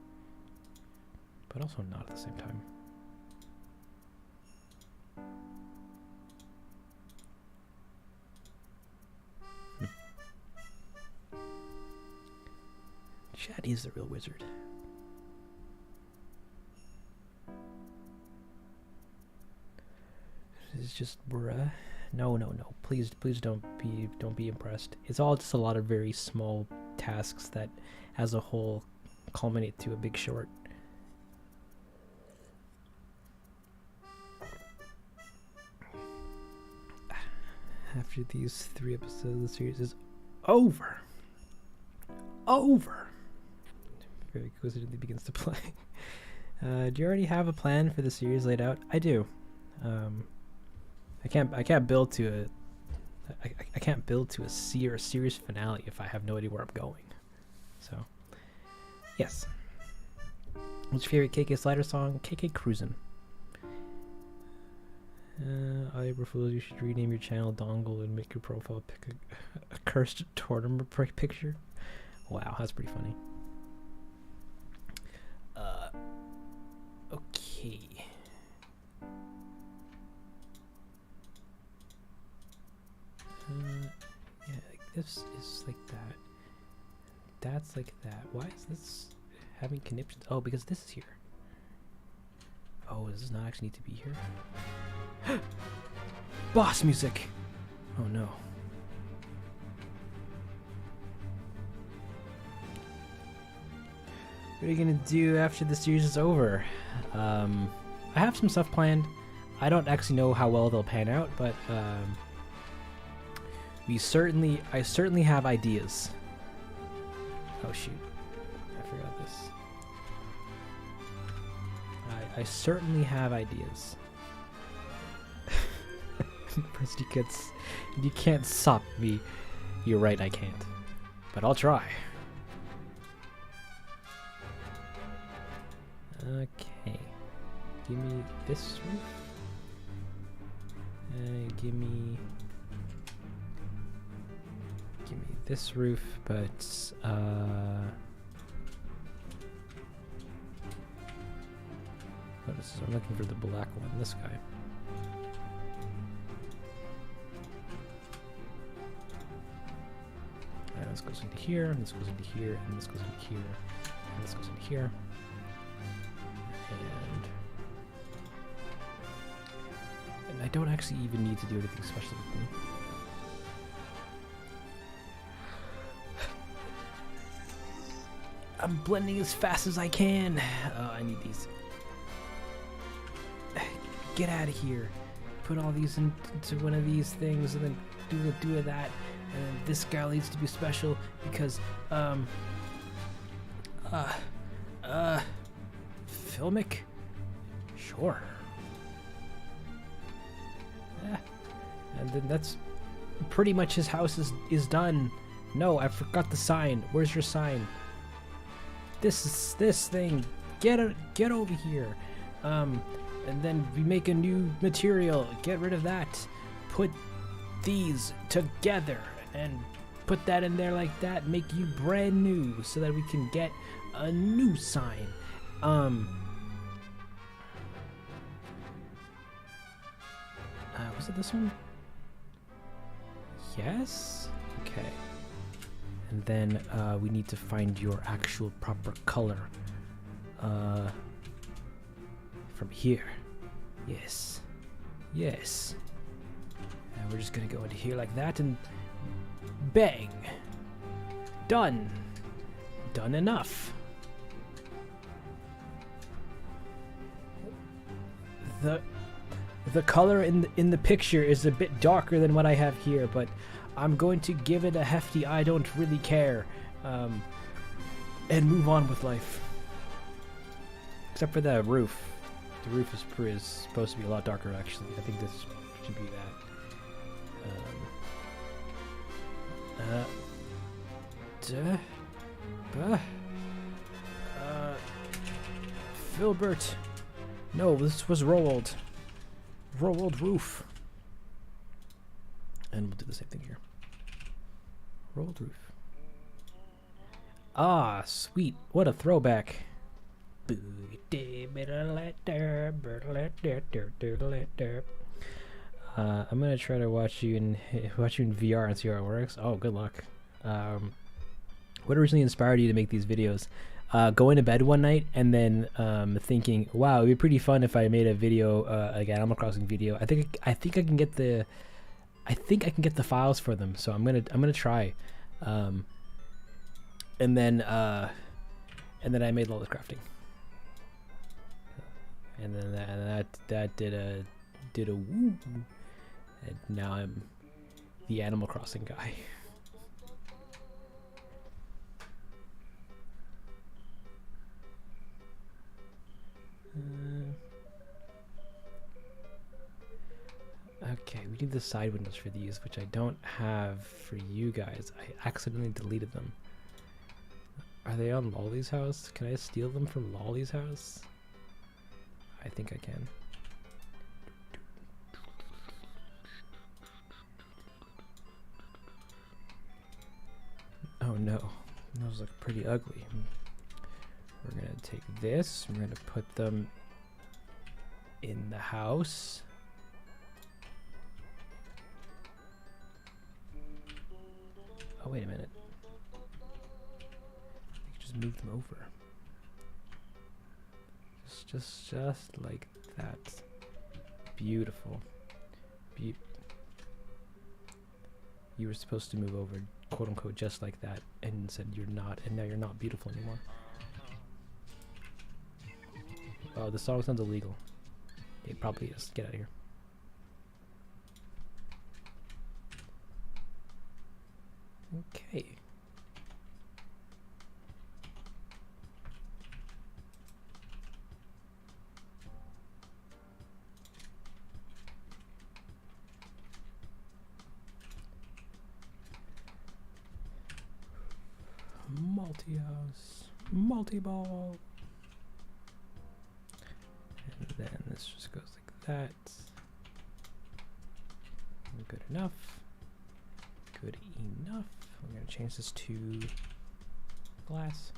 but also not at the same time. Chad is the real wizard. It's just bruh. No. Please don't be impressed. It's all just a lot of very small tasks that as a whole culminate to a big short. After these 3 episodes, the series is over. Very quickly begins to play. Do you already have a plan for the series laid out? I do. I can't build to a series finale if I have no idea where I'm going. So, yes. What's your favorite KK Slider song? KK Cruisin'. I refuse. You should rename your channel Dongle and make your profile pick a cursed tournament picture. Wow, that's pretty funny. Okay. this is like that. That's like that. Why is this having conniptions? Oh, because this is here. Oh, does this not actually need to be here? Boss music! Oh no. What are you gonna do after the series is over? I have some stuff planned. I don't actually know how well they'll pan out, but I certainly have ideas. Oh shoot, I forgot this. I certainly have ideas. First you can't stop me. You're right, I can't. But I'll try. Okay. Give me this roof. Give me this roof, but what is this? I'm looking for the black one, this guy. And this goes into here, and this goes into here, and this goes into here, and this goes into here. And I don't actually even need to do anything special with them. I'm blending as fast as I can. Oh, I need these. Get out of here. Put all these into one of these things, and then do that. And then this guy needs to be special because filmic? Sure. Yeah. And then that's pretty much his house is done. No, I forgot the sign. Where's your sign? This thing. Get over here. And then we make a new material. Get rid of that. Put these together and put that in there like that. Make you brand new so that we can get a new sign. Was it this one? Yes? Okay. And then we need to find your actual proper color. From here. Yes. Yes. And we're just gonna go into here like that and bang. Done. Done enough. The color in the picture is a bit darker than what I have here, but I'm going to give it a hefty I don't really care, and move on with life. Except for the roof. The roof is supposed to be a lot darker, actually. I think this should be that. Filbert. No, this was Roald. Roald roof. And we'll do the same thing here. Roald roof. Ah, sweet. What a throwback. I'm gonna try to watch you in VR and see how it works. Oh, good luck. What originally inspired you to make these videos? Going to bed one night and then thinking, wow, it'd be pretty fun if I made a video, like an Animal Crossing video. I think I can get the files for them, so I'm gonna try. And then I made all the crafting. And then that did a woo, and now I'm the Animal Crossing guy. Okay, we need the side windows for these, which I don't have for you guys. I accidentally deleted them. Are they on Lolly's house? Can I steal them from Lolly's house? I think I can. Oh no, those look pretty ugly. We're gonna take this, we're gonna put them in the house. Oh, wait a minute. I could just move them over. Just like that. Beautiful. You were supposed to move over, quote unquote, just like that, and said you're not, and now you're not beautiful anymore. Oh, the song sounds illegal. It probably is. Get out of here. Okay. Multi-house, multi-ball. And then this just goes like that. Good enough. Good enough. I'm gonna change this to glass.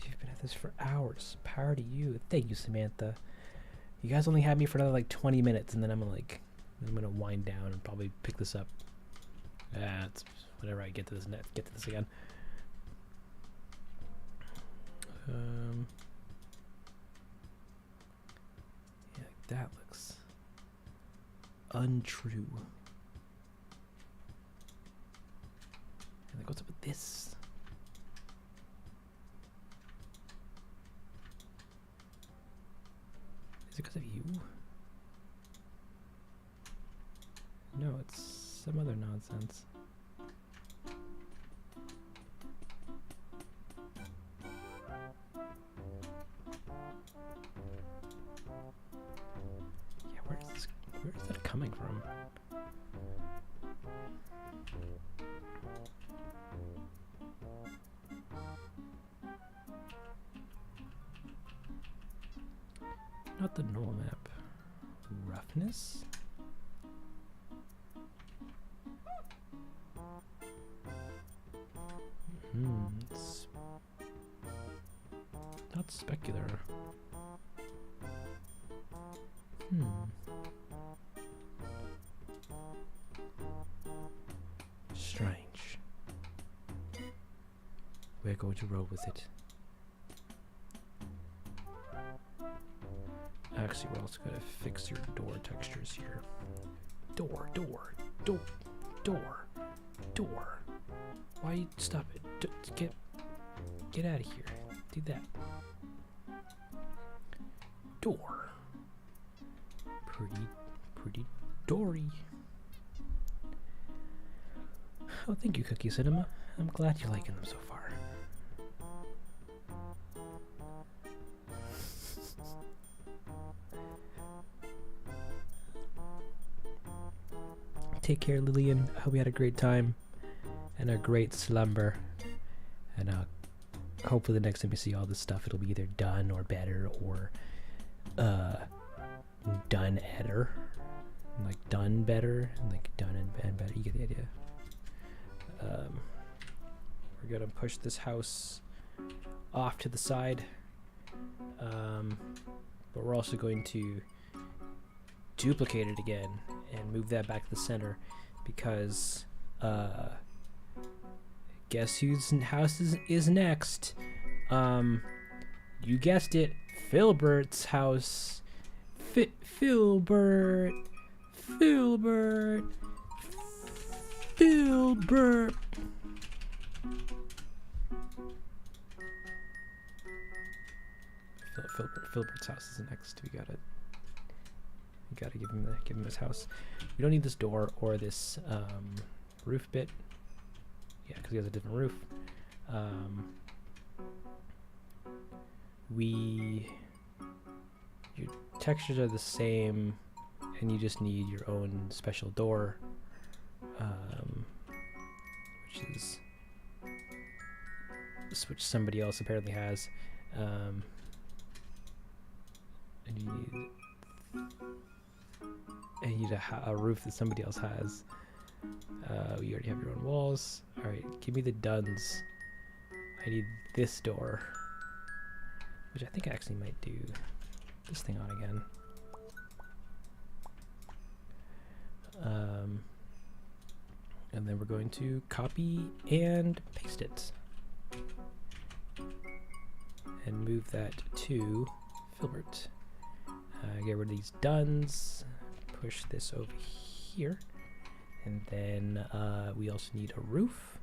You've been at this for hours. Power to you. Thank you, Samantha. You guys only had me for another like 20 minutes, and then I'm gonna wind down and probably pick this up. It's whenever I get to this again. Yeah, that looks untrue. And like, what's up with this? Is it because of you? No, it's some other nonsense. Yeah, where's that coming from? Not the normal map. Roughness? It's not specular. Strange. We're going to roll with it. Actually, we're also going to fix your door textures here. Door. Why stop it? Get out of here. Do that. Door. Pretty dory. Oh, thank you, Cookie Cinema. I'm glad you're liking them so far. Take care, Lillian. I hope you had a great time and a great slumber. And hopefully the next time you see all this stuff, it'll be either done or better or done better. Like done better, like done and better. You get the idea. We're gonna push this house off to the side, but we're also going to duplicate it again and move that back to the center because guess whose house is next? You guessed it, Filbert's house. Filbert. Filbert's house is next. We gotta give him his house. We don't need this door or this roof bit. Yeah, because he has a different roof. Your textures are the same, and you just need your own special door, which somebody else apparently has. And you need a roof that somebody else has. You already have your own walls. Alright, give me the duns. I need this door, which I think I actually might do this thing on again. And then we're going to copy and paste it. And move that to Filbert. Get rid of these duns. Push this over here. And then we also need a roof.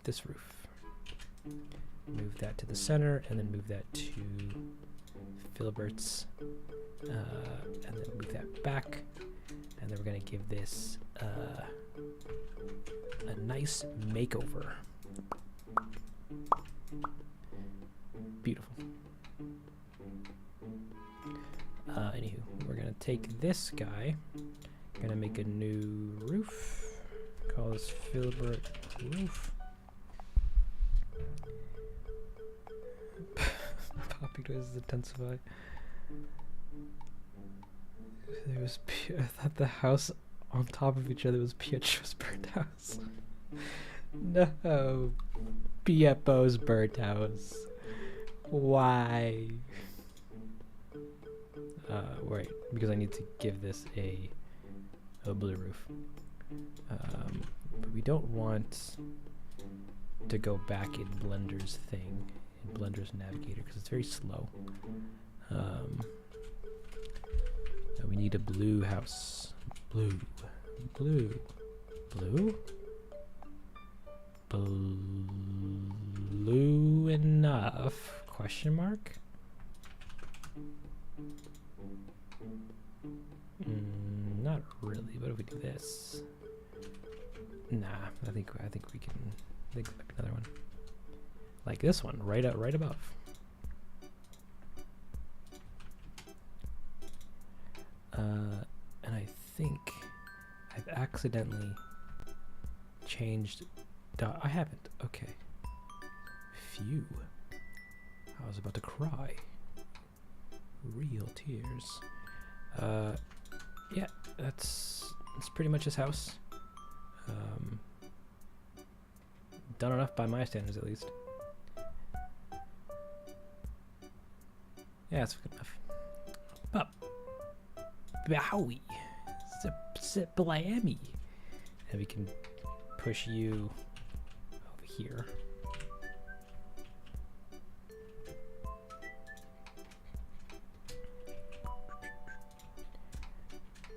This roof. Move that to the center, and then move that to Filbert's. And then move that back. And then we're going to give this a nice makeover. Beautiful. Anywho, we're going to take this guy. We're going to make a new roof. Call this Filbert Roof. Popping noises intensify. There was I thought the house on top of each other was Pietro's burnt house. No, Piepo's burnt house. Why? Right, because I need to give this a blue roof. But we don't want to go back in Blender's thing, in Blender's navigator, because it's very slow. We need a blue house. Blue. Blue. Blue? Blue enough? Question mark? Not really. What if we do this? Nah, I think we can think of another one. Like this one, right above. And I think I've accidentally changed. I haven't. Okay. Phew. I was about to cry. Real tears. Yeah, that's pretty much his house. Done enough by my standards, at least. Yeah, that's good enough. But Bowie, blammy, and we can push you over here.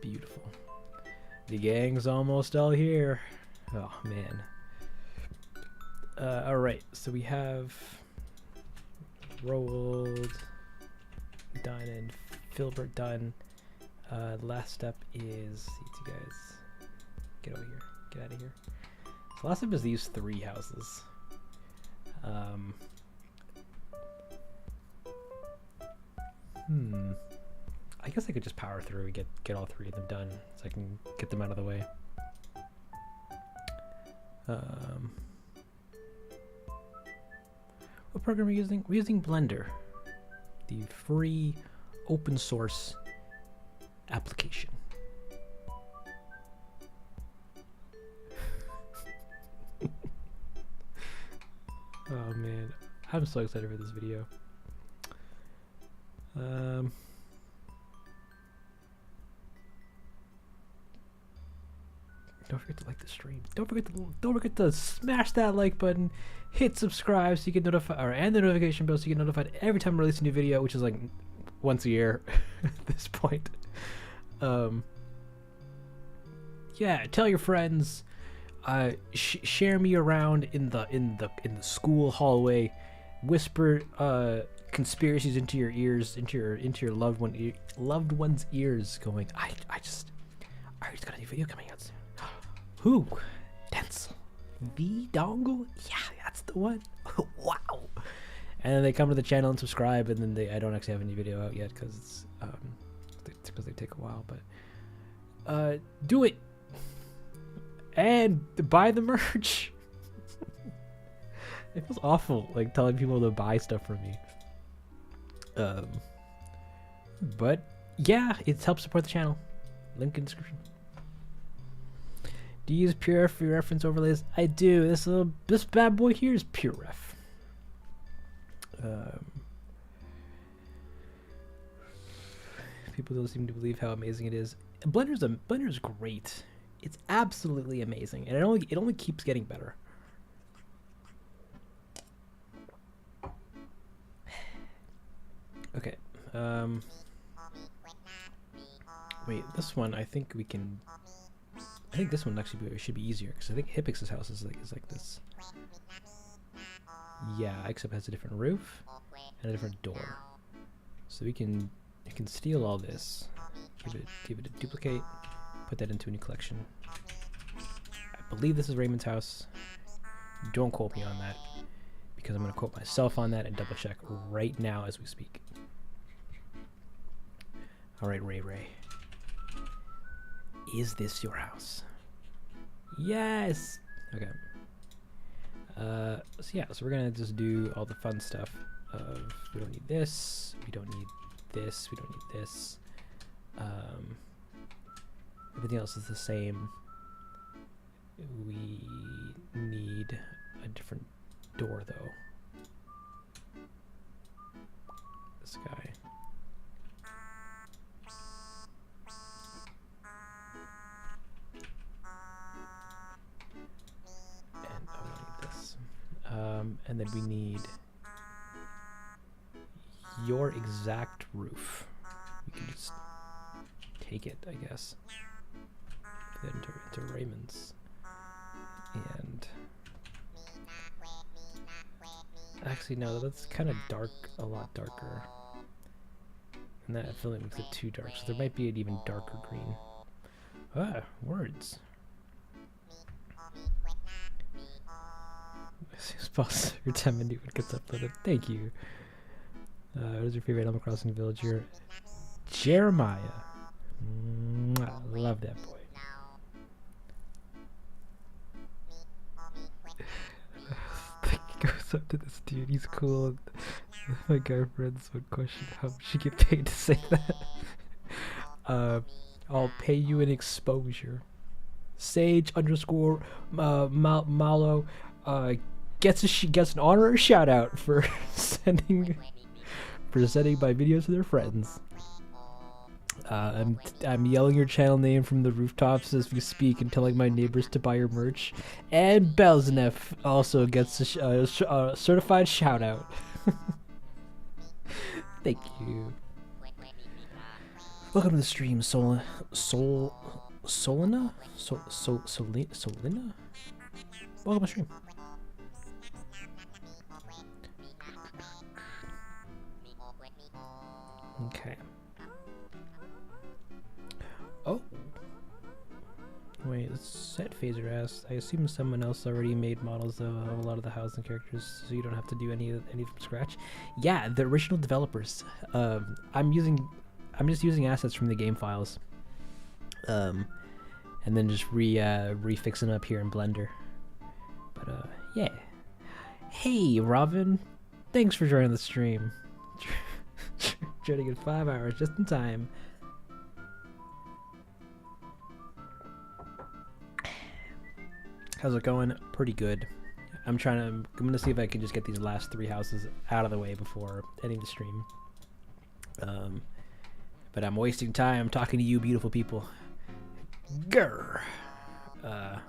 Beautiful. The gang's almost all here. Oh man. All right, so we have Roald done and Filbert done. The last step is, see you guys, get over here, get out of here. So the last step is these 3 houses. I guess I could just power through and get all 3 of them done, so I can get them out of the way. What program are we using? We're using Blender, the free open source application. Oh man, I'm so excited for this video. Don't forget to like the stream. Don't forget to smash that like button, hit subscribe so you get notified, and the notification bell so you get notified every time I release a new video, which is like once a year at this point. Yeah, tell your friends. Share me around in the school hallway. Whisper conspiracies into your ears, into your loved one's ears. Going, I just got a new video coming out soon. Who? Densle. The dongle? Yeah, that's the one. Wow. And then they come to the channel and subscribe, and then I don't actually have any video out yet because they take a while. But do it and buy the merch. It feels awful, like telling people to buy stuff from me. But yeah, it helps support the channel. Link in the description. Do you use PureRef for your reference overlays? I do. This bad boy here is PureRef. People don't seem to believe how amazing it is. Blender's great. It's absolutely amazing, and it only keeps getting better. Okay. Wait, this one I think we can. I think this one actually should be easier because I think Hippix's house is like this. Yeah, except it has a different roof and a different door. So we can steal all this, give it a duplicate, put that into a new collection. I believe this is Raymond's house. Don't quote me on that because I'm going to quote myself on that and double check right now as we speak. All right, Ray. Is this your house? Yes. Okay. So yeah, so we're gonna just do all the fun stuff of we don't need this, we don't need this, we don't need this. Everything else is the same. We need a different door though. This guy. And I don't need this. And then we need your exact roof. We can just take it, I guess. Put that into Raymond's. And actually, no, that's kind of dark, a lot darker. And that affiliate makes it too dark, so there might be an even darker green. Ah, words. As soon as possible, your 10 minute when it gets uploaded. Thank you. What is your favorite Animal Crossing villager? Jeremiah. Mwah, love that boy. Goes up to this dude, he's cool. My girlfriend's would question how much she get paid to say that. I'll pay you an exposure. Sage underscore Malo gets an honorary shout out for sending my videos to their friends. I'm yelling your channel name from the rooftops as we speak and telling my neighbors to buy your merch. And Belznef also gets a certified shout out. Thank you. Welcome to the stream, Solina? Solina? Welcome to the stream. Okay. Oh. Wait, set phaser asked. I assume someone else already made models of a lot of the housing characters, so you don't have to do any from scratch. Yeah, the original developers. I'm just using assets from the game files. And then just refixing up here in Blender. But yeah. Hey, Robin. Thanks for joining the stream. Joining in 5 hours, just in time. How's it going? Pretty good. I'm gonna see if I can just get these last 3 houses out of the way before ending the stream. But I'm wasting time talking to you beautiful people. Grr. Yeah,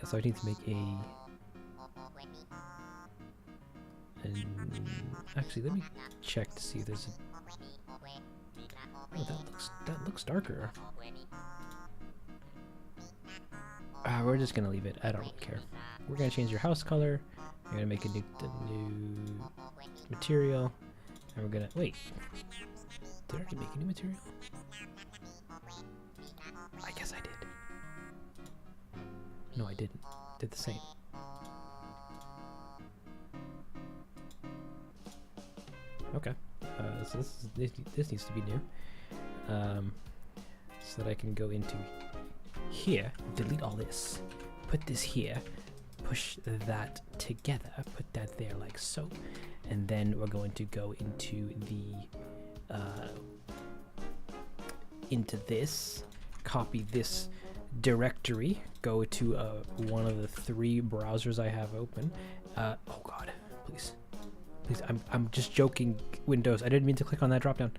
so I need to make actually, let me check to see if there's oh, that looks darker. We're just gonna leave it. I don't really care. We're gonna change your house color. We're gonna make a new material, and we're gonna wait. Did I already make a new material? I guess I did. No, I didn't. Did the same. Okay. So this needs to be new. So that I can go into here, delete all this, put this here, push that together, put that there like so, and then we're going to go into the into this, copy this directory, go to one of the 3 browsers I have open. Oh god, please, I'm just joking, Windows. I didn't mean to click on that drop down.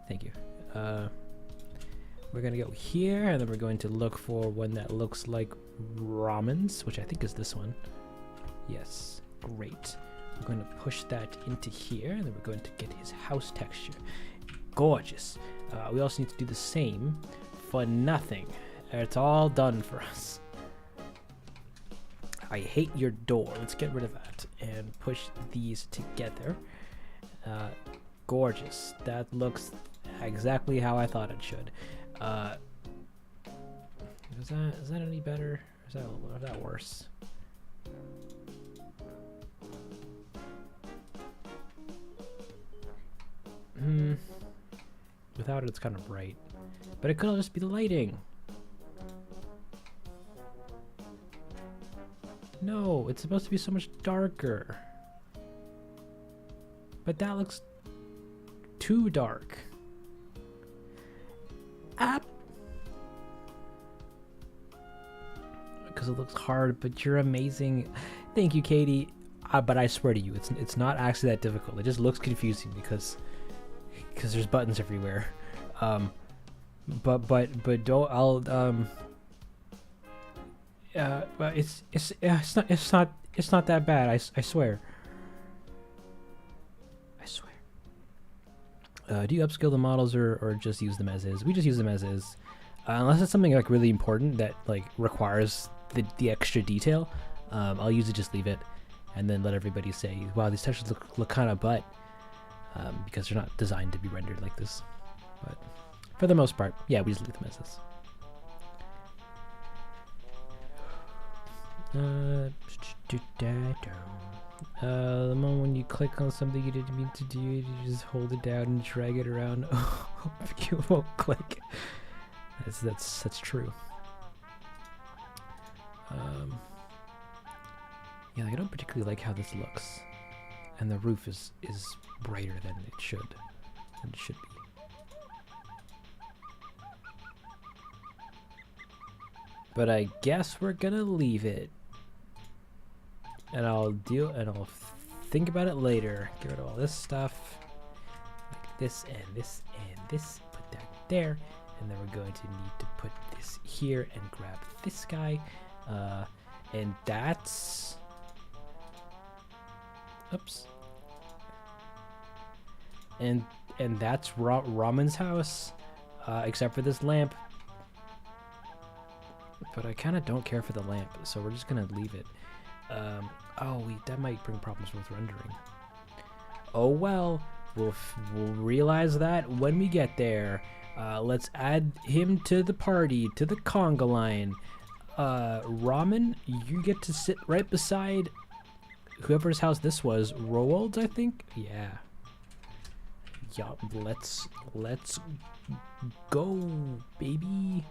Thank you. we're gonna go here, and then we're going to look for one that looks like ramens, which I think is this one. Yes, great. We're going to push that into here, and then we're going to get his house texture. Gorgeous. We also need to do the same for nothing. It's all done for us. I hate your door. Let's get rid of that and push these together. Gorgeous. That looks exactly how I thought it should. Is that any better? Or is that worse? Without it, it's kind of bright. But it could all just be the lighting. No, it's supposed to be so much darker. But that looks too dark. Because it looks hard, but you're amazing. Thank you, Katie. But I swear to you, it's not actually that difficult. It just looks confusing because there's buttons everywhere. But don't but it's not that bad. I swear. I swear. Do you upscale the models or just use them as is? We just use them as is, unless it's something like really important that like requires the extra detail. I'll usually just leave it and then let everybody say, wow, these textures look kind of butt, because they're not designed to be rendered like this. But for the most part, yeah, we just leave them as this. The moment when you click on something you didn't mean to do, you just hold it down and drag it around. You won't click. That's true. Yeah, I don't particularly like how this looks, and the roof is brighter than it should be. But I guess we're gonna leave it. And I'll think about it later. Get rid of all this stuff. Like this and this and this. Put that there. And then we're going to need to put this here and grab this guy. And that's... Oops. And that's Ramen's house. Except for this lamp. But I kind of don't care for the lamp. So we're just going to leave it. That might bring problems with rendering. Oh well, we'll realize that when we get there. Let's add him to the party, to the conga line. Ramen, you get to sit right beside whoever's house this was. Roald, I think? Yeah. Yup, let's go, baby.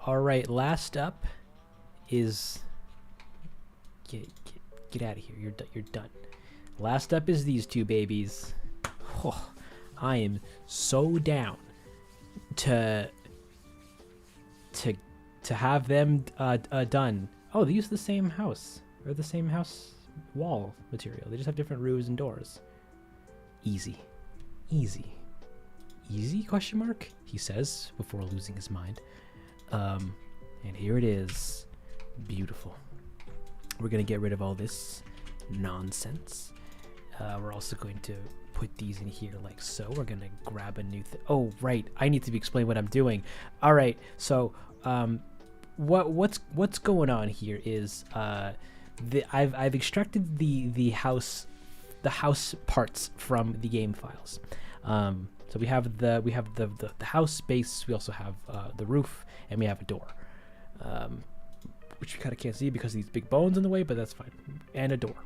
Alright, last up is get out of here. You're done. Last up is these two babies. Oh, I am so down to have them done. Oh, they use the same house or the same house wall material. They just have different roofs and doors. Easy. Question mark? He says before losing his mind. And here it is. Beautiful. We're gonna get rid of all this nonsense. We're also going to put these in here like so. We're gonna grab a new oh right, I need to explain what I'm doing. All right, so what's going on here is I've extracted the house parts from the game files. So we have the house base. We also have the roof, and we have a door, which you kind of can't see because of these big bones in the way, but that's fine. And a door.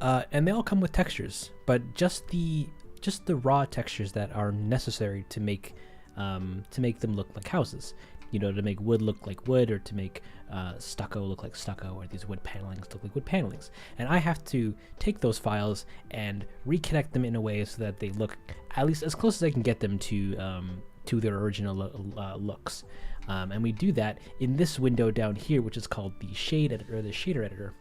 And they all come with textures, but just the raw textures that are necessary to make them look like houses. You know, to make wood look like wood, or to make stucco look like stucco, or these wood panelings look like wood panelings. And I have to take those files and reconnect them in a way so that they look at least as close as I can get them to their original looks. And we do that in this window down here, which is called the shade editor, or the shader editor.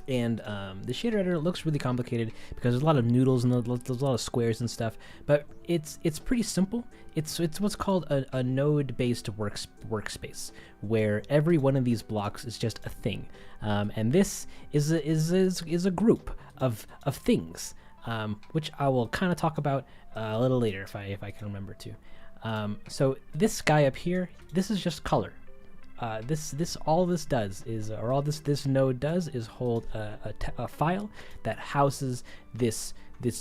And the shader editor looks really complicated because there's a lot of noodles and there's a lot of squares and stuff, but it's pretty simple. It's what's called a node-based workspace, where every one of these blocks is just a thing, and this is a group of things, which I will kind of talk about a little later if I can remember to. So this guy up here, this is just color. This node does is hold a file that houses this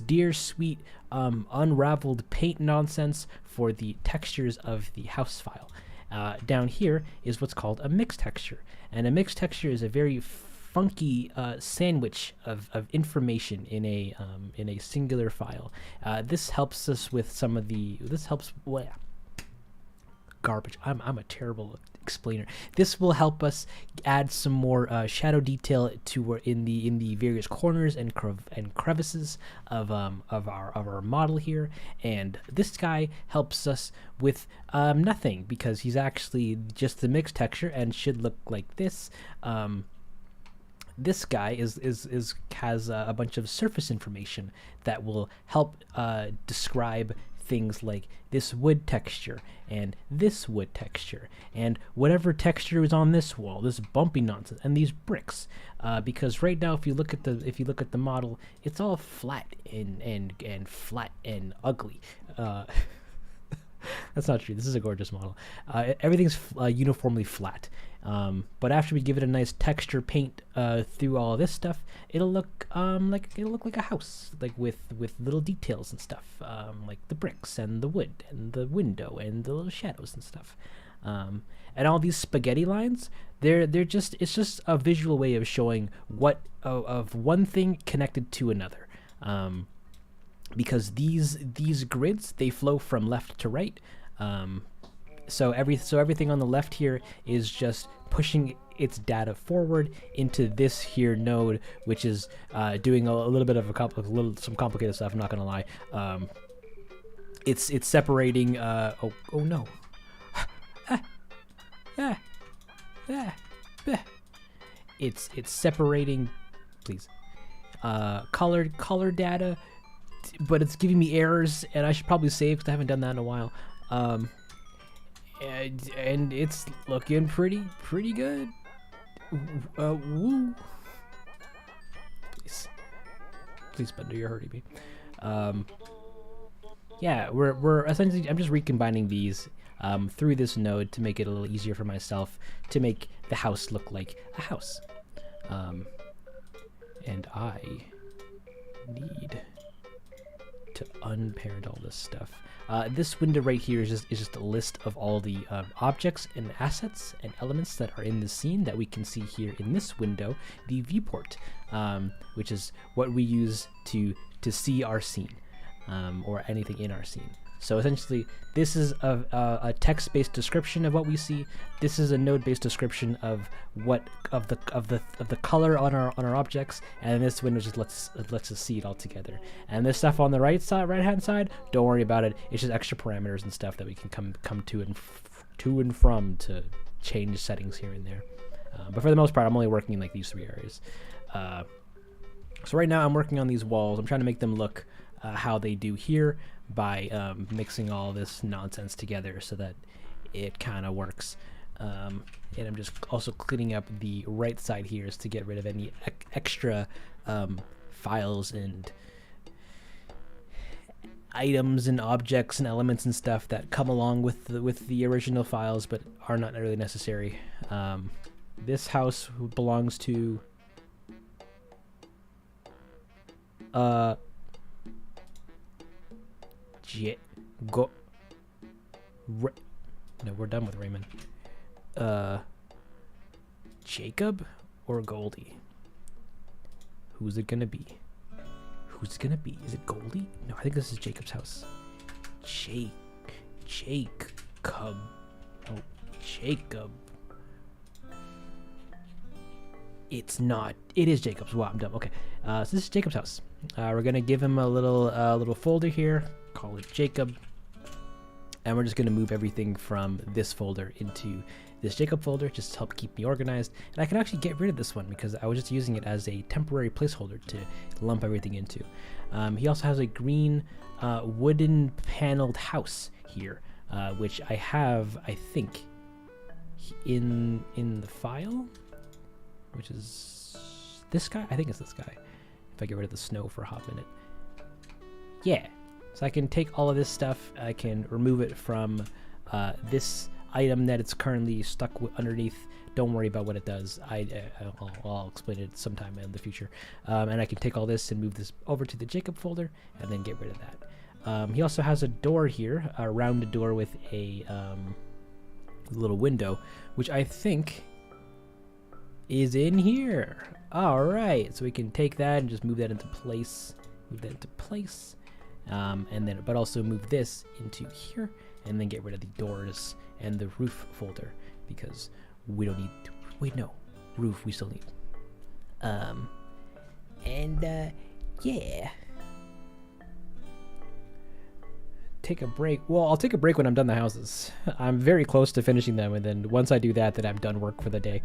dear sweet unraveled paint nonsense for the textures of the house file. Down here is what's called a mix texture, and a mix texture is a very funky sandwich of information in a singular file. This helps us with some of the garbage. I'm a terrible explainer. This will help us add some more shadow detail to in the various corners and crevices of our model here. And this guy helps us with nothing, because he's actually just the mixed texture and should look like this. This guy has a bunch of surface information that will help describe things like this wood texture and this wood texture and whatever texture is on this wall, this bumpy nonsense, and these bricks. Because right now, if you look at the model, it's all flat and flat and ugly. That's not true. This is a gorgeous model. Everything's uniformly flat. But after we give it a nice texture paint through all of this stuff, it'll look like a house, like with little details and stuff, like the bricks and the wood and the window and the little shadows and stuff. And all these spaghetti lines, it's just a visual way of showing what of one thing connected to another. Because these grids, they flow from left to right. So everything on the left here is just pushing its data forward into this here node, which is doing a little bit of some complicated stuff. I'm not gonna lie. It's separating. Oh no. It's separating. Please. Color data, but it's giving me errors, and I should probably save because I haven't done that in a while. And it's looking pretty good. Woo! Please, Bender, you're hurting me. Yeah, we're essentially, I'm just recombining these through this node to make it a little easier for myself to make the house look like a house. And I need to unparent all this stuff. This window right here is just a list of all the objects and assets and elements that are in the scene that we can see here in this window, the viewport, which is what we use to see our scene, or anything in our scene. So essentially, this is a text-based description of what we see. This is a node-based description of the color on our objects, and this window just lets us see it all together. And this stuff on the right hand side, don't worry about it. It's just extra parameters and stuff that we can come to and from to change settings here and there. But for the most part, I'm only working in like these three areas. So right now, I'm working on these walls. I'm trying to make them look how they do here by mixing all this nonsense together so that it kind of works. And I'm just also cleaning up the right side here to get rid of any extra files and items and objects and elements and stuff that come along with the original files but are not really necessary. This house belongs to no, we're done with Raymond. Jacob or Goldie? Who's it gonna be? Who's it gonna be? Is it Goldie? No, I think this is Jacob's house. Jacob. Oh, Jacob. It's not. It is Jacob's. Wow, I'm dumb. Okay, so this is Jacob's house. We're gonna give him a little folder here. Call it Jacob. And we're just going to move everything from this folder into this Jacob folder just to help keep me organized. And I can actually get rid of this one because I was just using it as a temporary placeholder to lump everything into. He also has a green wooden paneled house here, which I have, I think, in the file, which is this guy. I think it's this guy. If I get rid of the snow for a hot minute. Yeah. So I can take all of this stuff. I can remove it from this item that it's currently stuck underneath. Don't worry about what it does. I'll explain it sometime in the future. And I can take all this and move this over to the Jacob folder and then get rid of that. He also has a door here, a rounded door with a little window, which I think is in here. All right, so we can take that and just move that into place. And then, but also move this into here, and then get rid of the doors and the roof folder because we don't need. Wait, no, roof we still need. Yeah. Take a break. Well, I'll take a break when I'm done the houses. I'm very close to finishing them, and then once I do that, then I'm done work for the day,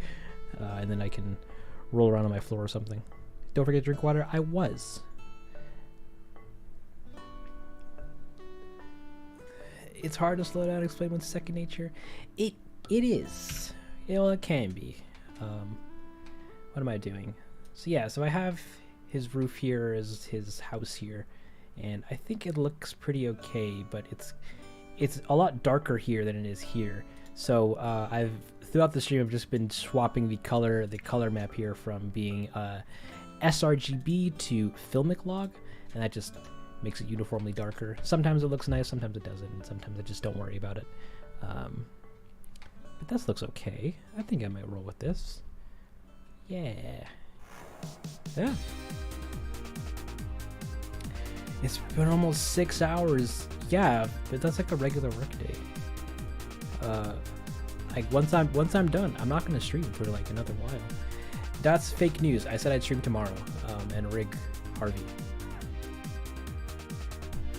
and then I can roll around on my floor or something. Don't forget to drink water. I was. It's hard to slow down and explain what's second nature. It is. Well, it can be. What am I doing? So yeah, so I have his roof here, his house here, and I think it looks pretty okay, but it's a lot darker here than it is here. So I've throughout the stream I've just been swapping the color map here from being sRGB to filmic log, and that just makes it uniformly darker. Sometimes it looks nice, sometimes it doesn't, and sometimes I just don't worry about it. But this looks okay. I think I might roll with this. Yeah. It's been almost 6 hours. Yeah, but that's like a regular workday. Like once I'm done, I'm not gonna stream for like another while. That's fake news. I said I'd stream tomorrow. And rig Harvey.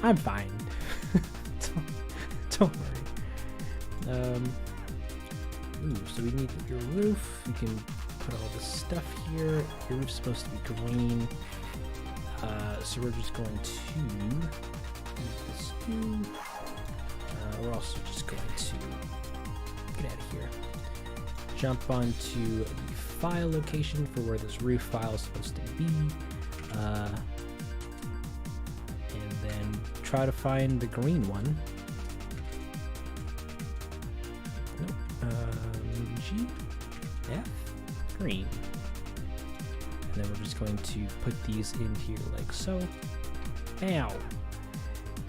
I'm fine. don't worry. Ooh, so we need your roof. We can put all this stuff here. Your roof's supposed to be green. So we're just going to move this in. We're also just going to get out of here. Jump onto the file location for where this roof file is supposed to be. And then try to find the green one. G, F, green. And then we're just going to put these in here like so. Ow.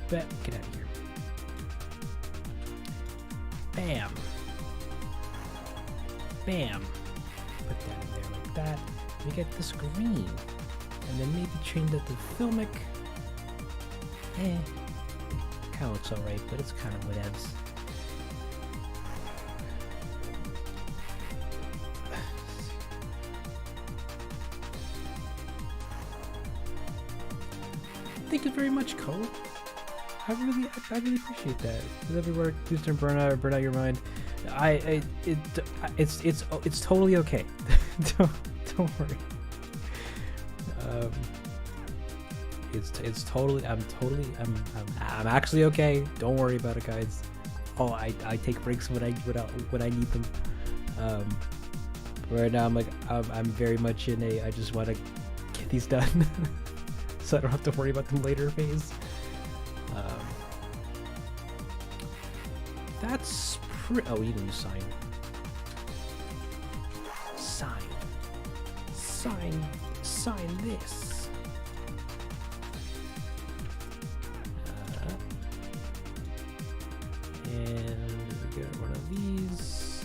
Get out of here. Bam. Bam. Put that in there like that. We get this green. And then maybe change that to filmic. Kind of looks alright, but it's kind of whatevs. Thank you very much, Cole. I really appreciate that. Is everywhere? Please don't burn out your mind. It's totally okay. don't worry. It's totally. I'm actually okay. Don't worry about it, guys. Oh, I take breaks when I need them. Right now I'm very much in a I just want to get these done. So I don't have to worry about them later phase. That's oh, we need to sign. Sign this. And we got one of these.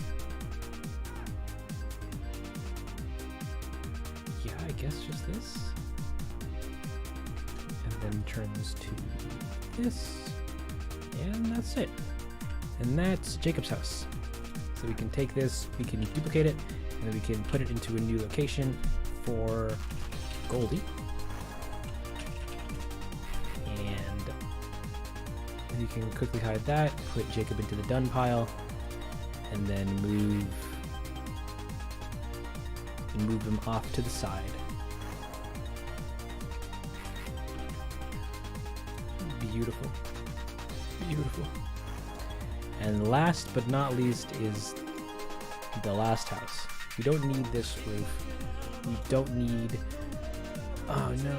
Yeah, I guess just this. Then turn this to this, and that's it. And that's Jacob's house. So we can take this, we can duplicate it, and then we can put it into a new location for Goldie. And you can quickly hide that, put Jacob into the done pile, and then move them off to the side. Beautiful. Beautiful. And last but not least is the last house. We don't need this roof. We don't need... Oh no.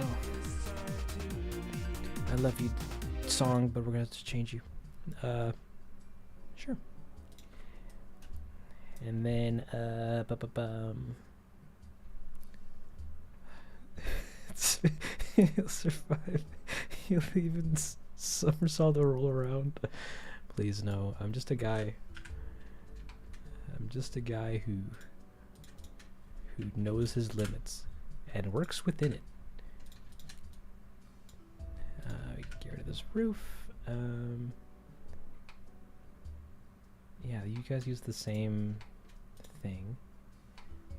I love you song, but we're gonna have to change you. Sure. And then he'll survive. He'll even somersault or roll around. Please no. I'm just a guy who knows his limits and works within it. We can get rid of this roof. Yeah, you guys use the same thing.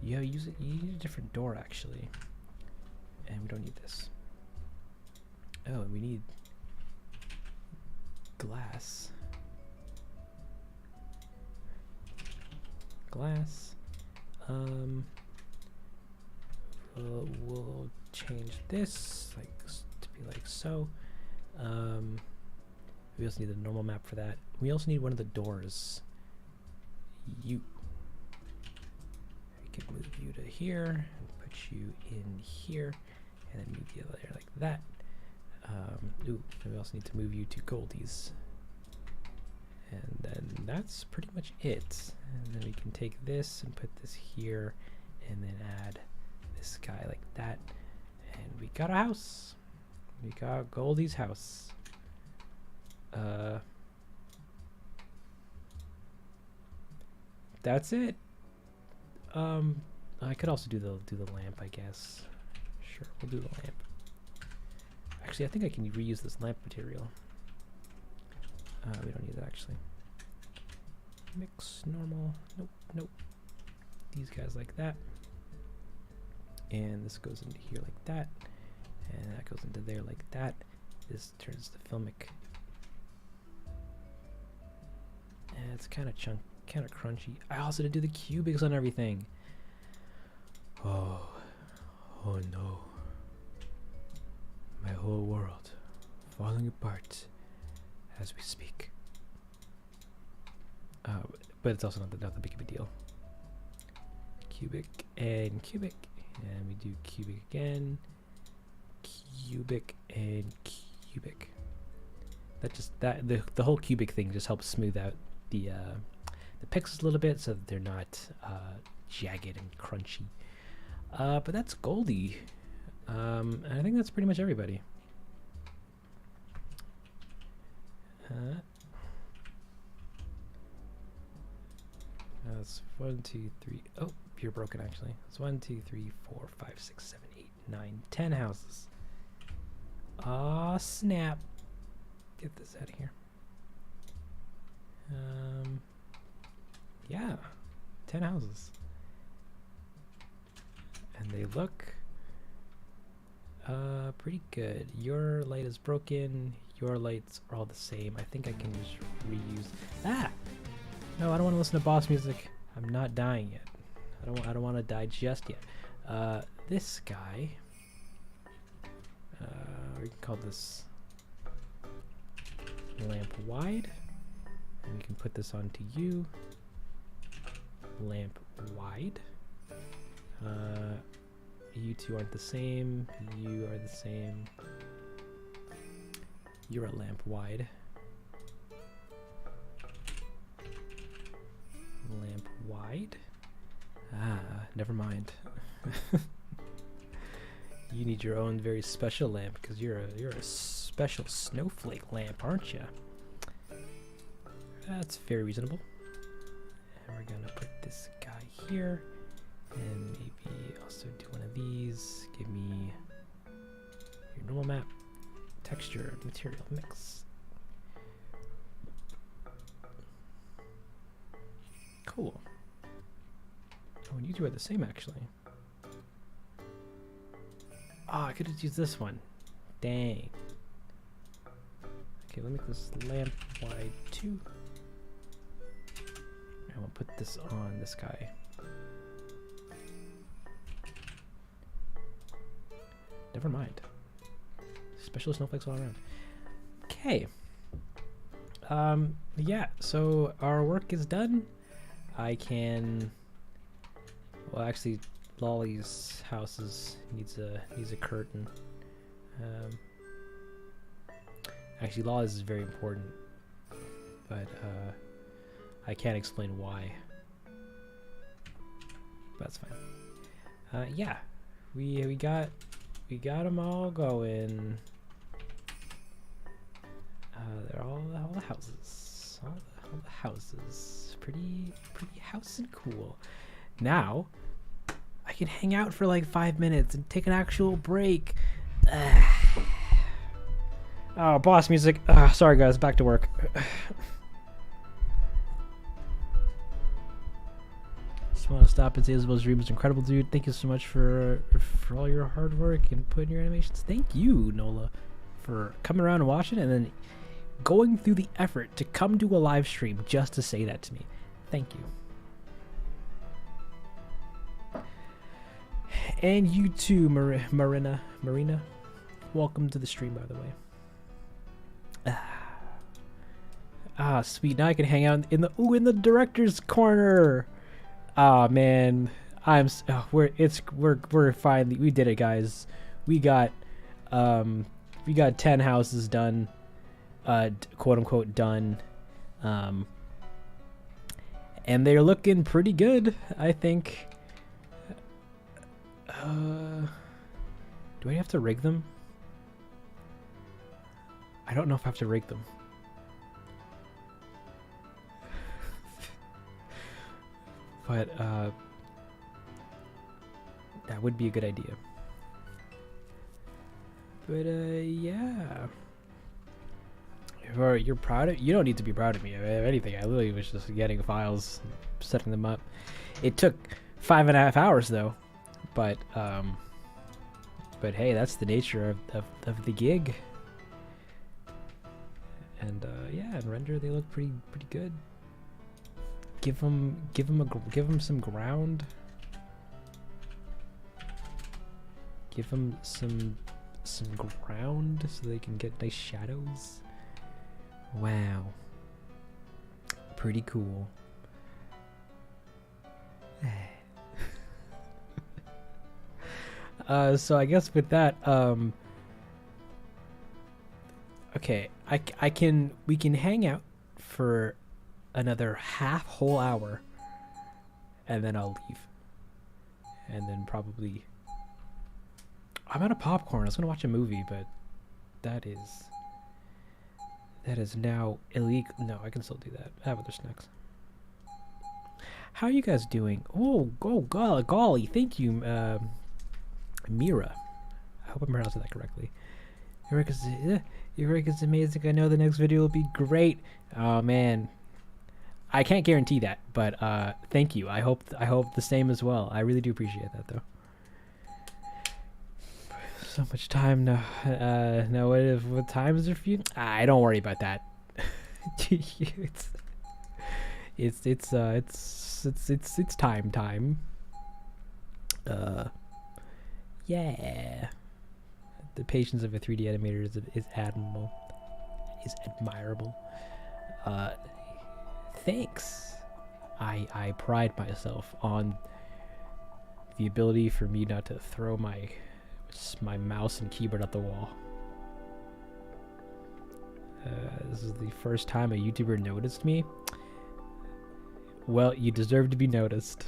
Yeah, you need a different door actually. And we don't need this. Oh, and we need glass. Glass. We'll change this like to be like so. We also need a normal map for that. We also need one of the doors. We can move you to here and put you in here, and then move you there like that. Ooh, we also need to move you to Goldie's. And then that's pretty much it. And then we can take this and put this here, and then add this guy like that. And we got a house. We got Goldie's house. That's it. I could also do the lamp, I guess. Sure, we'll do the lamp. Actually, I think I can reuse this lamp material. We don't need that actually. Mix normal. Nope, nope. These guys like that. And this goes into here like that. And that goes into there like that. This turns to filmic. And it's kind of crunchy. I also did do the cubics on everything. Oh no. My whole world falling apart as we speak. But it's also not that big of a deal. Cubic and cubic, and we do cubic again. Cubic and cubic. The whole cubic thing just helps smooth out the pixels a little bit so that they're not jagged and crunchy. But that's Goldie. And I think that's pretty much everybody. That's 1, 2, 3. Oh, you're broken actually. It's 1, 2, 3, 4, 5, 6, 7, 8, 9, 10 houses. Aw, snap. Get this out of here. Yeah, 10 houses. And they look pretty good. Your light is broken. Your lights are all the same. I think I can just reuse. No, I don't want to listen to boss music. I'm not dying yet. I don't want to die just yet. This guy. We can call this lamp wide, and we can put this onto you. Lamp wide. You two aren't the same. You are the same. You're a lamp wide. Lamp wide. Never mind. You need your own very special lamp because you're a special snowflake lamp, aren't you? That's very reasonable. And we're gonna put this guy here, and maybe also do one of these. Give me your normal map, texture, material mix. Cool. Oh, and you two are the same actually. Oh, I could have used this one. Dang. Okay, let me make this lamp wide too. I'm gonna put this on this guy. Never mind. Special snowflakes all around. Okay. Yeah, so our work is done. I can, well, actually Lolly's house needs a curtain. Actually Lolly's is very important, but I can't explain why. But that's fine. Yeah, we got them all going. They're all the houses, all the houses, pretty house and cool. Now I can hang out for like 5 minutes and take an actual break. Oh, boss music. Sorry guys, back to work. Just want to stop and say Isabel's dream is incredible, dude. Thank you so much for all your hard work and putting your animations. Thank you, Nola, for coming around and watching and then going through the effort to come to a live stream just to say that to me. Thank you. And you too, Marina. Welcome to the stream, by the way. Sweet. Now I can hang out in the director's corner. Ah, man. We're finally, we did it, guys. We got 10 houses done. Quote unquote done. And they're looking pretty good, I think. Do I have to rig them? I don't know if I have to rig them. But that would be a good idea. But yeah. If you're proud of, you don't need to be proud of me of anything. I literally was just getting files, setting them up. It took 5.5 hours though. But hey, that's the nature of the gig. And yeah, in render they look pretty good. Give them some ground. Give them some ground so they can get nice shadows. Wow. Pretty cool. So I guess with that, okay, we can hang out for another whole hour, and then I'll leave. And then probably, I'm out of popcorn. I was gonna watch a movie, but that is now illegal. No, I can still do that. I have other snacks. How are you guys doing? Oh, golly, thank you, Mira. I hope I'm pronouncing that correctly. Your work is amazing. I know the next video will be great. Oh man, I can't guarantee that, but thank you. I hope the same as well. I really do appreciate that though. So much time now. Now what time is it for you? Don't worry about that. it's time. Yeah. The patience of a 3D animator is admirable. Is admirable. Thanks. I pride myself on the ability for me not to throw my mouse and keyboard at the wall. This is the first time a YouTuber noticed me. Well, you deserve to be noticed.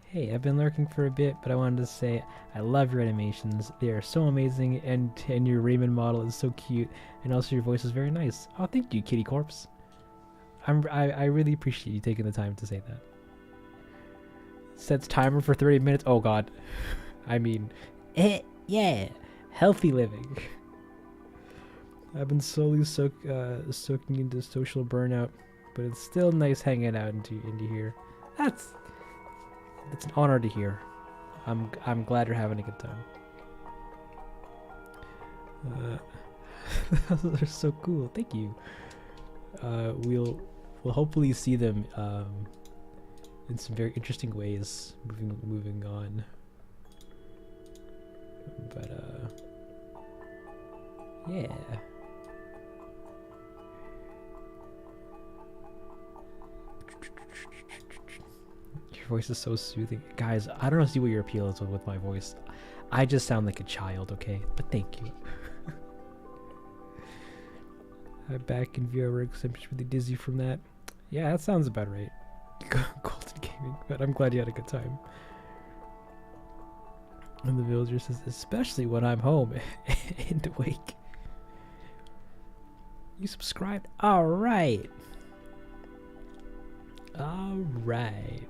Hey, I've been lurking for a bit, but I wanted to say I love your animations. They are so amazing, and your Raymond model is so cute, and also your voice is very nice. Oh, thank you, Kitty Corpse. I really appreciate you taking the time to say that. Sets timer for 30 minutes. Oh God. I mean, yeah, healthy living. I've been slowly soaking into social burnout, but it's still nice hanging out into here. It's an honor to hear. I'm glad you're having a good time. Those are so cool. Thank you. we'll hopefully see them in some very interesting ways moving on. But yeah. Your voice is so soothing. Guys, I don't know see what your appeal is with my voice. I just sound like a child, okay? But thank you. I'm back in VR works. I'm just really dizzy from that. Yeah, that sounds about right. Golden Gaming, but I'm glad you had a good time. And the villager says, especially when I'm home and awake. You subscribed? Alright. Alright.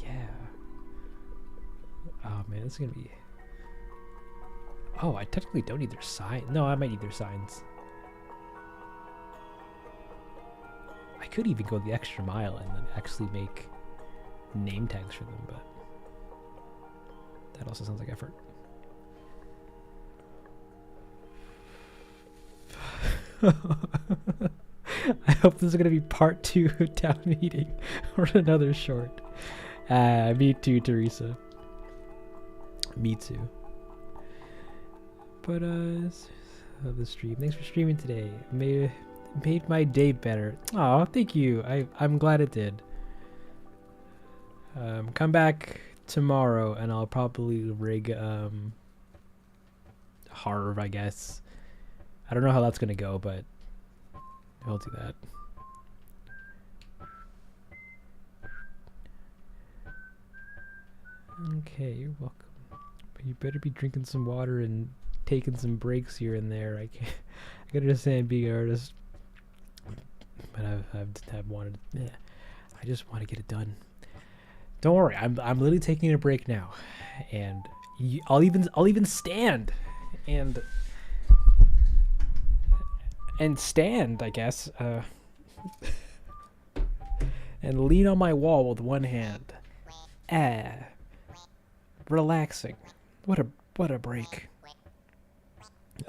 Yeah. Oh man, this is gonna be... Oh, I technically don't need their sign. No, I might need their signs. I could even go the extra mile and then actually make name tags for them, but that also sounds like effort. I hope this is going to be part 2 of town meeting or another short. Me too, Teresa. Me too. But love the stream. Thanks for streaming today. Made my day better. Oh, thank you. I'm glad it did. Come back tomorrow and I'll probably rig Harv, I guess. I don't know how that's gonna go, but I'll do that. Okay, you're welcome. But you better be drinking some water and taking some breaks here and there. I can understand being an artist, but I've wanted. Yeah, I just want to get it done. Don't worry, I'm literally taking a break now, and I'll even stand and stand, I guess, and lean on my wall with one hand. Relaxing. What a break.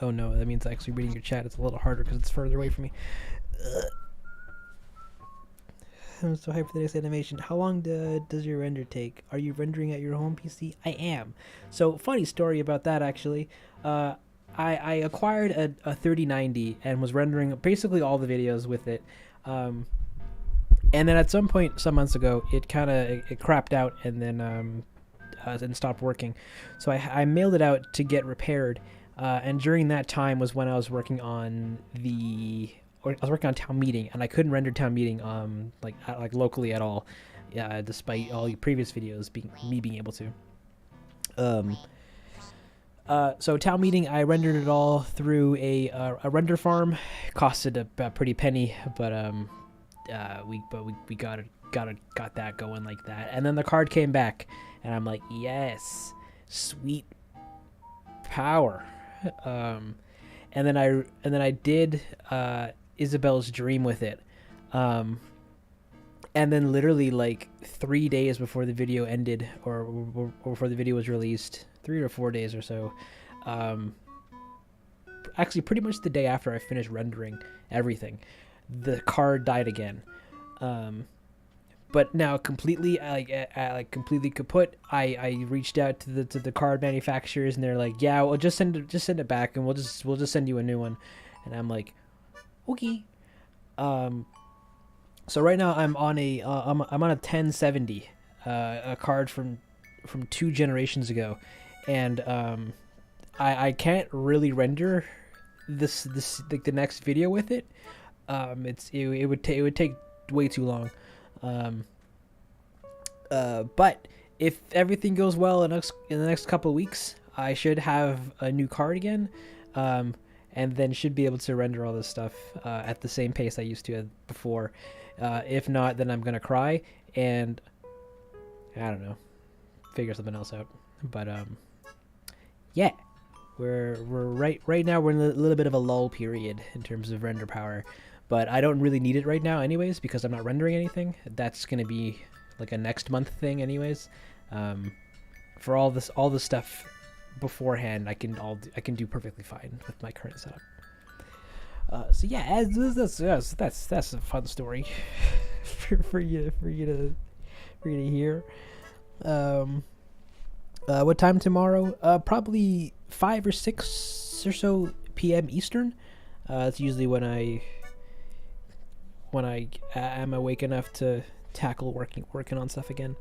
Oh no, that means actually reading your chat is a little harder because it's further away from me. I'm so hyped for the next animation. How long does your render take? Are you rendering at your home PC? I am. So, funny story about that actually. I acquired a 3090 and was rendering basically all the videos with it. And then at some point, some months ago, it crapped out and then stopped working. So I mailed it out to get repaired. And during that time was when I was working on town meeting, and I couldn't render town meeting like locally at all, despite all the previous videos being able to. So town meeting, I rendered it all through a render farm. It costed a pretty penny, but we got that going like that. And then the card came back, and I'm like, yes, sweet power. And then I did Isabel's Dream with it, and then literally like 3 days before the video ended, or before the video was released, 3 or 4 days or so, actually pretty much the day after I finished rendering everything, the card died again. But now completely completely kaput. I reached out to the card manufacturers, and they're like, yeah, well, just send it back, and we'll just send you a new one. And I'm like, okay. So right now I'm on a 1070, a card from 2 generations ago, and I can't really render this like the next video with it. It would take way too long. But if everything goes well in the next couple of weeks, I should have a new card again, and then should be able to render all this stuff at the same pace I used to before. If not, then I'm gonna cry and I don't know, figure something else out. But yeah, we're right now we're in a little bit of a lull period in terms of render power. But I don't really need it right now anyways, because I'm not rendering anything. That's going to be like a next month thing anyways. For all the stuff beforehand, I can do perfectly fine with my current setup. So yeah, that's a fun story for you to hear. Um, what time tomorrow? Probably 5 or 6 or so p.m. Eastern. It's usually when I am awake enough to tackle working on stuff again.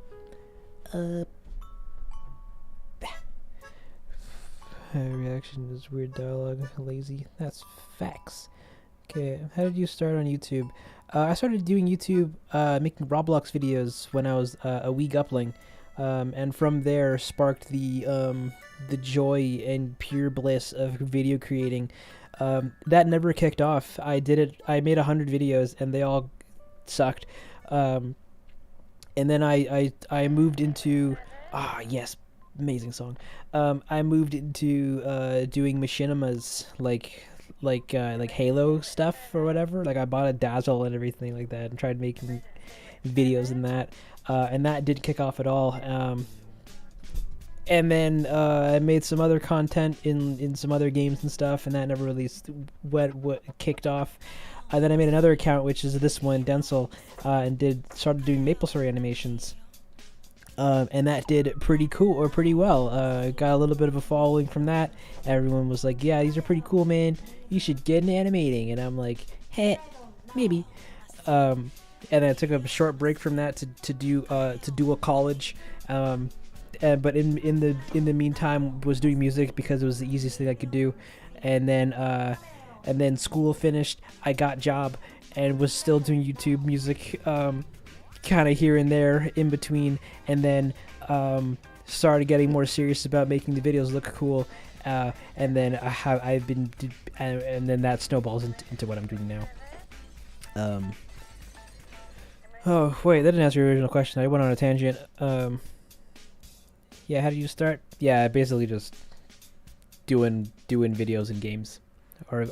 Reaction is weird dialogue, lazy. That's facts. Okay, how did you start on YouTube? I started doing YouTube, making Roblox videos when I was a wee gupling, and from there sparked the joy and pure bliss of video creating. That never kicked off. I made 100 videos and they all sucked. And then I moved into yes, amazing song. I moved into doing machinimas like Halo stuff or whatever. Like I bought a Dazzle and everything like that and tried making videos in that. And that didn't kick off at all. And then I made some other content in some other games and stuff, and that never really what kicked off. Then I made another account, which is this one, Densle, and started doing MapleStory animations. And that did pretty well. Got a little bit of a following from that. Everyone was like, "Yeah, these are pretty cool, man. You should get into animating." And I'm like, "Hey, maybe." And then I took a short break from that to do a college. But in the meantime was doing music because it was the easiest thing I could do, and then school finished. I got job and was still doing YouTube music, kind of here and there in between, and then started getting more serious about making the videos look cool, and then and then that snowballs into what I'm doing now. Oh wait, that didn't answer your original question. I went on a tangent. Yeah, how did you start? Yeah, basically just doing videos in games, or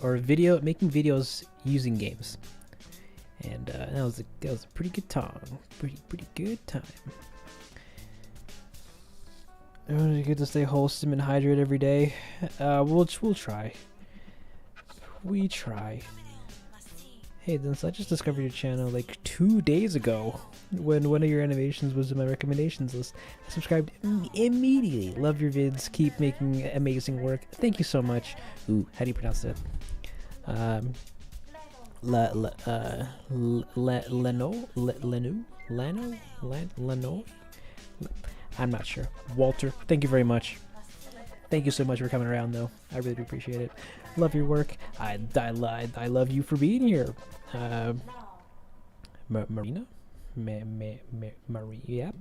making videos using games, and that was a pretty good time. Pretty good time. It's good to stay wholesome and hydrated every day. We'll try. We try. Hey, Densle, I just discovered your channel like 2 days ago when one of your animations was in my recommendations list. I subscribed immediately. Love your vids. Keep making amazing work. Thank you so much. Ooh, how do you pronounce that? Leno? I'm not sure. Walter, thank you very much. Thank you so much for coming around, though. I really do appreciate it. Love your work. I love you for being here. Marina? Maria? Yeah,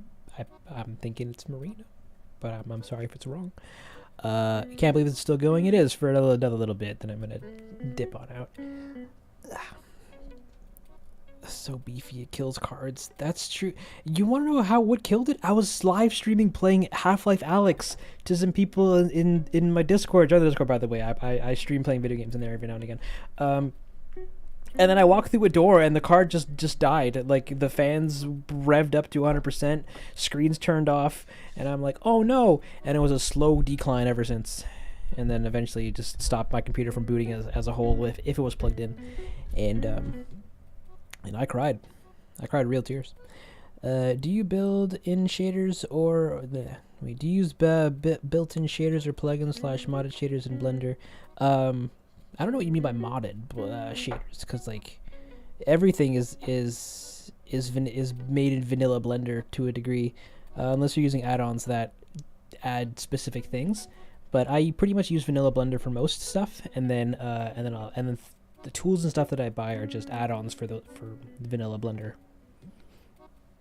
I'm thinking it's Marina, but I'm sorry if it's wrong. Can't believe it's still going. It is for another little bit, then I'm gonna dip on out. So beefy, it kills cards. That's true. You want to know what killed it? I was live streaming playing Half-Life Alyx to some people in my Discord. Join the Discord, by the way. I stream playing video games in there every now and again. And then I walked through a door and the card just died. Like the fans revved up to 100%, screens turned off, and I'm like, oh no! And it was a slow decline ever since. And then eventually just stopped my computer from booting as a whole if it was plugged in. And I cried. I cried real tears. Do you build in shaders do you use built-in shaders or plugins / modded shaders in Blender? I don't know what you mean by modded shaders, because like everything is made in vanilla Blender to a degree, unless you're using add-ons that add specific things. But I pretty much use vanilla Blender for most stuff, and then the tools and stuff that I buy are just add-ons for the vanilla Blender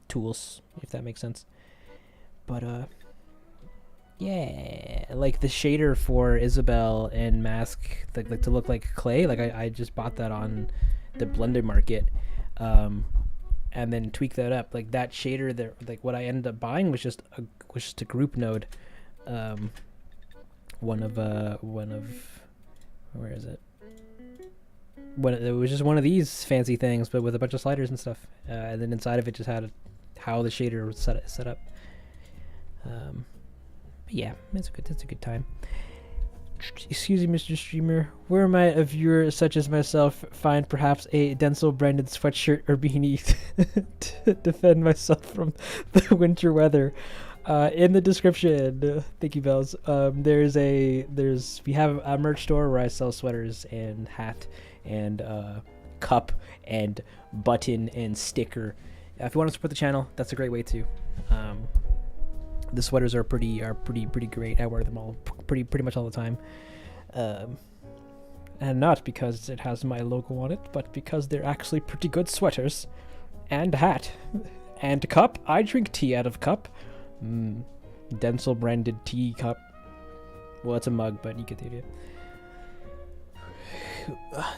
tools, if that makes sense. But yeah, like the shader for Isabelle and Mask, like to look like clay. Like I just bought that on the Blender market, and then tweak that up. Like that shader there, like what I ended up buying was just a group node. One of where is it? It was just one of these fancy things, but with a bunch of sliders and stuff, and then inside of it just had how the shader was set up. But yeah, it's a good time. Excuse me, Mr. Streamer. Where might a viewer such as myself find perhaps a Densle branded sweatshirt or beanie to defend myself from the winter weather? In the description, thank you, Bells. We have a merch store where I sell sweaters and hat and cup and button and sticker. If you want to support the channel, that's a great way to. The sweaters are pretty great. I wear them all pretty much all the time, and not because it has my logo on it, but because they're actually pretty good sweaters, and hat, and cup. I drink tea out of cup. Densle branded tea cup. Well, it's a mug, but you get the idea.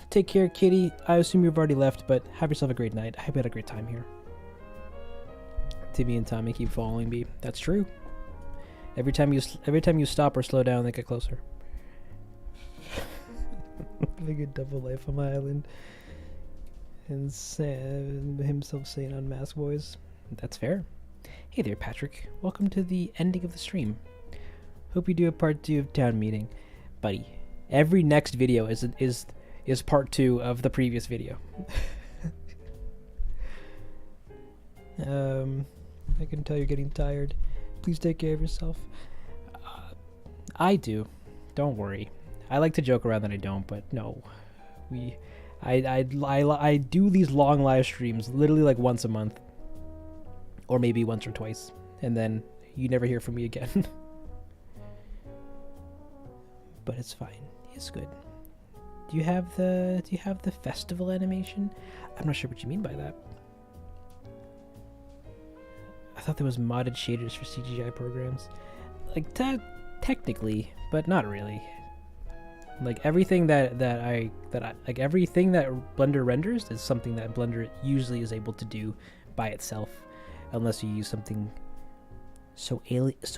Take care, kitty. I assume you've already left, but have yourself a great night. I hope you had a great time here. Timmy and Tommy keep following me. That's true. Every time you stop or slow down, they get closer. Living a double life on my island, and Sam himself saying unmasked boys. That's fair. Hey there, Patrick. Welcome to the ending of the stream. Hope you do a part 2 of town meeting, buddy. Every next video is part 2 of the previous video. I can tell you're getting tired. Please take care of yourself. I do. Don't worry. I like to joke around that I don't, but no. I do these long live streams literally like once a month. Or maybe once or twice. And then you never hear from me again. But it's fine. It's good. Do you have the festival animation? I'm not sure what you mean by that. I thought there was modded shaders for CGI programs. Like technically, but not really. Like everything that everything that Blender renders is something that Blender usually is able to do by itself, unless you use something so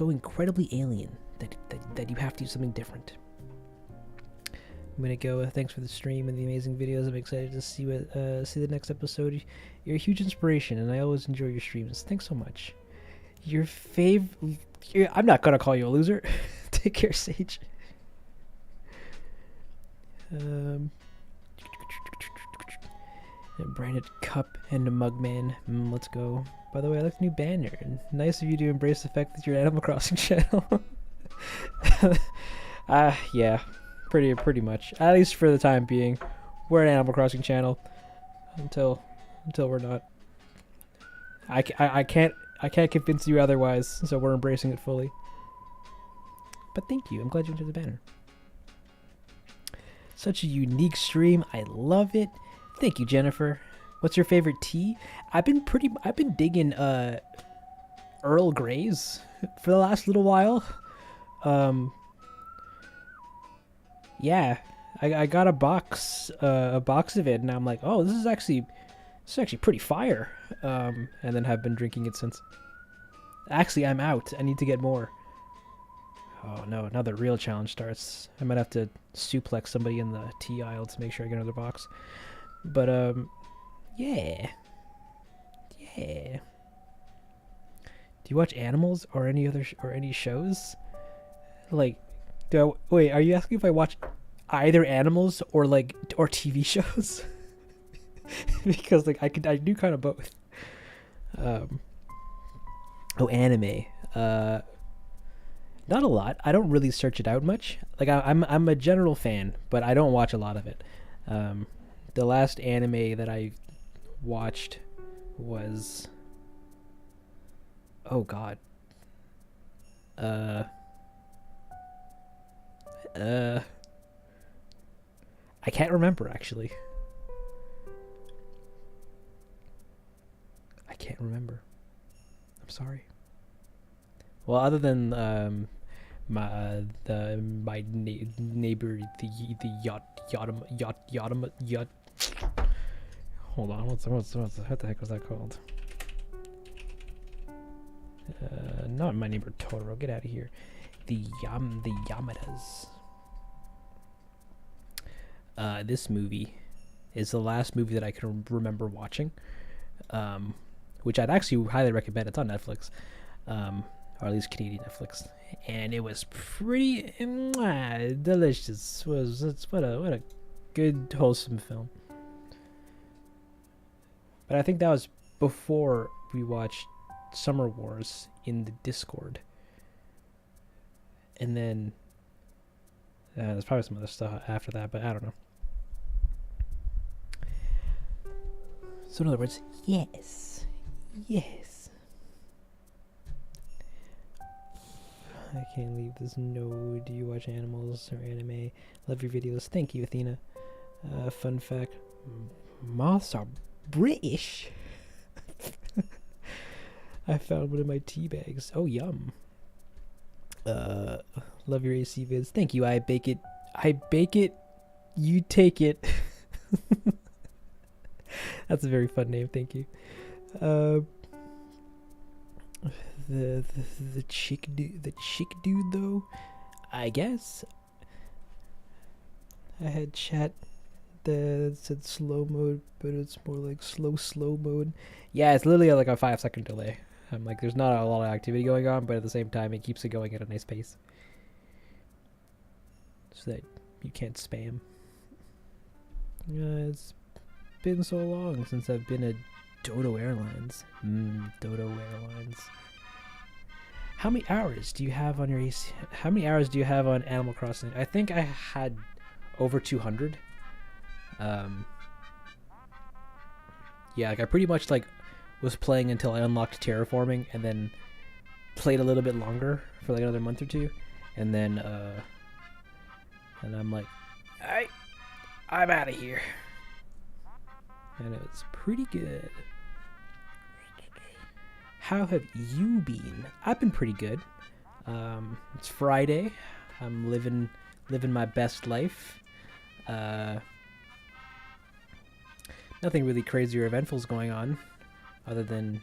incredibly alien that you have to do something different. I'm gonna go. Thanks for the stream and the amazing videos. I'm excited to see the next episode. You're a huge inspiration, and I always enjoy your streams. Thanks so much. I'm not gonna call you a loser. Take care, Sage. A branded cup and a mug man. Let's go. By the way, I like the new banner. Nice of you to embrace the fact that you're an Animal Crossing channel. Yeah. Pretty much, at least for the time being. We're an Animal Crossing channel until we're not. I can't convince you otherwise, so we're embracing it fully. But thank you. I'm glad you enjoyed the banner. Such a unique stream. I love it. Thank you, Jennifer. What's your favorite tea? I've been digging Earl Grey's for the last little while. Yeah, I got a box of it, and I'm like, oh, this is actually pretty fire. And then have been drinking it since. Actually, I'm out. I need to get more. Oh no, now the real challenge starts. I might have to suplex somebody in the tea aisle to make sure I get another box. But yeah. Do you watch Animals or any shows? Like, wait, are you asking if I watch either Animals or TV shows? Because I do kind of both. Anime. Not a lot. I don't really search it out much. Like I'm a general fan, but I don't watch a lot of it. The last anime that I watched was, oh god. I can't remember, actually. I can't remember. I'm sorry. Well, other than my neighbor, the yacht. Hold on, what the heck was that called? Not My Neighbor Totoro. Get out of here. The Yamadas. This movie is the last movie that I can remember watching, which I'd actually highly recommend. It's on Netflix. or at least Canadian Netflix, and it was pretty delicious. What a good wholesome film. But I think that was before we watched Summer Wars in the Discord, and then there's probably some other stuff after that, but I don't know. So in other words, yes. I can't leave this. No, do you watch animals or anime? Love your videos. Thank you, Athena. Fun fact, moths are British. I found one in my tea bags. Oh, yum. Love your AC vids. Thank you. I bake it. You take it. That's a very fun name. Thank you. The chick dude though, I guess. I had chat that said slow mode, but it's more like slow mode. Yeah, it's literally like a 5-second delay. I'm like, there's not a lot of activity going on, but at the same time, it keeps it going at a nice pace, so that you can't spam. It's been so long since I've been at Dodo Airlines. Dodo Airlines. How many hours do you have on your AC? How many hours do you have on Animal Crossing? I think I had over 200. Yeah, like I pretty much like was playing until I unlocked terraforming, and then played a little bit longer for like another month or two, and then and I'm like, I'm out of here. And it was pretty good. How have you been? I've been pretty good. It's Friday. I'm living my best life. Nothing really crazy or eventful is going on, other than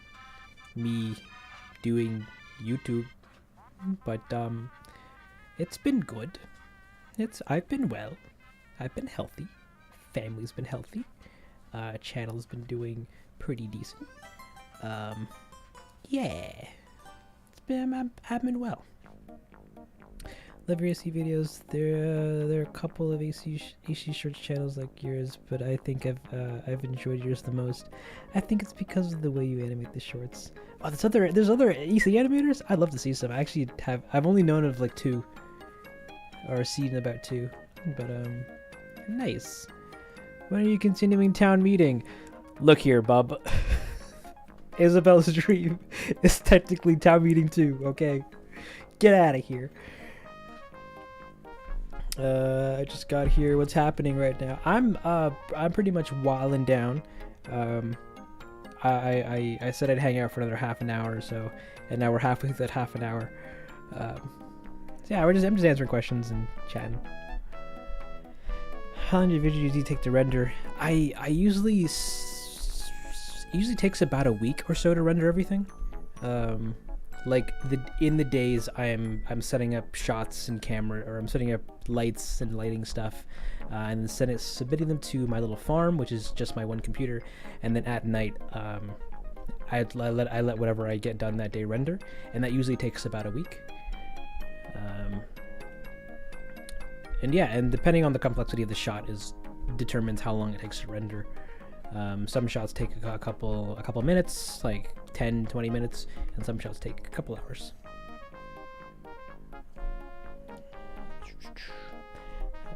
me doing YouTube. But it's been good. I've been well. I've been healthy. Family's been healthy. Channel's been doing pretty decent. Yeah, I've been well. Love your AC videos. There are a couple of AC shorts channels like yours, but I think I've enjoyed yours the most. I think it's because of the way you animate the shorts. Oh, there's other AC animators. I'd love to see some. I've only known of like 2, or seen about 2, but nice. When are you continuing town meeting? Look here, bub. Isabel's dream is technically town meeting too, okay? Get out of here. I just got here. What's happening right now? I'm pretty much wilding down. I said I'd hang out for another half an hour or so, and now we're halfway through that half an hour. So yeah, I'm just answering questions and chatting. How long do your videos usually take to render? I usually takes about a week or so to render everything. Like in the days I'm setting up shots and camera, or I'm setting up lights and lighting stuff, and then submitting them to my little farm, which is just my one computer, and then at night I let whatever I get done that day render, and that usually takes about a week. And yeah, and depending on the complexity of the shot determines how long it takes to render. Some shots take a couple minutes, like 10-20 minutes, and some shots take a couple hours.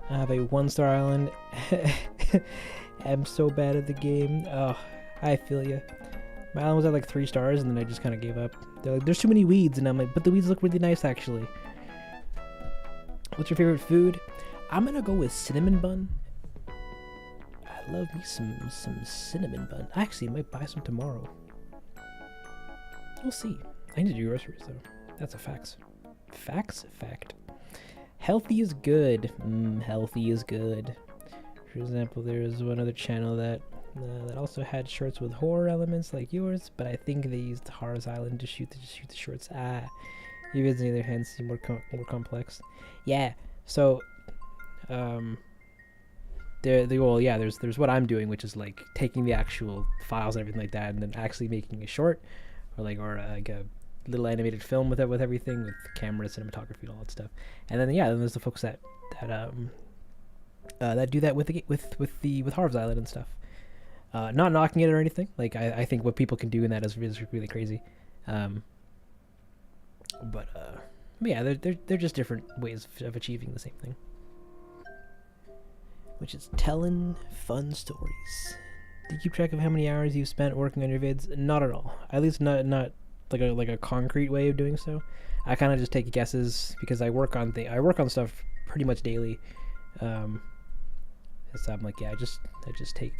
I have a 1-star island. I'm so bad at the game. Oh, I feel ya. My island was at like 3 stars, and then I just kind of gave up. They're like, there's too many weeds, and I'm like, but the weeds look really nice actually. What's your favorite food? I'm gonna go with cinnamon bun. I love me some cinnamon bun. I actually might buy some tomorrow. We'll see. I need to do groceries though. That's a fact. Fact. Healthy is good. Healthy is good. For example, there was one other channel that also had shorts with horror elements like yours, but I think they used Horror's Island to shoot the shorts. You guys on the other hand seem more complex. Yeah. So, there's what I'm doing, which is like taking the actual files and everything like that, and then actually making a short, or a little animated film with it, with everything, with camera, cinematography, and all that stuff. And then then there's the folks that do that with Harv's Island and stuff. Not knocking it or anything. Like I think what people can do in that is really crazy. But yeah, they're just different ways of achieving the same thing, which is telling fun stories. Do you keep track of how many hours you've spent working on your vids? Not at all. At least not like a concrete way of doing so. I kind of just take guesses because I work on stuff pretty much daily. So I'm like, yeah, I just take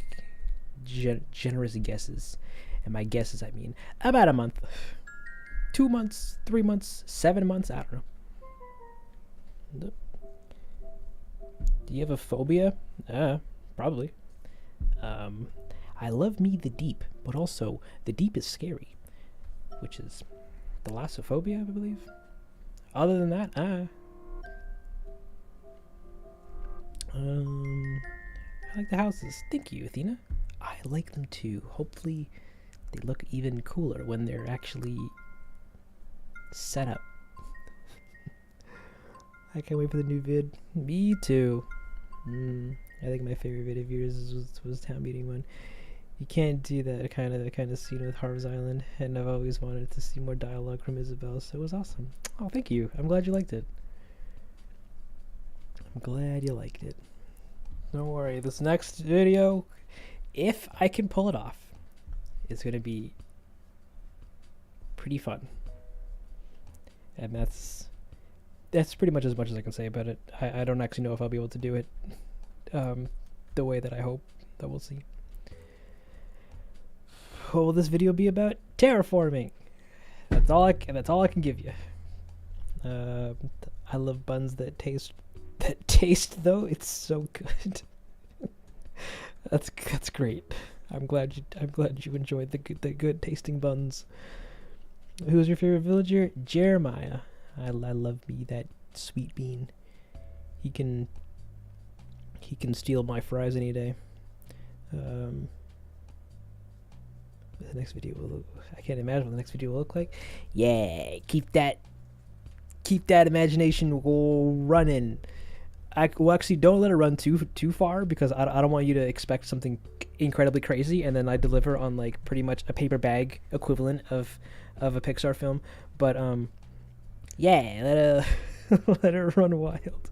generous guesses, and my guesses, I mean about a month, 2 months, 3 months, 7 months. I don't know. Do you have a phobia? Probably. I love me the deep, but also the deep is scary, which is thalassophobia, I believe. Other than that, I like the houses. Thank you, Athena. I like them too. Hopefully, they look even cooler when they're actually set up. I can't wait for the new vid. Me too. I think my favorite vid of yours was town meeting one. You can't do that kind of scene with Harv's Island, and I've always wanted to see more dialogue from Isabel, so it was awesome. Oh, thank you. I'm glad you liked it. I'm glad you liked it. Don't worry, this next video, if I can pull it off, is going to be pretty fun. And that's pretty much as I can say about it. I don't actually know if I'll be able to do it the way that I hope. That we'll see. What will this video be about? Terraforming. That's all I can give you. I love buns that taste though. It's so good. That's great. I'm glad you enjoyed the good tasting buns. Who's your favorite villager? Jeremiah. I love me that sweet bean. He can steal my fries any day. The next video will look, I can't imagine what the next video will look like. Yeah, keep that imagination running. Actually, don't let it run too far, because I don't want you to expect something incredibly crazy and then I deliver on like pretty much a paper bag equivalent of a Pixar film. But yeah, let it run wild.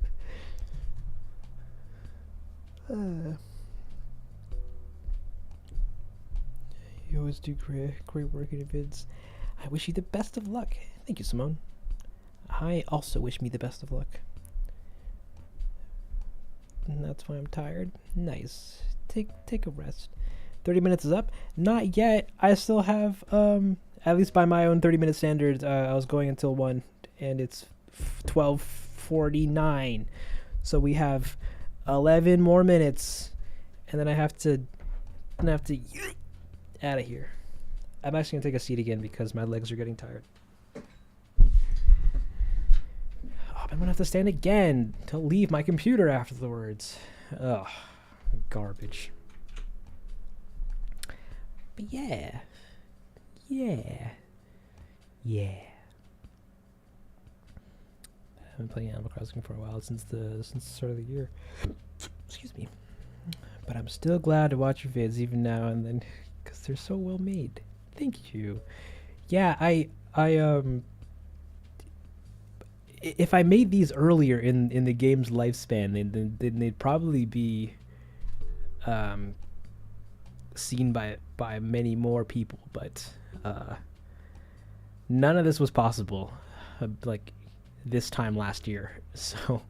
You always do great work in your vids. I wish you the best of luck. Thank you, Simone. I also wish me the best of luck. And that's why I'm tired. Nice. Take a rest. 30 minutes is up. Not yet. I still have at least by my own 30-minute standards, I was going until 1, and it's 12:49. So we have 11 more minutes, and then I have to out of here. I'm actually gonna take a seat again because my legs are getting tired. I'm gonna have to stand again to leave my computer afterwards. Ugh, garbage. But yeah. I haven't played Animal Crossing for a while, since the start of the year. Excuse me. But I'm still glad to watch your vids even now and then, because they're so well made. Thank you. Yeah, I if I made these earlier in the game's lifespan, then they'd probably be seen by many more people. But none of this was possible like this time last year. So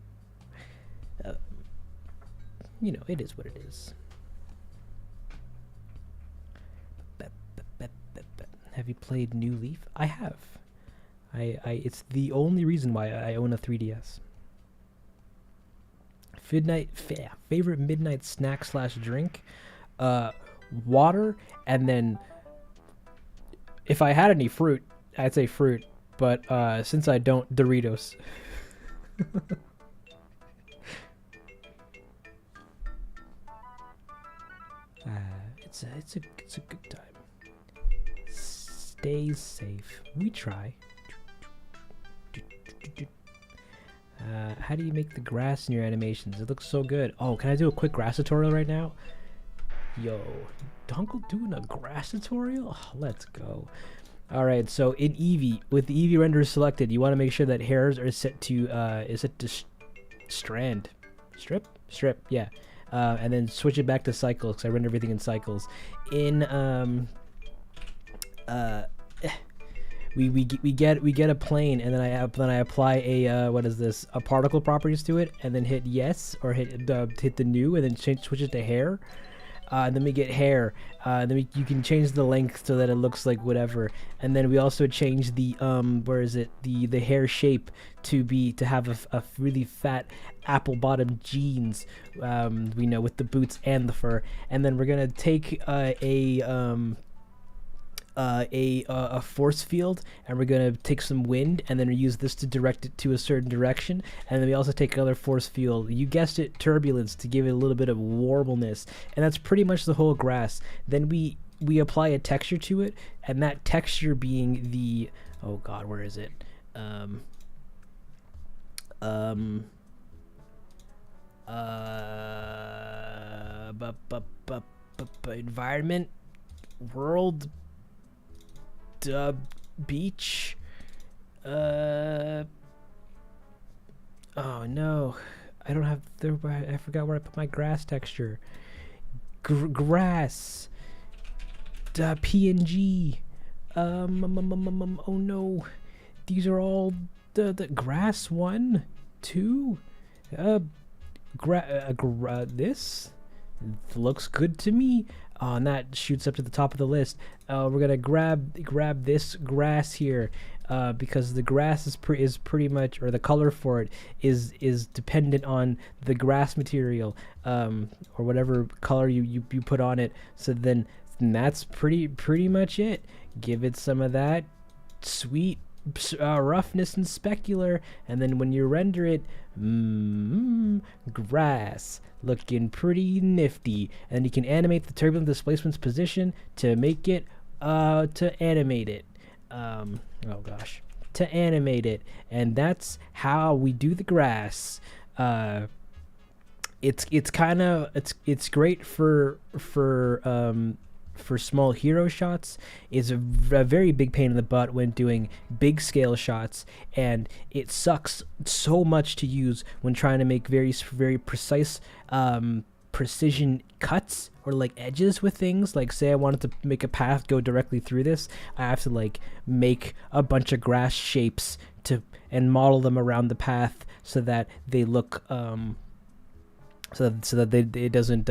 it is what it is. Have you played New Leaf? I have. It's the only reason why I own a 3DS. Favorite midnight snack / drink? Water, and then if I had any fruit, I'd say fruit. But since I don't, Doritos. It's a good time. Stay safe. We try. How do you make the grass in your animations? It looks so good. Oh, can I do a quick grass tutorial right now? Yo, Dunkle doing a grass tutorial? Oh, let's go. Alright, so in Eevee, with the Eevee render selected, you want to make sure that hairs are set to, strand. Strip, yeah. And then switch it back to cycles, because I render everything in cycles. In, we get a plane, and then I apply a what is this, a particle properties to it, and then hit yes, or hit the new, and then switch it to hair. And then we get hair. Then you can change the length so that it looks like whatever. And then we also change the the hair shape to have a really fat apple bottom jeans. We know, with the boots and the fur. And then we're gonna take a force field, and we're gonna take some wind, and then use this to direct it to a certain direction. And then we also take another force field, you guessed it, turbulence, to give it a little bit of warbleness. And that's pretty much the whole grass. Then we apply a texture to it, and that texture being the, oh god, where is it? Environment, world, beach. Oh no, I don't have I forgot where I put my grass texture. Grass, PNG. Oh no, these are all the grass 1, 2. This looks good to me. Oh, and that shoots up to the top of the list. We're gonna grab this grass here, because the grass is pretty much, or the color for it is dependent on the grass material, or whatever color you put on it. So then that's pretty much it. Give it some of that sweet roughness and specular, and then when you render it, grass, looking pretty nifty. And you can animate the turbulent displacement's position to make it to animate it. Oh gosh, to animate it. And that's how we do the grass. It's kind of it's great for small hero shots. Is a very big pain in the butt when doing big scale shots, and it sucks so much to use when trying to make very precise precision cuts or like edges with things. Like, say I wanted to make a path go directly through this, I have to like make a bunch of grass shapes and model them around the path so that they look so that it doesn't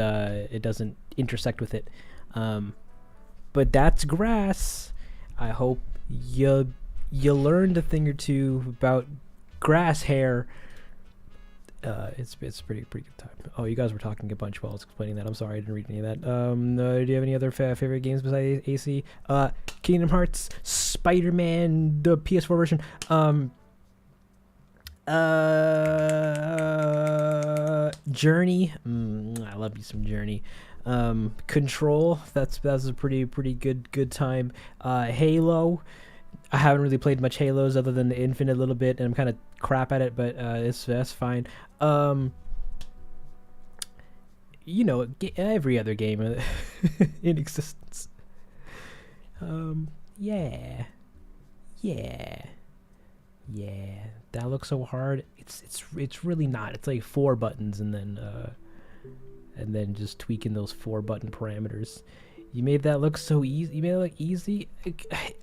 intersect with it. But that's grass. I hope you learned a thing or two about grass hair. It's pretty good time. Oh, you guys were talking a bunch while I was explaining that. I'm sorry, I didn't read any of that. Do you have any other favorite games besides AC? Kingdom Hearts, Spider-Man, the PS4 version. Journey. I love you some Journey. Control. That's a pretty good time. Halo. I haven't really played much Halos other than the Infinite a little bit, and I'm kind of crap at it, but that's fine. You know, every other game in existence. Yeah. That looks so hard. It's really not. It's like 4 buttons, and then just tweaking those 4 button parameters. You made that look so easy. You made it look easy.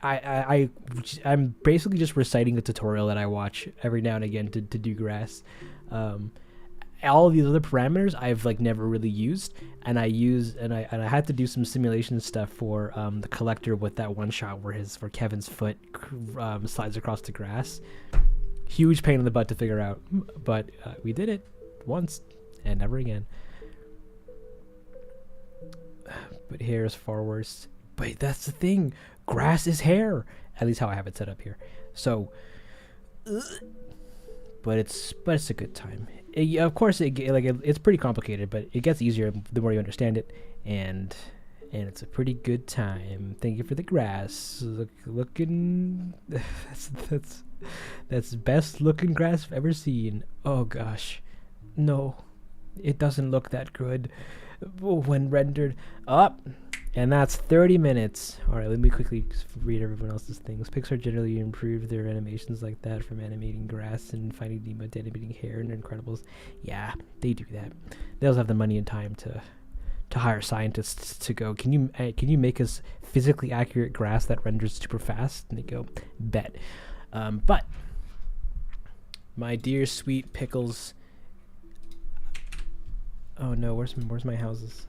I'm basically just reciting the tutorial that I watch every now and again to do grass. All of these other parameters I've like never really used, and I had to do some simulation stuff for the collector with that one shot where Kevin's foot slides across the grass. Huge pain in the butt to figure out, but we did it once and never again. But hair is far worse. But that's the thing. Grass is hair. At least how I have it set up here. So, but it's a good time. Of course, it's pretty complicated, but it gets easier the more you understand it. And and it's a pretty good time. Thank you for the grass. Looking that's best looking grass I've ever seen. Oh gosh, no, it doesn't look that good when rendered up. And that's 30 minutes. Alright, let me quickly read everyone else's things. Pixar generally improved their animations like that, from animating grass and Finding Nemo to animating hair and Incredibles. Yeah, they do that. They also have the money and time to hire scientists to go, can you make us physically accurate grass that renders super fast? And they go, bet. But my dear sweet pickles. Oh no, where's my houses?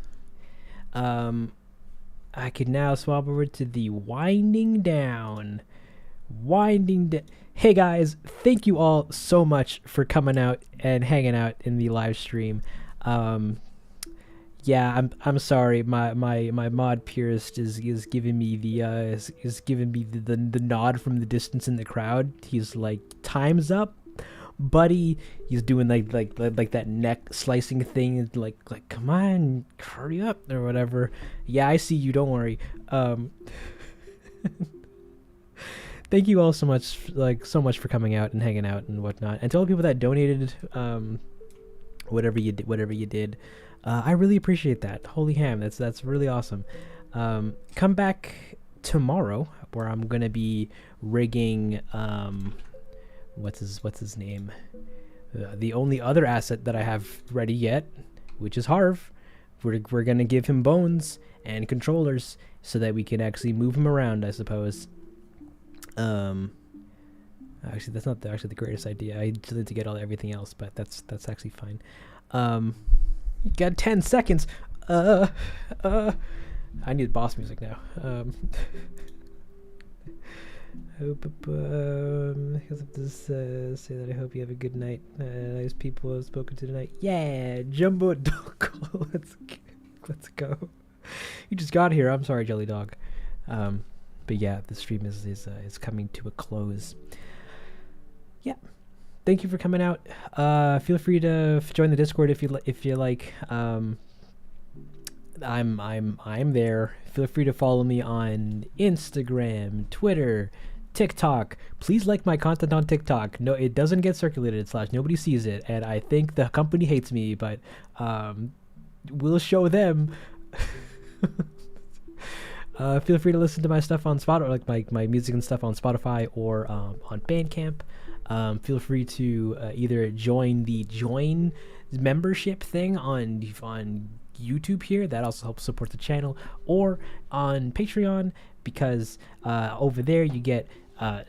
I can now swap over to the winding down. Hey guys, thank you all so much for coming out and hanging out in the live stream. Yeah, I'm sorry. My mod purist is giving me the nod from the distance in the crowd. He's like, time's up, buddy. He's doing like that neck slicing thing, like come on, hurry up or whatever. Yeah, I see you, don't worry. Thank you all so much for coming out and hanging out and whatnot, and to all the people that donated whatever you did. I really appreciate that. Holy ham, that's really awesome. Come back tomorrow, where I'm gonna be rigging what's his name? The only other asset that I have ready yet, which is Harv. We're gonna give him bones and controllers so that we can actually move him around, I suppose. Actually, that's not the greatest idea. I just need to get everything else, but that's actually fine. You got 10 seconds. I need boss music now. Because of this, say that I hope you have a good night. Nice people I've spoken to tonight. Yeah, Jumbo Dog. Let's go. You just got here. I'm sorry, Jelly Dog. But yeah, the stream is coming to a close. Yeah. Thank you for coming out. Feel free to join the Discord if you like. I'm there. Feel free to follow me on Instagram, Twitter, TikTok. Please like my content on TikTok. No, it doesn't get circulated / nobody sees it, and I think the company hates me, but we'll show them. Feel free to listen to my stuff on Spotify, like my music and stuff on Spotify or on Bandcamp. Feel free to either join the join membership thing on YouTube here. That also helps support the channel, or on Patreon, because over there you get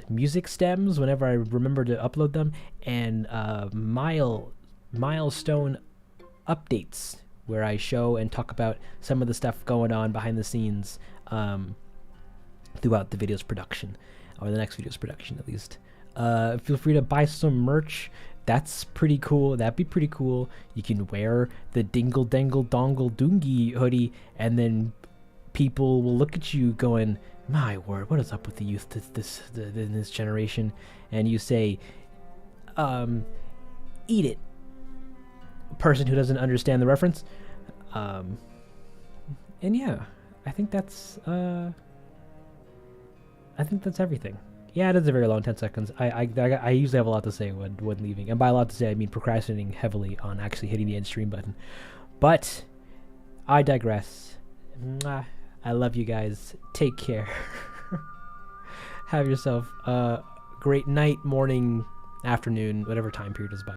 music stems whenever I remember to upload them, and milestone updates where I show and talk about some of the stuff going on behind the scenes throughout the video's production, or the next video's production at least. Feel free to buy some merch. That's pretty cool. That'd be pretty cool. You can wear the Dingle Dangle Dongle Doongie hoodie, and then people will look at you going, my word, what is up with the youth in this generation? And you say, eat it, person who doesn't understand the reference. And yeah, I think that's everything. Yeah, it is a very long 10 seconds. I usually have a lot to say when leaving. And by a lot to say, I mean procrastinating heavily on actually hitting the end stream button. But I digress. Mwah. I love you guys. Take care. Have yourself a great night, morning, afternoon, whatever time period is by.